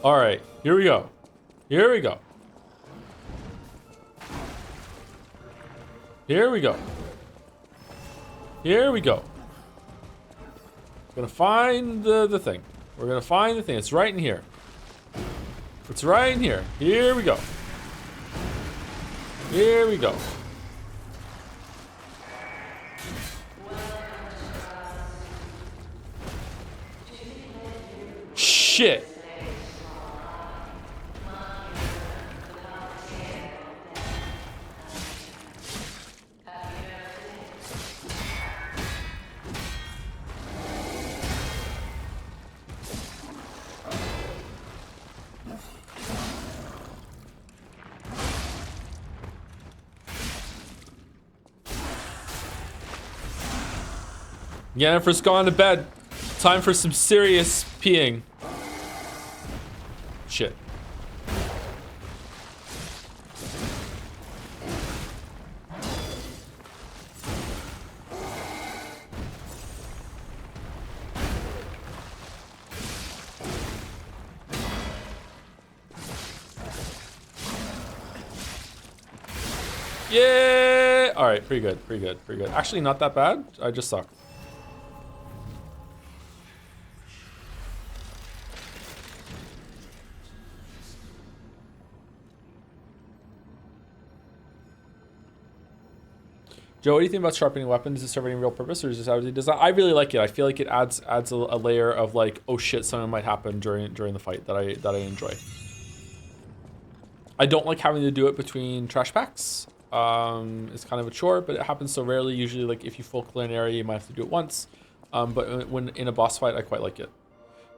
All right, here we go. Here we go. Here we go. Here we go. Gonna find the thing. We're gonna find the thing. It's right in here. It's right in here. Here we go. Here we go. Shit. Yennefer's gone to bed. Time for some serious peeing. Shit. Yeah! Alright, pretty good, pretty good, pretty good. Actually, not that bad. I just suck. Joe, what do you think about sharpening weapons? Does it serve any real purpose, or is it how it does that? I really like it. I feel like it adds a layer of like, oh shit, something might happen during the fight that I enjoy. I don't like having to do it between trash packs. It's kind of a chore, but it happens so rarely. Usually, like if you full clear an area, you might have to do it once. But when in a boss fight, I quite like it.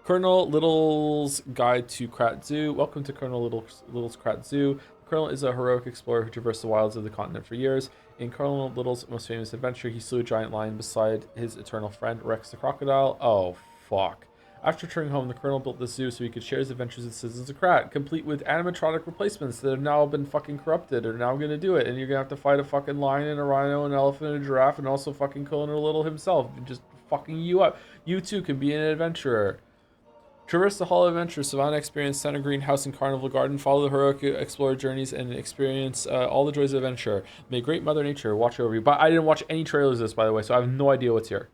Colonel Little's Guide to Krat Zoo. Welcome to Colonel Little's Krat Zoo. Colonel is a heroic explorer who traversed the wilds of the continent for years. In Colonel Little's most famous adventure, he slew a giant lion beside his eternal friend, Rex the crocodile. Oh, fuck. After returning home, the Colonel built the zoo so he could share his adventures with citizens of Krat, complete with animatronic replacements that have now been fucking corrupted, are now gonna do it, and you're gonna have to fight a fucking lion and a rhino, an elephant and a giraffe, and also fucking Colonel Little himself, just fucking you up. You too can be an adventurer. Traverse the Hall of Adventure, Savannah Experience, Center Greenhouse, and Carnival Garden. Follow the heroic explorer journeys and experience all the joys of adventure. May great Mother Nature watch over you. But I didn't watch any trailers of this, by the way, so I have no idea what's here.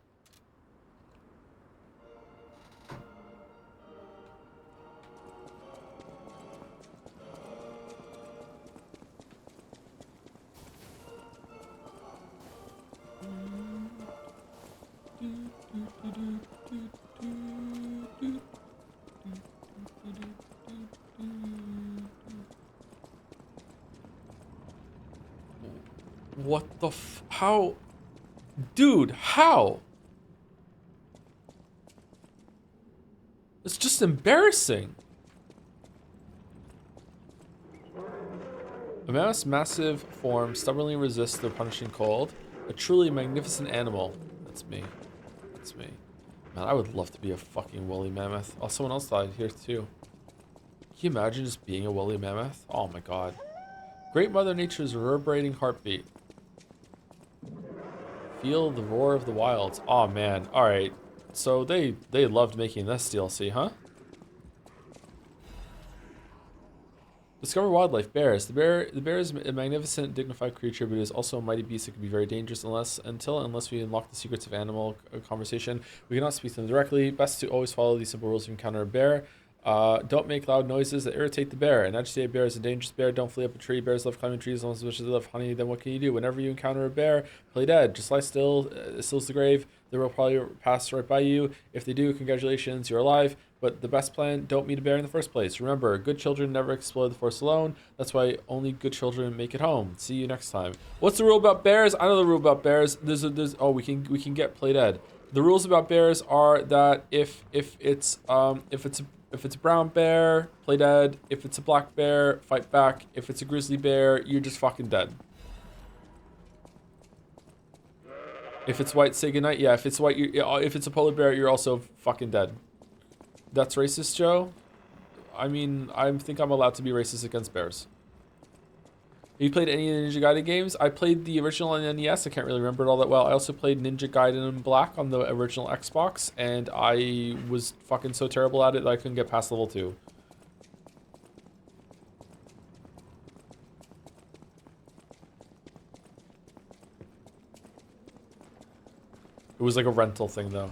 What the how? Dude, how? It's just embarrassing. A mammoth's massive form stubbornly resists the punishing cold. A truly magnificent animal. That's me. That's me. Man, I would love to be a fucking woolly mammoth. Oh, someone else died here too. Can you imagine just being a woolly mammoth? Oh my god. Great Mother Nature's reverberating heartbeat. Feel the roar of the wilds. Oh man. Alright. So they loved making this DLC, huh? Discover wildlife. Bears. The bear is a magnificent, dignified creature, but it is also a mighty beast that can be very dangerous unless we unlock the secrets of animal conversation. We cannot speak to them directly. Best to always follow these simple rules if you encounter a bear. Don't make loud noises that irritate the bear. An agitated bear is a dangerous bear. Don't flee up a tree. Bears love climbing trees as much as they love honey. Then what can you do? Whenever you encounter a bear, play dead. Just lie still. Still's the grave. They will probably pass right by you. If they do, congratulations, you're alive. But the best plan, don't meet a bear in the first place. Remember, good children never explore the forest alone. That's why only good children make it home. See you next time. What's the rule about bears? I know the rule about bears. We can get play dead. The rules about bears are that if it's a brown bear, play dead. If it's a black bear, fight back. If it's a grizzly bear, you're just fucking dead. If it's white, say goodnight. Yeah, if it's white, if it's a polar bear, you're also fucking dead. That's racist, Joe? I mean, I think I'm allowed to be racist against bears. Have you played any of the Ninja Gaiden games? I played the original on NES. I can't really remember it all that well. I also played Ninja Gaiden Black on the original Xbox, and I was fucking so terrible at it that I couldn't get past level 2. It was like a rental thing, though.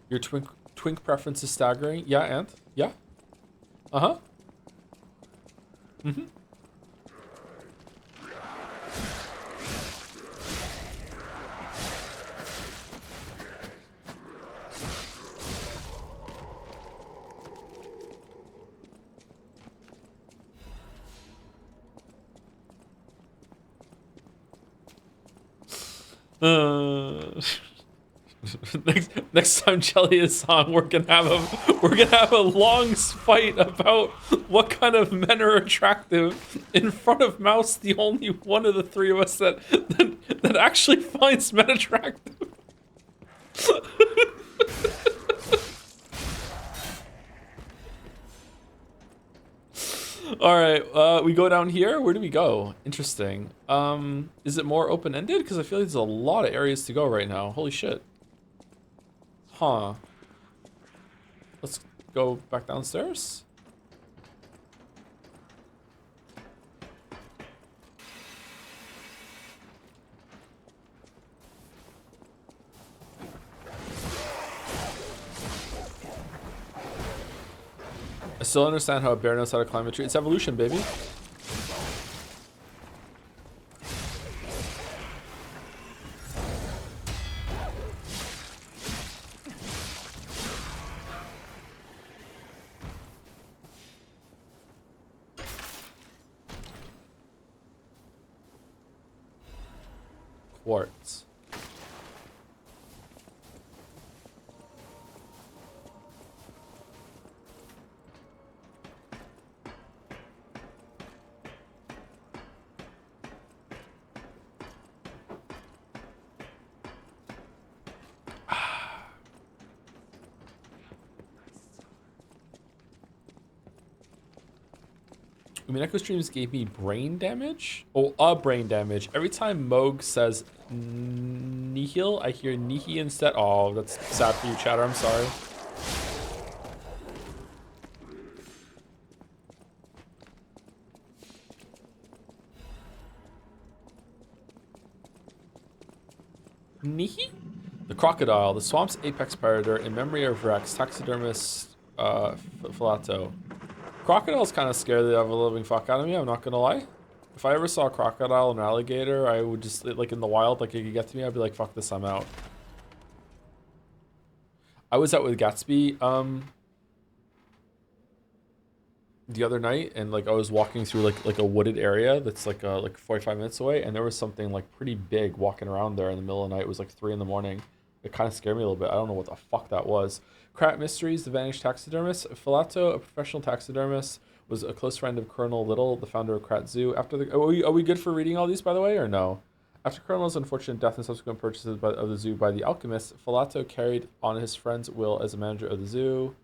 Your twink preference is staggering. Yeah, Ant? Yeah? Uh-huh. Mm-hmm. Next time Jelly is on, we're gonna have a long fight about what kind of men are attractive. In front of Mouse, the only one of the three of us that actually finds men attractive. All right, we go down here. Where do we go? Interesting. Is it more open-ended? Because I feel like there's a lot of areas to go right now. Holy shit. Huh. Let's go back downstairs. I still understand how a bear knows how to climb a tree. It's evolution, baby. Quartz. Umineko streams gave me brain damage? Oh, brain damage. Every time Moog says nihil, I hear nihi instead. Oh, that's sad for you, chatter. I'm sorry. Nihi? The crocodile, the swamp's apex predator in memory of Rex, taxidermist Filato. Crocodile's kind of scary the ever-living fuck out of me, I'm not gonna lie. If I ever saw a crocodile and an alligator, I would just, like in the wild, like it could get to me, I'd be like, fuck this, I'm out. I was out with Gatsby the other night, and like I was walking through like a wooded area that's like 45 minutes away, and there was something like pretty big walking around there in the middle of the night. It was like 3 in the morning. It kind of scared me a little bit. I don't know what the fuck that was. Krat Mysteries, the vanished taxidermist. Filato, a professional taxidermist, was a close friend of Colonel Little, the founder of Krat Zoo. After the are we good for reading all these, by the way, or no? After Colonel's unfortunate death and subsequent purchases of the zoo by the alchemist, Filato carried on his friend's will as a manager of the zoo.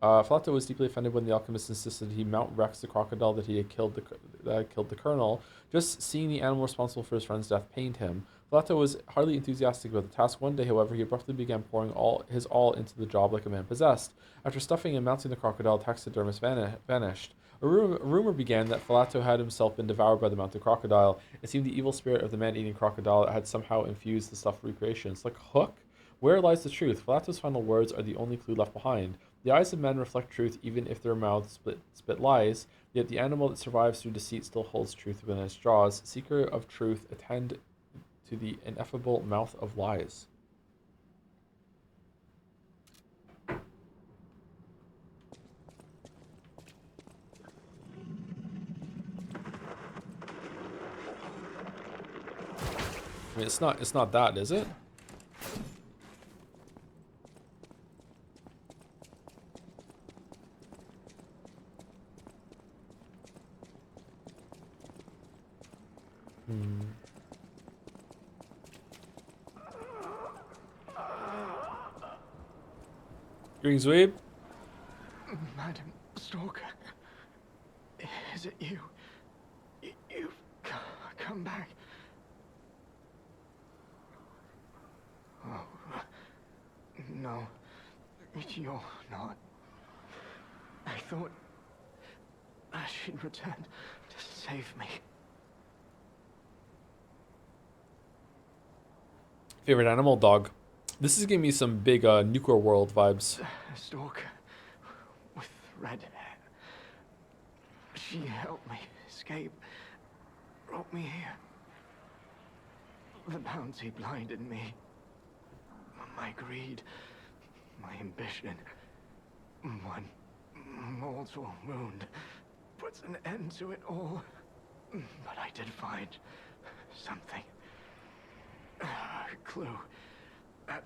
Filato was deeply offended when the alchemist insisted he mount Rex, the crocodile that had killed the colonel. Just seeing the animal responsible for his friend's death pained him. Filato was hardly enthusiastic about the task. One day, however, he abruptly began pouring his all into the job like a man possessed. After stuffing and mounting the crocodile, taxidermist vanished. A rumor began that Filato had himself been devoured by the mounted crocodile. It seemed the evil spirit of the man-eating crocodile had somehow infused the stuffed recreations. Like Hook? Where lies the truth? Philatos' final words are the only clue left behind. The eyes of men reflect truth even if their mouths spit lies, yet the animal that survives through deceit still holds truth within its jaws. Seeker of truth, attend to the ineffable mouth of lies. I mean, it's not that, is it? Greetings, Weeb. Madam Stalker, is it you? You've come back. Oh, no, you're not. I thought she'd return to save me. Favorite animal? Dog. This is giving me some big nuclear world vibes. Stalker with red hair. She helped me escape, brought me here. The bounty blinded me. My greed, my ambition. One mortal wound puts an end to it all. But I did find something. A clue at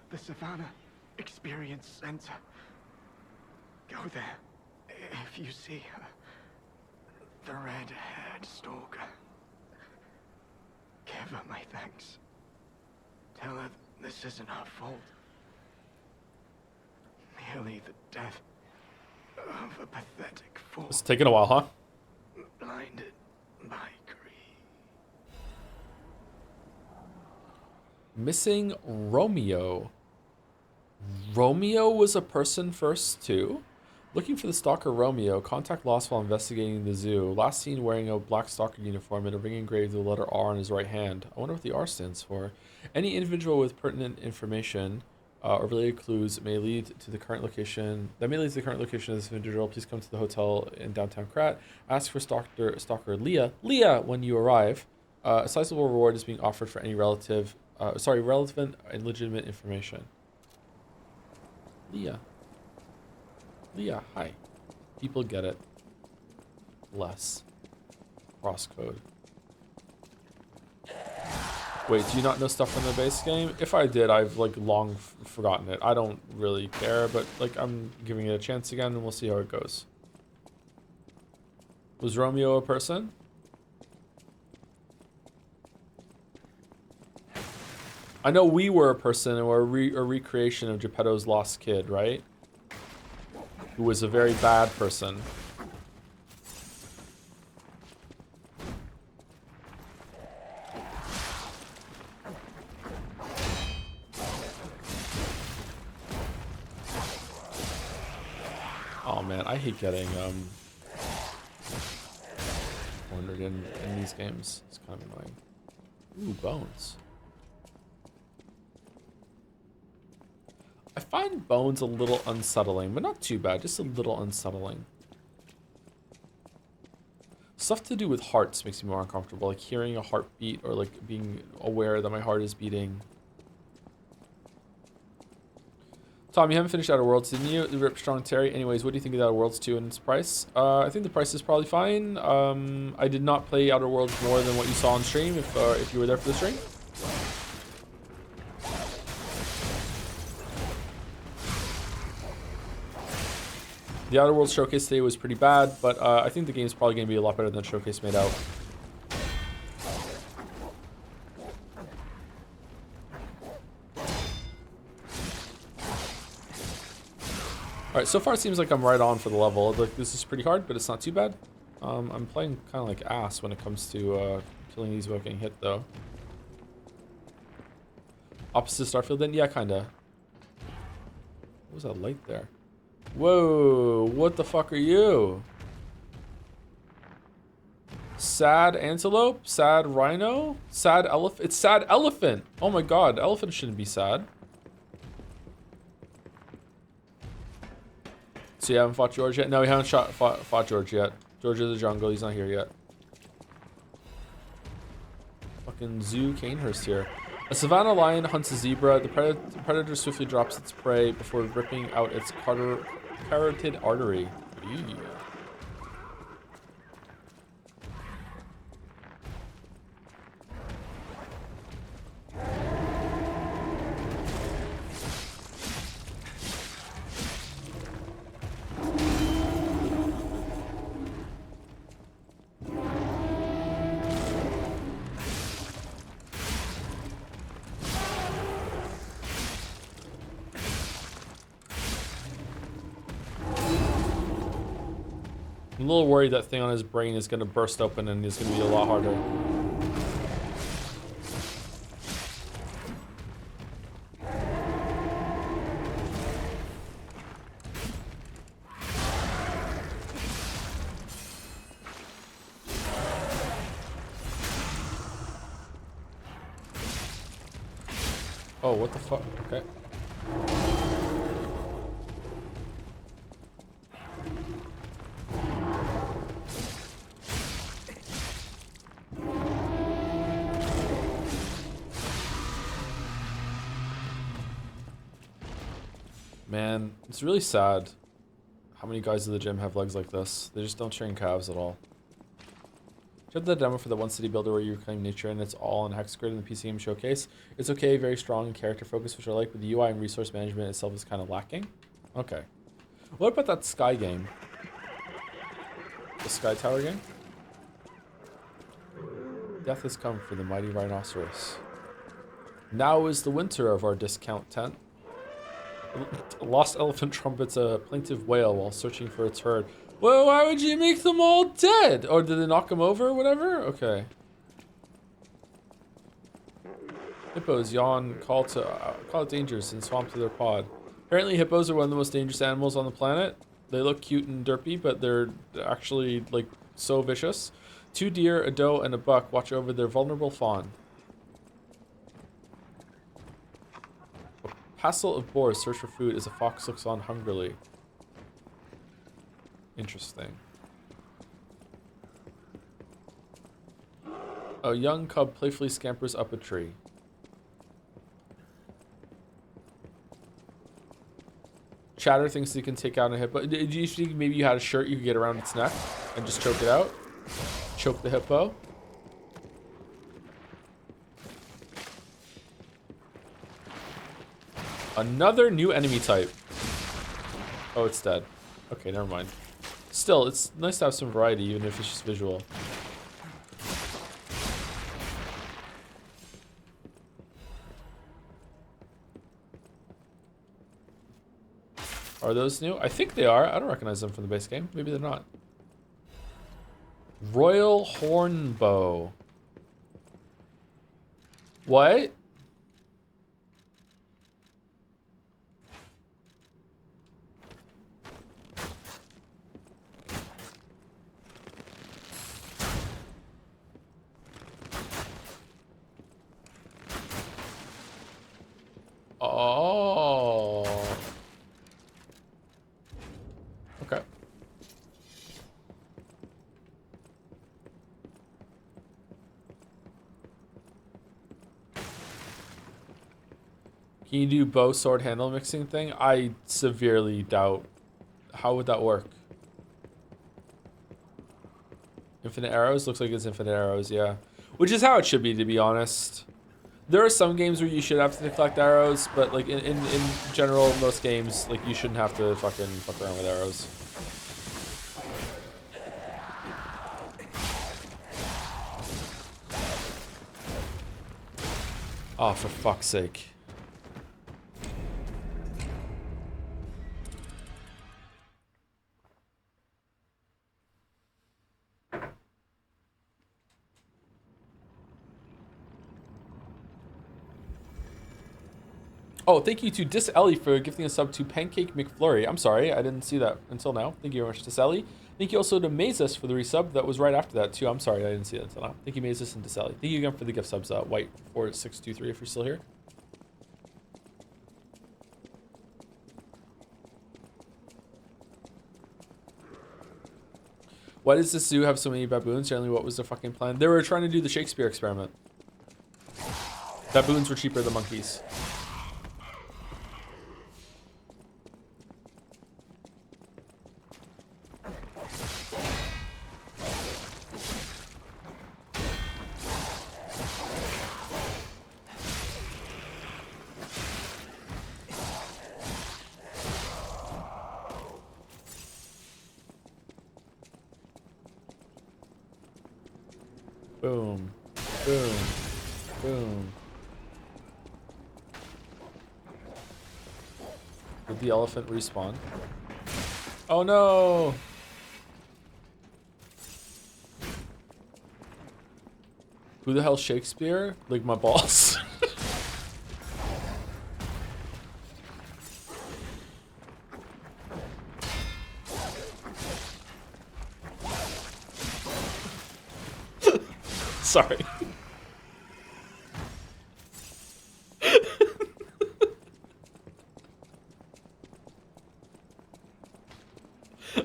the Savannah Experience Center. Go there if you see her. The red-haired stalker. Give her my thanks. Tell her this isn't her fault. Merely the death of a pathetic fool. It's taking a while, huh? Blinded by greed. Missing Romeo. Romeo was a person first, too? Looking for the stalker Romeo. Contact lost while investigating the zoo. Last seen wearing a black stalker uniform and a ring engraved with the letter R on his right hand. I wonder what the R stands for. Any individual with pertinent information or related clues may lead to the current location. That may lead to the current location of this individual. Please come to the hotel in downtown Krat. Ask for stalker Leah. Leah, when you arrive. A sizable reward is being offered for any relevant and legitimate information. Leah. Leah, hi. People get it. Less. Crosscode. Wait, do you not know stuff from the base game? If I did, I've like long forgotten it. I don't really care, but like I'm giving it a chance again and we'll see how it goes. Was Romeo a person? I know we were a person and we're a recreation of Geppetto's lost kid, right? Who was a very bad person. Oh man, I hate getting cornered in these games. It's kind of annoying. Ooh, bones. I find bones a little unsettling, but not too bad, just a little unsettling. Stuff to do with hearts makes me more uncomfortable, like hearing a heartbeat or like being aware that my heart is beating. Tom, you haven't finished Outer Worlds, didn't you? The Rip Strong Terry. Anyways, what do you think of Outer Worlds 2 and its price? I think the price is probably fine. I did not play Outer Worlds more than what you saw on stream, if you were there for the stream. The Outer Worlds showcase today was pretty bad, but I think the game's probably going to be a lot better than the showcase made out. Alright, so far it seems like I'm right on for the level. Like, this is pretty hard, but it's not too bad. I'm playing kind of like ass when it comes to killing these without getting hit, though. Opposite Starfield then? Yeah, kind of. What was that light there? Whoa, what the fuck are you? Sad antelope? Sad rhino? Sad elephant? It's sad elephant! Oh my god, elephant shouldn't be sad. So you haven't fought George yet? No, we haven't fought George yet. George of the jungle, he's not here yet. Fucking Zoo Canehurst here. A savanna lion hunts a zebra. The predator swiftly drops its prey before ripping out its carotid artery. Eee. I'm a little worried that thing on his brain is going to burst open and it's going to be a lot harder. Oh, what the fuck? Okay. Man, it's really sad how many guys at the gym have legs like this. They just don't train calves at all. Check the demo for the One City Builder where you reclaim nature, and it's all on hex grid in the PC game showcase. It's okay, very strong and character focus, which I like, but the UI and resource management itself is kind of lacking. Okay. What about that Sky game? The Sky Tower game? Death has come for the mighty rhinoceros. Now is the winter of our discount tent. A lost elephant trumpets a plaintive wail while searching for its herd. Well, why would you make them all dead? Or did they knock them over or whatever? Okay. Hippos yawn, call it dangers and swamp to their pod. Apparently hippos are one of the most dangerous animals on the planet. They look cute and derpy, but they're actually like so vicious. 2 deer, a doe, and a buck watch over their vulnerable fawn. A passel of boars search for food as a fox looks on hungrily. Interesting. A young cub playfully scampers up a tree. Chatter thinks he can take out a hippo. Do you think maybe you had a shirt you could get around its neck and just choke it out? Choke the hippo? Another new enemy type. Oh, it's dead. Okay, never mind. Still, it's nice to have some variety, even if it's just visual. Are those new? I think they are. I don't recognize them from the base game. Maybe they're not. Royal Hornbow. What? Oh. Okay. Can you do bow sword handle mixing thing? I severely doubt. How would that work? Infinite arrows? Looks like it's infinite arrows, yeah. Which is how it should be, to be honest. There are some games where you should have to collect arrows, but like in general, most games, like you shouldn't have to fucking fuck around with arrows. Oh, for fuck's sake. Oh, thank you to Dis Ellie for gifting a sub to Pancake McFlurry. I'm sorry, I didn't see that until now. Thank you very much, Dis Ellie. Thank you also to Mazes for the resub. That was right after that, too. I'm sorry, I didn't see that until now. Thank you, Mazes and Dis Ellie. Thank you again for the gift subs, White4623, if you're still here. Why does this zoo have so many baboons? Generally, what was their fucking plan? They were trying to do the Shakespeare experiment. Baboons were cheaper than monkeys. Boom. Boom. Boom. Did the elephant respawn? Oh no! Who the hell's Shakespeare? Like my balls. Sorry.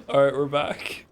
All right, we're back.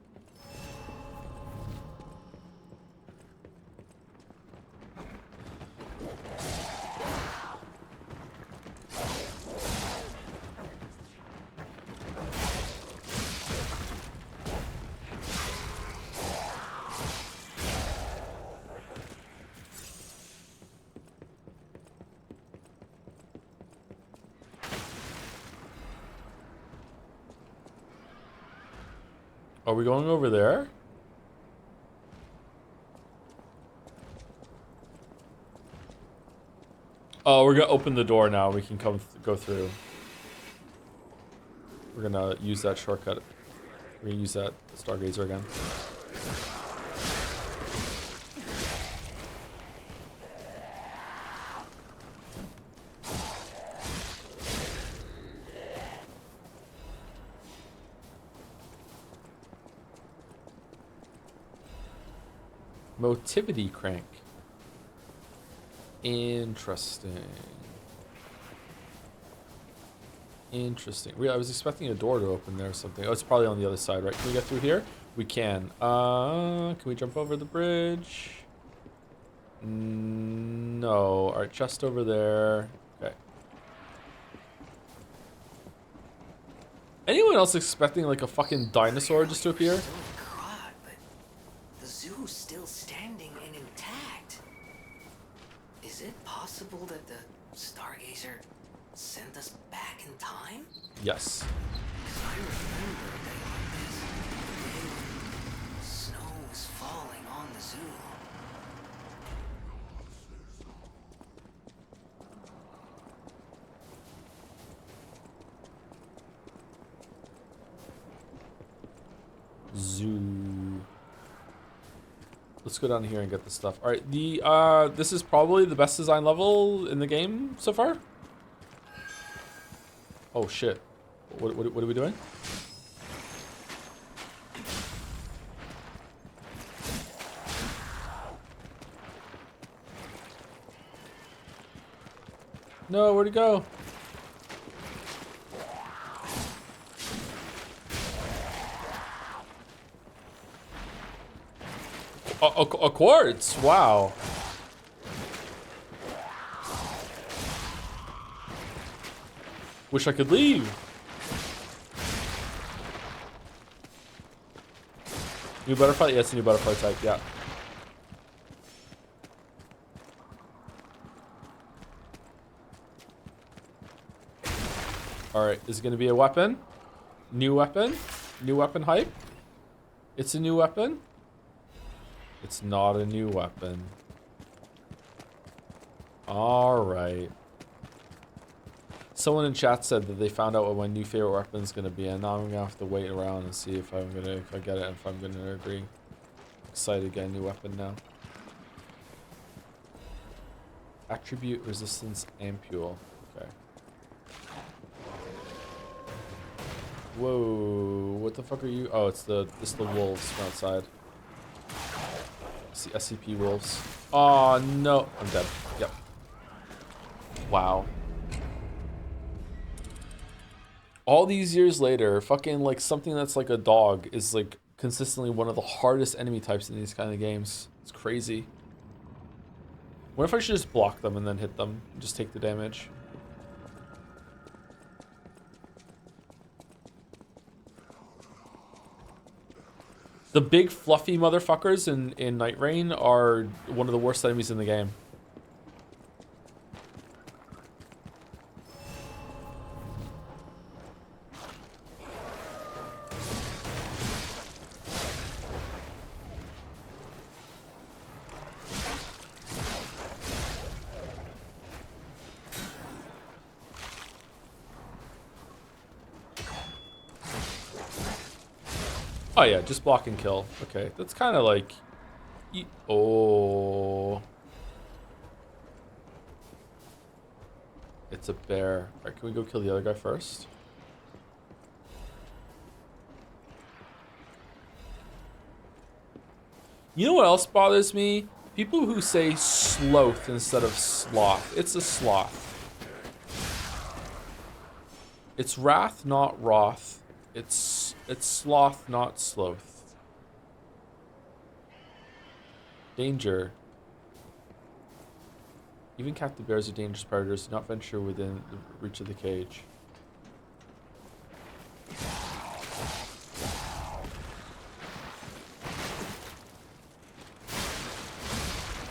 Are we going over there? Oh, we're gonna open the door now. We can go through. We're gonna use that shortcut. We're gonna use that Stargazer again. Motivity crank. Interesting. Interesting. I was expecting a door to open there or something. Oh, it's probably on the other side, right? Can we get through here? We can. Can we jump over the bridge? No. Alright, chest over there. Okay. Anyone else expecting like a fucking dinosaur just to appear? The zoo's still standing and intact. Is it possible that the Stargazer sent us back in time? Yes. Because I remember a day like this. The day when snow was falling on the zoo. Zoo. Let's go down here and get the stuff. All right, this is probably the best design level in the game so far. Oh shit! What are we doing? No, where'd it go? A quartz! Wow. Wish I could leave. New butterfly? Yes, new butterfly type, yeah. Alright, is it going to be a weapon? New weapon? New weapon hype? It's a new weapon? It's not a new weapon. Alright. Someone in chat said that they found out what my new favorite weapon is going to be, and now I'm going to have to wait around and see if I get it and if I'm going to agree. Excited to get a new weapon now. Attribute resistance ampule. Okay. Whoa, what the fuck are you? Oh, it's the wolves from outside. It's the SCP wolves. Oh no, I'm dead. Yep. Wow. All these years later, fucking like something that's like a dog is like consistently one of the hardest enemy types in these kind of games. It's crazy. What if I should just block them and then hit them? And just take the damage. The big fluffy motherfuckers in Night Rain are one of the worst enemies in the game. Oh yeah, just block and kill. Okay, that's kind of like... Oh. It's a bear. Alright, can we go kill the other guy first? You know what else bothers me? People who say sloth instead of sloth. It's a sloth. It's wrath, not wrath. It's sloth, not sloth. Danger. Even captive bears are dangerous predators. Do not venture within the reach of the cage.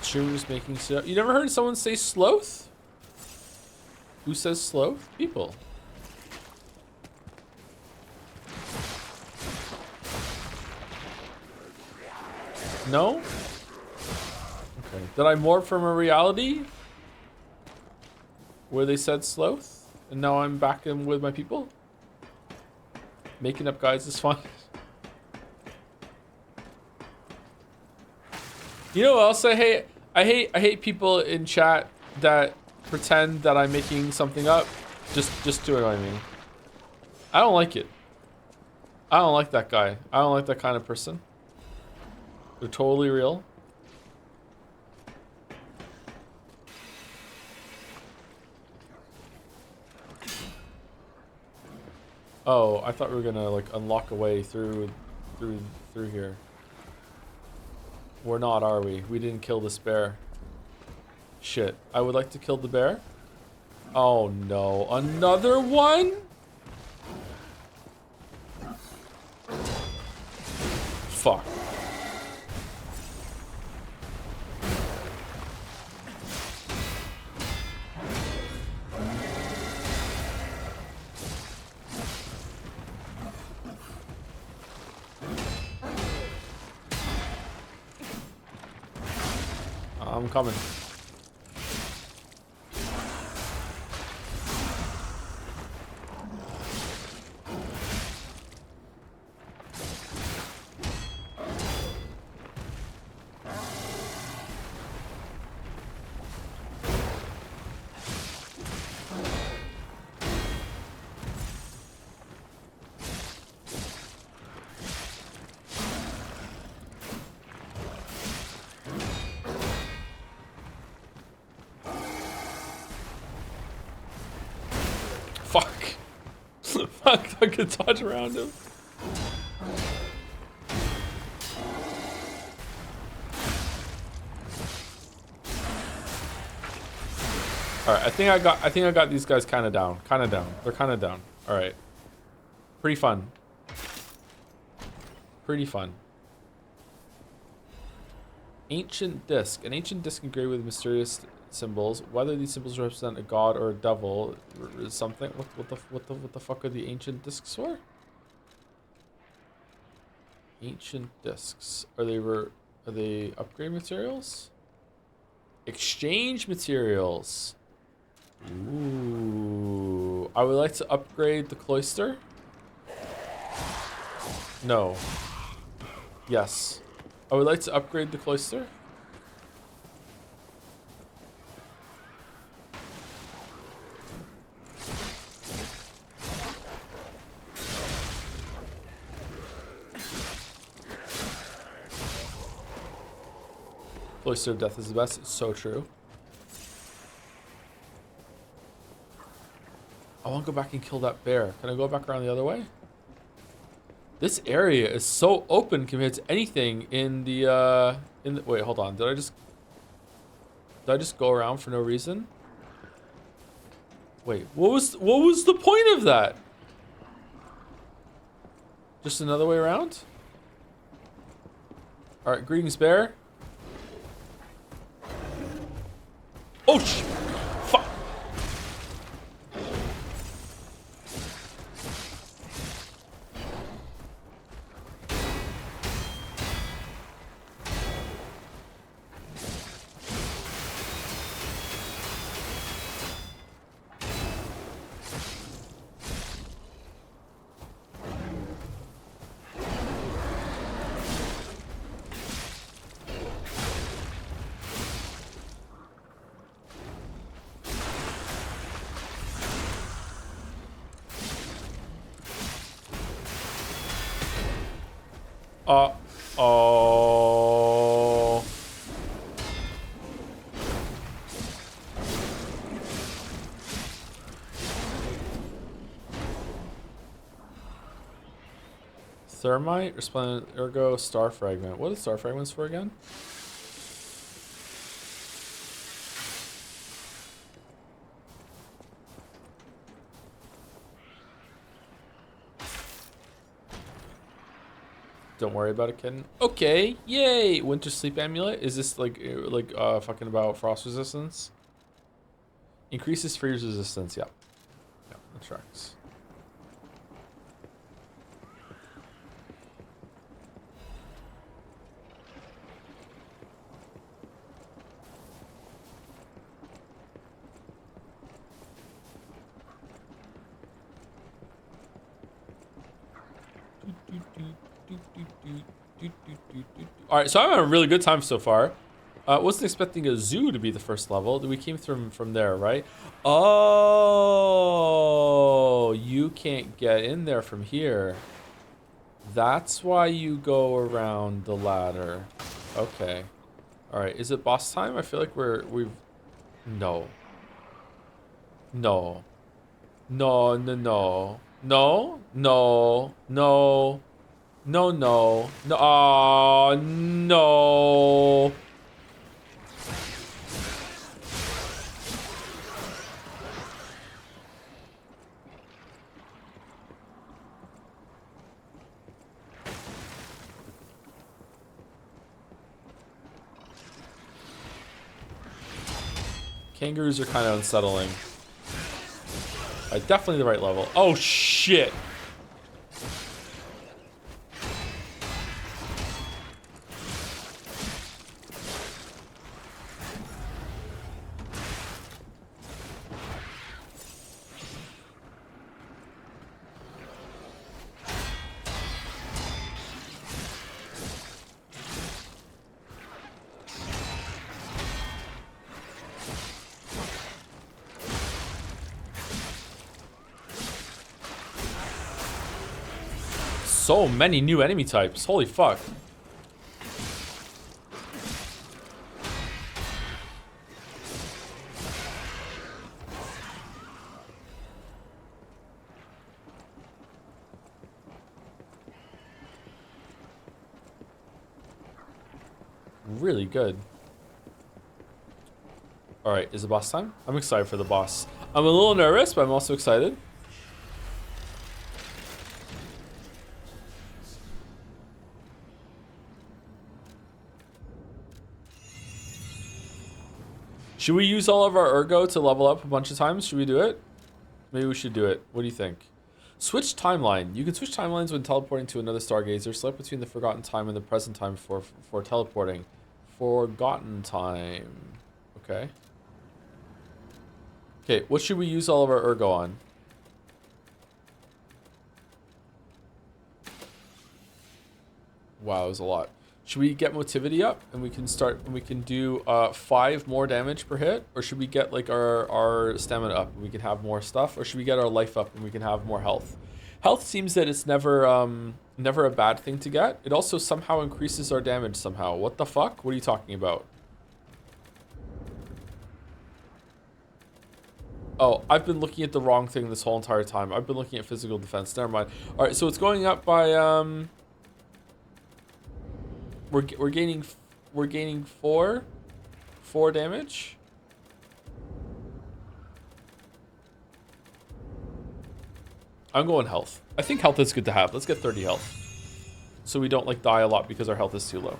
Streamers making stuff. You never heard someone say sloth? Who says sloth? People. No? Okay. Did I morph from a reality where they said sloth? And now I'm back in with my people? Making up guys is fun. You know what else I hate? I hate people in chat that pretend that I'm making something up just to annoy me. I don't like it. I don't like that guy. I don't like that kind of person. They're totally real. Oh, I thought we were gonna like unlock a way through here. We're not, are we? We didn't kill this bear. Shit. I would like to kill the bear. Oh no, another one? Fuck. I'm coming. Fuck, I could dodge around him. Alright, I think I got these guys kinda down. They're kinda down. Alright. Pretty fun. Pretty fun. Ancient disc. An ancient disc engraved with mysterious symbols. Whether these symbols represent a god or a devil is something. What the fuck are the ancient discs for? Ancient discs. Are they upgrade materials? Exchange materials. Ooh. I would like to upgrade the cloister. No. Yes. I would like to upgrade the cloister. Cloister of Death is the best. It's so true. I want to go back and kill that bear. Can I go back around the other way? This area is so open compared to anything in the wait, hold on. Did I just go around for no reason? Wait, what was the point of that? Just another way around? All right, greetings, bear. Oh, fuck. Oh. Thermite, resplendent, ergo, star fragment. What are star fragments for again? Don't worry about it, kitten. Okay, yay! Winter sleep amulet. Is this like fucking about frost resistance? Increases freeze resistance. Yeah, yeah, that tracks. All right, so I'm having a really good time so far. Wasn't expecting a zoo to be the first level. We came from there, right? Oh, you can't get in there from here. That's why you go around the ladder. Okay. All right, is it boss time? I feel like we've... No. No. No, no, no. No, no, no. No, no. No. Oh, no. Kangaroos are kind of unsettling. Definitely the right level. Oh, shit. So many new enemy types. Holy fuck. Really good. All right, is the boss time? I'm excited for the boss. I'm a little nervous, but I'm also excited. Should we use all of our ergo to level up a bunch of times? Should we do it? Maybe we should do it. What do you think? Switch timeline. You can switch timelines when teleporting to another stargazer. Select between the forgotten time and the present time for teleporting. Forgotten time. Okay. Okay, what should we use all of our ergo on? Wow, it was a lot. Should we get motivity up and we can start and we can do 5 more damage per hit? Or should we get like our stamina up and we can have more stuff? Or should we get our life up and we can have more health? Health seems that it's never never a bad thing to get. It also somehow increases our damage somehow. What the fuck? What are you talking about? Oh, I've been looking at the wrong thing this whole entire time. I've been looking at physical defense. Never mind. All right, so it's going up by we're gaining four damage. I'm going health. I think health is good to have. Let's get 30 health, so we don't like die a lot because our health is too low.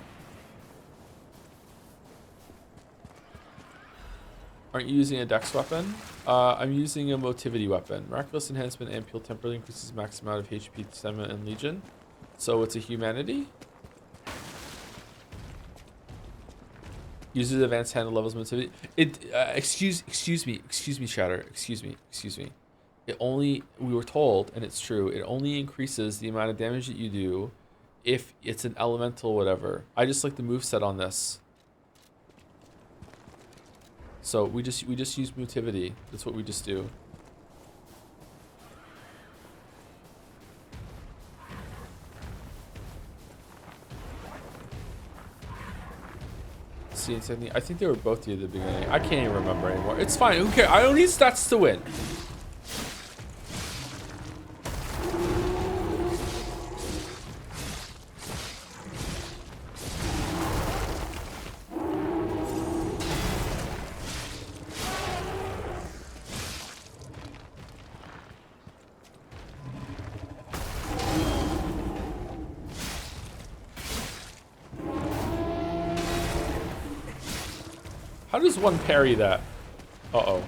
Aren't you using a dex weapon? I'm using a motivity weapon. Miraculous enhancement and peel temporarily increases max amount of HP, stamina, and legion. So it's a humanity. Uses advanced handle levels motivity. It excuse me, chatter. Excuse me. It only, we were told, and it's true, it only increases the amount of damage that you do if it's an elemental whatever. I just like the moveset on this. So we just use motivity. That's what we just do. See, I think they were both D at the beginning. I can't even remember anymore. It's fine. Who cares? I don't need stats to win. How does one parry that? Uh-oh.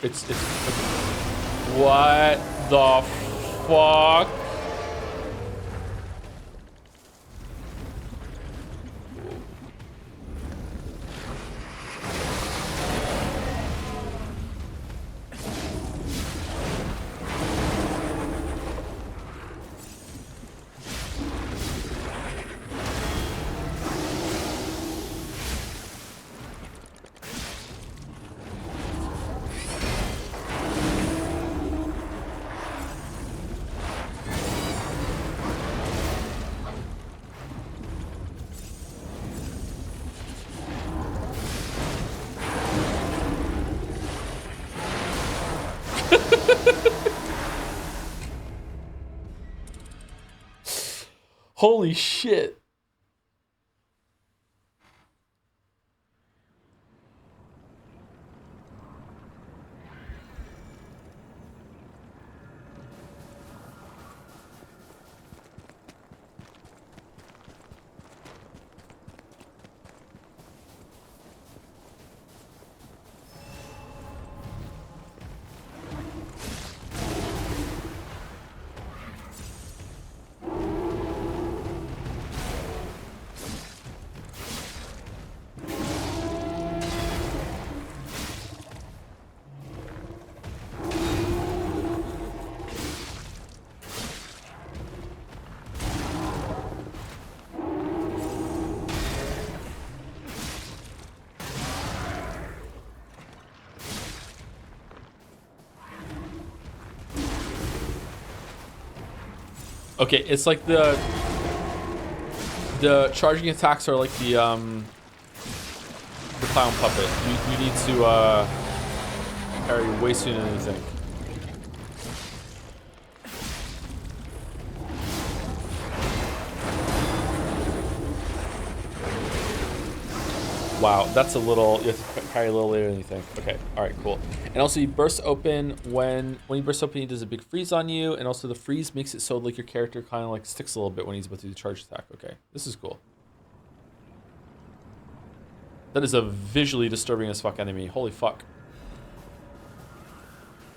It's what the fuck? Holy shit. Okay, it's like the charging attacks are like the clown puppet. You need to parry way sooner than you think. Wow, that's a little, you have to parry a little later than you think. Okay, all right, cool. And also you burst open, when you burst open, he does a big freeze on you, and also the freeze makes it so like your character kind of like sticks a little bit when he's about to do the charge attack. Okay, this is cool. That is a visually disturbing as fuck enemy. Holy fuck.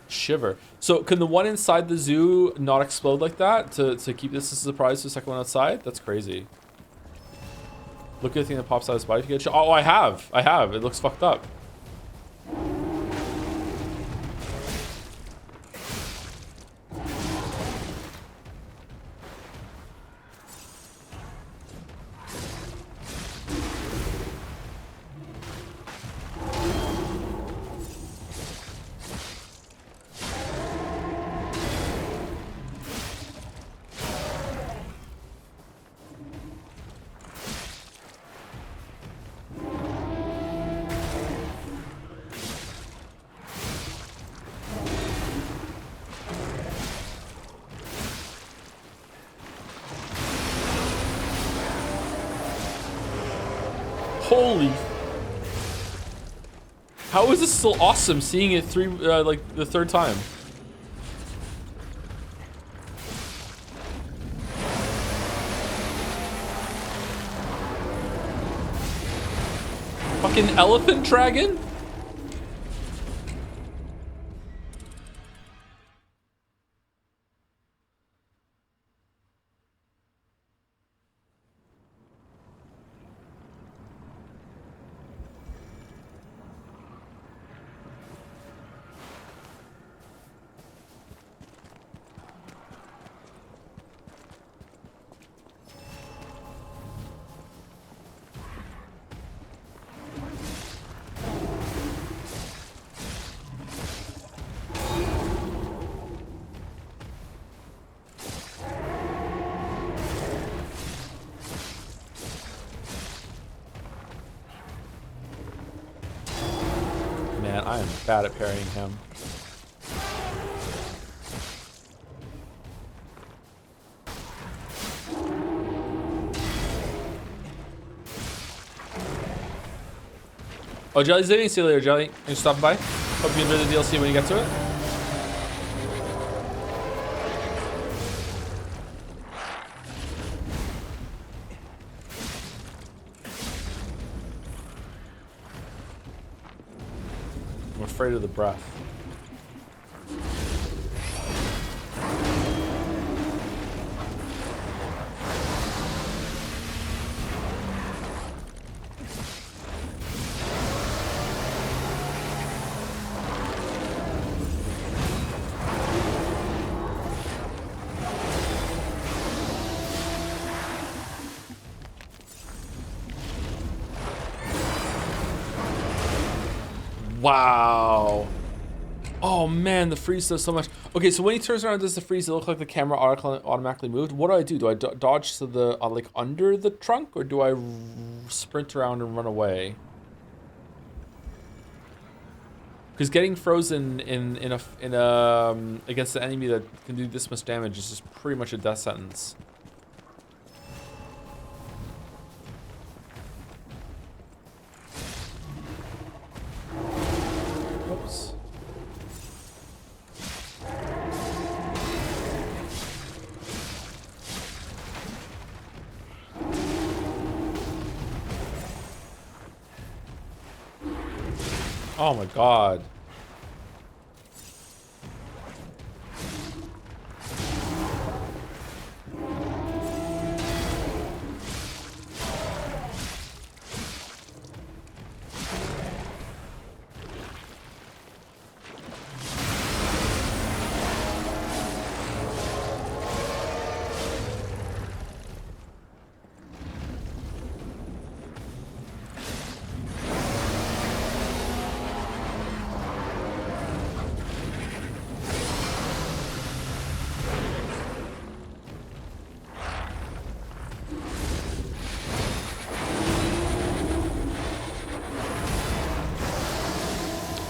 Shiver. So can the one inside the zoo not explode like that to keep this a surprise to the second one outside? That's crazy. Look at the thing that pops out of his body if you get shot. Oh, I have. It looks fucked up. Holy. How is this still awesome seeing it like the third time? Fucking elephant dragon? Man, I am bad at parrying him. Oh, Jelly's leaving. See you later, Jelly. Thanks for stopping by. Hope you enjoy the DLC when you get to it. I'm afraid of the breath. Wow. Oh man, the freeze does so much. Okay, so when he turns around, does the freeze? It look like the camera automatically moved. What do? Do I dodge to the like under the trunk, or do I sprint around and run away? Because getting frozen in a against the enemy that can do this much damage is just pretty much a death sentence. Oops. Oh my god.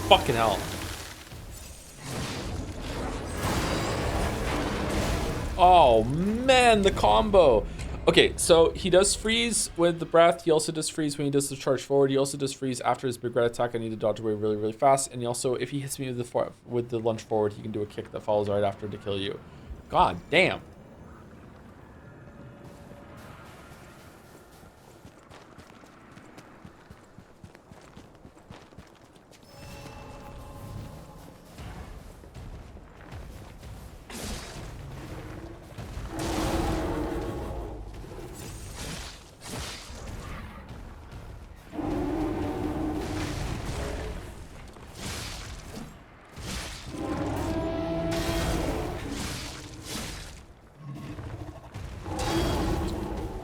Fucking hell. Oh man, the combo. Okay, so he does freeze with the breath. He also does freeze when he does the charge forward. He also does freeze after his big red attack. I need to dodge away really, really fast. And he also, if he hits me with the lunge forward, he can do a kick that follows right after to kill you. God damn.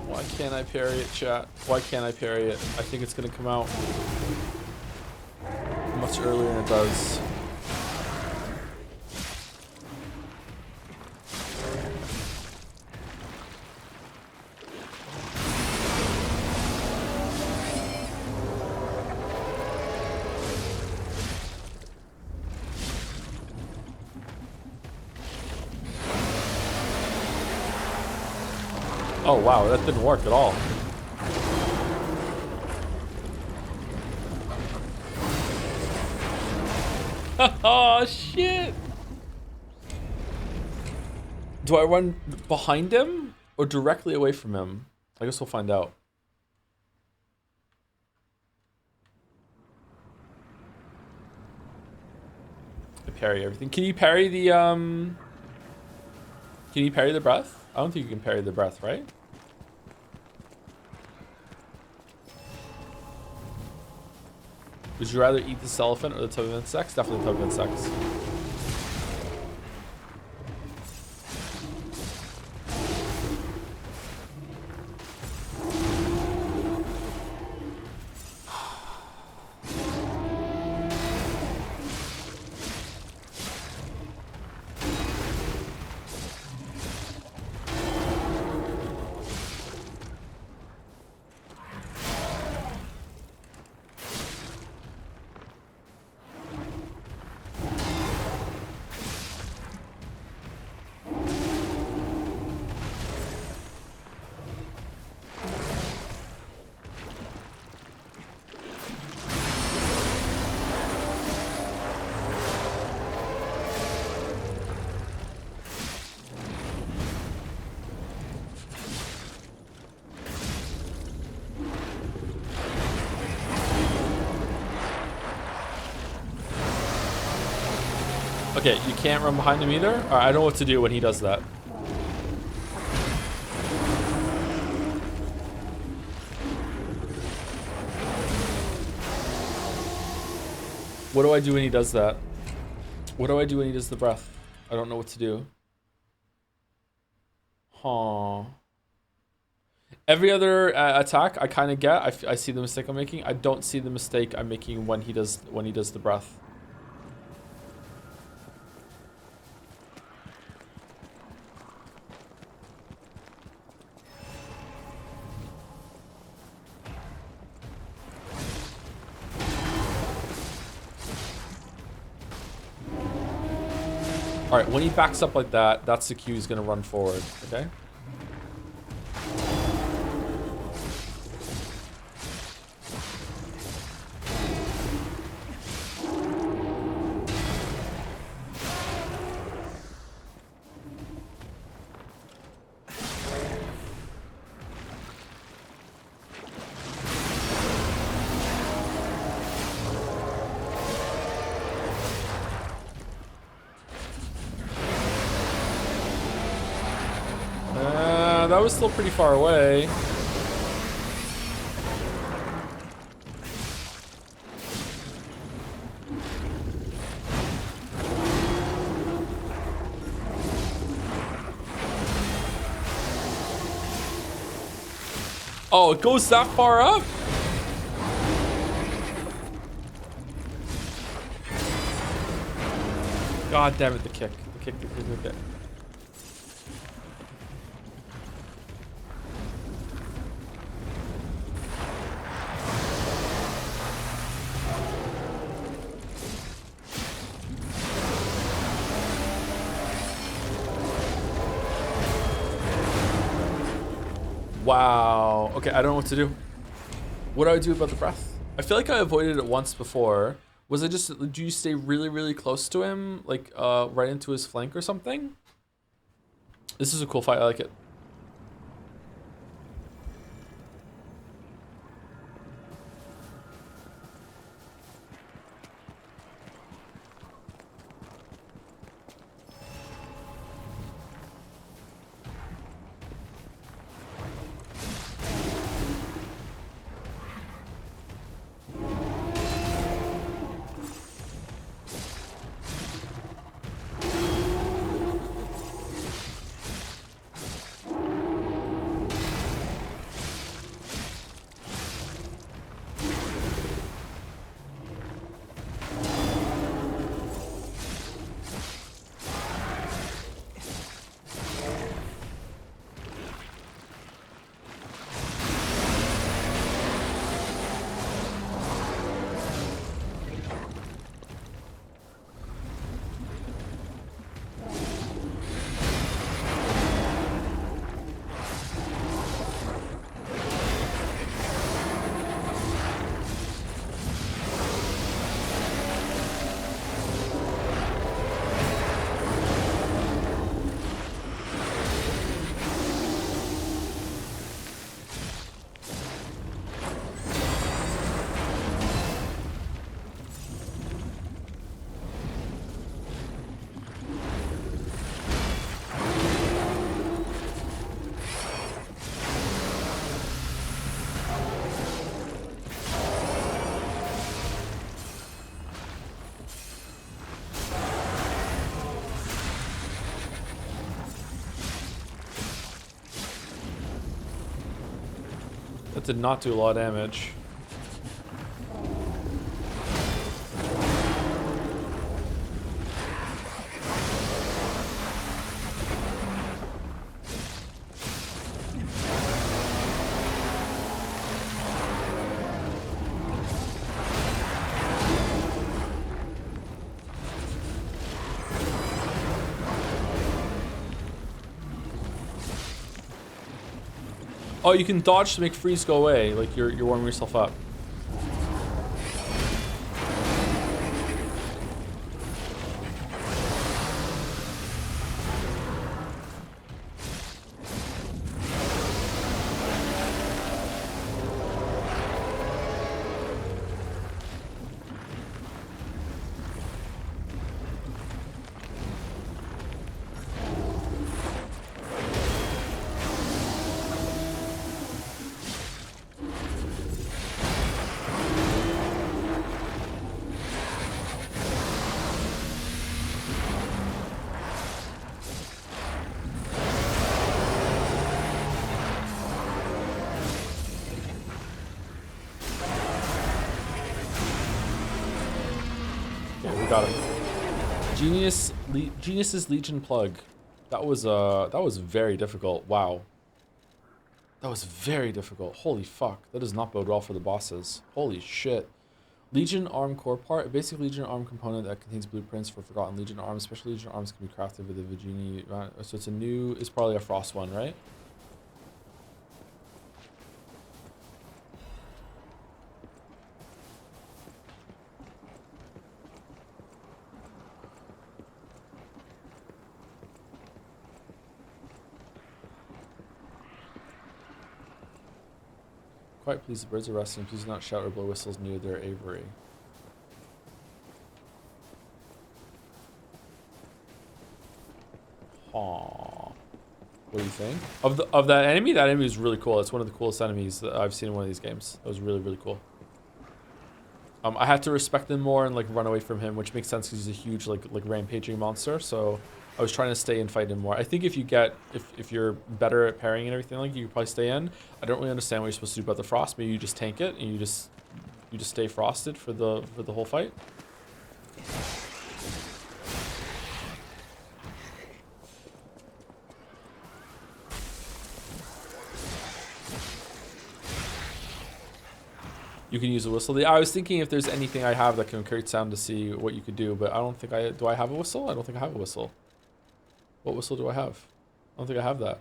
Why can't I parry it, chat? Why can't I parry it? I think it's gonna come out much earlier than it does. Oh wow, that didn't work at all. Oh shit! Do I run behind him or directly away from him? I guess we'll find out. I parry everything. Can you parry the Can you parry the breath? I don't think you can parry the breath, right? Would you rather eat this elephant or the tub of insects? Definitely the tub of insects. Okay, you can't run behind him either? Alright, I don't know what to do when he does that. What do I do when he does that? What do I do when he does the breath? I don't know what to do. Huh. Every other attack I kind of get. I see the mistake I'm making. I don't see the mistake I'm making when he does the breath. Alright, when he backs up like that, that's the cue he's going to run forward, okay? That was still pretty far away. Oh, it goes that far up? God damn it, the kick. The kick. Wow. Okay, I don't know what to do. What do I do about the breath? I feel like I avoided it once before. Was it just, do you stay really, really close to him? Like, right into his flank or something? This is a cool fight. I like it. That did not do a lot of damage. Oh, you can dodge to make freeze go away, like you're warming yourself up. Got him. Genius's Legion plug. That was very difficult. Wow. That was very difficult. Holy fuck. That does not bode well for the bosses. Holy shit. Legion arm core part. A basic Legion arm component that contains blueprints for forgotten Legion arms. Special Legion arms can be crafted with the Vigini. So it's a new. It's probably a Frost one, right? Quite please, the birds are resting. Please do not shout or blow whistles near their aviary. Aww. What do you think? Of that enemy? That enemy was really cool. It's one of the coolest enemies that I've seen in one of these games. That was really, really cool. I had to respect him more and like run away from him, which makes sense because he's a huge like rampaging monster. So I was trying to stay and fight him more. I think if you're better at parrying and everything, like you could probably stay in. I don't really understand what you're supposed to do about the frost. Maybe you just tank it and you just stay frosted for the whole fight. You can use a whistle. I was thinking if there's anything I have that can create sound to see what you could do, but I don't think do I have a whistle? I don't think I have a whistle. What whistle do I have? I don't think I have that.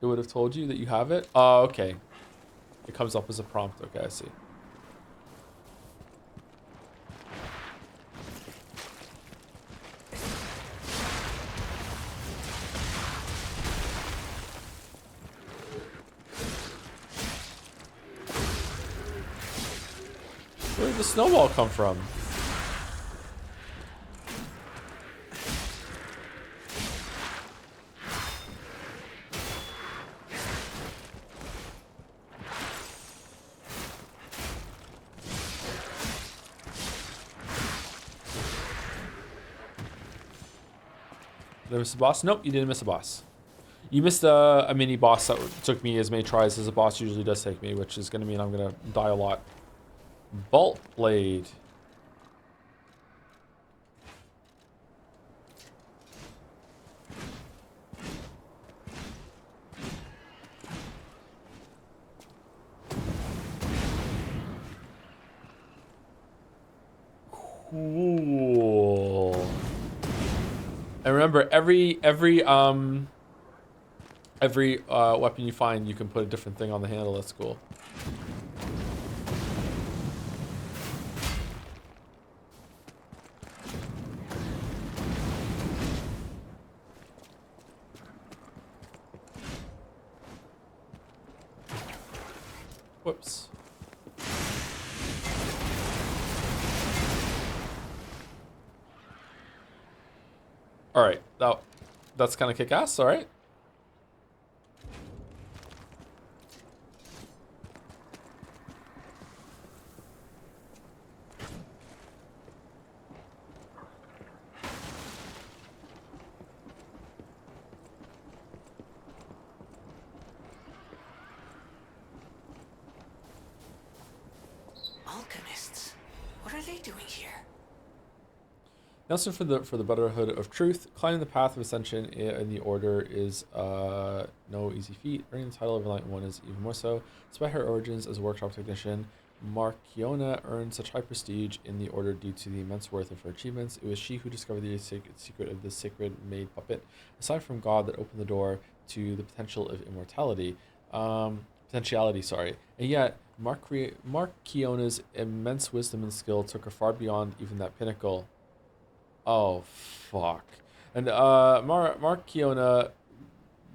It would have told you that you have it? Oh, okay. It comes up as a prompt. Okay, I see. Where did the snowball come from? Did I miss a boss? Nope, you didn't miss a boss. You missed a mini boss that took me as many tries as a boss usually does take me, which is going to mean I'm going to die a lot. Bolt blade. Cool. And remember, every weapon you find, you can put a different thing on the handle. That's cool. Whoops. All right, that's kind of kick-ass. All right. What are they doing here? Nelson for the Brotherhood of Truth. Climbing the path of ascension in the order is no easy feat. Earning the title of Enlightened One is even more so. Despite her origins as a workshop technician, Markiona earned such high prestige in the order due to the immense worth of her achievements. It was she who discovered the secret of the sacred maid puppet, aside from God, that opened the door to the potential of immortality. Potentiality, sorry. And yet, Markiona's immense wisdom and skill took her far beyond even that pinnacle. Oh, fuck. And Markiona,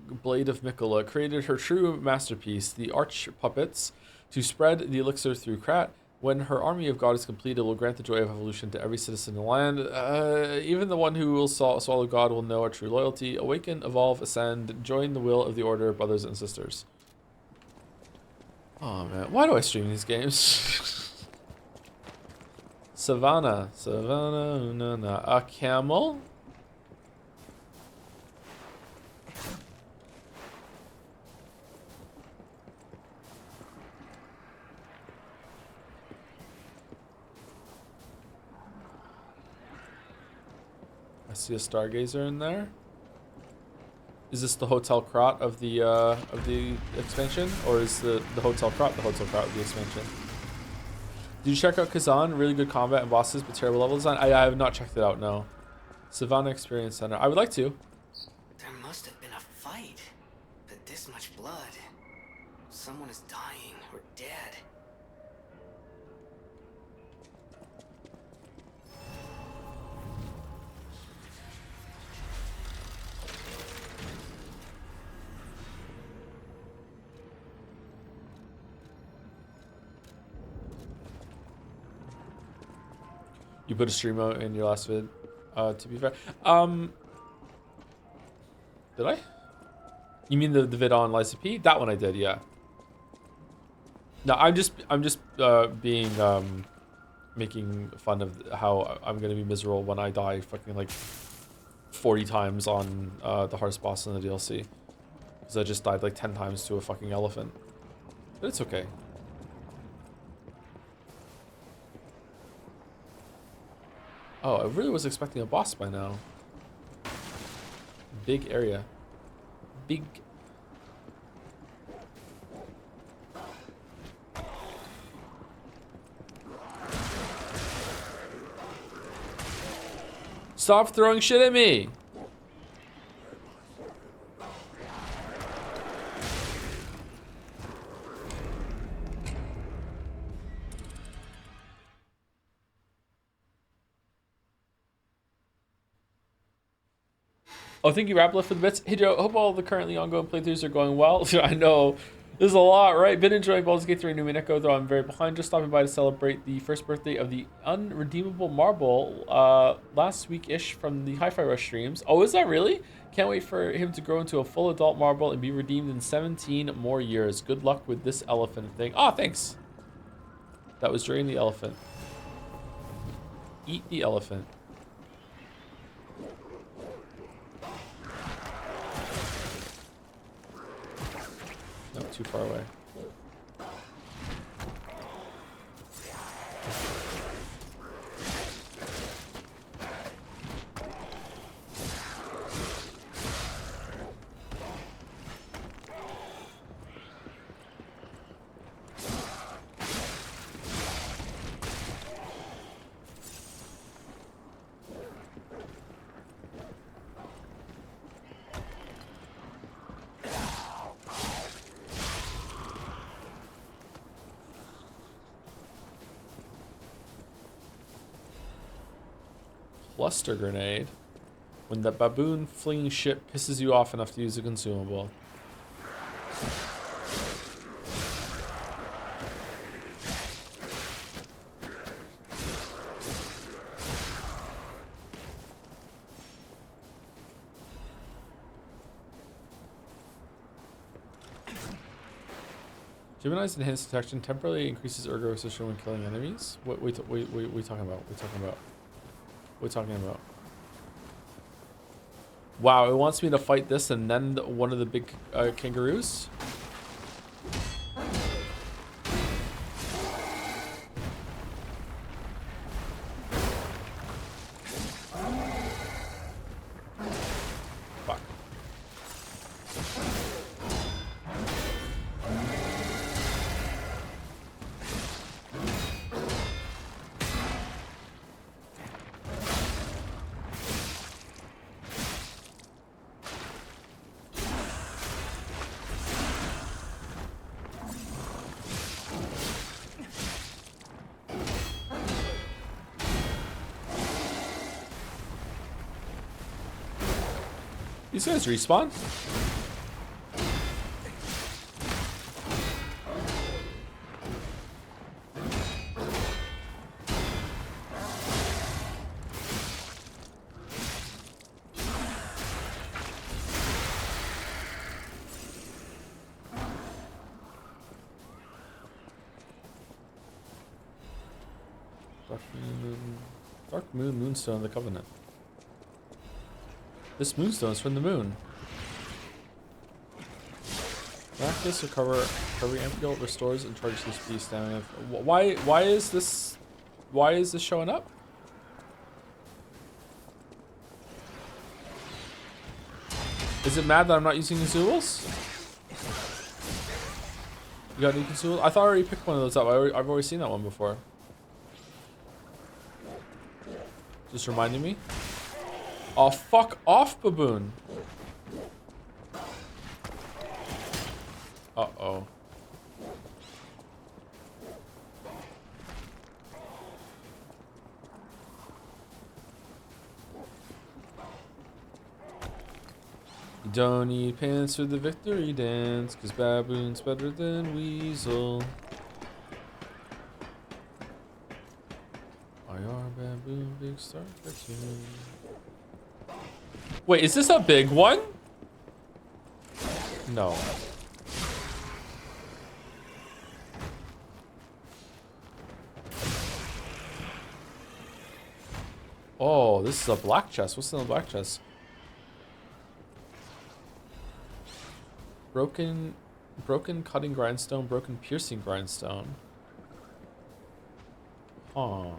Blade of Mikola, created her true masterpiece, the Arch Puppets, to spread the elixir through Krat. When her army of God is completed, it will grant the joy of evolution to every citizen in the land. Even the one who will swallow God will know our true loyalty. Awaken, evolve, ascend, join the will of the order, brothers and sisters. Oh, man. Why do I stream these games? Savannah, a camel? I see a stargazer in there. Is this the Hotel Krat of the expansion, or is the Hotel Krat of the expansion? Did you check out Kazan? Really good combat and bosses, but terrible level design. I have not checked it out. No. Savannah Experience Center. I would like to. There must have been a fight, but this much blood. Someone is dying or dead. You put a stream out in your last vid, to be fair. Did I? You mean the vid on Liza P? That one I did, yeah. No, I'm just being making fun of how I'm gonna be miserable when I die fucking like 40 times on the hardest boss in the DLC. Because I just died like 10 times to a fucking elephant. But it's okay. Oh, I really was expecting a boss by now. Big area. Big. Stop throwing shit at me! Oh, thank you, Rapla, for the bits. Hey, Joe, hope all the currently ongoing playthroughs are going well. I know. There's a lot, right? Been enjoying Baldur's Gate 3 New Mineko, though I'm very behind. Just stopping by to celebrate the first birthday of the Unredeemable Marble last week-ish from the Hi-Fi Rush streams. Oh, is that really? Can't wait for him to grow into a full adult marble and be redeemed in 17 more years. Good luck with this elephant thing. Oh, thanks. That was during the elephant. Eat the elephant. Not too far away. Cluster grenade. When the baboon flinging shit pisses you off enough to use a consumable. Gemini's enhanced detection temporarily increases ergo resistance when killing enemies. What we talking about? We talking about? What are we talking about? Wow, it wants me to fight this and then one of the big kangaroos? These guys respawn? Dark Moon Moonstone of the Covenant. This moonstone is from the moon. Practice recovery ampule restores and charges HP stamina. Why is this showing up? Is it mad that I'm not using consumables? You got any consumables? I thought I already picked one of those up. I've already seen that one before. Just reminding me. Oh, fuck off, baboon. Uh-oh. You don't need pants for the victory dance, 'cause baboon's better than weasel. IR baboon big star cartoon. Wait, is this a big one? No. Oh, this is a black chest. What's in the black chest? Broken cutting grindstone, broken piercing grindstone. Huh.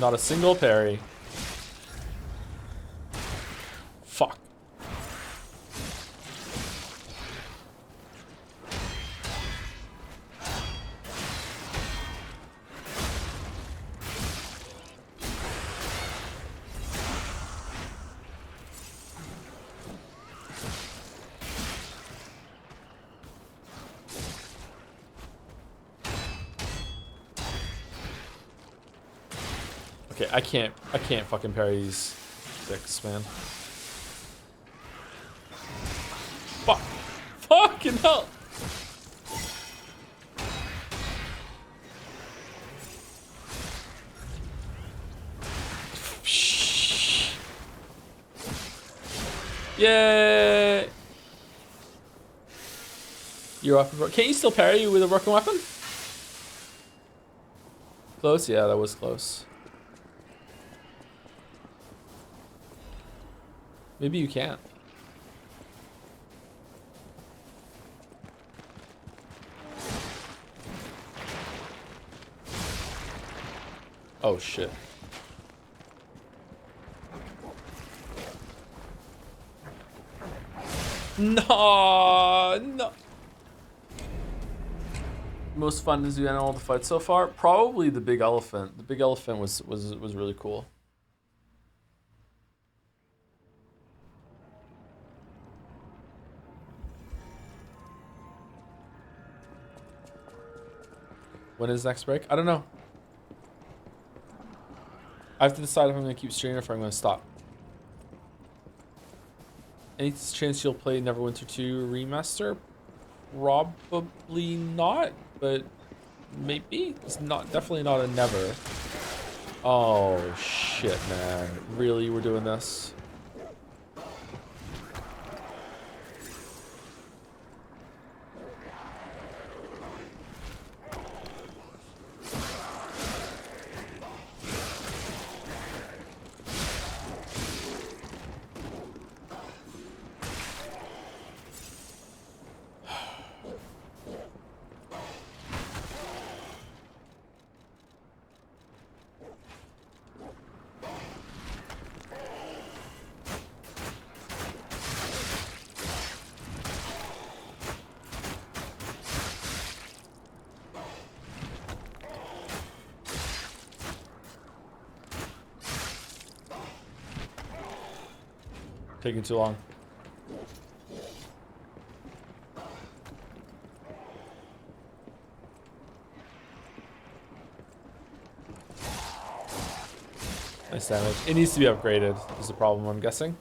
Not a single parry. Fuck. Okay, I can't fucking parry these dicks, man. Fuck. Fucking hell. Yay! Your weapon. Can't you still parry with a broken weapon? Close? Yeah, that was close. Maybe you can't. Oh shit. No. Most fun is doing all the fights so far. Probably the big elephant. The big elephant was really cool. When is next break? I don't know. I have to decide if I'm going to keep streaming or if I'm going to stop. Any chance you'll play Neverwinter 2 Remaster? Probably not, but maybe. It's definitely not a never. Oh shit, man. Really, we're doing this? Taking too long. Nice damage. It needs to be upgraded, is the problem, I'm guessing.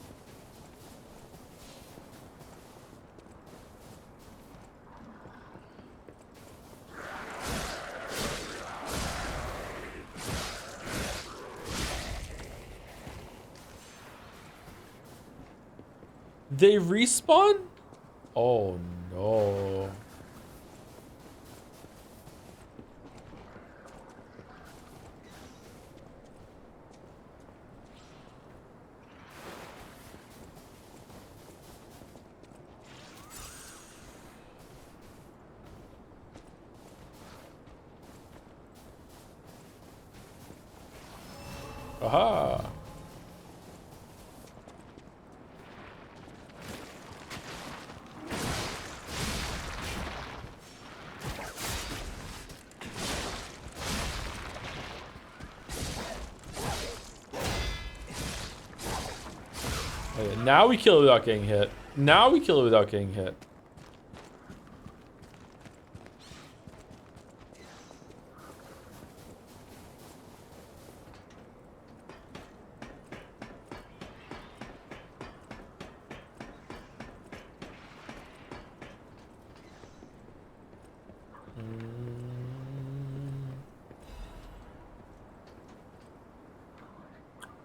They respawn? Oh no. Aha. Okay, now we kill it without getting hit. Now we kill it without getting hit.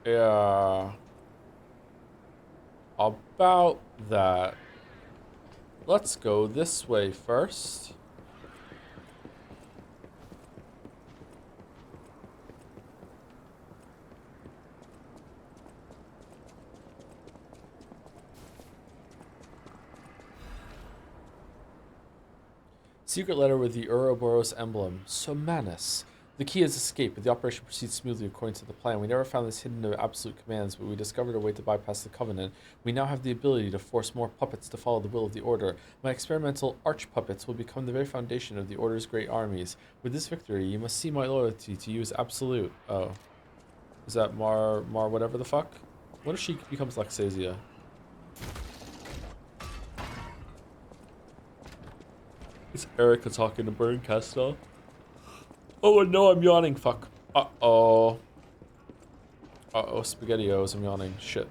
Yeah. About that. Let's go this way first. Secret letter with the Ouroboros emblem. Somanus. The key has escaped, but the operation proceeds smoothly according to the plan. We never found this hidden to absolute commands, but we discovered a way to bypass the Covenant. We now have the ability to force more puppets to follow the will of the Order. My experimental arch-puppets will become the very foundation of the Order's great armies. With this victory, you must see my loyalty to you as absolute. Oh. Is that Mar whatever the fuck? What if she becomes Lexasia? Is Erica talking to Burn Castle? Oh no, I'm yawning. Fuck. Uh-oh. Uh-oh, SpaghettiOs. I'm yawning. Shit.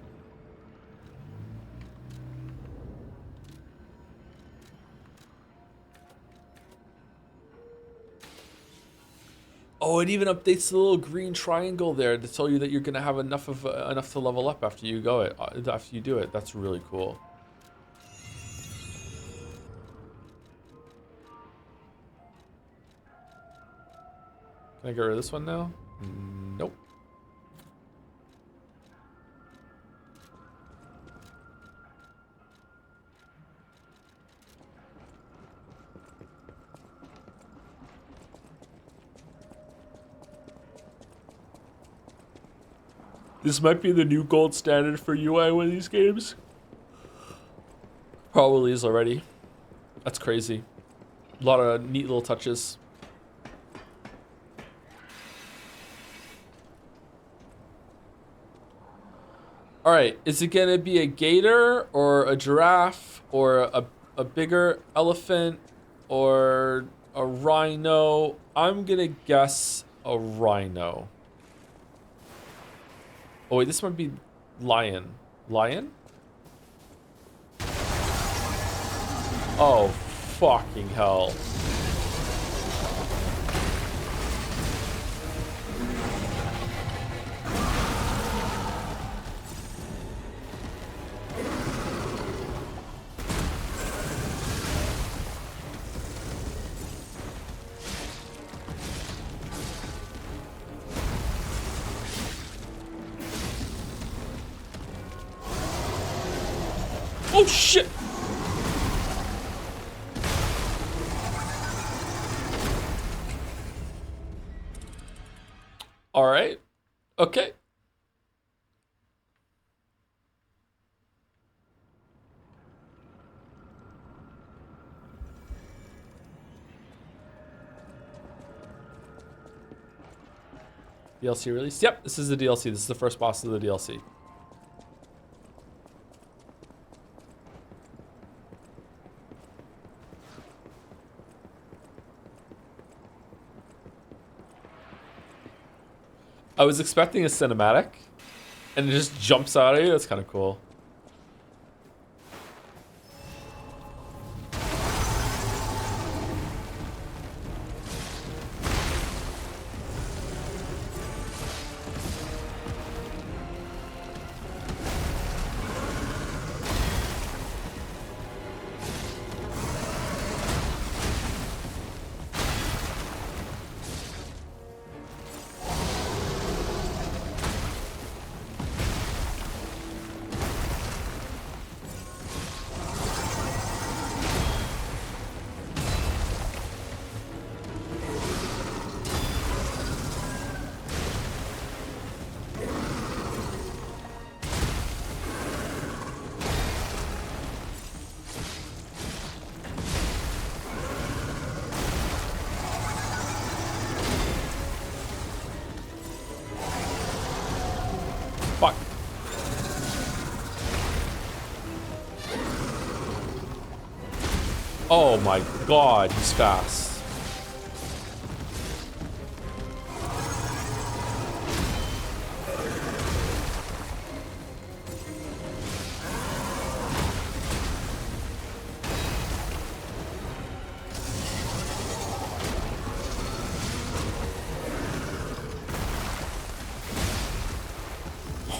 Oh, it even updates the little green triangle there to tell you that you're gonna have enough to level up after you do it. That's really cool. Can I get rid of this one now? Nope. This might be the new gold standard for UI with these games. Probably is already. That's crazy. A lot of neat little touches. All right, is it gonna be a gator or a giraffe or a bigger elephant or a rhino? I'm gonna guess a rhino. Oh wait, this might be lion. Lion? Oh, fucking hell. Oh shit! All right. Okay. DLC release? Yep, this is the DLC. This is the first boss of the DLC. I was expecting a cinematic, and it just jumps out at you. That's kind of cool. Fuck. Oh my god, he's fast.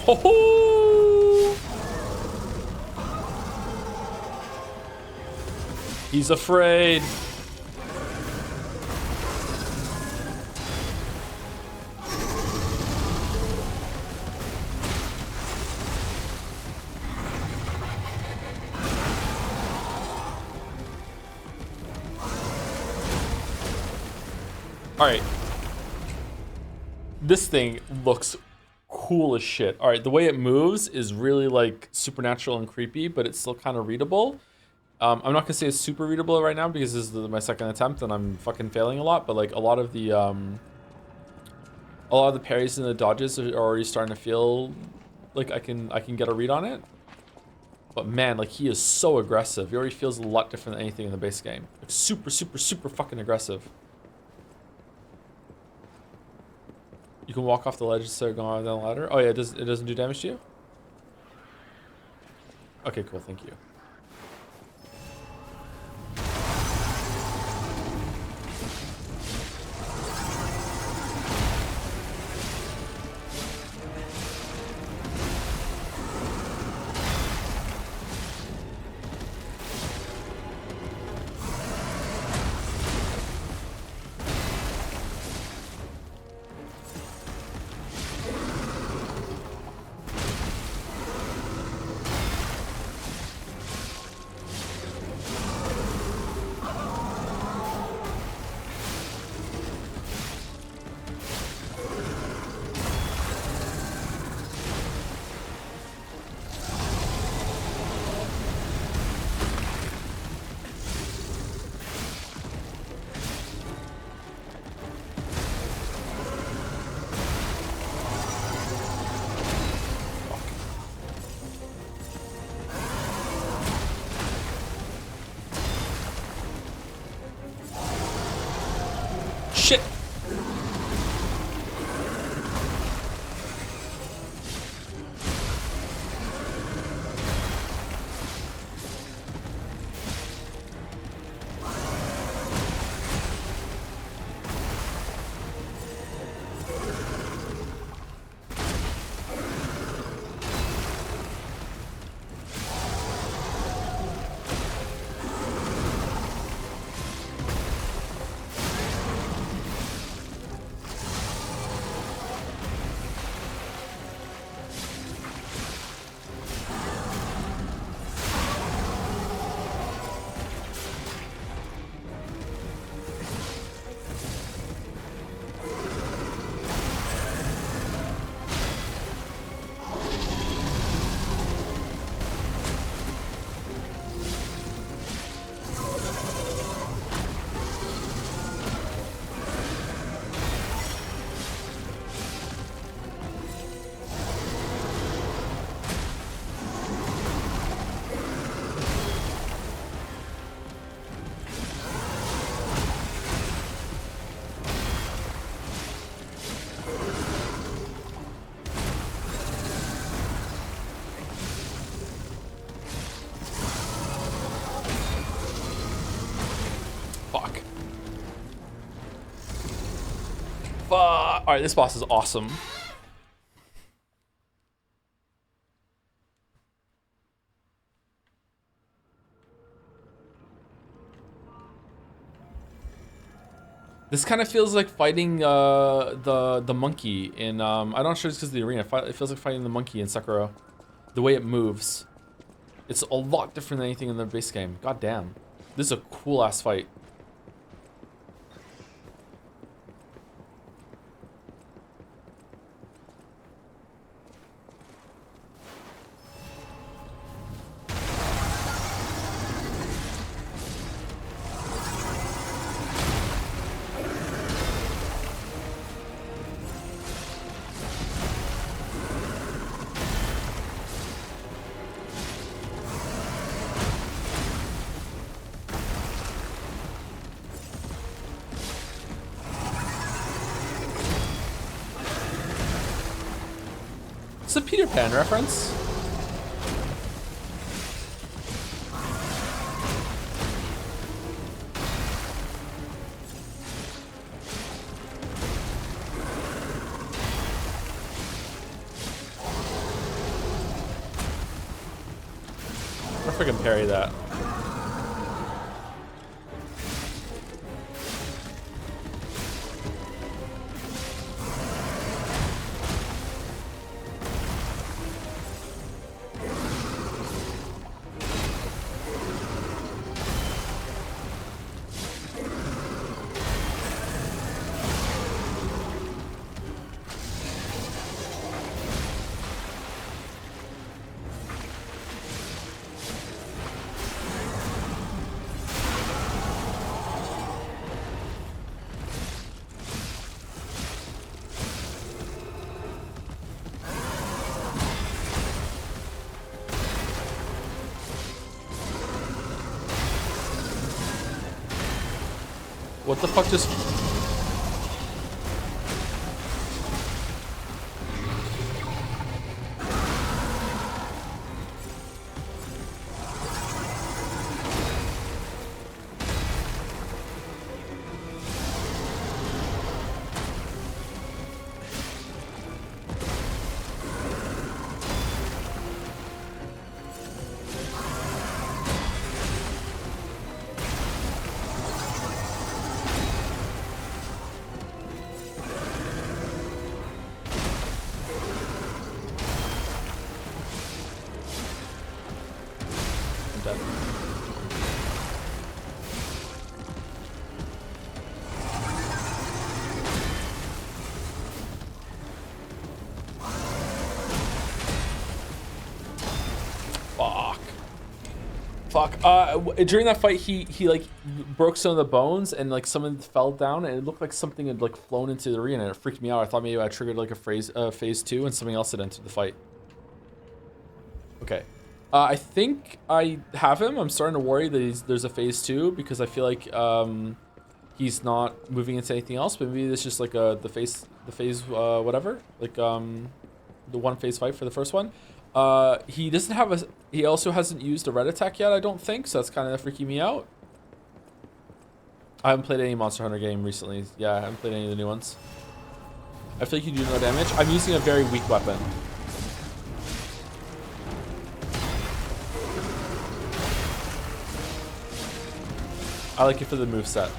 Oh, he's afraid. All right. This thing looks cool as shit. All right, the way it moves is really like supernatural and creepy, but it's still kind of readable. I'm not gonna say it's super readable right now because this is my second attempt and I'm fucking failing a lot. But like a lot of the parries and the dodges are already starting to feel like I can get a read on it. But man, like he is so aggressive. He already feels a lot different than anything in the base game. Like super, super, super fucking aggressive. You can walk off the ledge instead of going down the ladder. Oh yeah, it doesn't do damage to you? Okay, cool, thank you. Shit! Fuck. All right, this boss is awesome. This kind of feels like fighting the monkey in I'm not sure it's because of the arena. It feels like fighting the monkey in Sekiro. The way it moves. It's a lot different than anything in the base game. God damn. This is a cool ass fight. It's a Peter Pan reference. I freaking parry that. What the fuck just... Fuck. During that fight, he like broke some of the bones and like something fell down and it looked like something had like flown into the arena and it freaked me out. I thought maybe I triggered like a phase 2 and something else had entered the fight. Okay. I think I have him. I'm starting to worry that there's a phase 2 because I feel like he's not moving into anything else. But maybe it's just like the phase whatever, like the one phase fight for the first one. He doesn't have a. He also hasn't used a red attack yet, I don't think. So that's kind of freaking me out. I haven't played any Monster Hunter game recently. Yeah, I haven't played any of the new ones. I feel like you do no damage. I'm using a very weak weapon. I like it for the moveset.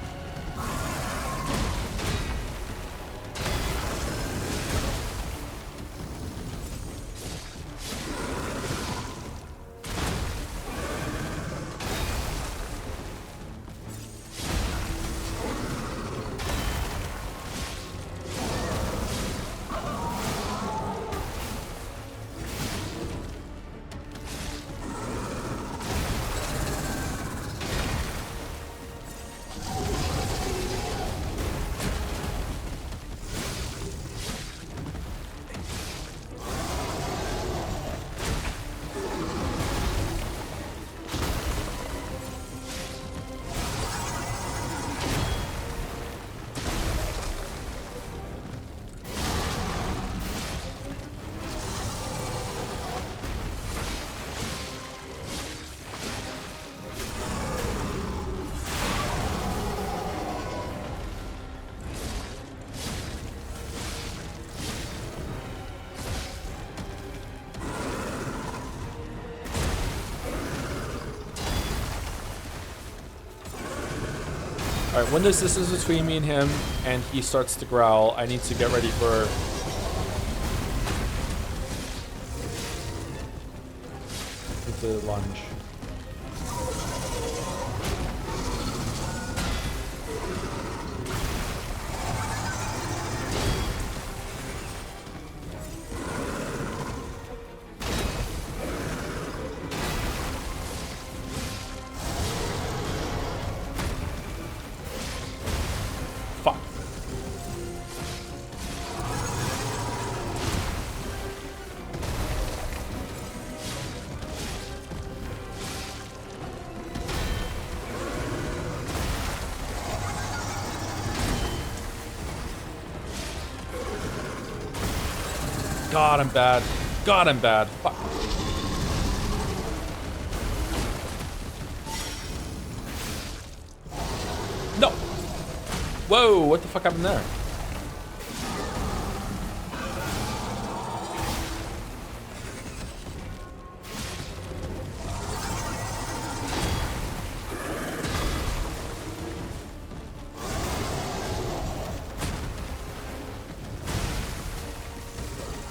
Alright, when there's distance between me and him and he starts to growl, I need to get ready for... the lunge. Fuck. God, I'm bad. God, I'm bad. Fuck. No. Whoa, what the fuck happened there?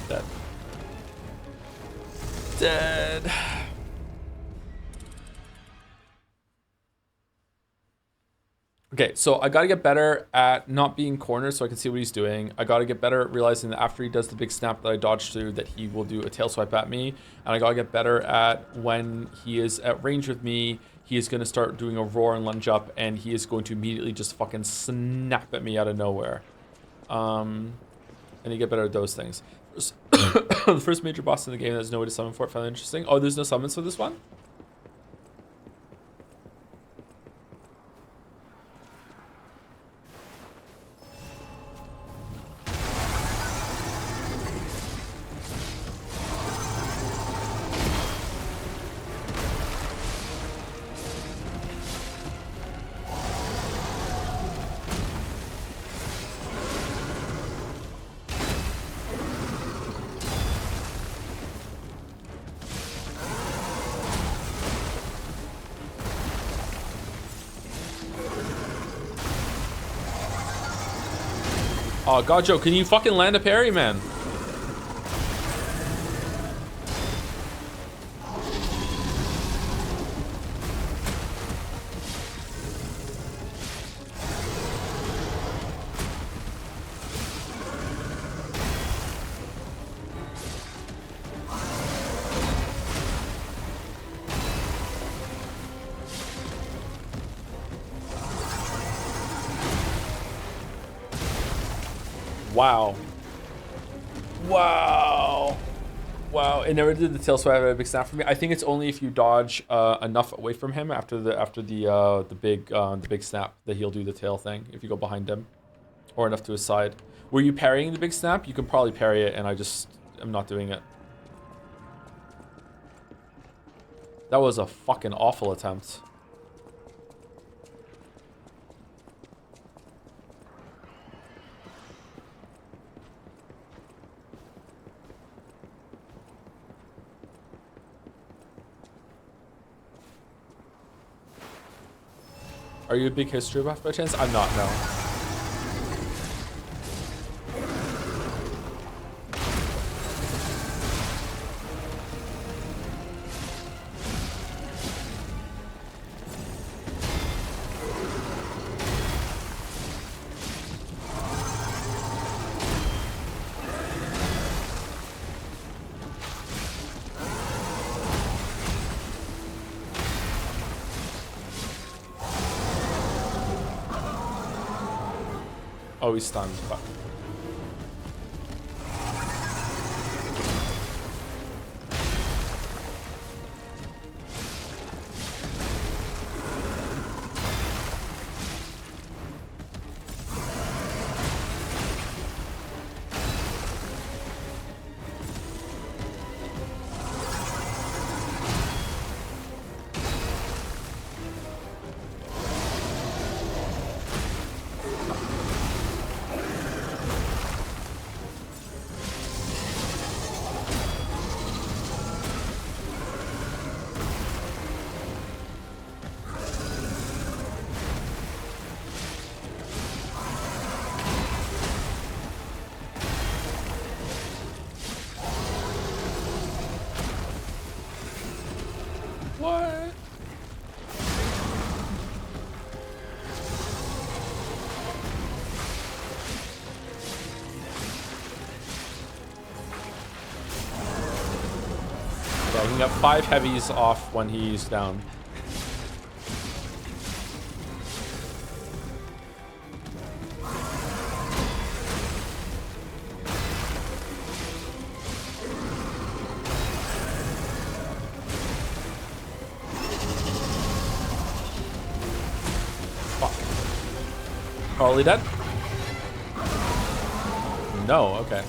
Dead. Dead. Okay, so I gotta get better at not being cornered so I can see what he's doing. I gotta get better at realizing that after he does the big snap that I dodged through, that he will do a tail swipe at me. And I gotta get better at when he is at range with me, he is gonna start doing a roar and lunge up, and he is going to immediately just fucking snap at me out of nowhere. And you get better at those things. The first major boss in the game that there's no way to summon for it, found interesting. Oh, there's no summons for this one? Oh, Gajo, can you fucking land a parry, man? Wow. Wow. Wow. It never did the tail swipe have a big snap for me. I think it's only if you dodge enough away from him after the big snap that he'll do the tail thing. If you go behind him or enough to his side. Were you parrying the big snap? You can probably parry it, and I just am not doing it. That was a fucking awful attempt. Are you a big history buff by chance? I'm not, no. Oh, he's stunned. Fuck. can get 5 heavies off when he's down. Fuck. Harley dead? No, okay.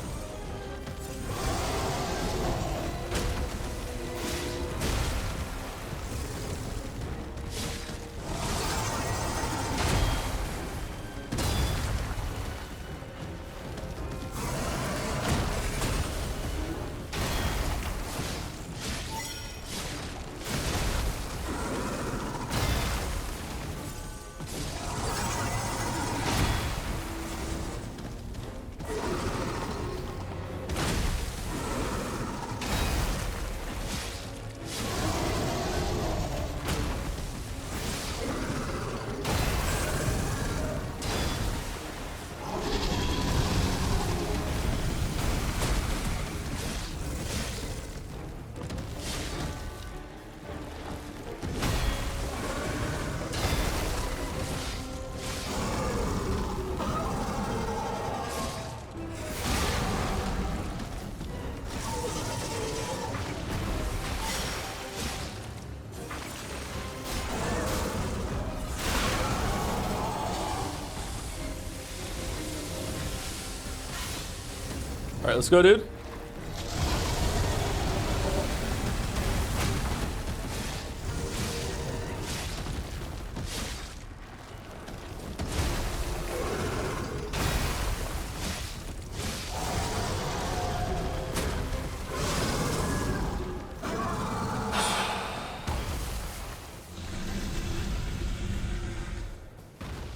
All right, let's go, dude.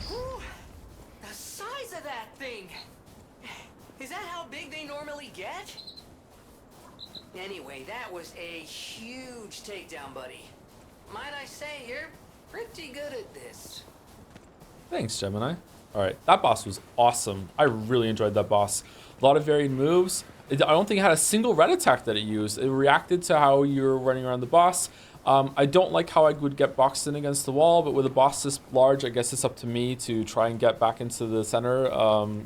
Whew, the size of that thing! Is that how big they normally get? Anyway, that was a huge takedown, buddy. Might I say, you're pretty good at this. Thanks, Gemini. All right, that boss was awesome. I really enjoyed that boss. A lot of varied moves. I don't think it had a single red attack that it used. It reacted to how you were running around the boss. I don't like how I would get boxed in against the wall, but with a boss this large, I guess it's up to me to try and get back into the center,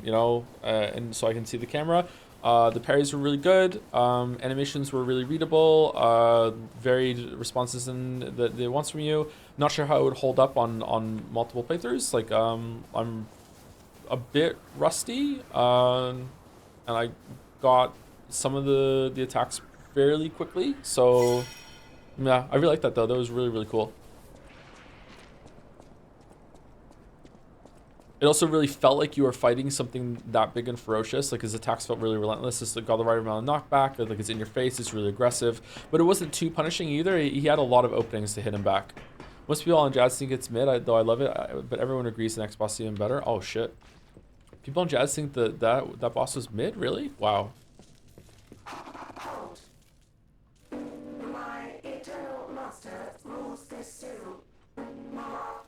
you know, and so I can see the camera. The parries were really good. Animations were really readable. Varied responses that it wants from you. Not sure how it would hold up on multiple playthroughs. Like, I'm a bit rusty, and I got some of the attacks fairly quickly. So, yeah, I really like that though. That was really, really cool. It also really felt like you were fighting something that big and ferocious. Like his attacks felt really relentless. It's like got the right amount of knockback. Like it's in your face. It's really aggressive, but it wasn't too punishing either. He had a lot of openings to hit him back. Most people on Jazz think it's mid, though I love it. But everyone agrees the next boss is even better. Oh shit! People on Jazz think that boss was mid. Really? Wow. My eternal master rules this zoo.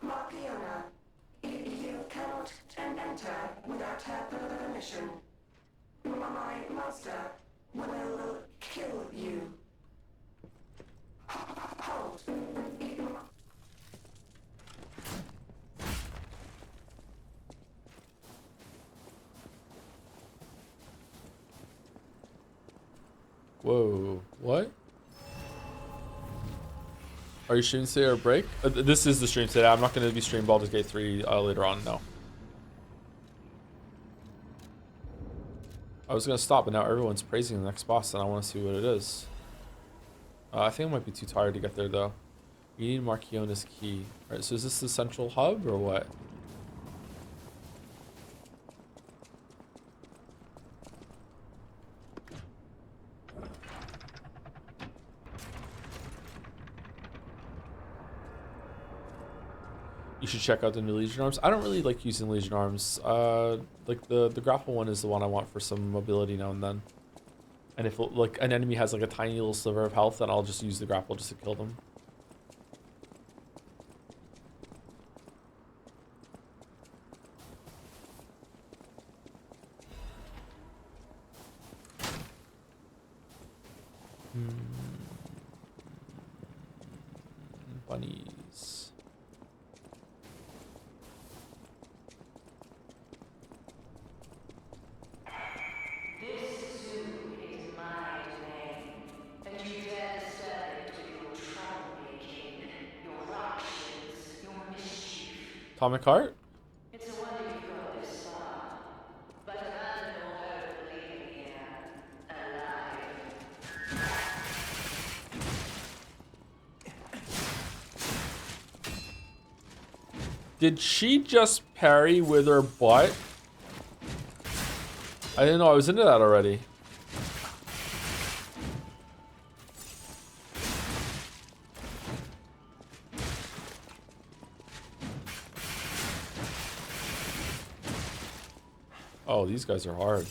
Markiona. You cannot enter without her permission. My master will kill you. Hold. Whoa, what? Are you streaming today or break? This is the stream today. I'm not going to be streaming Baldur's Gate 3 later on, no. I was going to stop, but now everyone's praising the next boss, and I want to see what it is. I think I might be too tired to get there, though. You need Markiona's key. Alright, so is this the central hub, or what? You should check out the new Legion Arms. I don't really like using Legion Arms. Like the grapple one is the one I want for some mobility now and then. And if like an enemy has like a tiny little sliver of health, then I'll just use the grapple just to kill them. Atomic Heart? It's a wonder you've got this far. But a man will hope leaving here alive. Did she just parry with her butt? I didn't know I was into that already. Oh, these guys are hard.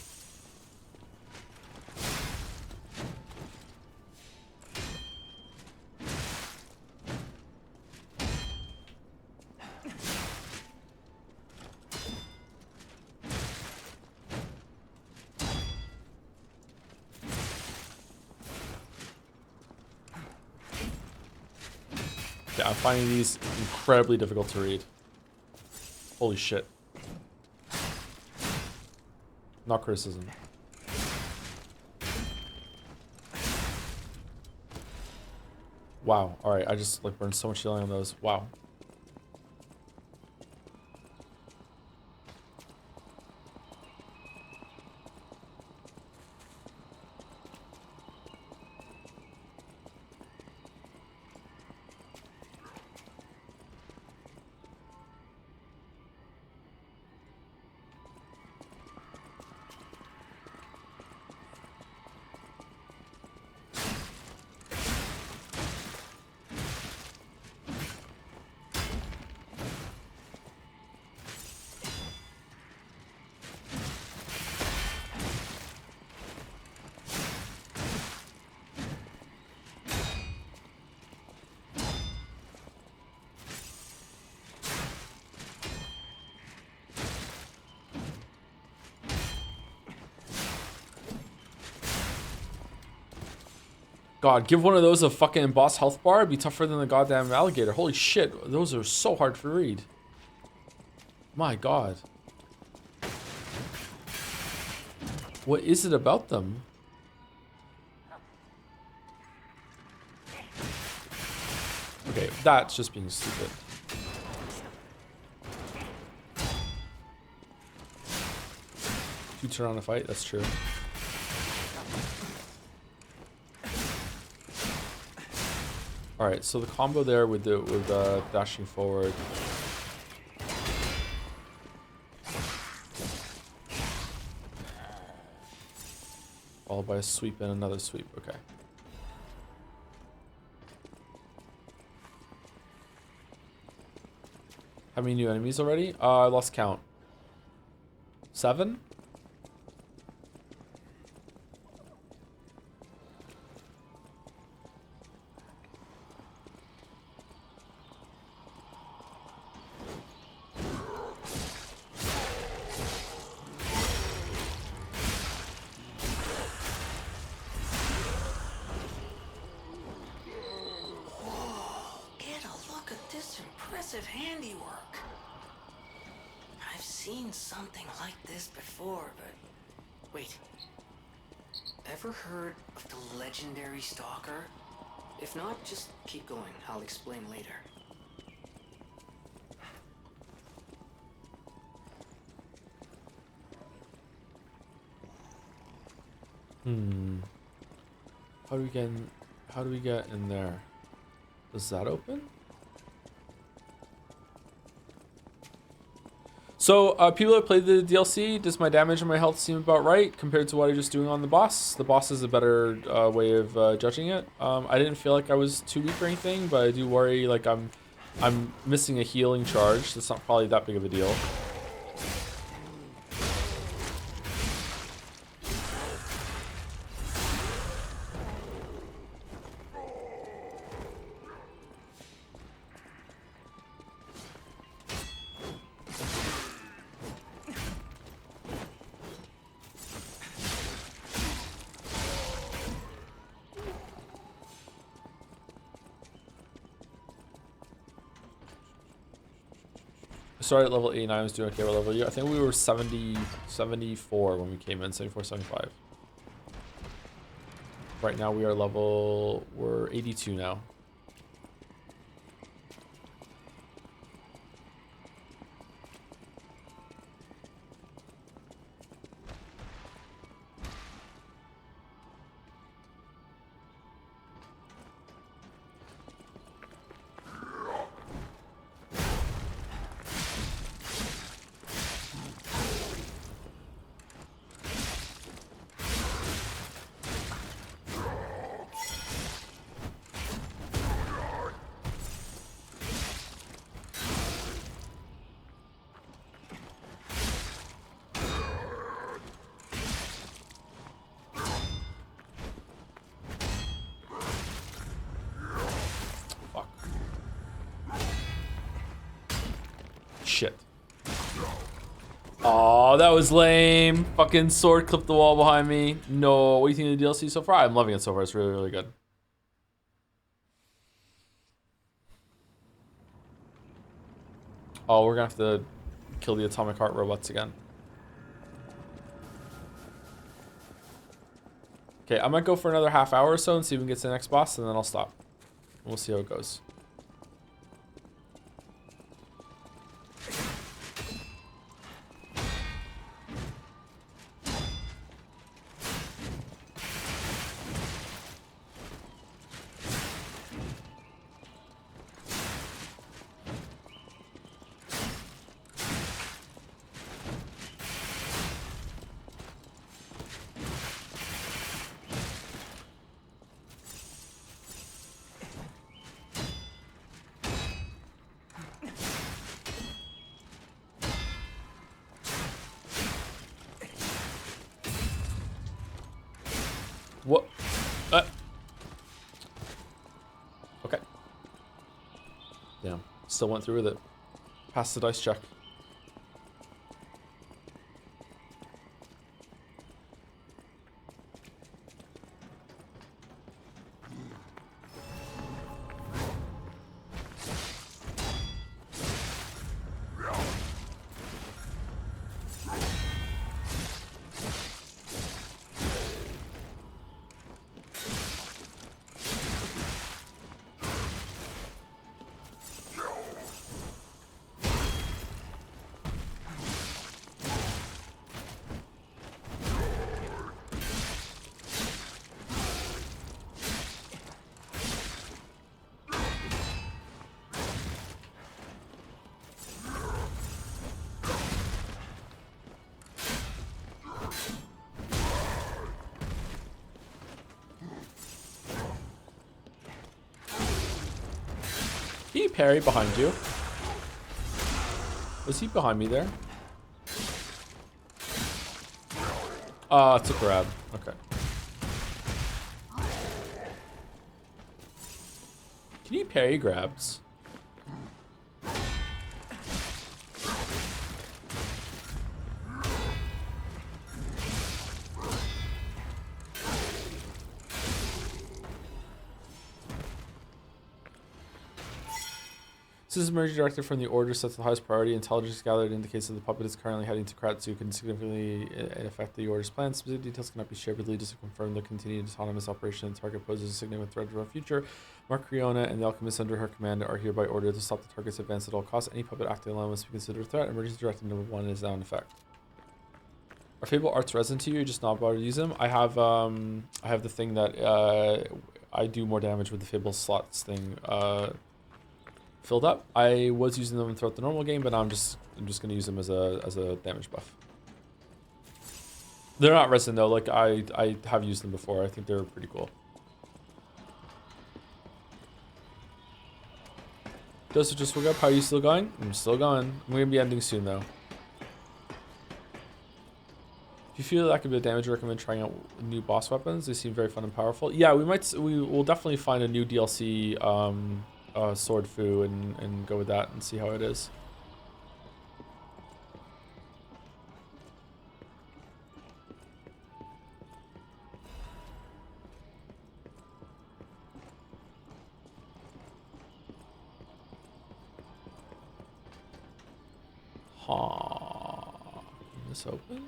Yeah, I'm finding these incredibly difficult to read. Holy shit. Not criticism. Wow. Alright, I just like burned so much healing on those. Wow. God, give one of those a fucking boss health bar. It'd be tougher than the goddamn alligator. Holy shit, those are so hard to read. My God. What is it about them? Okay, that's just being stupid. You turn on a fight, that's true. Alright, so the combo there with dashing forward. Followed by a sweep and another sweep, okay. How many new enemies already? I lost count. 7? Get a look at this impressive handiwork. I've seen something like this before, but... Wait. Ever heard of the legendary stalker? If not, just keep going. I'll explain later. How do we get in there? Does that open? So, people that played the DLC, does my damage and my health seem about right compared to what I was just doing on the boss? The boss is a better way of judging it. I didn't feel like I was too weak or anything, but I do worry like I'm missing a healing charge. That's not probably that big of a deal. Started at level 89, I was doing okay. What level are you? I think we were 74 when we came in, 74, 75. Right now we're 82 now. Oh, that was lame. Fucking sword clipped the wall behind me. No, what do you think of the DLC so far? I'm loving it so far. It's really, really good. Oh, we're gonna have to kill the atomic heart robots again. Okay, I might go for another half hour or so and see if we can get to the next boss, and then I'll stop. We'll see how it goes. What? Okay. Damn. Still went through with it. Passed the dice check. Can you parry behind you? Was he behind me there? It's a grab. Okay. Can you parry grabs? This is emergency directive from the order sets the highest priority. Intelligence gathered indicates that the puppet is currently heading to Kratzu can significantly affect the order's plans. Specific details cannot be shared with leaders to confirm the continued autonomous operation. The target poses a significant threat to our future. Mark Riona and the alchemists under her command are hereby ordered to stop the target's advance at all costs. Any puppet acting alone must be considered a threat. Emergency directive number 1 is now in effect. Are Fable Arts resin to you? You're just not about to use them. I have the thing that I do more damage with the Fable slots thing. Filled up. I was using them throughout the normal game, but now I'm just gonna use them as a damage buff. They're not resin though. Like I have used them before. I think they're pretty cool. Joseph just woke up. How are you still going? I'm still going. I'm gonna be ending soon though. If you feel that could be a damage, I recommend trying out new boss weapons. They seem very fun and powerful. Yeah, we will definitely find a new DLC. Sword Fu and go with that and see how it is. Huh. Can this open?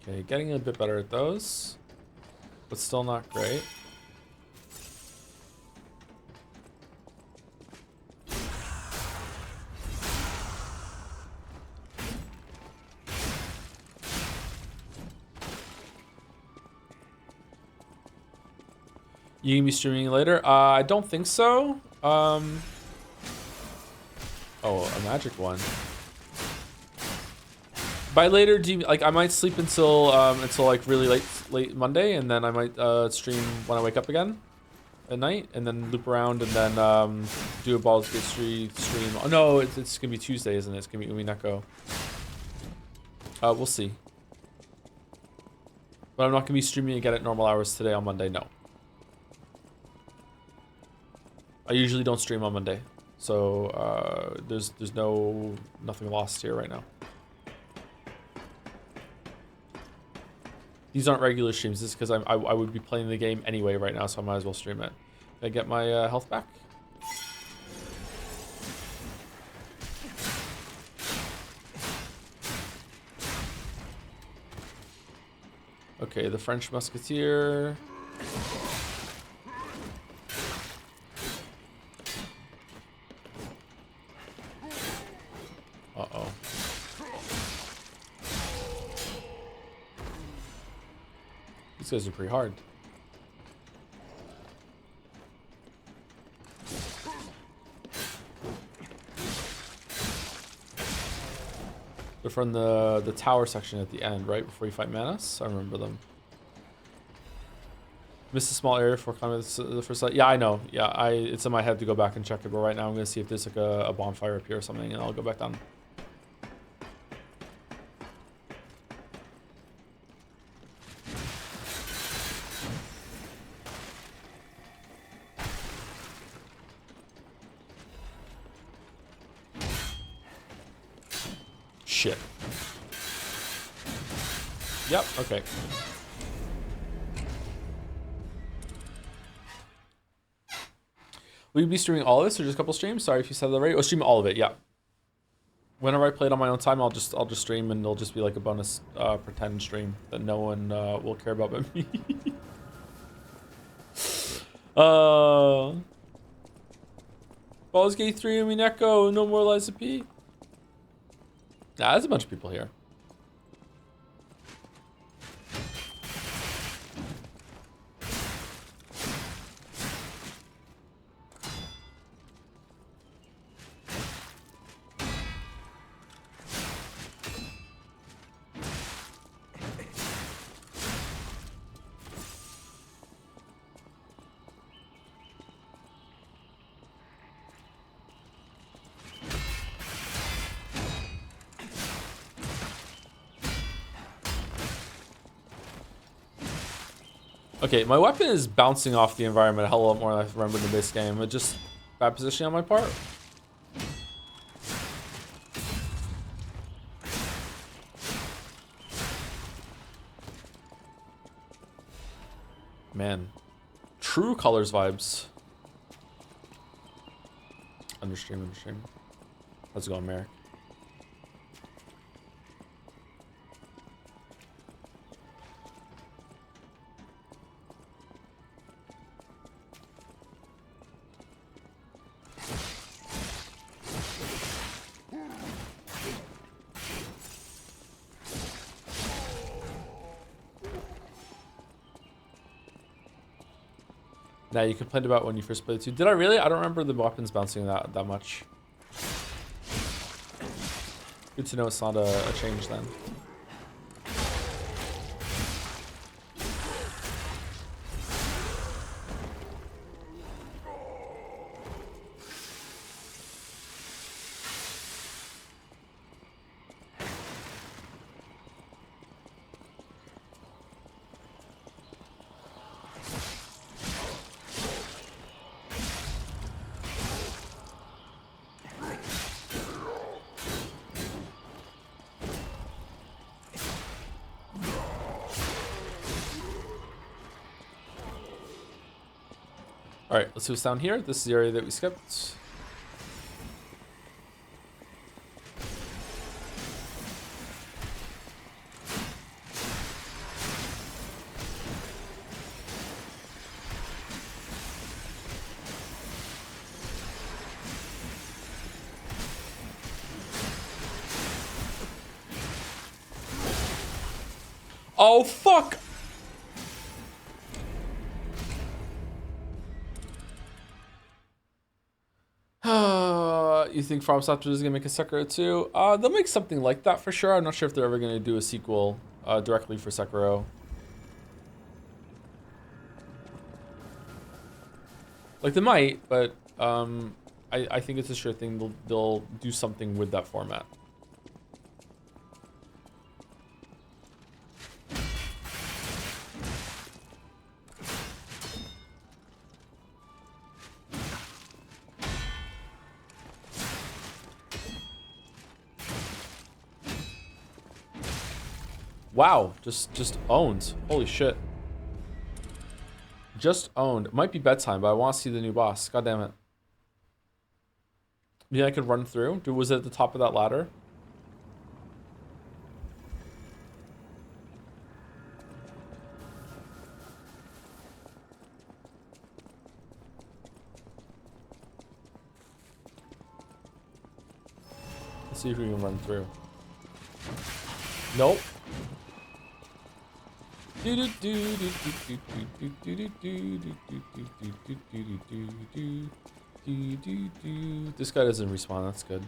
Okay, getting a bit better at those, but still not great. You gonna be streaming later? I don't think so. Oh, a magic one. By later, do you like I might sleep until like really late Monday, and then I might stream when I wake up again. at night, and then loop around, and then do a Baldur's Gate stream. Oh no, it's gonna be Tuesday, isn't it? It's gonna be Umineko. We'll see. But I'm not gonna be streaming again at normal hours today on Monday. No. I usually don't stream on Monday, so there's nothing lost here right now. These aren't regular streams. This is because I would be playing the game anyway right now, so I might as well stream it. Can I get my health back? Okay, the French Musketeer. Uh-oh. These guys are pretty hard. They're from the tower section at the end, right before you fight Manus. I remember them. Missed a small area for coming the first light. Yeah, I know. Yeah, it's in my head to go back and check it, but right now I'm gonna see if there's like a bonfire up here or something, and I'll go back down. Shit. Yep, okay. Will you be streaming all of this or just a couple streams? Sorry if you said that already. Oh, stream all of it, yeah. Whenever I play it on my own time, I'll just stream, and it'll just be like a bonus pretend stream that no one will care about but me. Baldur's Gate 3 and Mineko, no more Liza P. Nah, there's a bunch of people here. Okay, my weapon is bouncing off the environment a hell of a lot more than I remember in the base game. It's just bad positioning on my part. Man, true colors vibes. Understream. How's it going, Merrick? Now you complained about when you first played 2. Did I really? I don't remember the weapons bouncing that much. Good to know it's not a change then. Alright, let's see what's down here. This is the area that we skipped. Oh, fuck! You think From Software is gonna make a Sekiro 2? They'll make something like that for sure. I'm not sure if they're ever gonna do a sequel directly for Sekiro. Like they might, but I think it's a sure thing they'll do something with that format. Wow, just owned. Holy shit. Just owned. It might be bedtime, but I want to see the new boss. God damn it. Yeah, I could run through. Dude, was it at the top of that ladder? Let's see if we can run through. Nope. This guy doesn't respawn, that's good.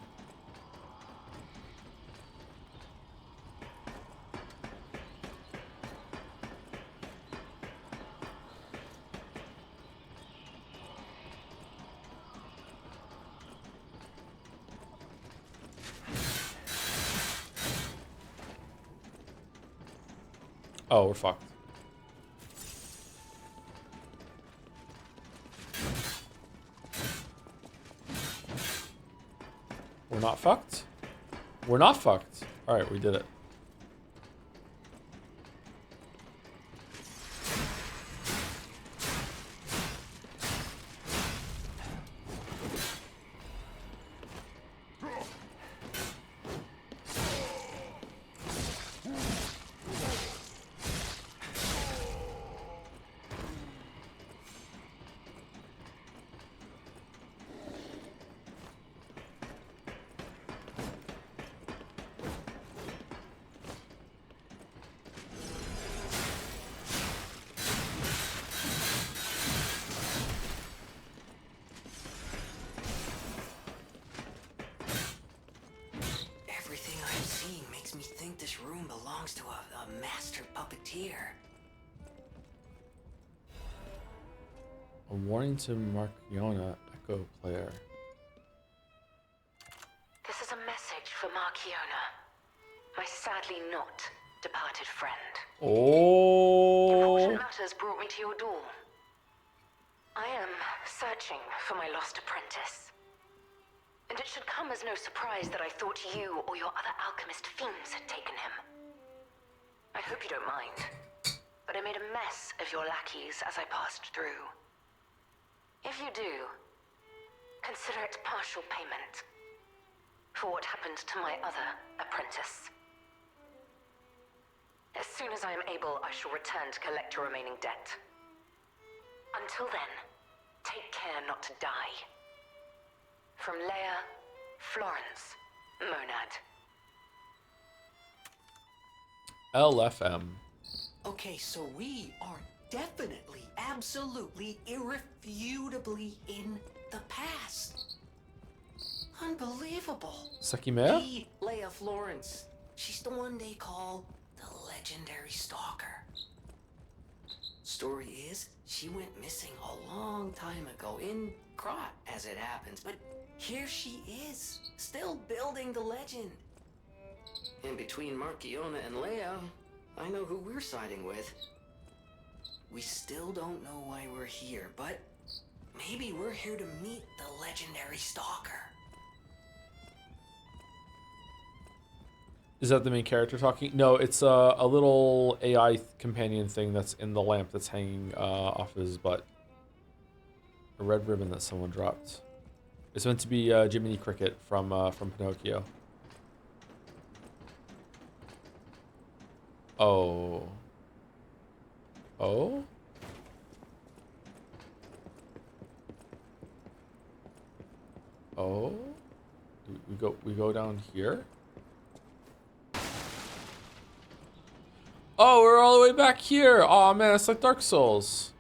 Oh, we're fucked. We're not fucked? We're not fucked. Alright, we did it. A warning to Markiona, Echo Player. This is a message for Markiona, my sadly not departed friend. Oh. Important matters brought me to your door. I am searching for my lost apprentice. And it should come as no surprise that I thought you or your other alchemist fiends had taken him. I hope you don't mind, but I made a mess of your lackeys as I passed through. If you do, consider it partial payment for what happened to my other apprentice. As soon as I am able, I shall return to collect your remaining debt. Until then, take care not to die. From Leia, Florence, Monad. LFM. Okay, so we are definitely, absolutely, irrefutably in the past. Unbelievable. Sakimea? The Leia Florence. She's the one they call the legendary stalker. Story is, she went missing a long time ago, in Krot, as it happens, but here she is, still building the legend. And between Markiona and Leia, I know who we're siding with. We still don't know why we're here, but maybe we're here to meet the legendary stalker. Is that the main character talking? No, it's a little AI companion thing that's in the lamp that's hanging off his butt. A red ribbon that someone dropped. It's meant to be Jiminy Cricket from Pinocchio. Oh. Oh? Oh? We go down here? Oh, we're all the way back here. Oh man, it's like Dark Souls.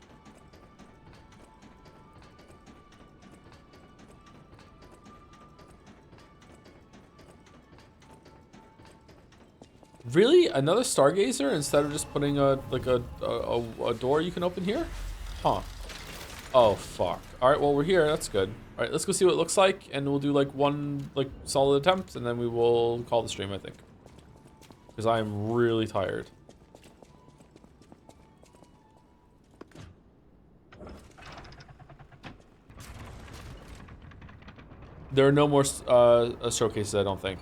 Really? Another Stargazer instead of just putting a door you can open here? Huh. Oh, fuck. All right, well, we're here. That's good. All right, let's go see what it looks like, and we'll do like one like solid attempt, and then we will call the stream, I think. Because I am really tired. There are no more showcases, I don't think.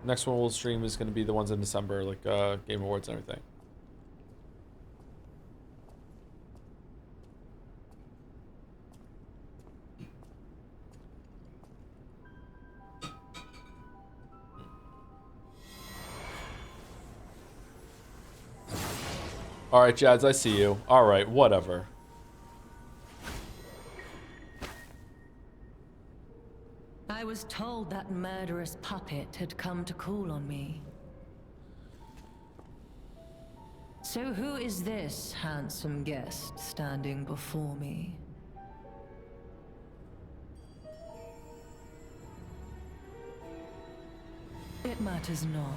Next one we'll stream is going to be the ones in December, like Game Awards and everything. All right, Jads, I see you. All right, whatever. I was told that murderous puppet had come to call on me. So who is this handsome guest standing before me? It matters not.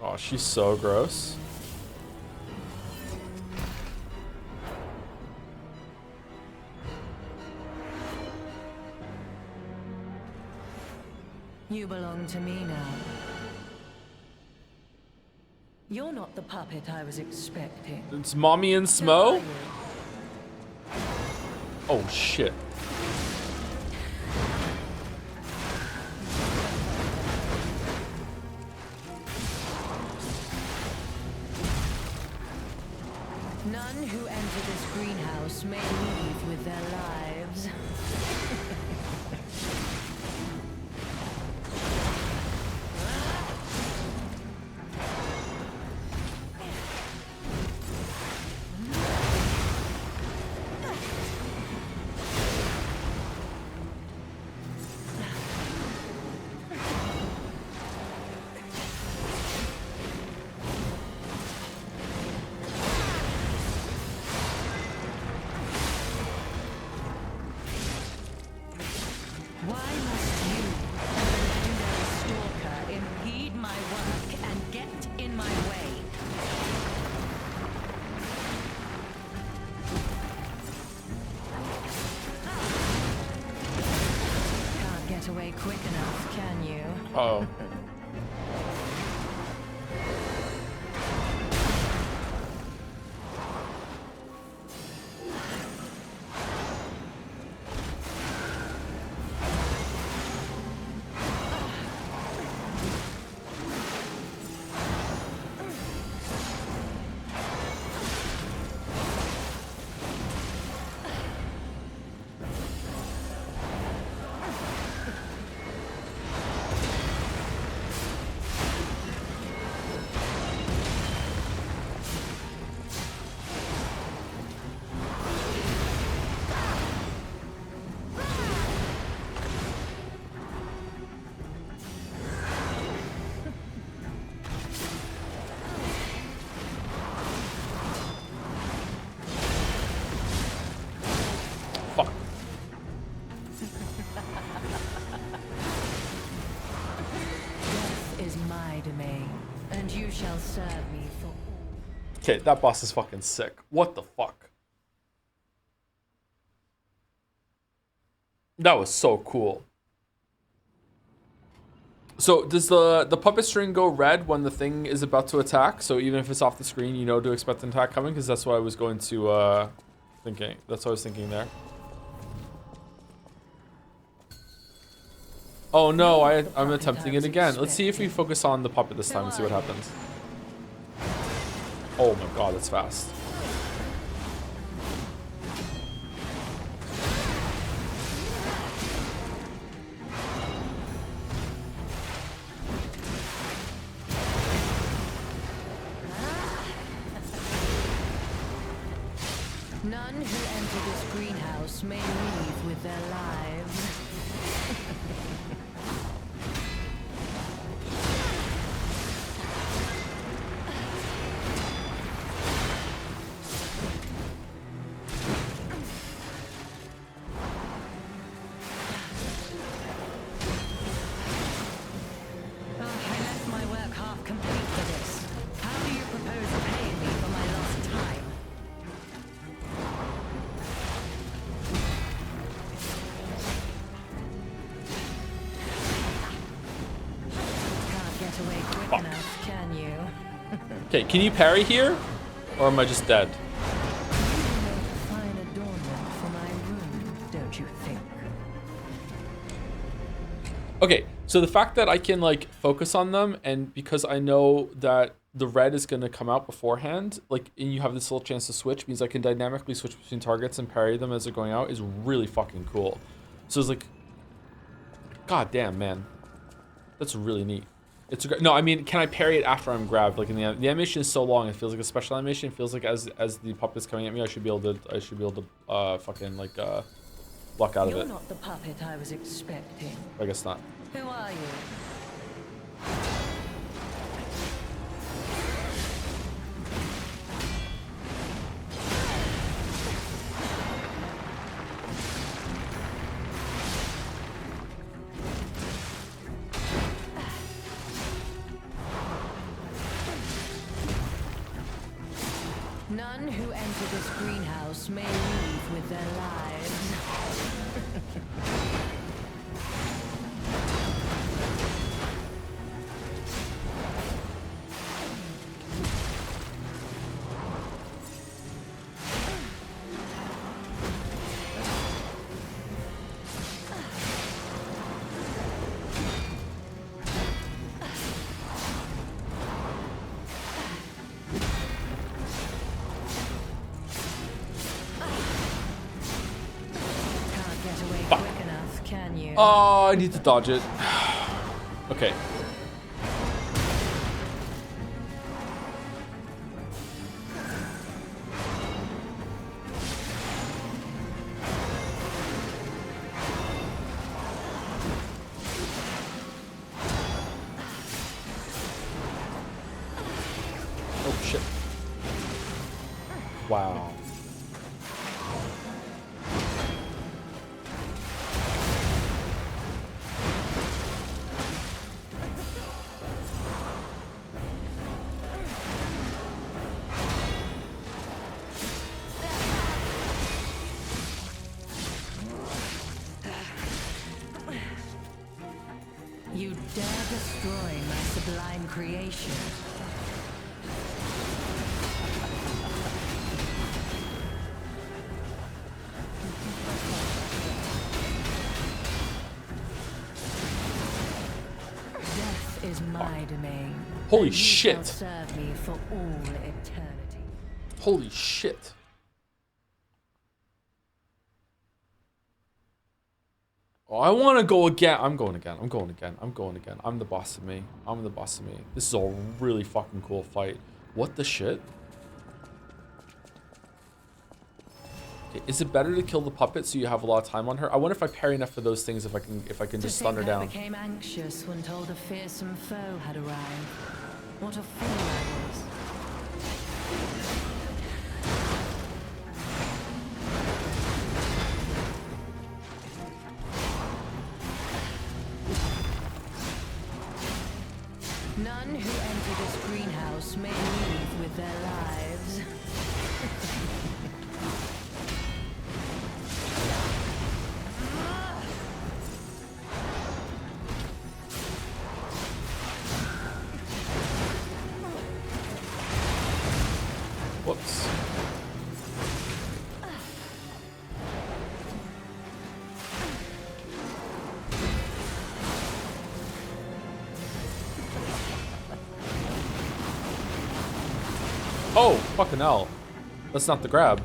Oh, she's so gross. You belong to me now. You're not the puppet I was expecting. It's Mommy and Smo? Oh, shit. None who enter this greenhouse may leave with their lives. Away quick enough, can you? Uh-oh. Shall serve me for. Okay, that boss is fucking sick. What the fuck? That was so cool. So does the puppet string go red when the thing is about to attack? So even if it's off the screen, you know to expect an attack coming? Because that's what I was going to thinking. That's what I was thinking there. Oh no, I'm attempting it again. Let's see if we focus on the puppet this time and see what happens. Oh my god, that's fast. None who enter this greenhouse may leave with their lives. Okay, can you parry here? Or am I just dead? Fine adornment for my room, don't you think? Okay, so the fact that I can like focus on them, and because I know that the red is gonna come out beforehand, like, and you have this little chance to switch, means I can dynamically switch between targets and parry them as they're going out, is really fucking cool. So it's like, god damn, man, that's really neat. It's no, I mean, can I parry it after I'm grabbed? Like, in the animation is so long, it feels like a special animation. It feels like as the puppet's coming at me, I should be able to fucking like luck out of You're it. not the puppet I was expecting. I guess not. Who are you? None who enter this greenhouse may leave with their lives. Oh, I need to dodge it. Okay. Oh shit. Wow. You dare destroy my sublime creation. Death is my domain. Holy and you shit. shall serve me for all eternity. Holy shit. Oh, I want to go again. I'm going again. I'm going again. I'm going again. I'm the boss of me. I'm the boss of me. This is a really fucking cool fight. What the shit? Okay, is it better to kill the puppet so you have a lot of time on her? I wonder if I parry enough for those things, if I can just stun her down. I became anxious when told a fearsome foe had arrived. What a fool I was. None who enter this greenhouse may leave with their lives. Whoops. Oh, fucking hell. That's not the grab.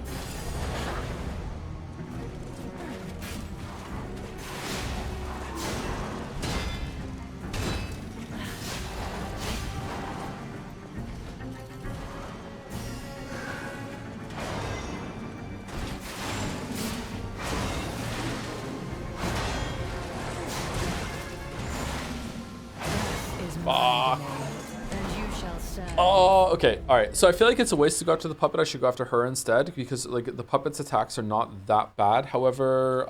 Fuck. Oh, okay. All right. So I feel like it's a waste to go after the puppet. I should go after her instead because like the puppet's attacks are not that bad. However,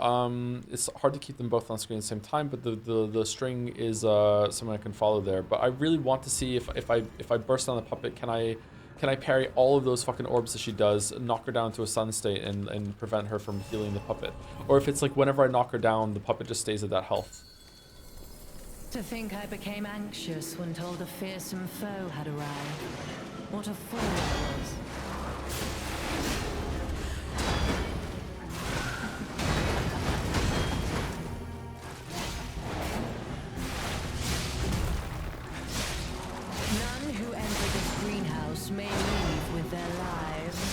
it's hard to keep them both on screen at the same time. But the string is something I can follow there. But I really want to see if I burst on the puppet, can I parry all of those fucking orbs that she does, knock her down to a stun state, and prevent her from healing the puppet, or if it's like whenever I knock her down, the puppet just stays at that health. To think I became anxious when told a fearsome foe had arrived. What a fool I was. None who enter this greenhouse may leave with their lives.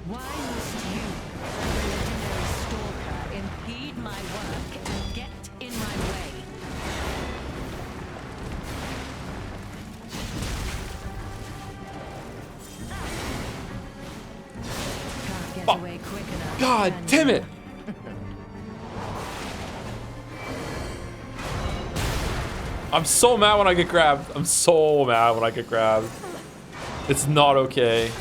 Why must you, the legendary stalker, impede my work and get in my way? Can't get away quick enough. God damn it! I'm so mad when I get grabbed. I'm so mad when I get grabbed. It's not okay.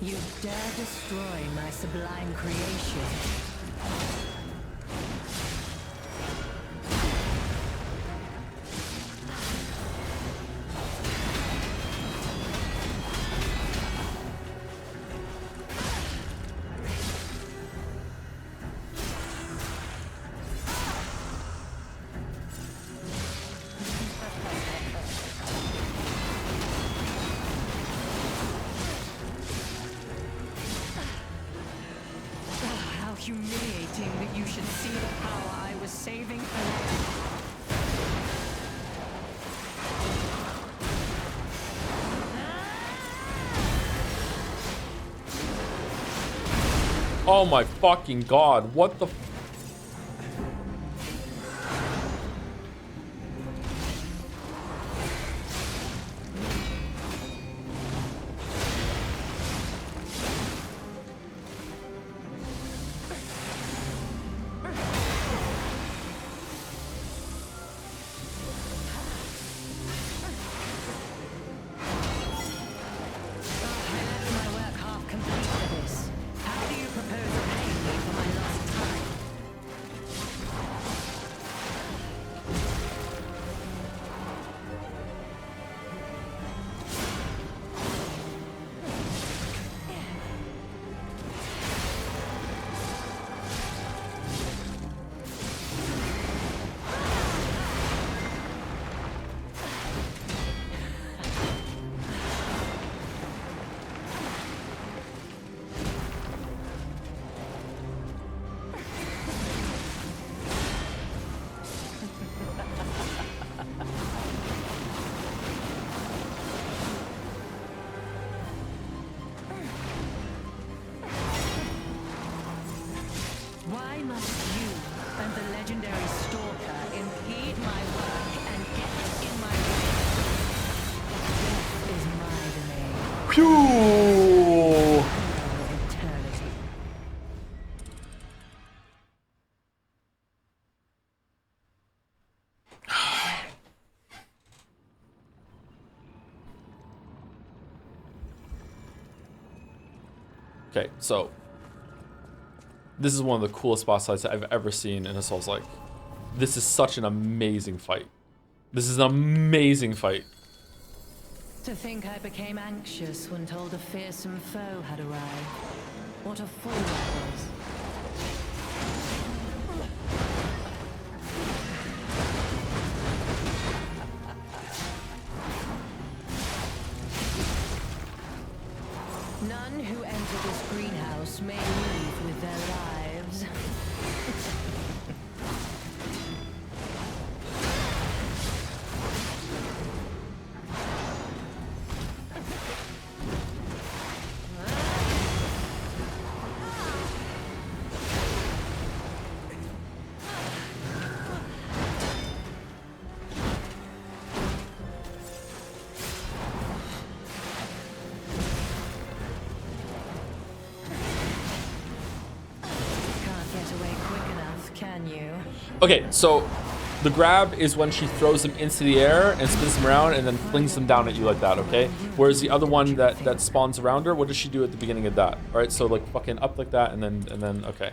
You dare destroy my sublime creation. How humiliating that you should see the power I was saving for. Oh my fucking god, what the My work half complete for this. How do you propose repaying me for my lost time? Why must you and the legendary stalker impede my work and get in my way? Death is my domain. Phew! Eternity. Okay, so this is one of the coolest boss fights I've ever seen in a Souls-like. This is such an amazing fight. This is an amazing fight. To think I became anxious when told a fearsome foe had arrived. What a fool I was. None who enter this greenhouse may leave with their lives. on you. Okay, so the grab is when she throws them into the air and spins them around and then flings them down at you like that, okay? Whereas the other one that spawns around her, what does she do at the beginning of that? All right, so like fucking up like that and then okay.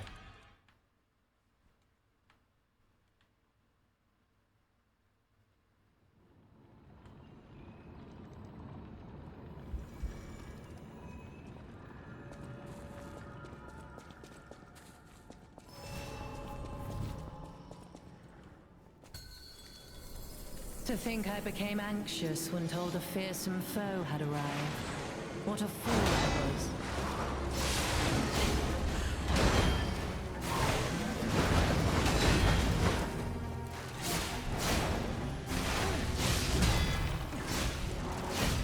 To think I became anxious when told a fearsome foe had arrived. What a fool I was.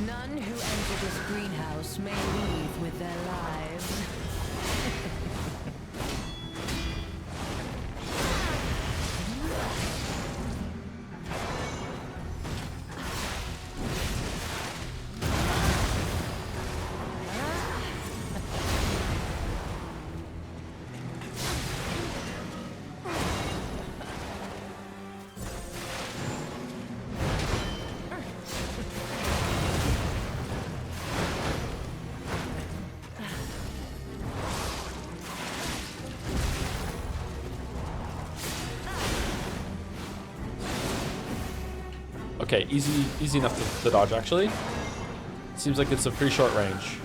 None who enter this greenhouse may leave with their lives. Okay, easy enough to dodge actually. Seems like it's a pretty short range.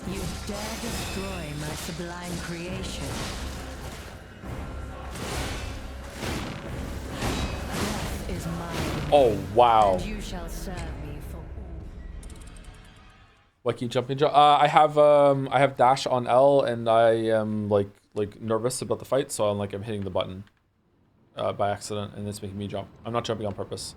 You dare destroy my sublime creation. Death is mine. Oh wow. And you shall serve me for Lucky jumping jump. I have dash on L and I am like nervous about the fight, so I'm hitting the button by accident and it's making me jump. I'm not jumping on purpose.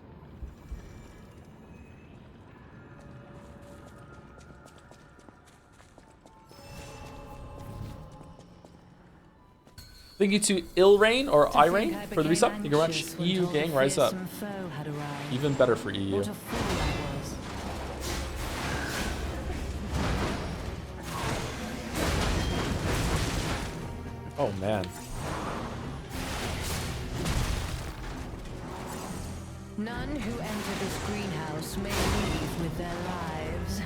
Thank you to Ilrain or Irain for the resub. Thank you very much. EU gang, rise up. Even better for EU. Oh man. none who enter this greenhouse may leave with their lives.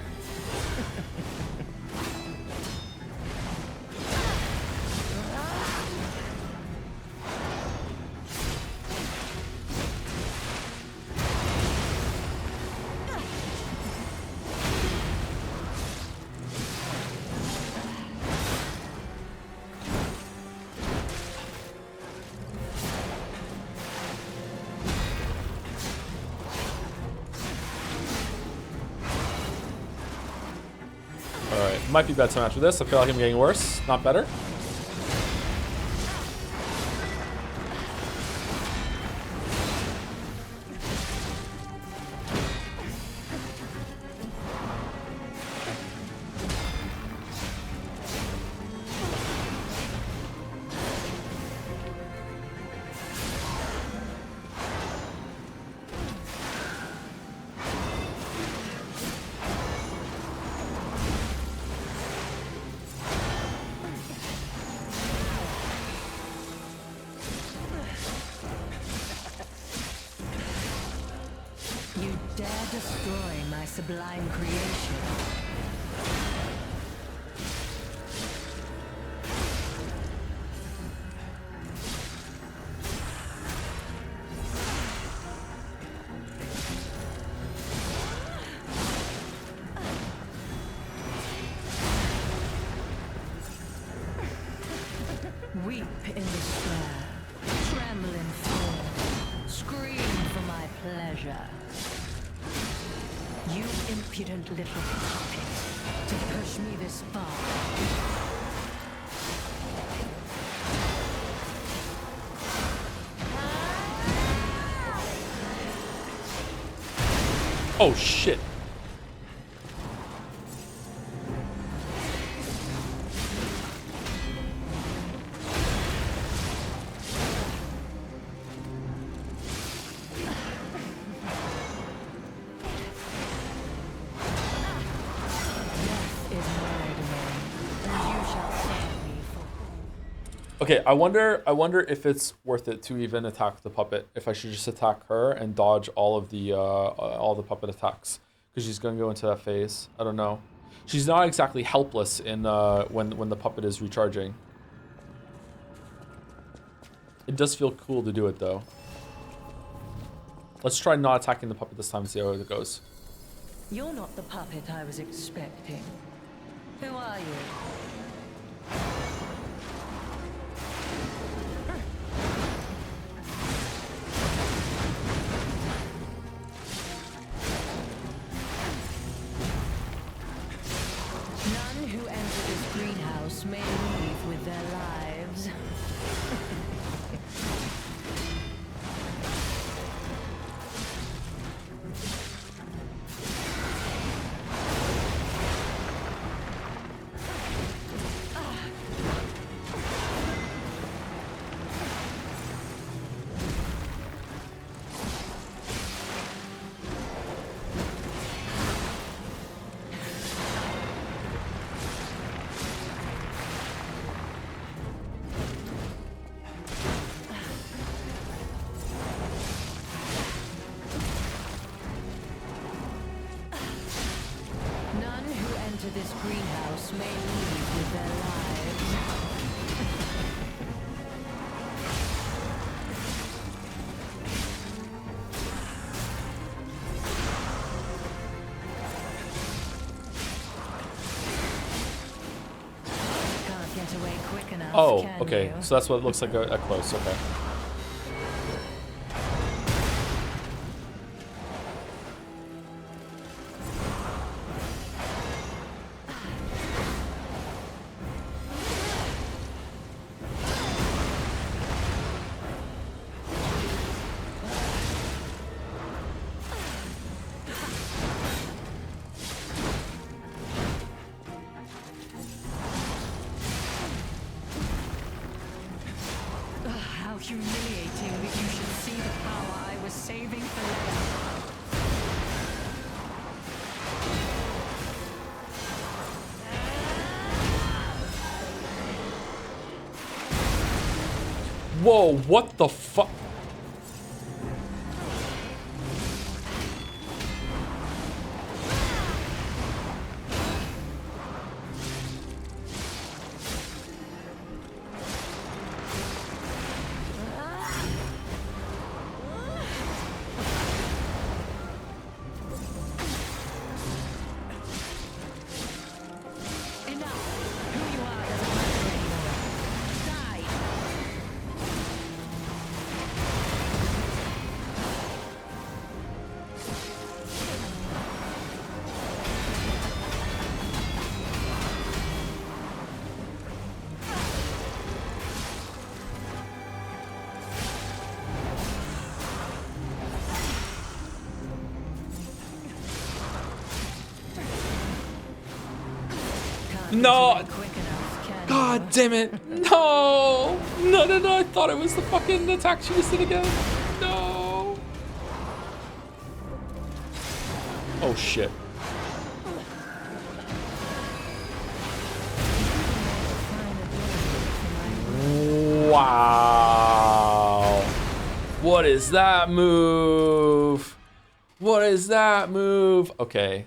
Might be bad time after this. I feel like I'm getting worse, not better. Destroy my sublime creation. Weep in despair, tremble in fear, scream for my pleasure. You impudent little puppet, to push me this far. Oh shit. Okay, I wonder if it's worth it to even attack the puppet. If I should just attack her and dodge all the puppet attacks, because she's gonna go into that phase. I don't know. She's not exactly helpless in when the puppet is recharging. It does feel cool to do it though. Let's try not attacking the puppet this time and see how it goes. You're not the puppet I was expecting. Who are you? None who enter this greenhouse may leave with their lives. None who enter this greenhouse may leave with their lives. Can't get away quick enough, Oh, can okay. you? So that's what it looks like at close. Okay. How humiliating that you should see the power I was saving for later. Whoa, what the fuck? No! God damn it! No! No, no, no! I thought it was the fucking attack she just did again. No! Oh shit! Wow! What is that move? What is that move? Okay.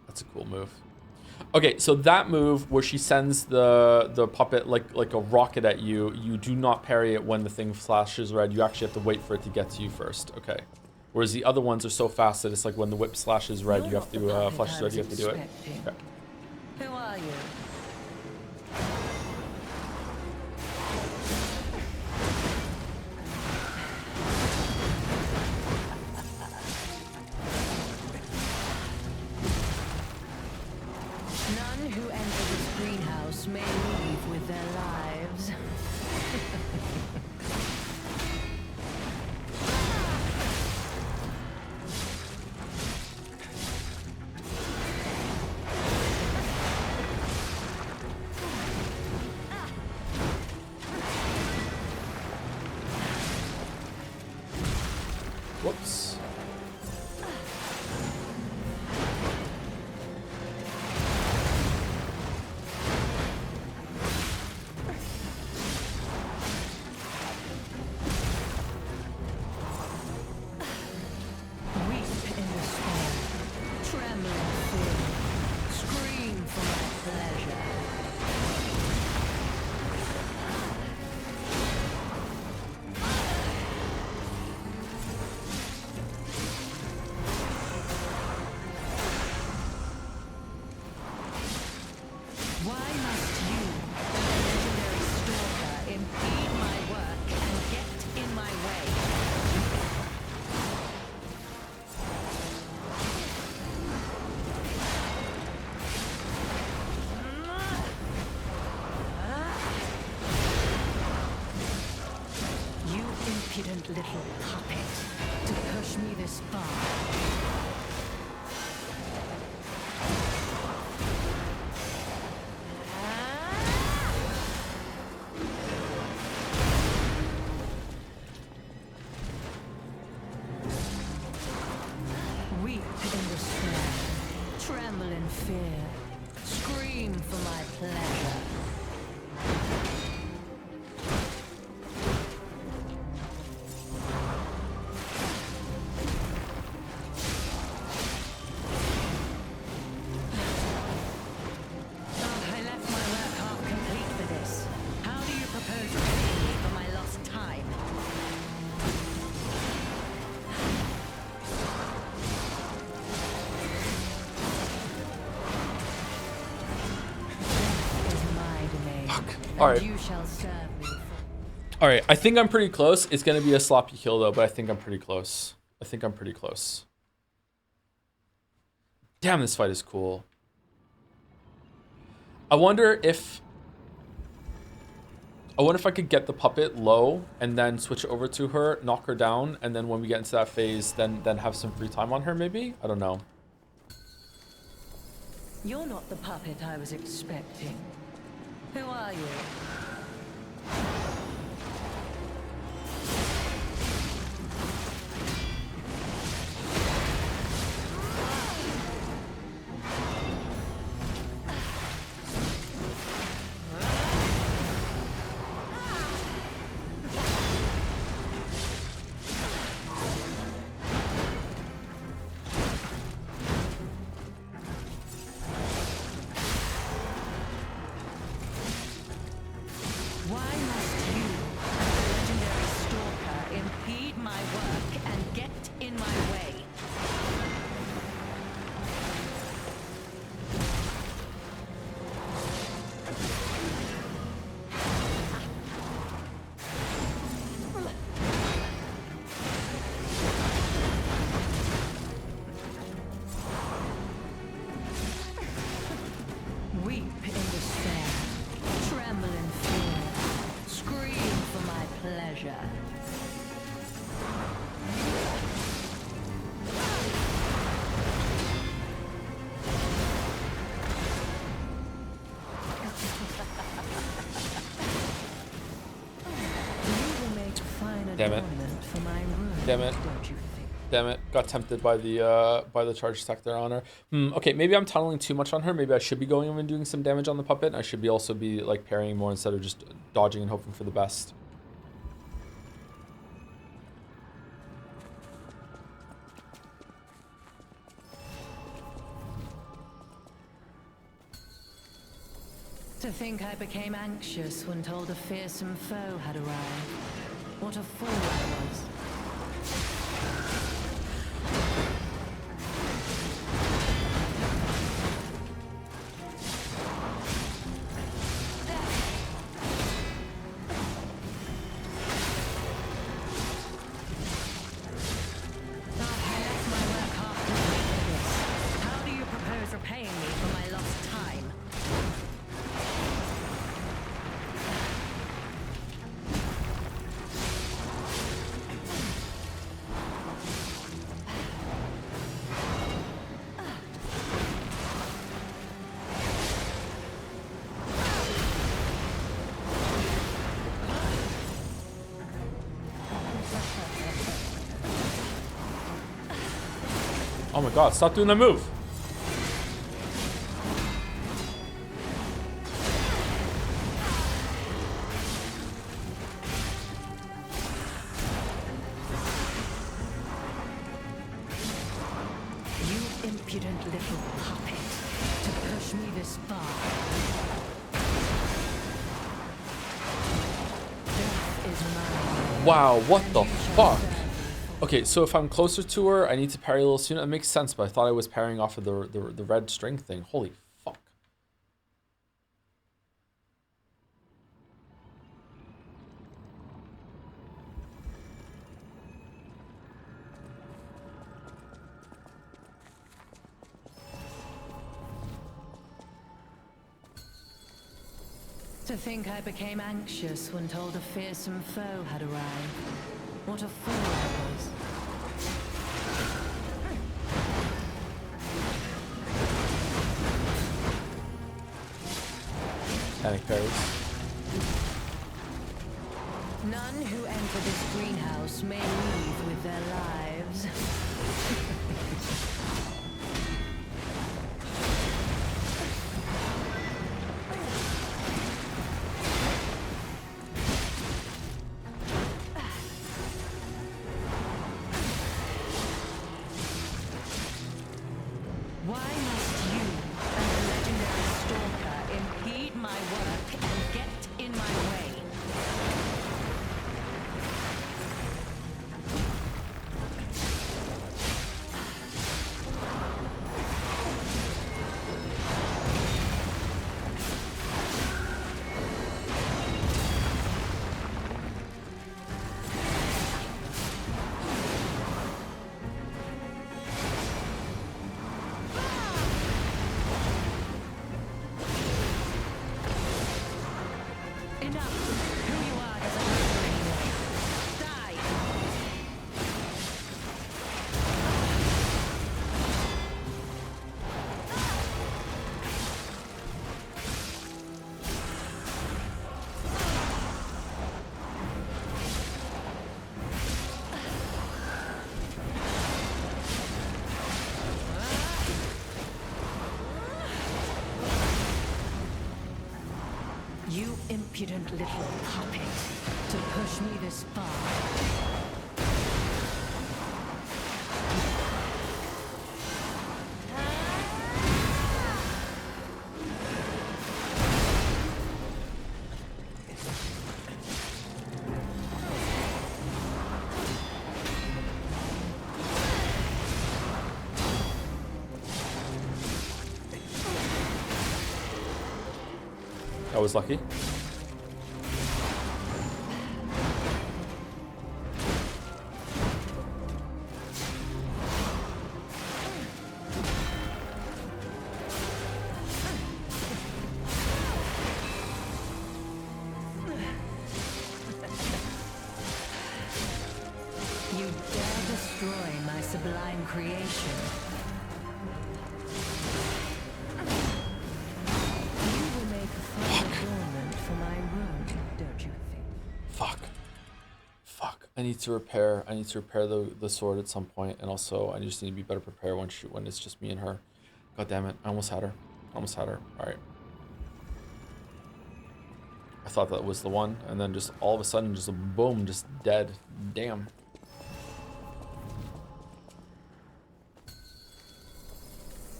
That's a cool move. Okay, so that move where she sends the puppet like a rocket at you, you do not parry it when the thing flashes red. You actually have to wait for it to get to you first. Okay. Whereas the other ones are so fast that it's like when the whip slashes red, you have to flashes red, you have to do it. Okay. Who are you? None who enter this greenhouse may leave with their lives. Whoops. Weep in despair, tremble in fear, scream for my pleasure. Why must you, the legendary stalker, impede my work and get in my way? You impudent little puppet, to push me this far. Weep in despair, tremble in fear, scream for my pleasure. Oh, I left my work half complete for this. How do you propose to pay me for my lost time? Death is my domain, and All right. you shall serve me. All right, I think I'm pretty close. It's going to be a sloppy kill, though, but I think I'm pretty close. Damn, this fight is cool. I wonder if I could get the puppet low and then switch over to her, knock her down, and then when we get into that phase, then have some free time on her, maybe? I don't know. You're not the puppet I was expecting. Who are you? Why must you, the legendary stalker, impede my work and get in my way? Weep in despair, tremble in fear, scream for my pleasure. You will make fine Damn it. adornment for my room, Damn it. don't you think? Damn it. Got tempted by the charge attack there on her. Okay, maybe I'm tunneling too much on her. Maybe I should be going in and doing some damage on the puppet. I should be also be like parrying more instead of just dodging and hoping for the best. To think I became anxious when told a fearsome foe had arrived. What a fool I was. I left my work half complete for this. How do you propose repaying me for my lost time? Oh my god, stop doing that move. You impudent little puppet. To push me this far. Death is mine. Wow, what the fuck? Okay, so if I'm closer to her, I need to parry a little sooner. That makes sense, but I thought I was parrying off of the red string thing. Holy fuck. To think I became anxious when told a fearsome foe had arrived. What a fool I was. Panic parries. None who enter this greenhouse may leave with their lives. Why must you and the legendary stalker impede my work and get in my way? Enough! Who you are doesn't matter anymore. Die! You impudent little puppet. To push me this far. That was lucky. You dare destroy my sublime creation. You will make a fine adornment for my room, don't you think? Fuck. Fuck. I need to repair the sword at some point, and also I just need to be better prepared when it's just me and her. God damn it. I almost had her. Alright. I thought that was the one, and then just all of a sudden just a boom, just dead. Damn.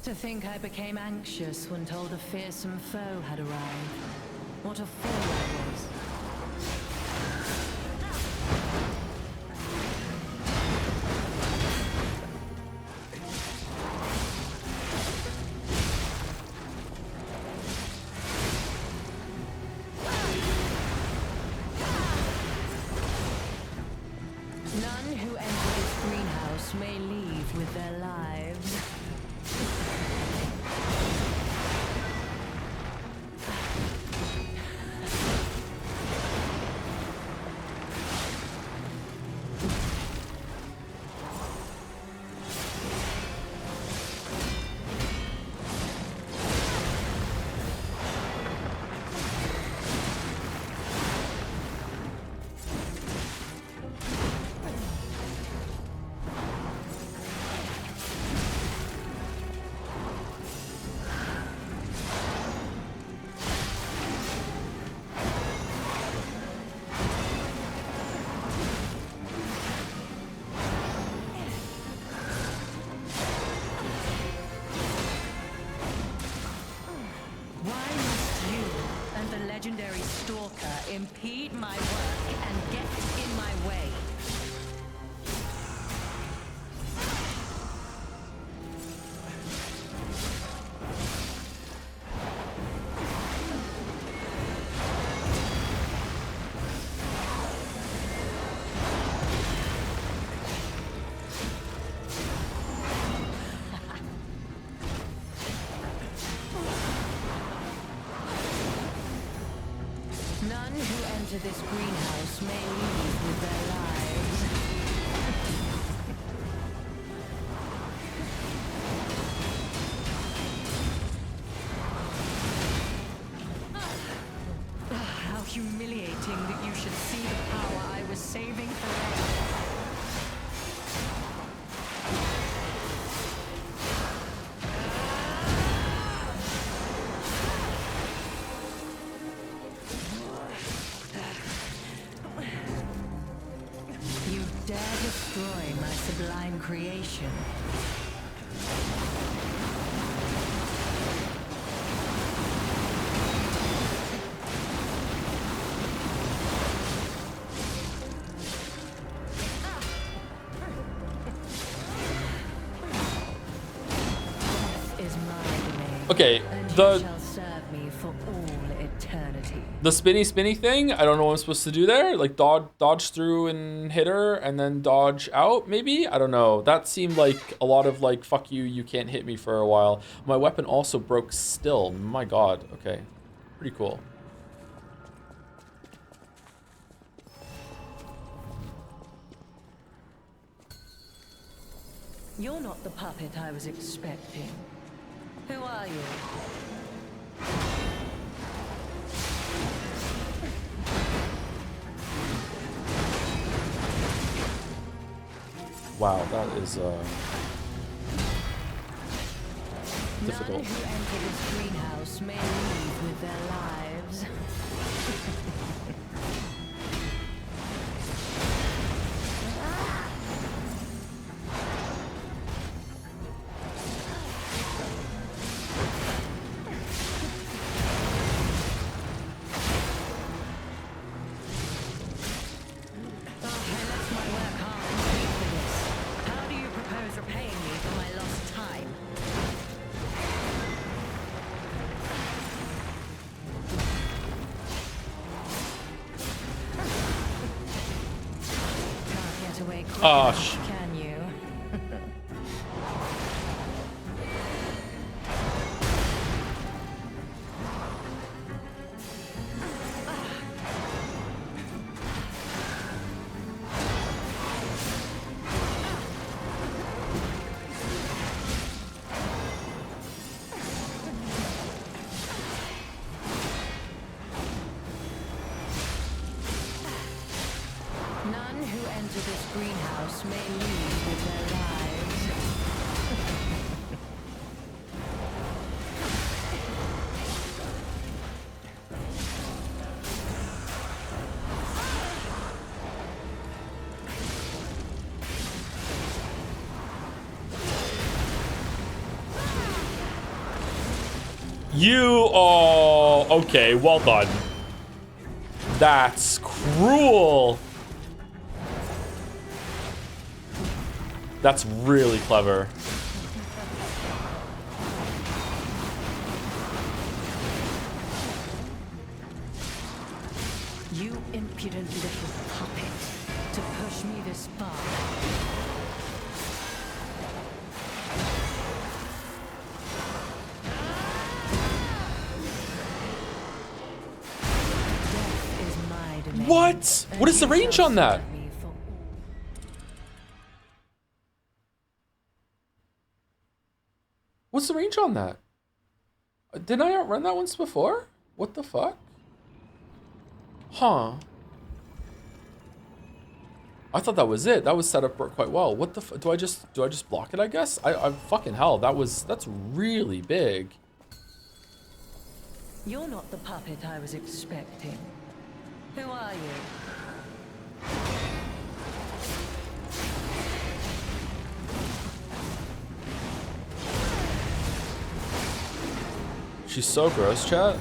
To think I became anxious when told a fearsome foe had arrived. What a fool I was. None who enter this greenhouse may leave with their lives. impede my work and get in my way. None who enter this greenhouse may leave with their lives. How humiliating that you should see the power I was saving for later. You dare destroy my sublime creation. Death is my domain. Okay, and the- you shall serve me for all eternity. The spinny thing, I don't know what I'm supposed to do there. Like dodge through and hit her and then dodge out, maybe? I don't know. That seemed like a lot of like, fuck you, you can't hit me for a while. My weapon also broke still. My god. Okay. Pretty cool. You're not the puppet I was expecting. Who are you? Wow, that is difficult. None who enter this greenhouse may leave with their lives. How do you propose repaying me for my lost time? Can't get away quick enough, can you? None who enter this greenhouse may leave with their lives. You, oh, okay, well done. That's cruel. That's really clever. You impudent little puppet, to push me this far. Death is my domain. What? What is the range on that? What's the range on that? Didn't I outrun that once before? What the fuck? Huh. I thought that was it. That was set up quite well. What the do I just block it, I guess? I fucking hell, that's really big. You're not the puppet I was expecting. Who are you? She's so gross, chat.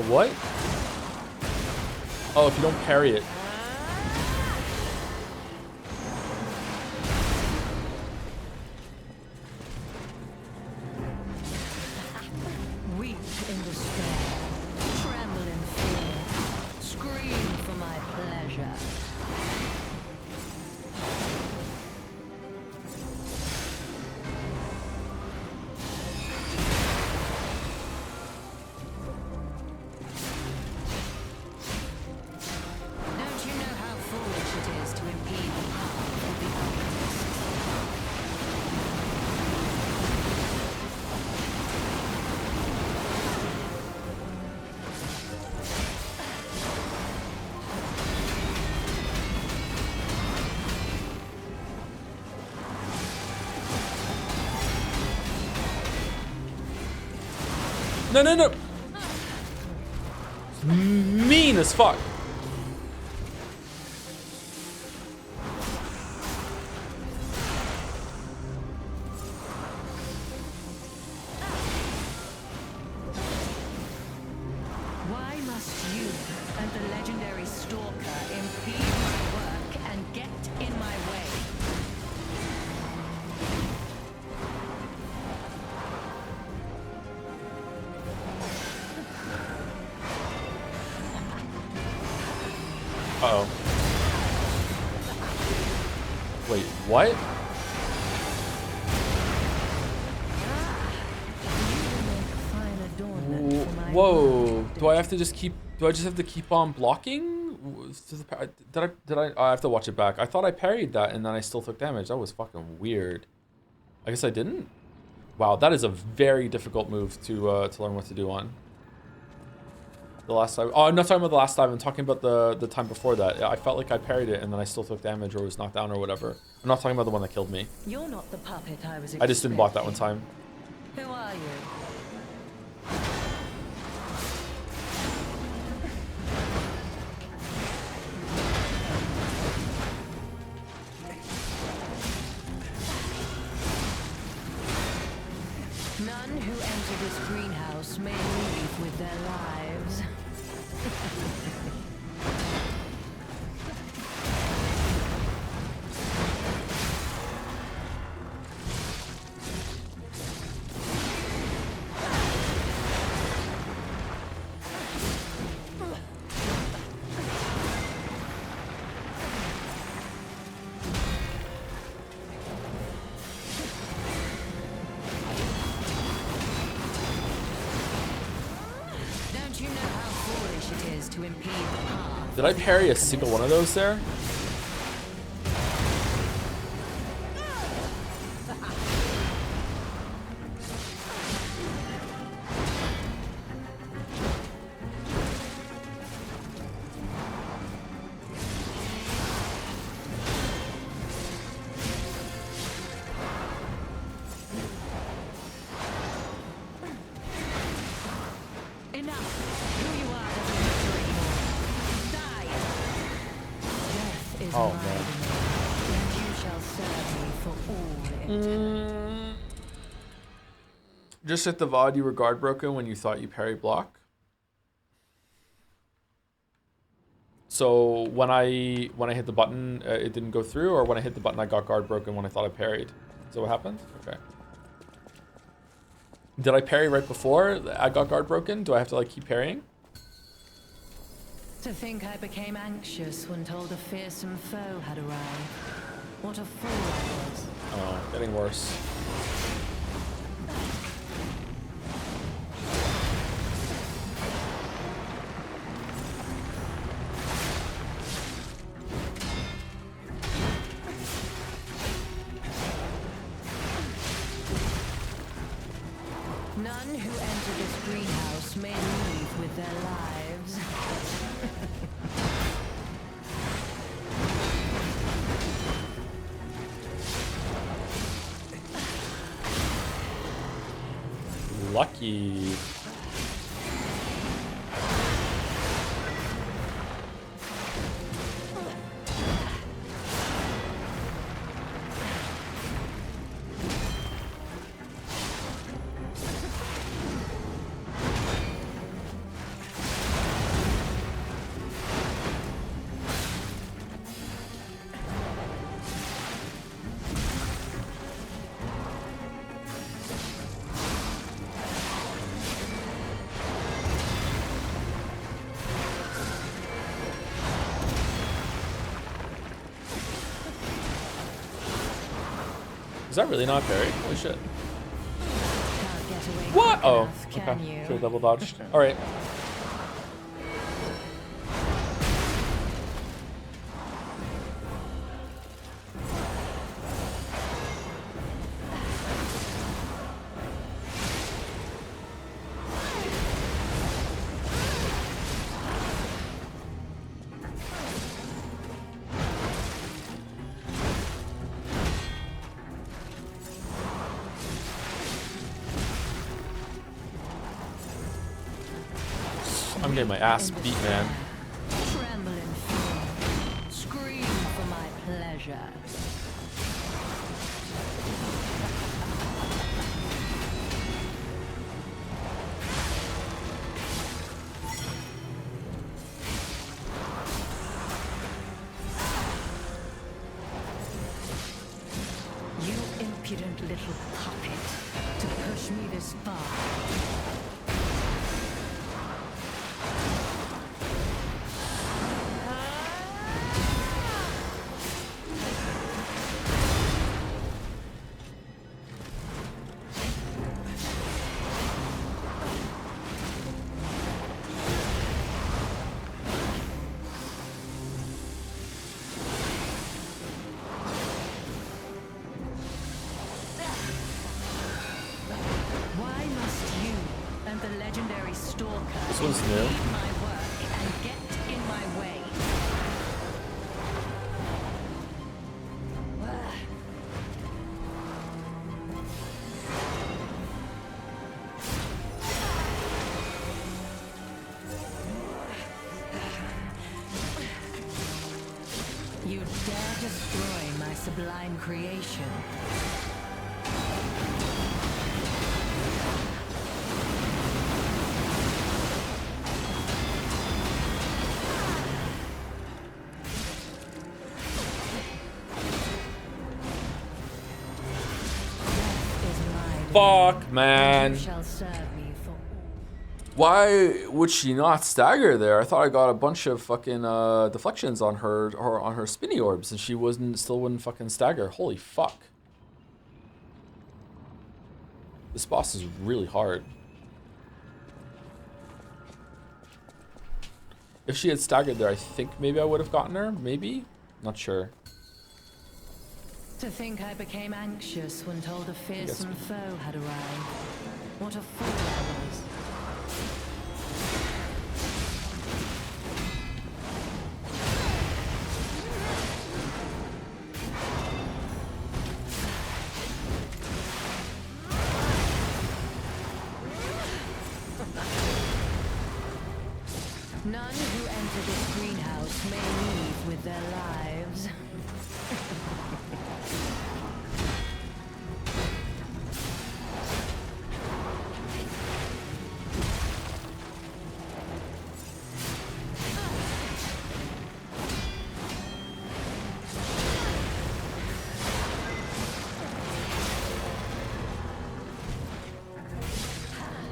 what? Oh, if you don't parry it. Weep in despair, tremble in fear, scream for my pleasure. Don't you know how foolish it is to impede the path of the alchemists? No, no, no. Mean as fuck. Why must you and the legendary stalker impede my work and get in my way? Uh-oh. Wait, what? Whoa. Do I have to just keep... Do I just have to keep on blocking? Did I have to watch it back. I thought I parried that and then I still took damage. That was fucking weird. I guess I didn't? Wow, that is a very difficult move to learn what to do on. The last time... Oh, I'm not talking about the last time. I'm talking about the time before that. I felt like I parried it and then I still took damage or was knocked down or whatever. I'm not talking about the one that killed me. You're not the puppet I was expecting. I just didn't block that one time. Who are you? None who enter this greenhouse may leave with their lives. Don't you know how foolish it is to impede the path? Did I parry a single one of those there? Enough! Who you are doesn't matter anymore. Die! Death is Oh, my man. domain, and you shall serve me for all eternity. Just hit the VOD, you were guard broken when you thought you parry block. So when I hit the button, it didn't go through, or when I hit the button, I got guard broken when I thought I parried. Is that what happened? Okay. Did I parry right before I got guard broken? Do I have to like keep parrying? To think I became anxious when told a fearsome foe had arrived. What a fool I was. Oh, getting worse. None who enter this greenhouse may leave with their lives. Lucky. Is that really not parry? Holy shit. What? Oh, okay. Should have double dodged. All right. I'm getting my ass beat, man. Tremble in fear. Scream for my pleasure. You impudent little puppet to push me this far. Why must you and the legendary stalker This one's new. impede my work and get in my way? You dare destroy my sublime creation. Fuck, man. Shall serve me for Why would she not stagger there? I thought I got a bunch of fucking deflections on her or on her spinny orbs, and she still wouldn't fucking stagger. Holy fuck! This boss is really hard. If she had staggered there, I think maybe I would have gotten her. Maybe, not sure. To think I became anxious when told a fearsome foe had arrived. What a fool I was. None who enter this greenhouse may leave with their lives.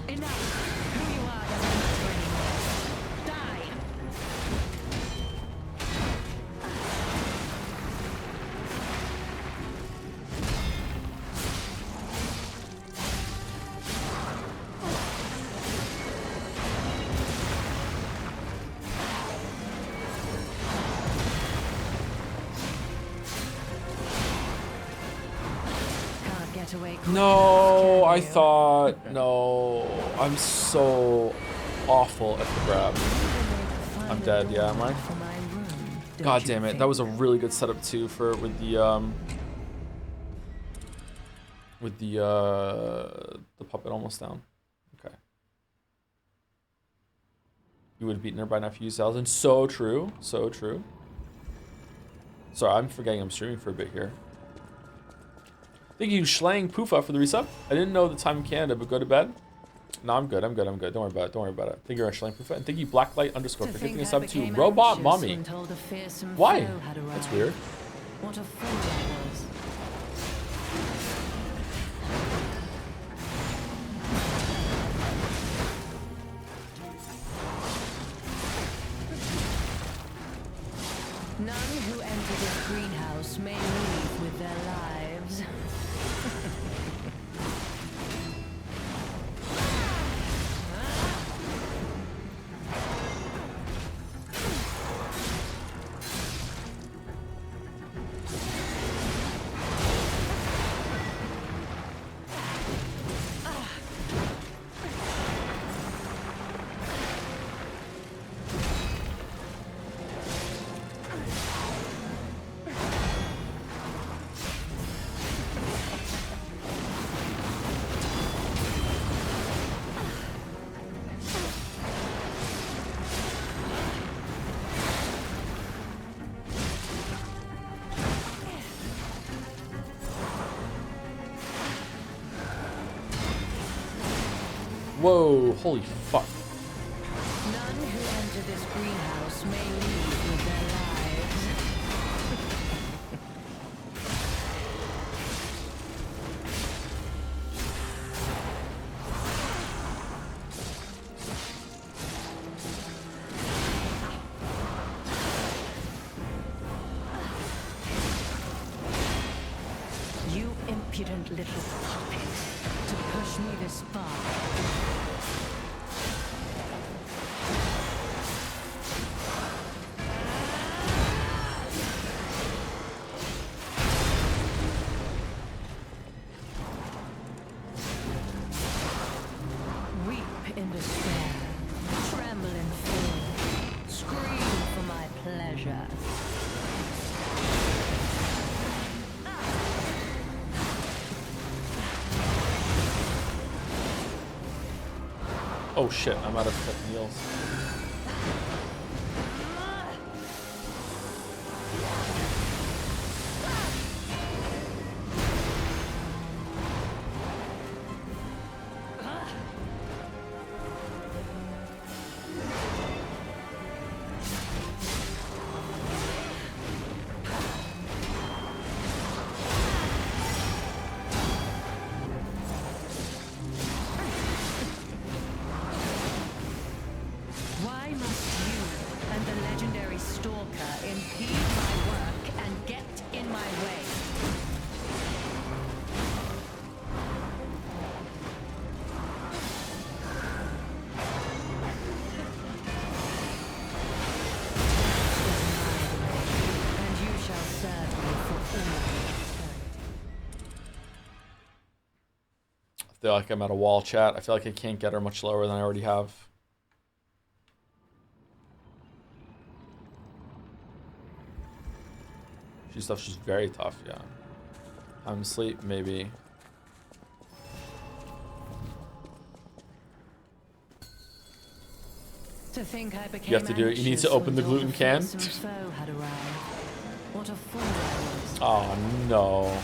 Enough! Who you are doesn't matter anymore. Die! Can't get away quick No, enough, I can you? thought no. I'm so awful at the grab. I'm dead. Yeah, am I? God damn it! That was a really good setup too for with the puppet almost down. Okay. You would have beaten her by now if you used Thousand. So true. So true. Sorry, I'm forgetting I'm streaming for a bit here. Thank you, Schlang Poofa, for the resub. I didn't know the time in Canada, but go to bed. No, I'm good. I'm good. I'm good. Don't worry about it. Don't worry about it. Thank you, Schlang Poofa. And thank you, Blacklight _ for giving a sub to Robot Mommy. Why? That's weird. What a fool I was. None who enter this greenhouse may leave with their lives. Whoa, holy fuck. None who enter this greenhouse may leave with their lives. You impudent little puppet, to push me this far. Weep in despair, tremble in fear, scream for my pleasure. Oh shit, I'm out of heals. Why must you and the legendary stalker impede my work and get in my way? And you shall serve me for all eternity. I feel like I'm at a wall, chat. I feel like I can't get her much lower than I already have. She's tough. She's very tough, yeah. I'm asleep, maybe. To think I became You have to do it. You need to anxious open the when your gluten can. fearsome foe had arrived. What a fool I was. Oh no.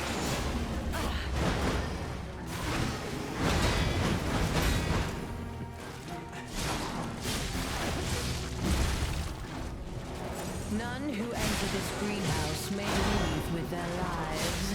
None who enter this greenhouse may leave with their lives.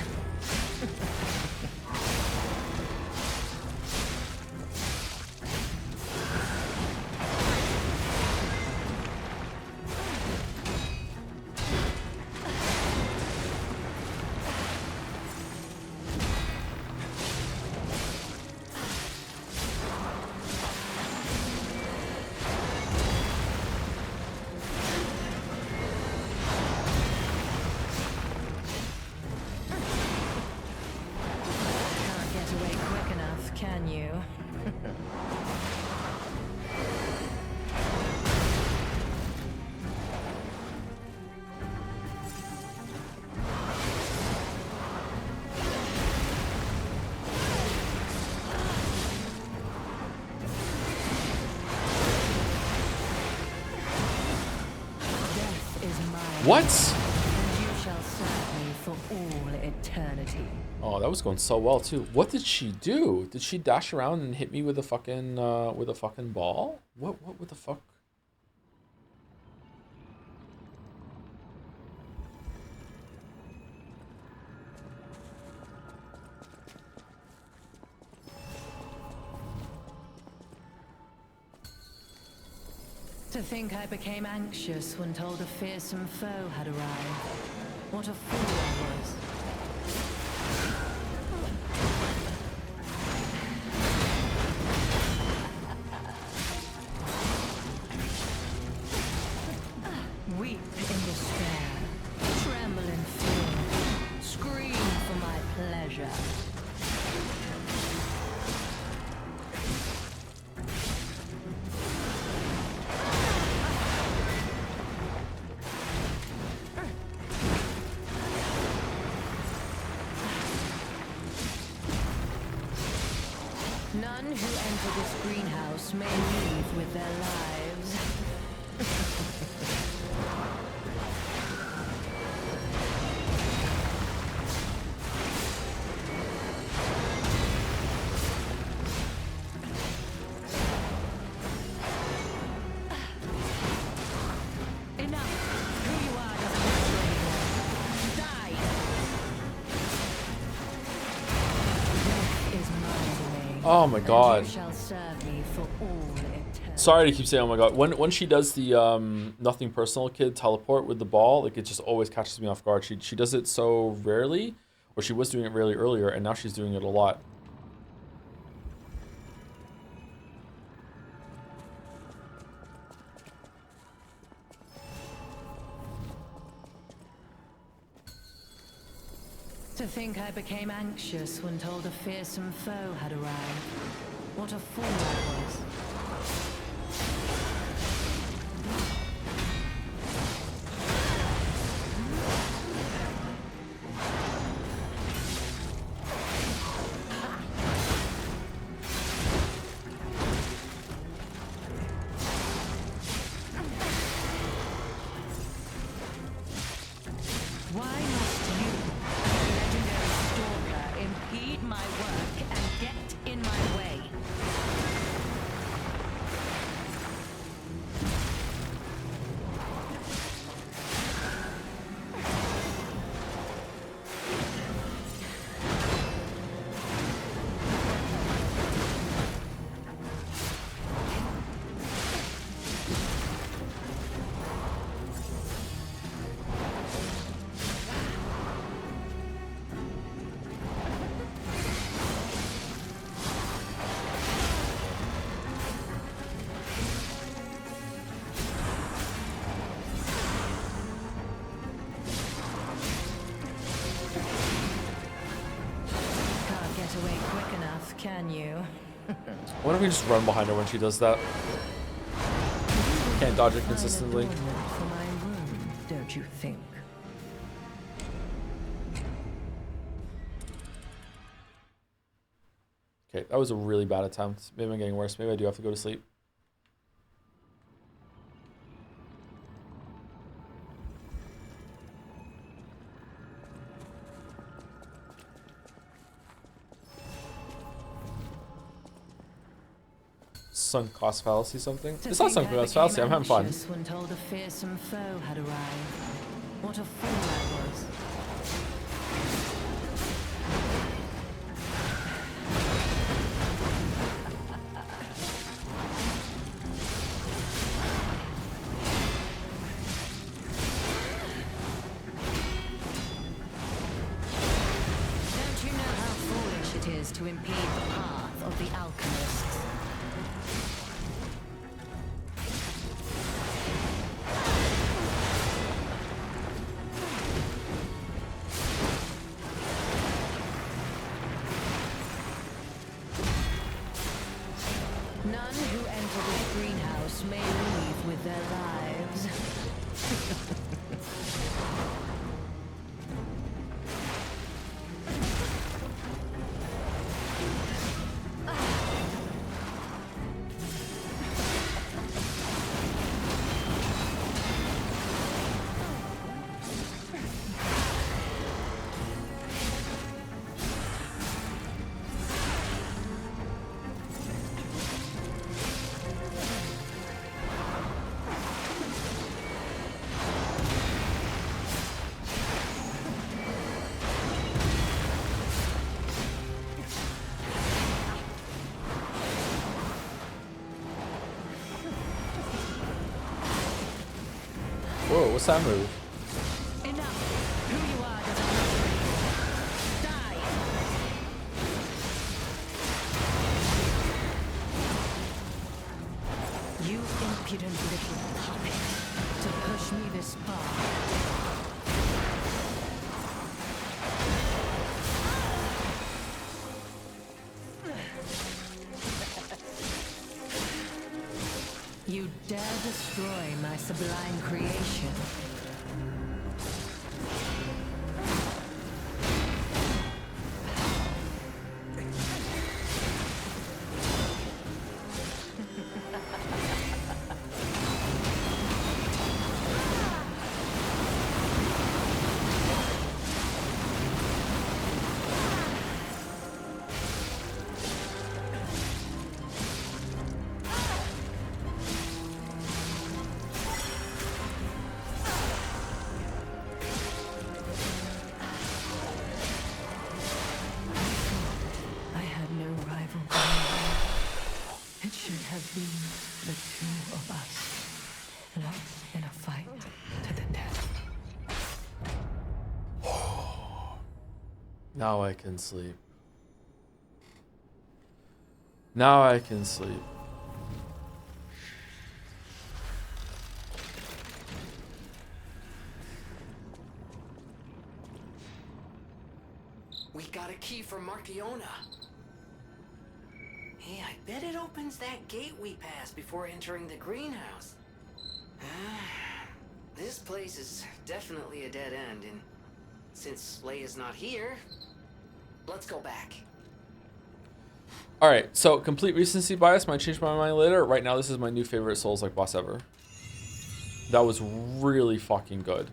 Can't get away quick enough, can you? Death is mine. What? And you shall serve me for all eternity. Oh, that was going so well too. What did she do? Did she dash around and hit me with a fucking ball? What the fuck? To think I became anxious when told a fearsome foe had arrived. What a fool I was. Weep in despair, tremble in fear, scream for my pleasure. None who enter this greenhouse may leave with their lives. Enough! Who you are doesn't matter anymore. Die! Death is my domain. Oh my god. And you shall serve me for all eternity. Sorry to keep saying oh my god. When she does the nothing personal kid teleport with the ball, like it just always catches me off guard. She does it so rarely, or she was doing it really earlier, and now she's doing it a lot. To think I became anxious when told a fearsome foe had arrived. What a fool I was. Why must you, legendary stalker, impede my work and get in my way? Can't get away quick enough, can you? Why don't we just run behind her when she does that? Can't dodge it consistently. For my room, don't you think? Okay, that was a really bad attempt. Maybe I'm getting worse. Maybe I do have to go to sleep. Sunk cost fallacy something? It's not sunk cost fallacy, I'm having fun. When told a fearsome foe had arrived. What a fool I was. Don't you know how foolish it is to impede the path of the alchemists? None who enter this greenhouse may leave with their lives. Whoa, what's that move? Enough. Who you are doesn't matter anymore. Die. You impudent little puppet. To push me this far. You dare destroy my sublime creation. I had no rival. It should have been the two of us, locked in a fight to the death. Now I can sleep. Now I can sleep. We got a key from Marciona. Hey, I bet it opens that gate we passed before entering the greenhouse. This place is definitely a dead end, and since Leia's not here, let's go back. All right, so complete recency bias might change my mind later. Right now, this is my new favorite Souls-like boss ever. That was really fucking good.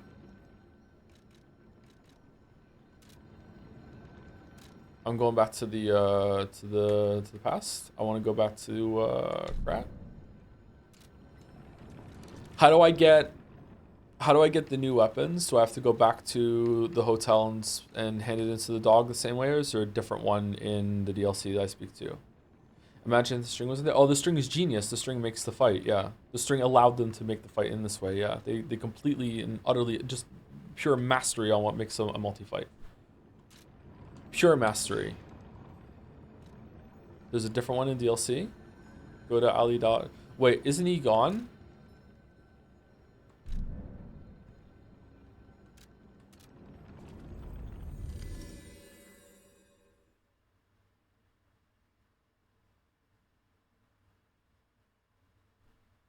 I'm going back to the past. I want to go back to Krat. How do I get the new weapons? Do I have to go back to the hotel and hand it into the dog the same way, or is there a different one in the DLC that I speak to? Imagine the string wasn't there. Oh, the string is genius. The string makes the fight. Yeah, the string allowed them to make the fight in this way. Yeah, they completely and utterly just pure mastery on what makes a multi-fight. Pure mastery. There's a different one in DLC. Go to Ali Dog. Wait, isn't he gone?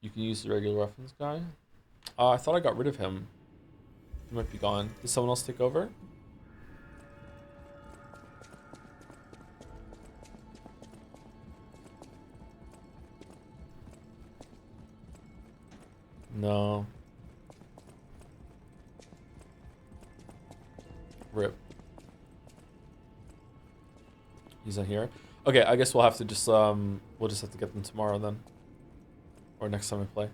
You can use the regular reference guy. I thought I got rid of him. He might be gone. Did someone else take over? No. Rip. He's not here. Okay, I guess we'll have to just we'll just have to get them tomorrow then. Or next time I play.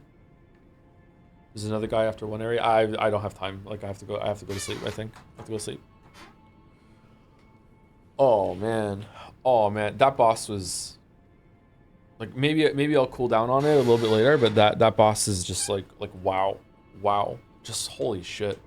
There's another guy after one area. I don't have time. Like I have to go to sleep, I think. I have to go to sleep. Oh man. Oh man. That boss was like maybe I'll cool down on it a little bit later, but that boss is just like wow. Wow. Just holy shit.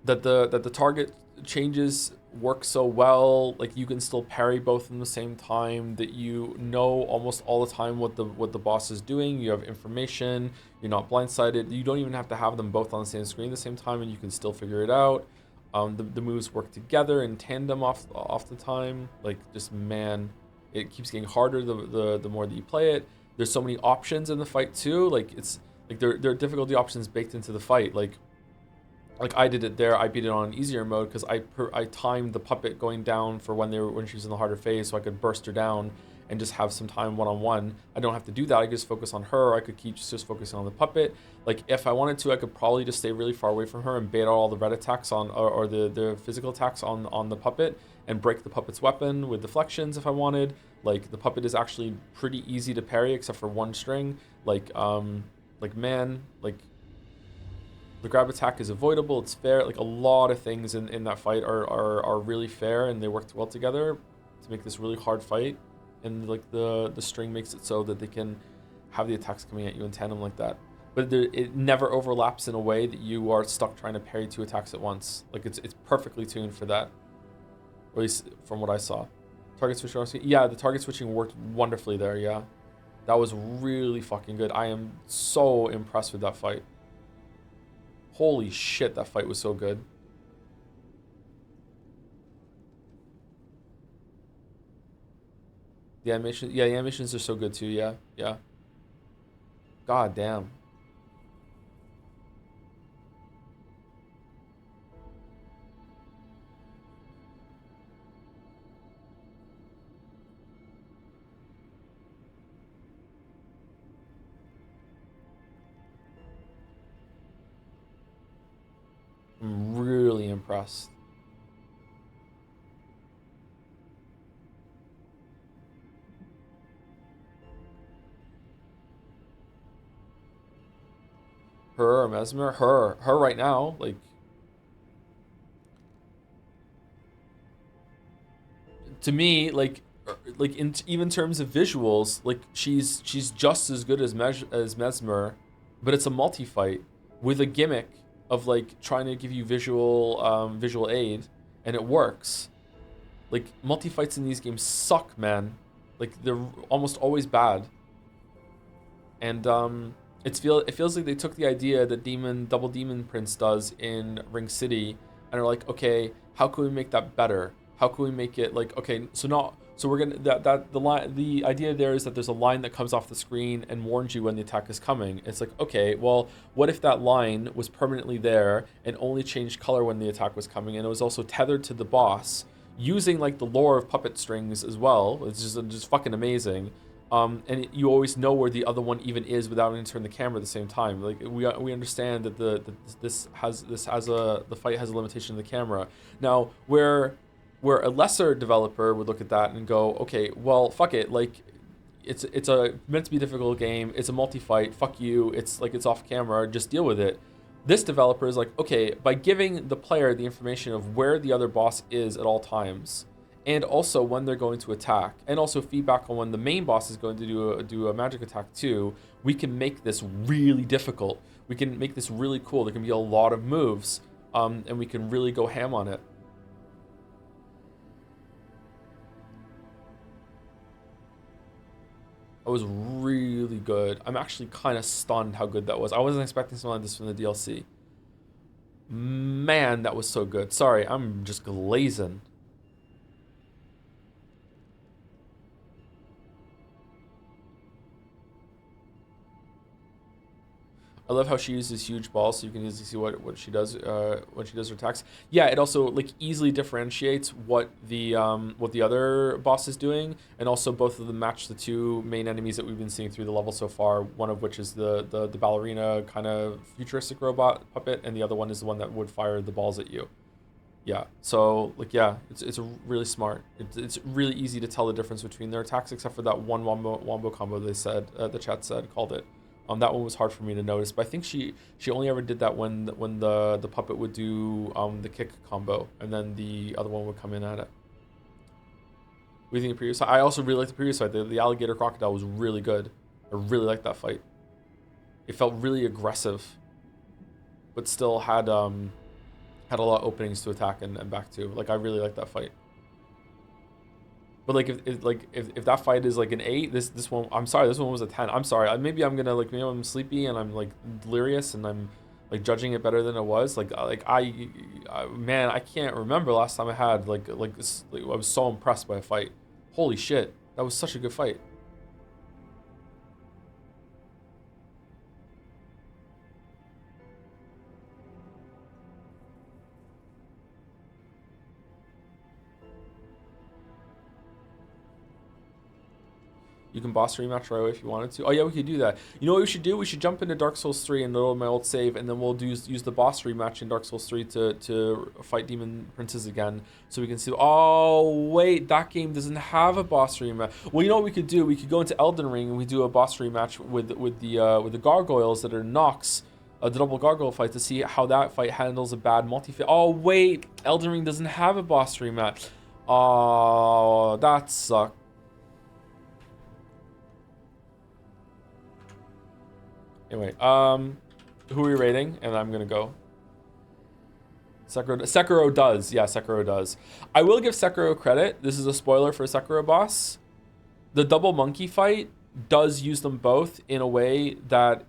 That the target changes work so well, like you can still parry both at the same time, that you know almost all the time what the boss is doing. You have information, you're not blindsided. You don't even have to have them both on the same screen at the same time, and you can still figure it out. The moves work together in tandem off the time. Like just man, it keeps getting harder the more that you play it. There's so many options in the fight too. Like it's like there are difficulty options baked into the fight. Like I did it there. I beat it on easier mode because I timed the puppet going down for when she was in the harder phase, so I could burst her down and just have some time one-on-one. I don't have to do that. I could just focus on her. I could keep just focusing on the puppet. Like if I wanted to, I could probably just stay really far away from her and bait out all the red attacks on or the physical attacks on the puppet and break the puppet's weapon with deflections if I wanted. Like the puppet is actually pretty easy to parry except for one string. Like man, like the grab attack is avoidable, it's fair. Like a lot of things in that fight are really fair, and they worked well together to make this really hard fight. And like the string makes it so that they can have the attacks coming at you in tandem like that. but it never overlaps in a way that you are stuck trying to parry 2 attacks at once. Like it's perfectly tuned for that, or at least from what I saw. Target switching, yeah, the target switching worked wonderfully there. Yeah, that was really fucking good. I am so impressed with that fight. Holy shit, that fight was so good. The animation, yeah, the animations are so good too. Yeah, yeah. God damn. I'm really impressed. Her or Mesmer? Her right now. Like to me, like in even terms of visuals, like she's just as good as Mesmer, but it's a multi-fight with a gimmick of like trying to give you visual aid, and it works. Like multi-fights in these games suck, man. Like they're almost always bad. And it feels like they took the idea that Double Demon Prince does in Ring City and are like, okay, how can we make that better? How can we make it like, okay, so we're gonna the idea there is that there's a line that comes off the screen and warns you when the attack is coming. It's like, okay, well, what if that line was permanently there and only changed color when the attack was coming, and it was also tethered to the boss using like the lore of puppet strings as well. It's just fucking amazing. And you always know where the other one even is without having to turn the camera at the same time. Like we understand that the fight has a limitation of the camera. Now where a lesser developer would look at that and go, okay, well, fuck it, like it's a meant to be difficult game. It's a multi-fight. Fuck you. It's like it's off camera. Just deal with it. This developer is like, okay, by giving the player the information of where the other boss is at all times, and also when they're going to attack, and also feedback on when the main boss is going to do a magic attack too, we can make this really difficult. We can make this really cool. There can be a lot of moves, and we can really go ham on it. It was really good. I'm actually kind of stunned how good that was. I wasn't expecting something like this from the DLC. Man, that was so good. Sorry, I'm just glazing. I love how she uses huge balls, so you can easily see what she does when she does her attacks. Yeah, it also like easily differentiates what the other boss is doing, and also both of them match the 2 main enemies that we've been seeing through the level so far. One of which is the ballerina kind of futuristic robot puppet, and the other one is the one that would fire the balls at you. Yeah, so like yeah, it's really smart. It's really easy to tell the difference between their attacks, except for that one wombo combo they said the chat said called it. That one was hard for me to notice, but I think she only ever did that when the puppet would do the kick combo, and then the other one would come in at it. What do you think of the previous fight? I also really liked the previous fight. The alligator crocodile was really good. I really liked that fight. It felt really aggressive, but still had a lot of openings to attack and back to. Like I really liked that fight. But like if that fight is like an 8, this one, I'm sorry, this one was a 10. I'm sorry. Maybe I'm gonna like, maybe I'm sleepy and I'm like delirious and I'm like judging it better than it was. Man, I can't remember last time I had I was so impressed by a fight. Holy shit, that was such a good fight. You can boss rematch right away if you wanted to. Oh yeah, we could do that. You know what we should do? We should jump into Dark Souls 3 and load my old save, and then we'll use the boss rematch in Dark Souls 3 to fight Demon Princes again, so we can see. Oh wait, that game doesn't have a boss rematch. Well, you know what we could do? We could go into Elden Ring and we do a boss rematch with the gargoyles that are Nox, the double gargoyle fight, to see how that fight handles a bad multi-fit. Oh wait, Elden Ring doesn't have a boss rematch. Oh, that sucks. Anyway, who are we rating? And I'm gonna go. Sekiro does. Yeah, Sekiro does. I will give Sekiro credit. This is a spoiler for a Sekiro boss. The double monkey fight does use them both in a way that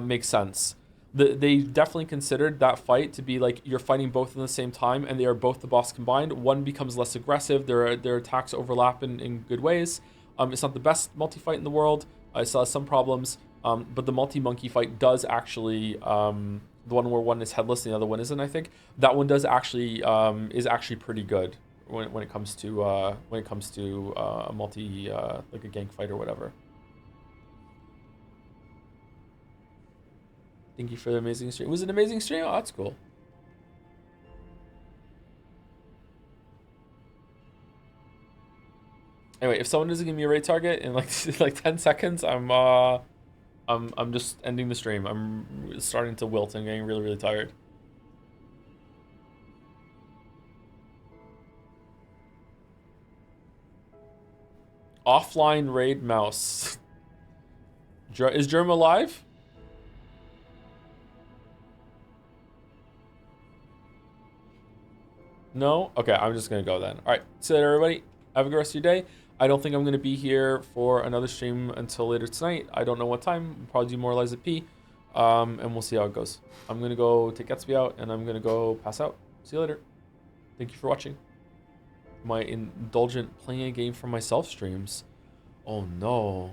makes sense. They definitely considered that fight to be like you're fighting both in the same time, and they are both the boss combined. One becomes less aggressive. Their attacks overlap in good ways. It's not the best multi-fight in the world. I still have some problems, but the multi-monkey fight does actually, the one where one is headless and the other one isn't, I think, that one does actually, is actually pretty good when it comes to a multi, like a gank fight or whatever. Thank you for the amazing stream. It was an amazing stream. Oh, that's cool. Anyway, if someone doesn't give me a raid target in like 10 seconds, I'm just ending the stream. I'm starting to wilt and getting really tired. Offline raid mouse. Is Germ alive? No? Okay, I'm just gonna go then. All right, see you later, everybody. Have a good rest of your day. I don't think I'm gonna be here for another stream until later tonight. I don't know what time. We'll probably do more Lies at P. And we'll see how it goes. I'm gonna go take Gatsby out, and I'm gonna go pass out. See you later. Thank you for watching my indulgent playing a game for myself streams. Oh no.